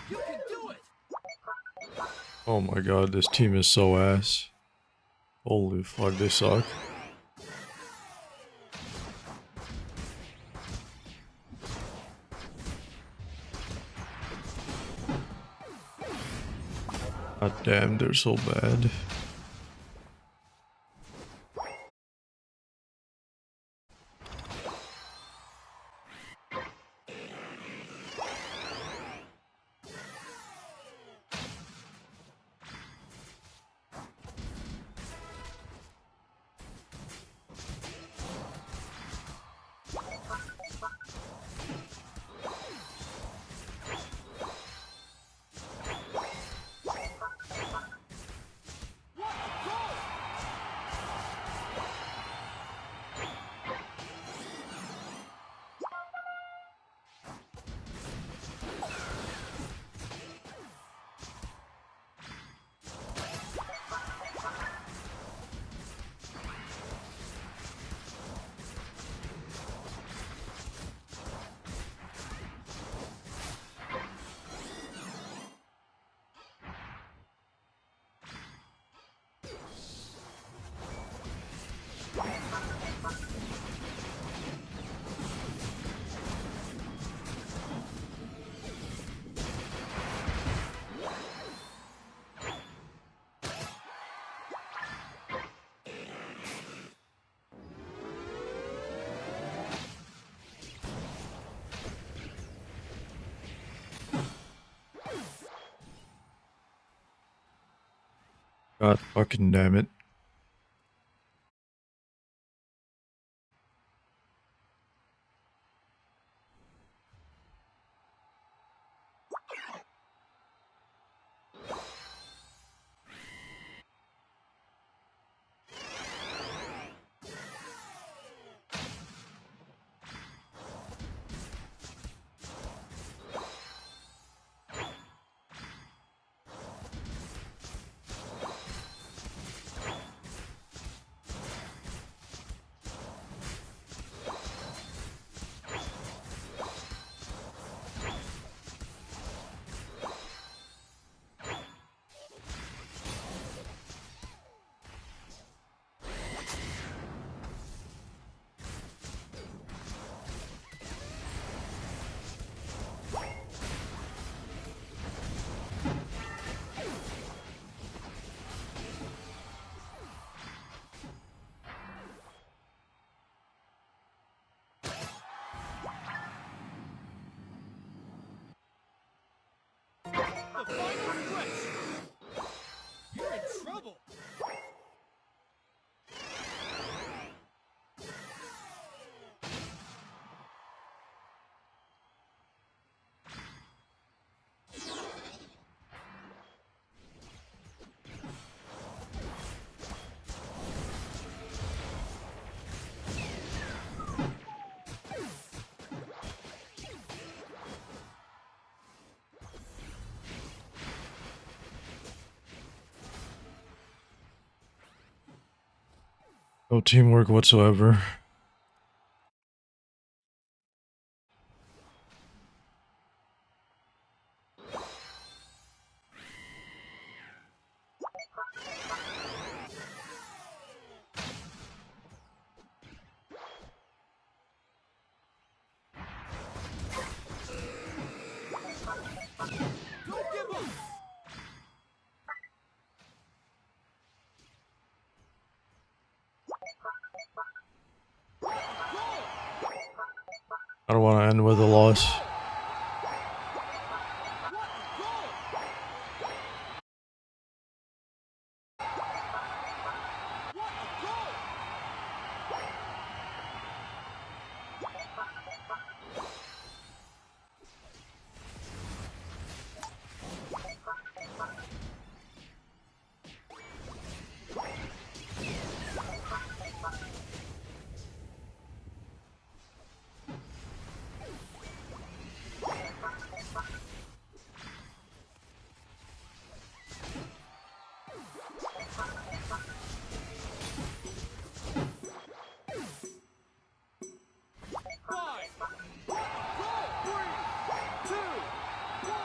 You can do it! Oh my god, this team is so ass. Holy fuck, they suck. God damn, they're so bad. God fucking damn it. the final stretch. You're in trouble. No teamwork whatsoever. Don't give up. I don't want to end with a loss. Five, go, 3, 2, 1.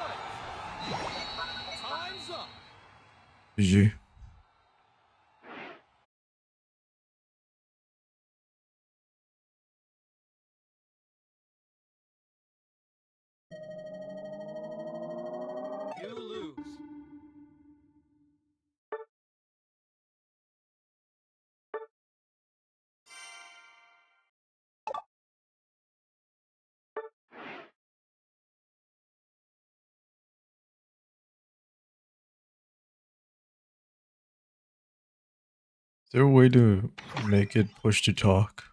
Time's up. GG. You lose. Is there a way to make it push to talk?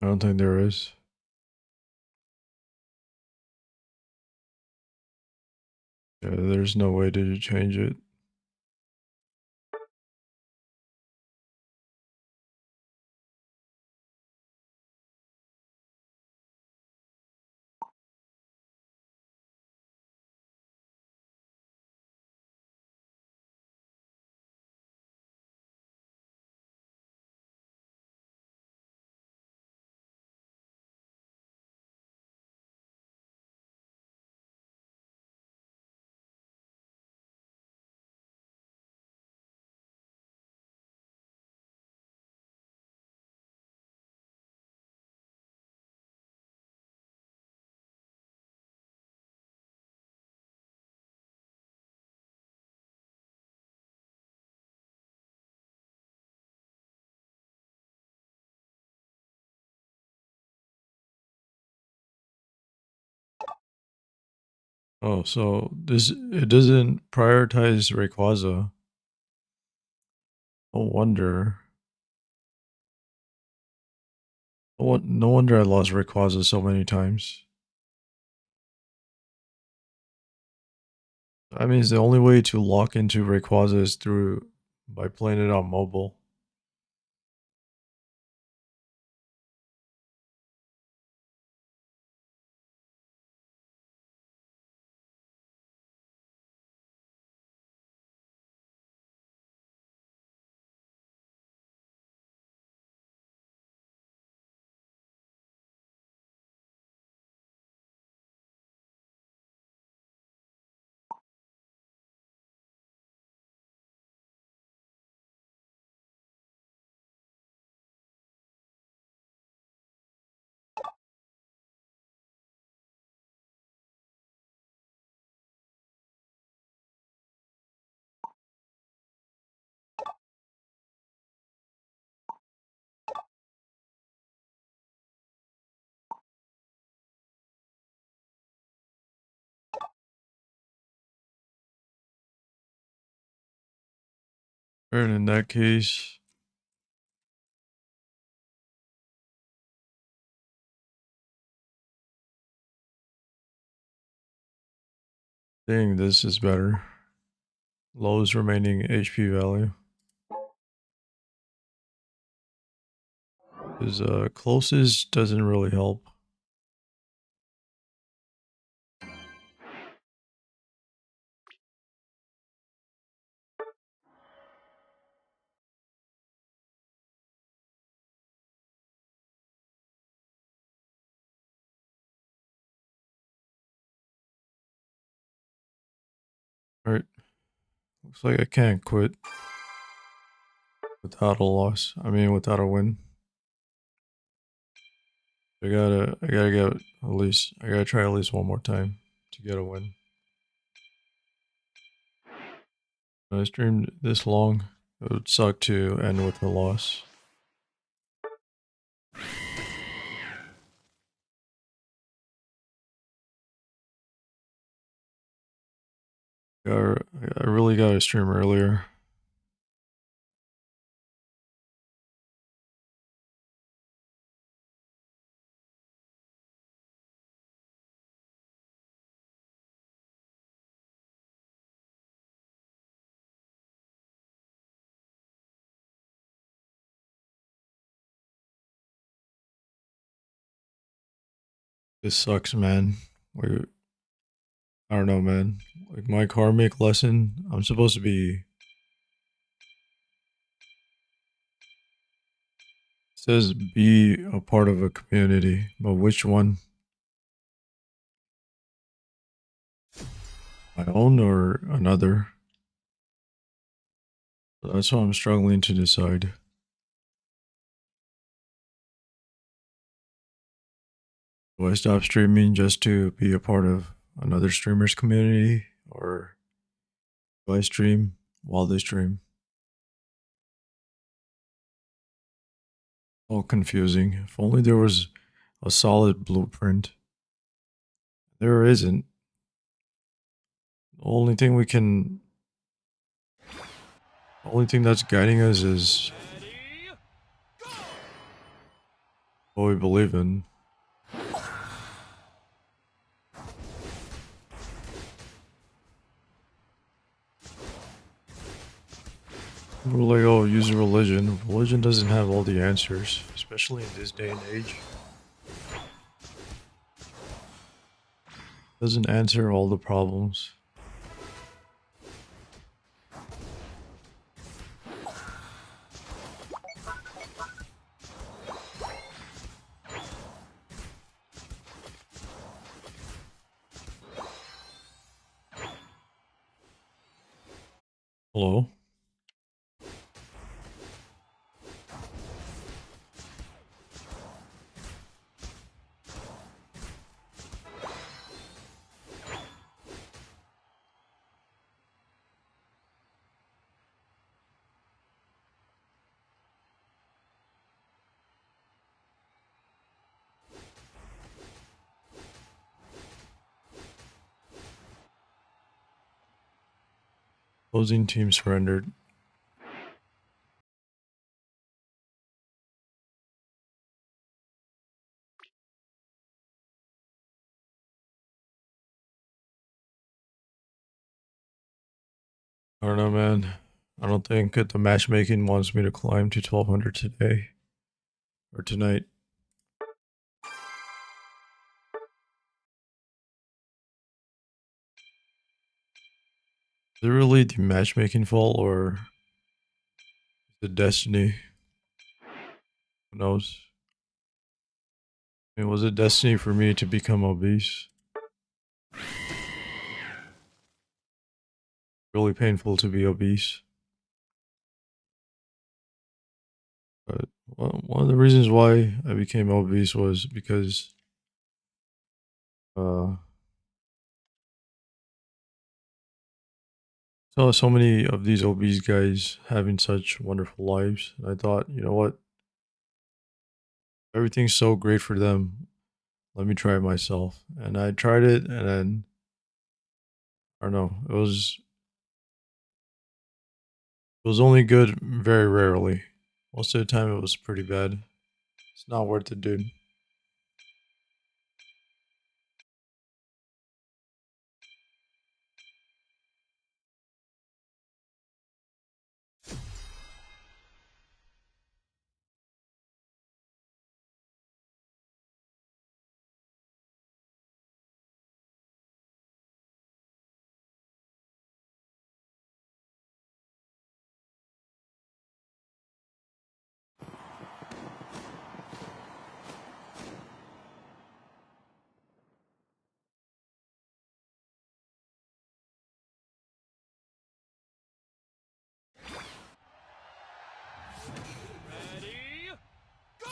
I don't think there is. Yeah, there's no way to change it. Oh, so this it doesn't prioritize Rayquaza. No wonder. No wonder I lost Rayquaza so many times. That means the only way to lock into Rayquaza is through by playing it on mobile. And in that case, I think this is better. Lowest remaining HP value. Because closest doesn't really help. Alright. Looks like I can't quit without a loss. I mean, without a win. I gotta get at least, I gotta try at least one more time to get a win. When I streamed this long, it would suck to end with a loss. I really gotta stream earlier. This sucks, man. Like, I don't know, man. Like my karmic lesson, I'm supposed to be. It says be a part of a community, but which one? My own or another? That's what I'm struggling to decide. Do I stop streaming just to be a part of another streamer's community, or do I stream while they stream? All confusing. If only there was a solid blueprint. There isn't. The only thing that's guiding us is Ready, go! what we believe in. We're like, oh, use religion. Religion doesn't have all the answers, especially in this day and age. Doesn't answer all the problems. Hello? Opposing team surrendered. I don't know, man. I don't think the matchmaking wants me to climb to 1200 today. Or tonight. Is it really the matchmaking fault or the destiny? Who knows? I mean, was it destiny for me to become obese? Really painful to be obese. But one of the reasons why I became obese was because uh saw so many of these obese guys having such wonderful lives. And I thought, you know what? Everything's so great for them. Let me try it myself. And I tried it, and then I don't know. It was It was only good very rarely. Most of the time, it was pretty bad. It's not worth it, dude. Ready, go!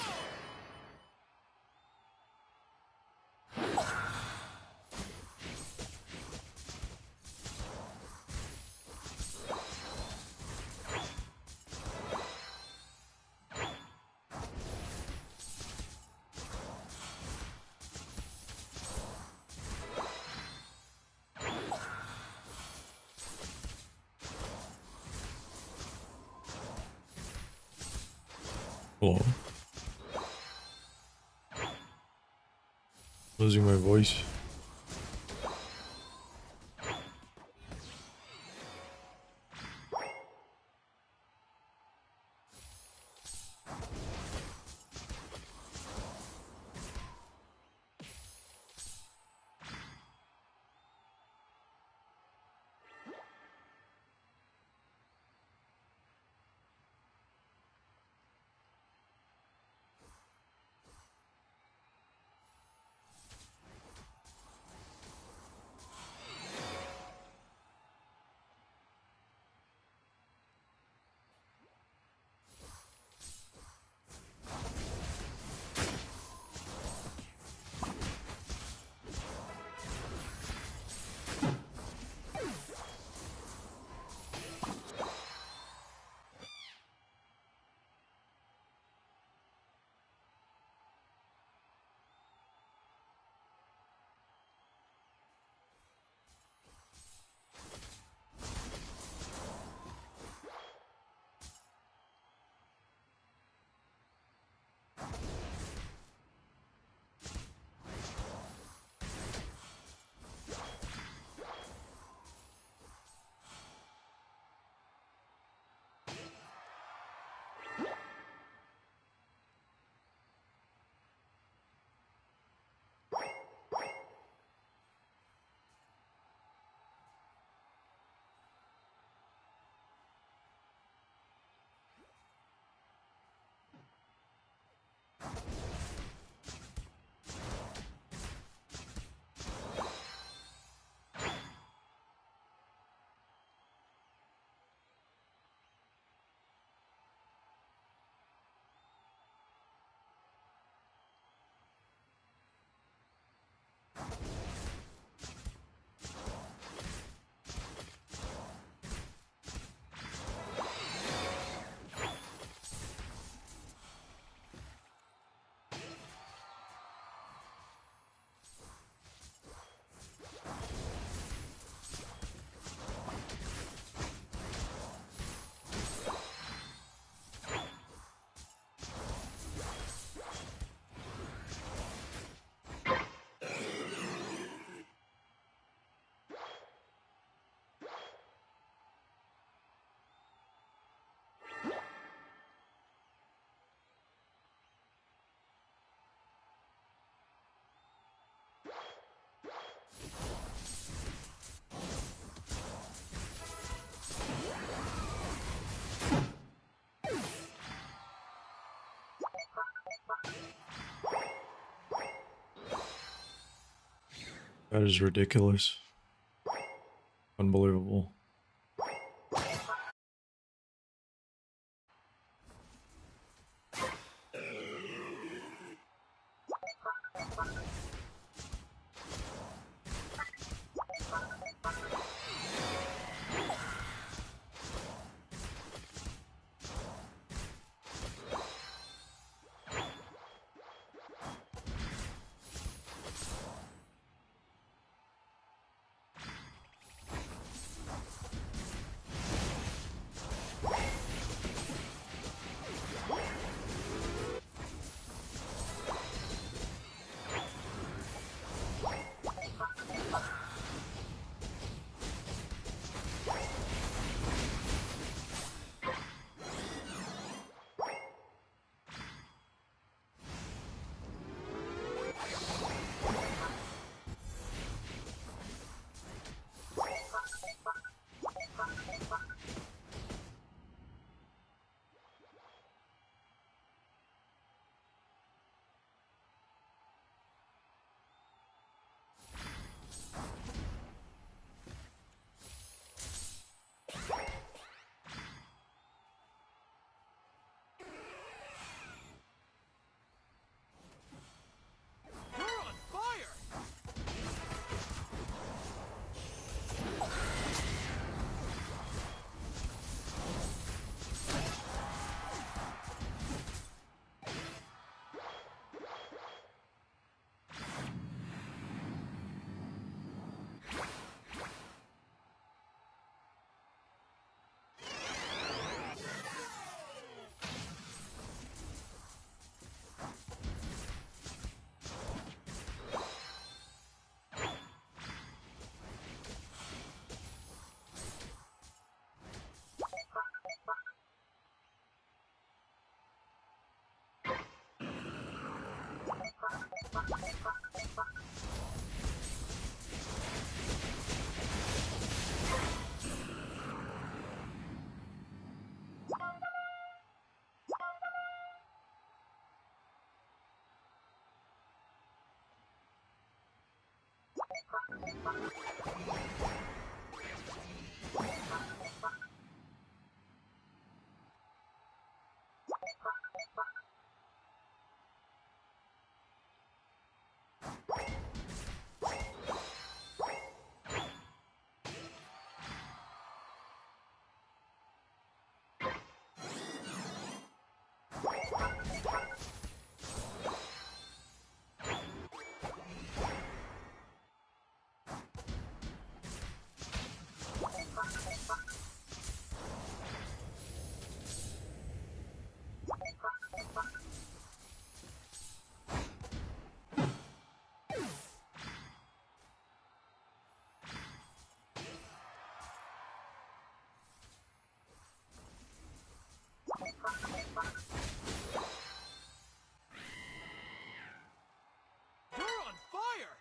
Oh, losing my voice. That is ridiculous. Unbelievable. You're on fire!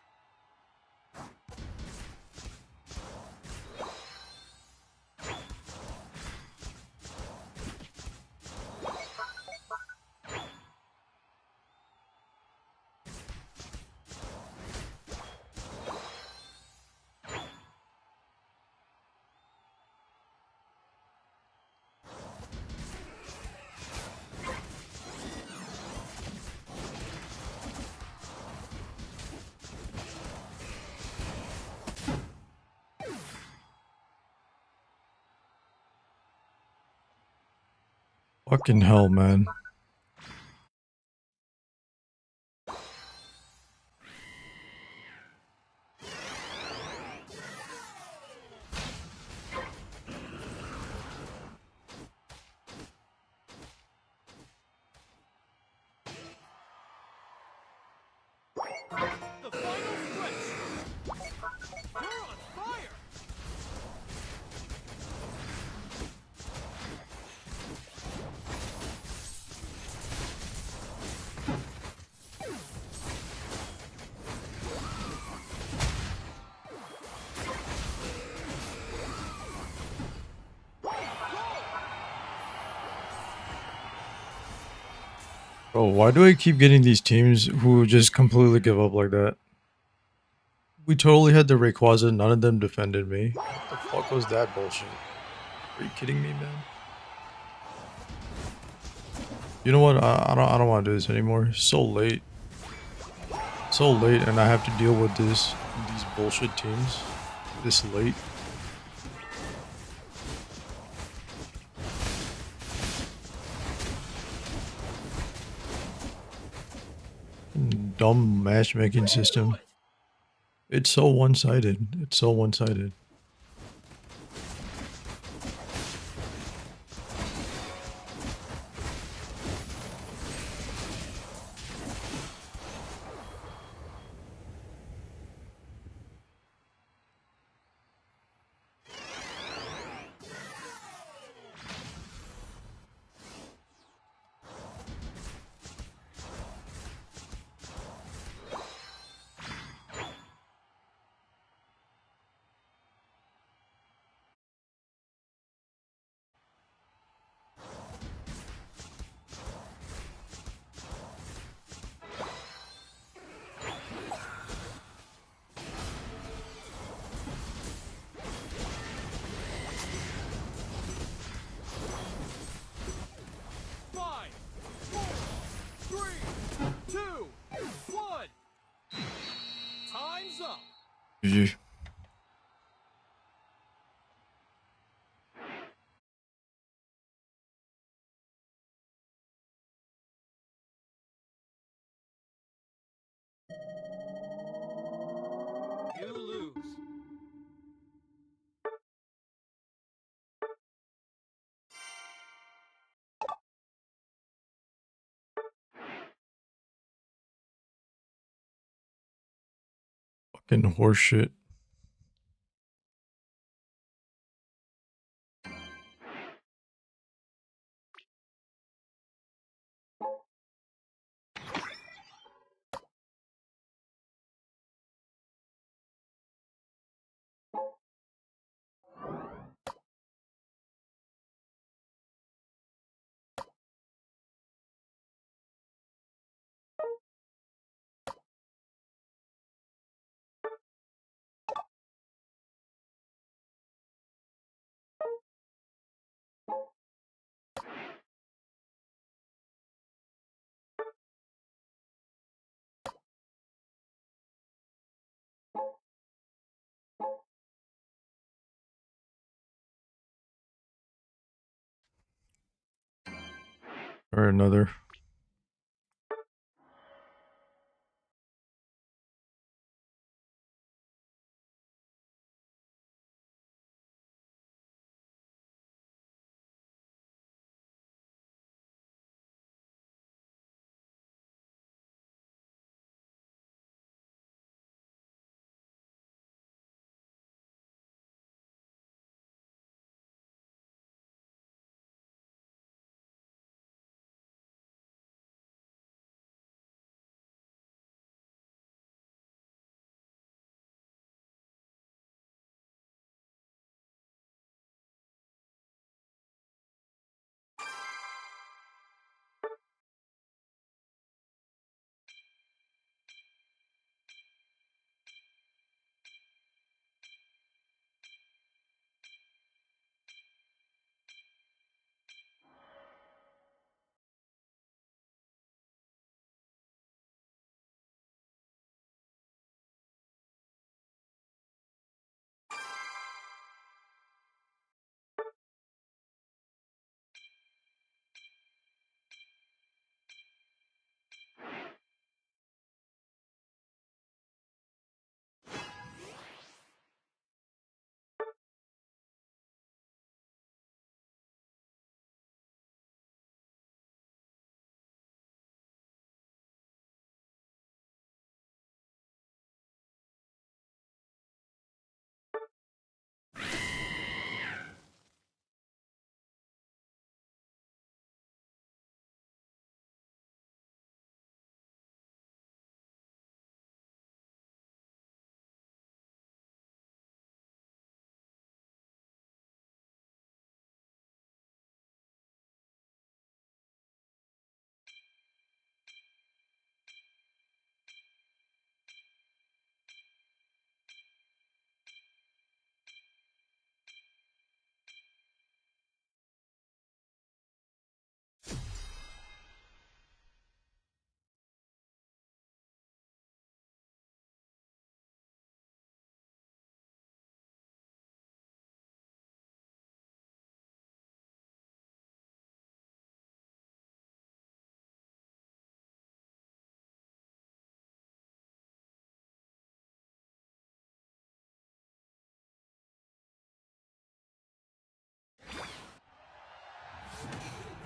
Fucking hell, man. The final stretch! You're on fire! Bro, why do I keep getting these teams who just completely give up like that? We totally had the Rayquaza, none of them defended me. What the fuck was that bullshit? Are you kidding me, man? You know what? I don't want to do this anymore. It's so late. So late, and I have to deal with these bullshit teams this late. Dumb matchmaking system. It's so one-sided. It's so one-sided. Five, four, three, two, one. Time's up. GG. You lose. Fucking horseshit. Or another.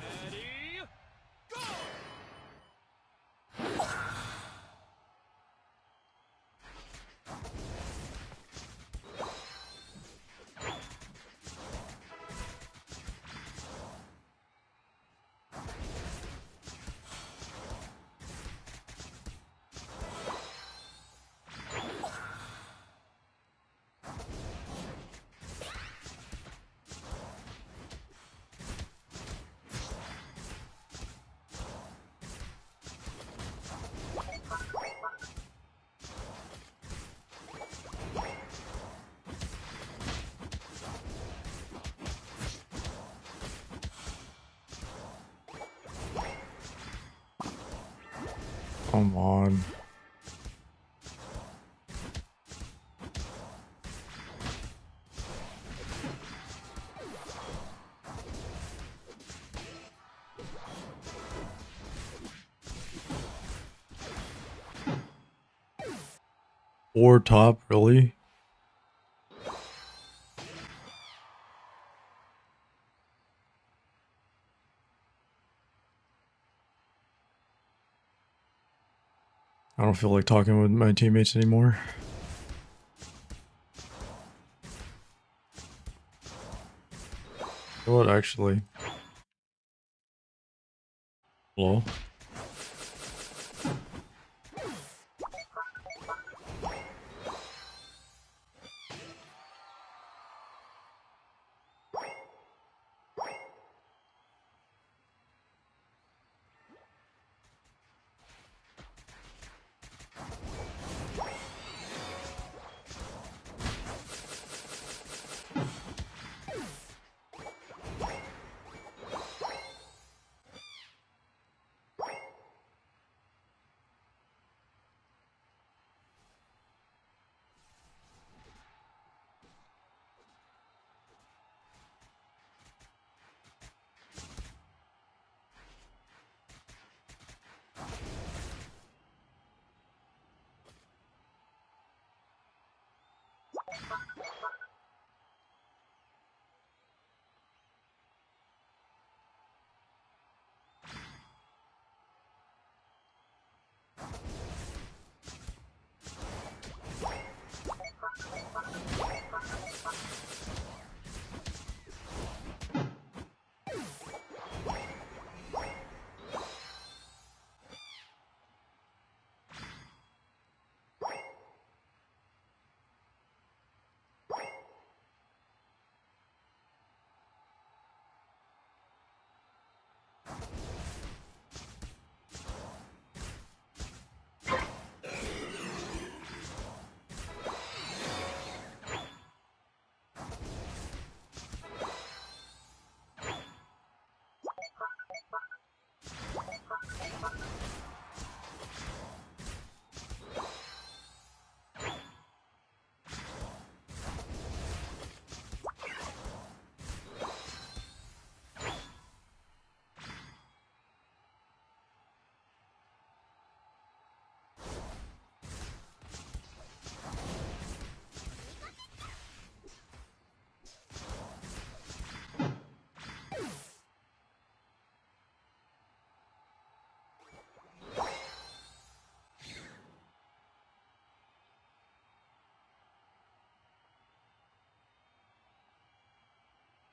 Ready, go! Come on. Or top, really? I don't feel like talking with my teammates anymore. You know what, actually? Hello?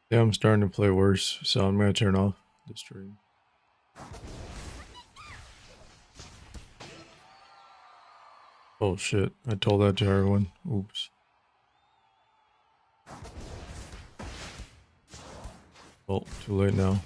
Yeah, I'm starting to play worse, so I'm gonna turn off the stream. Oh shit, I told that to everyone. Oops. Well, too late now.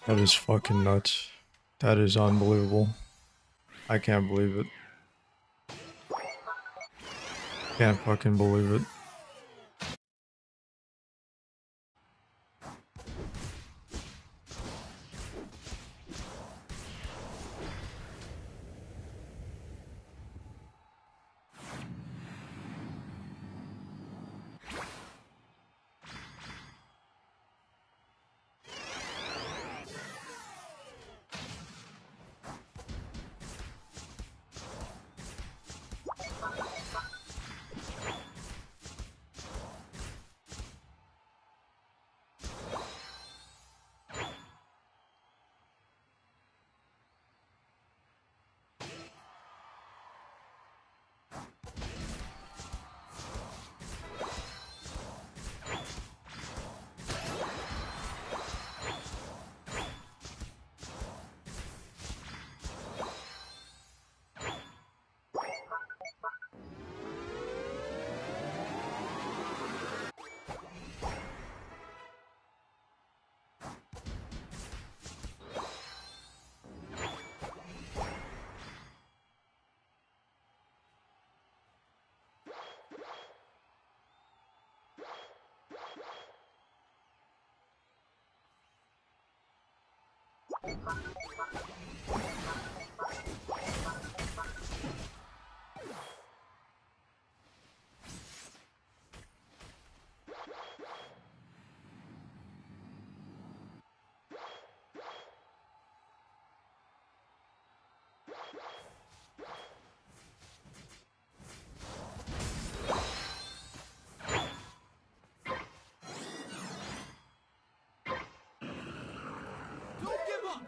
That is fucking nuts. That is unbelievable. I can't believe it. Can't fucking believe it. Don't give up!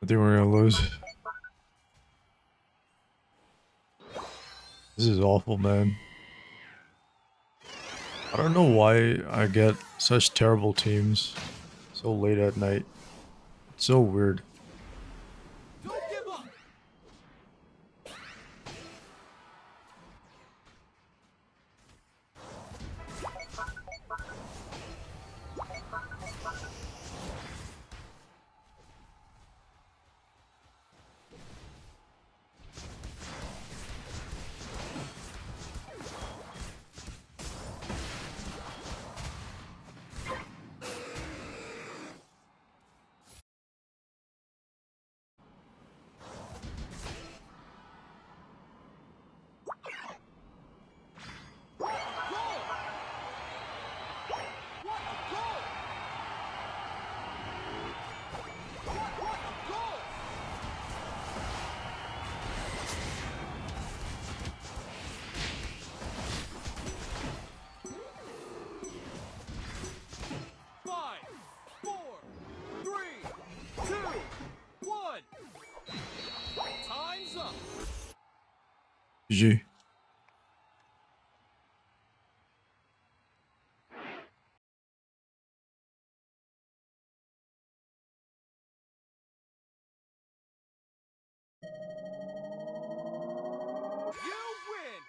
I think we're gonna lose. This is awful, man. I don't know why I get such terrible teams so late at night. It's so weird. Don't give up. 1. Time's up. GG. You win.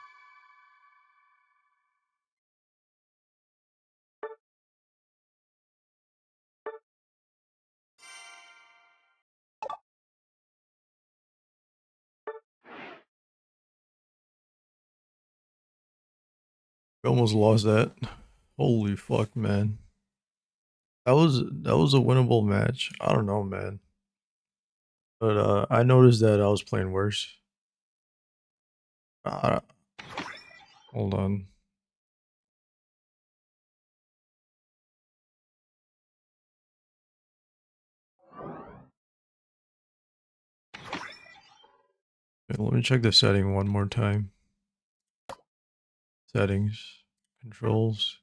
We almost lost that. Holy fuck, man. That was a winnable match. I don't know, man. But I noticed that I was playing worse. Uh, hold on. Okay, let me check the setting one more time. Settings, controls.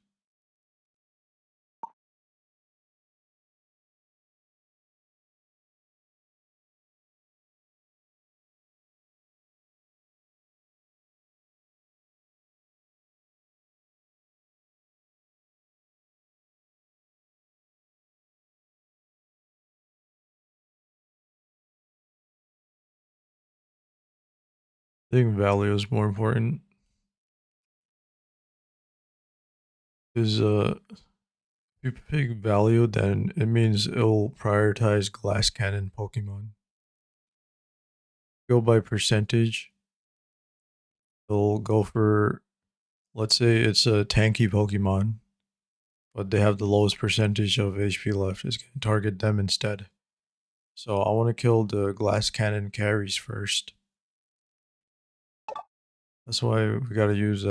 I think value is more important. Because if you pick value, then it means it'll prioritize glass cannon Pokemon. Go by percentage. It'll go for, let's say it's a tanky Pokemon, but they have the lowest percentage of HP left. It's going to target them instead. So I want to kill the glass cannon carries first. That's why we got to use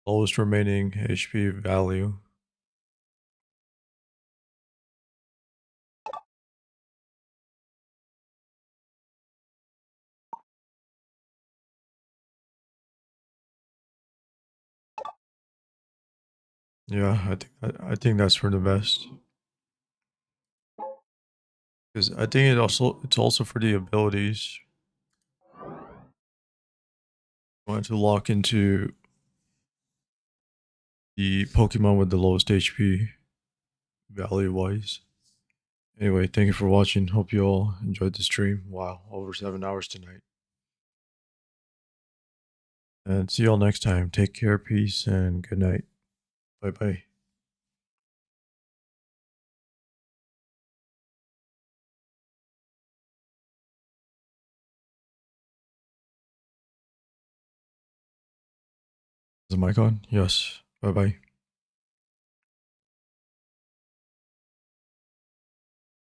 lowest remaining HP value. Yeah, I think that's for the best. Because I think it's also for the abilities. I want to lock into the Pokemon with the lowest HP value wise. Anyway, thank you for watching. Hope you all enjoyed the stream. Wow, over 7 hours tonight. And see you all next time. Take care, peace, and good night. Bye bye. Is the mic on? Yes. Bye bye.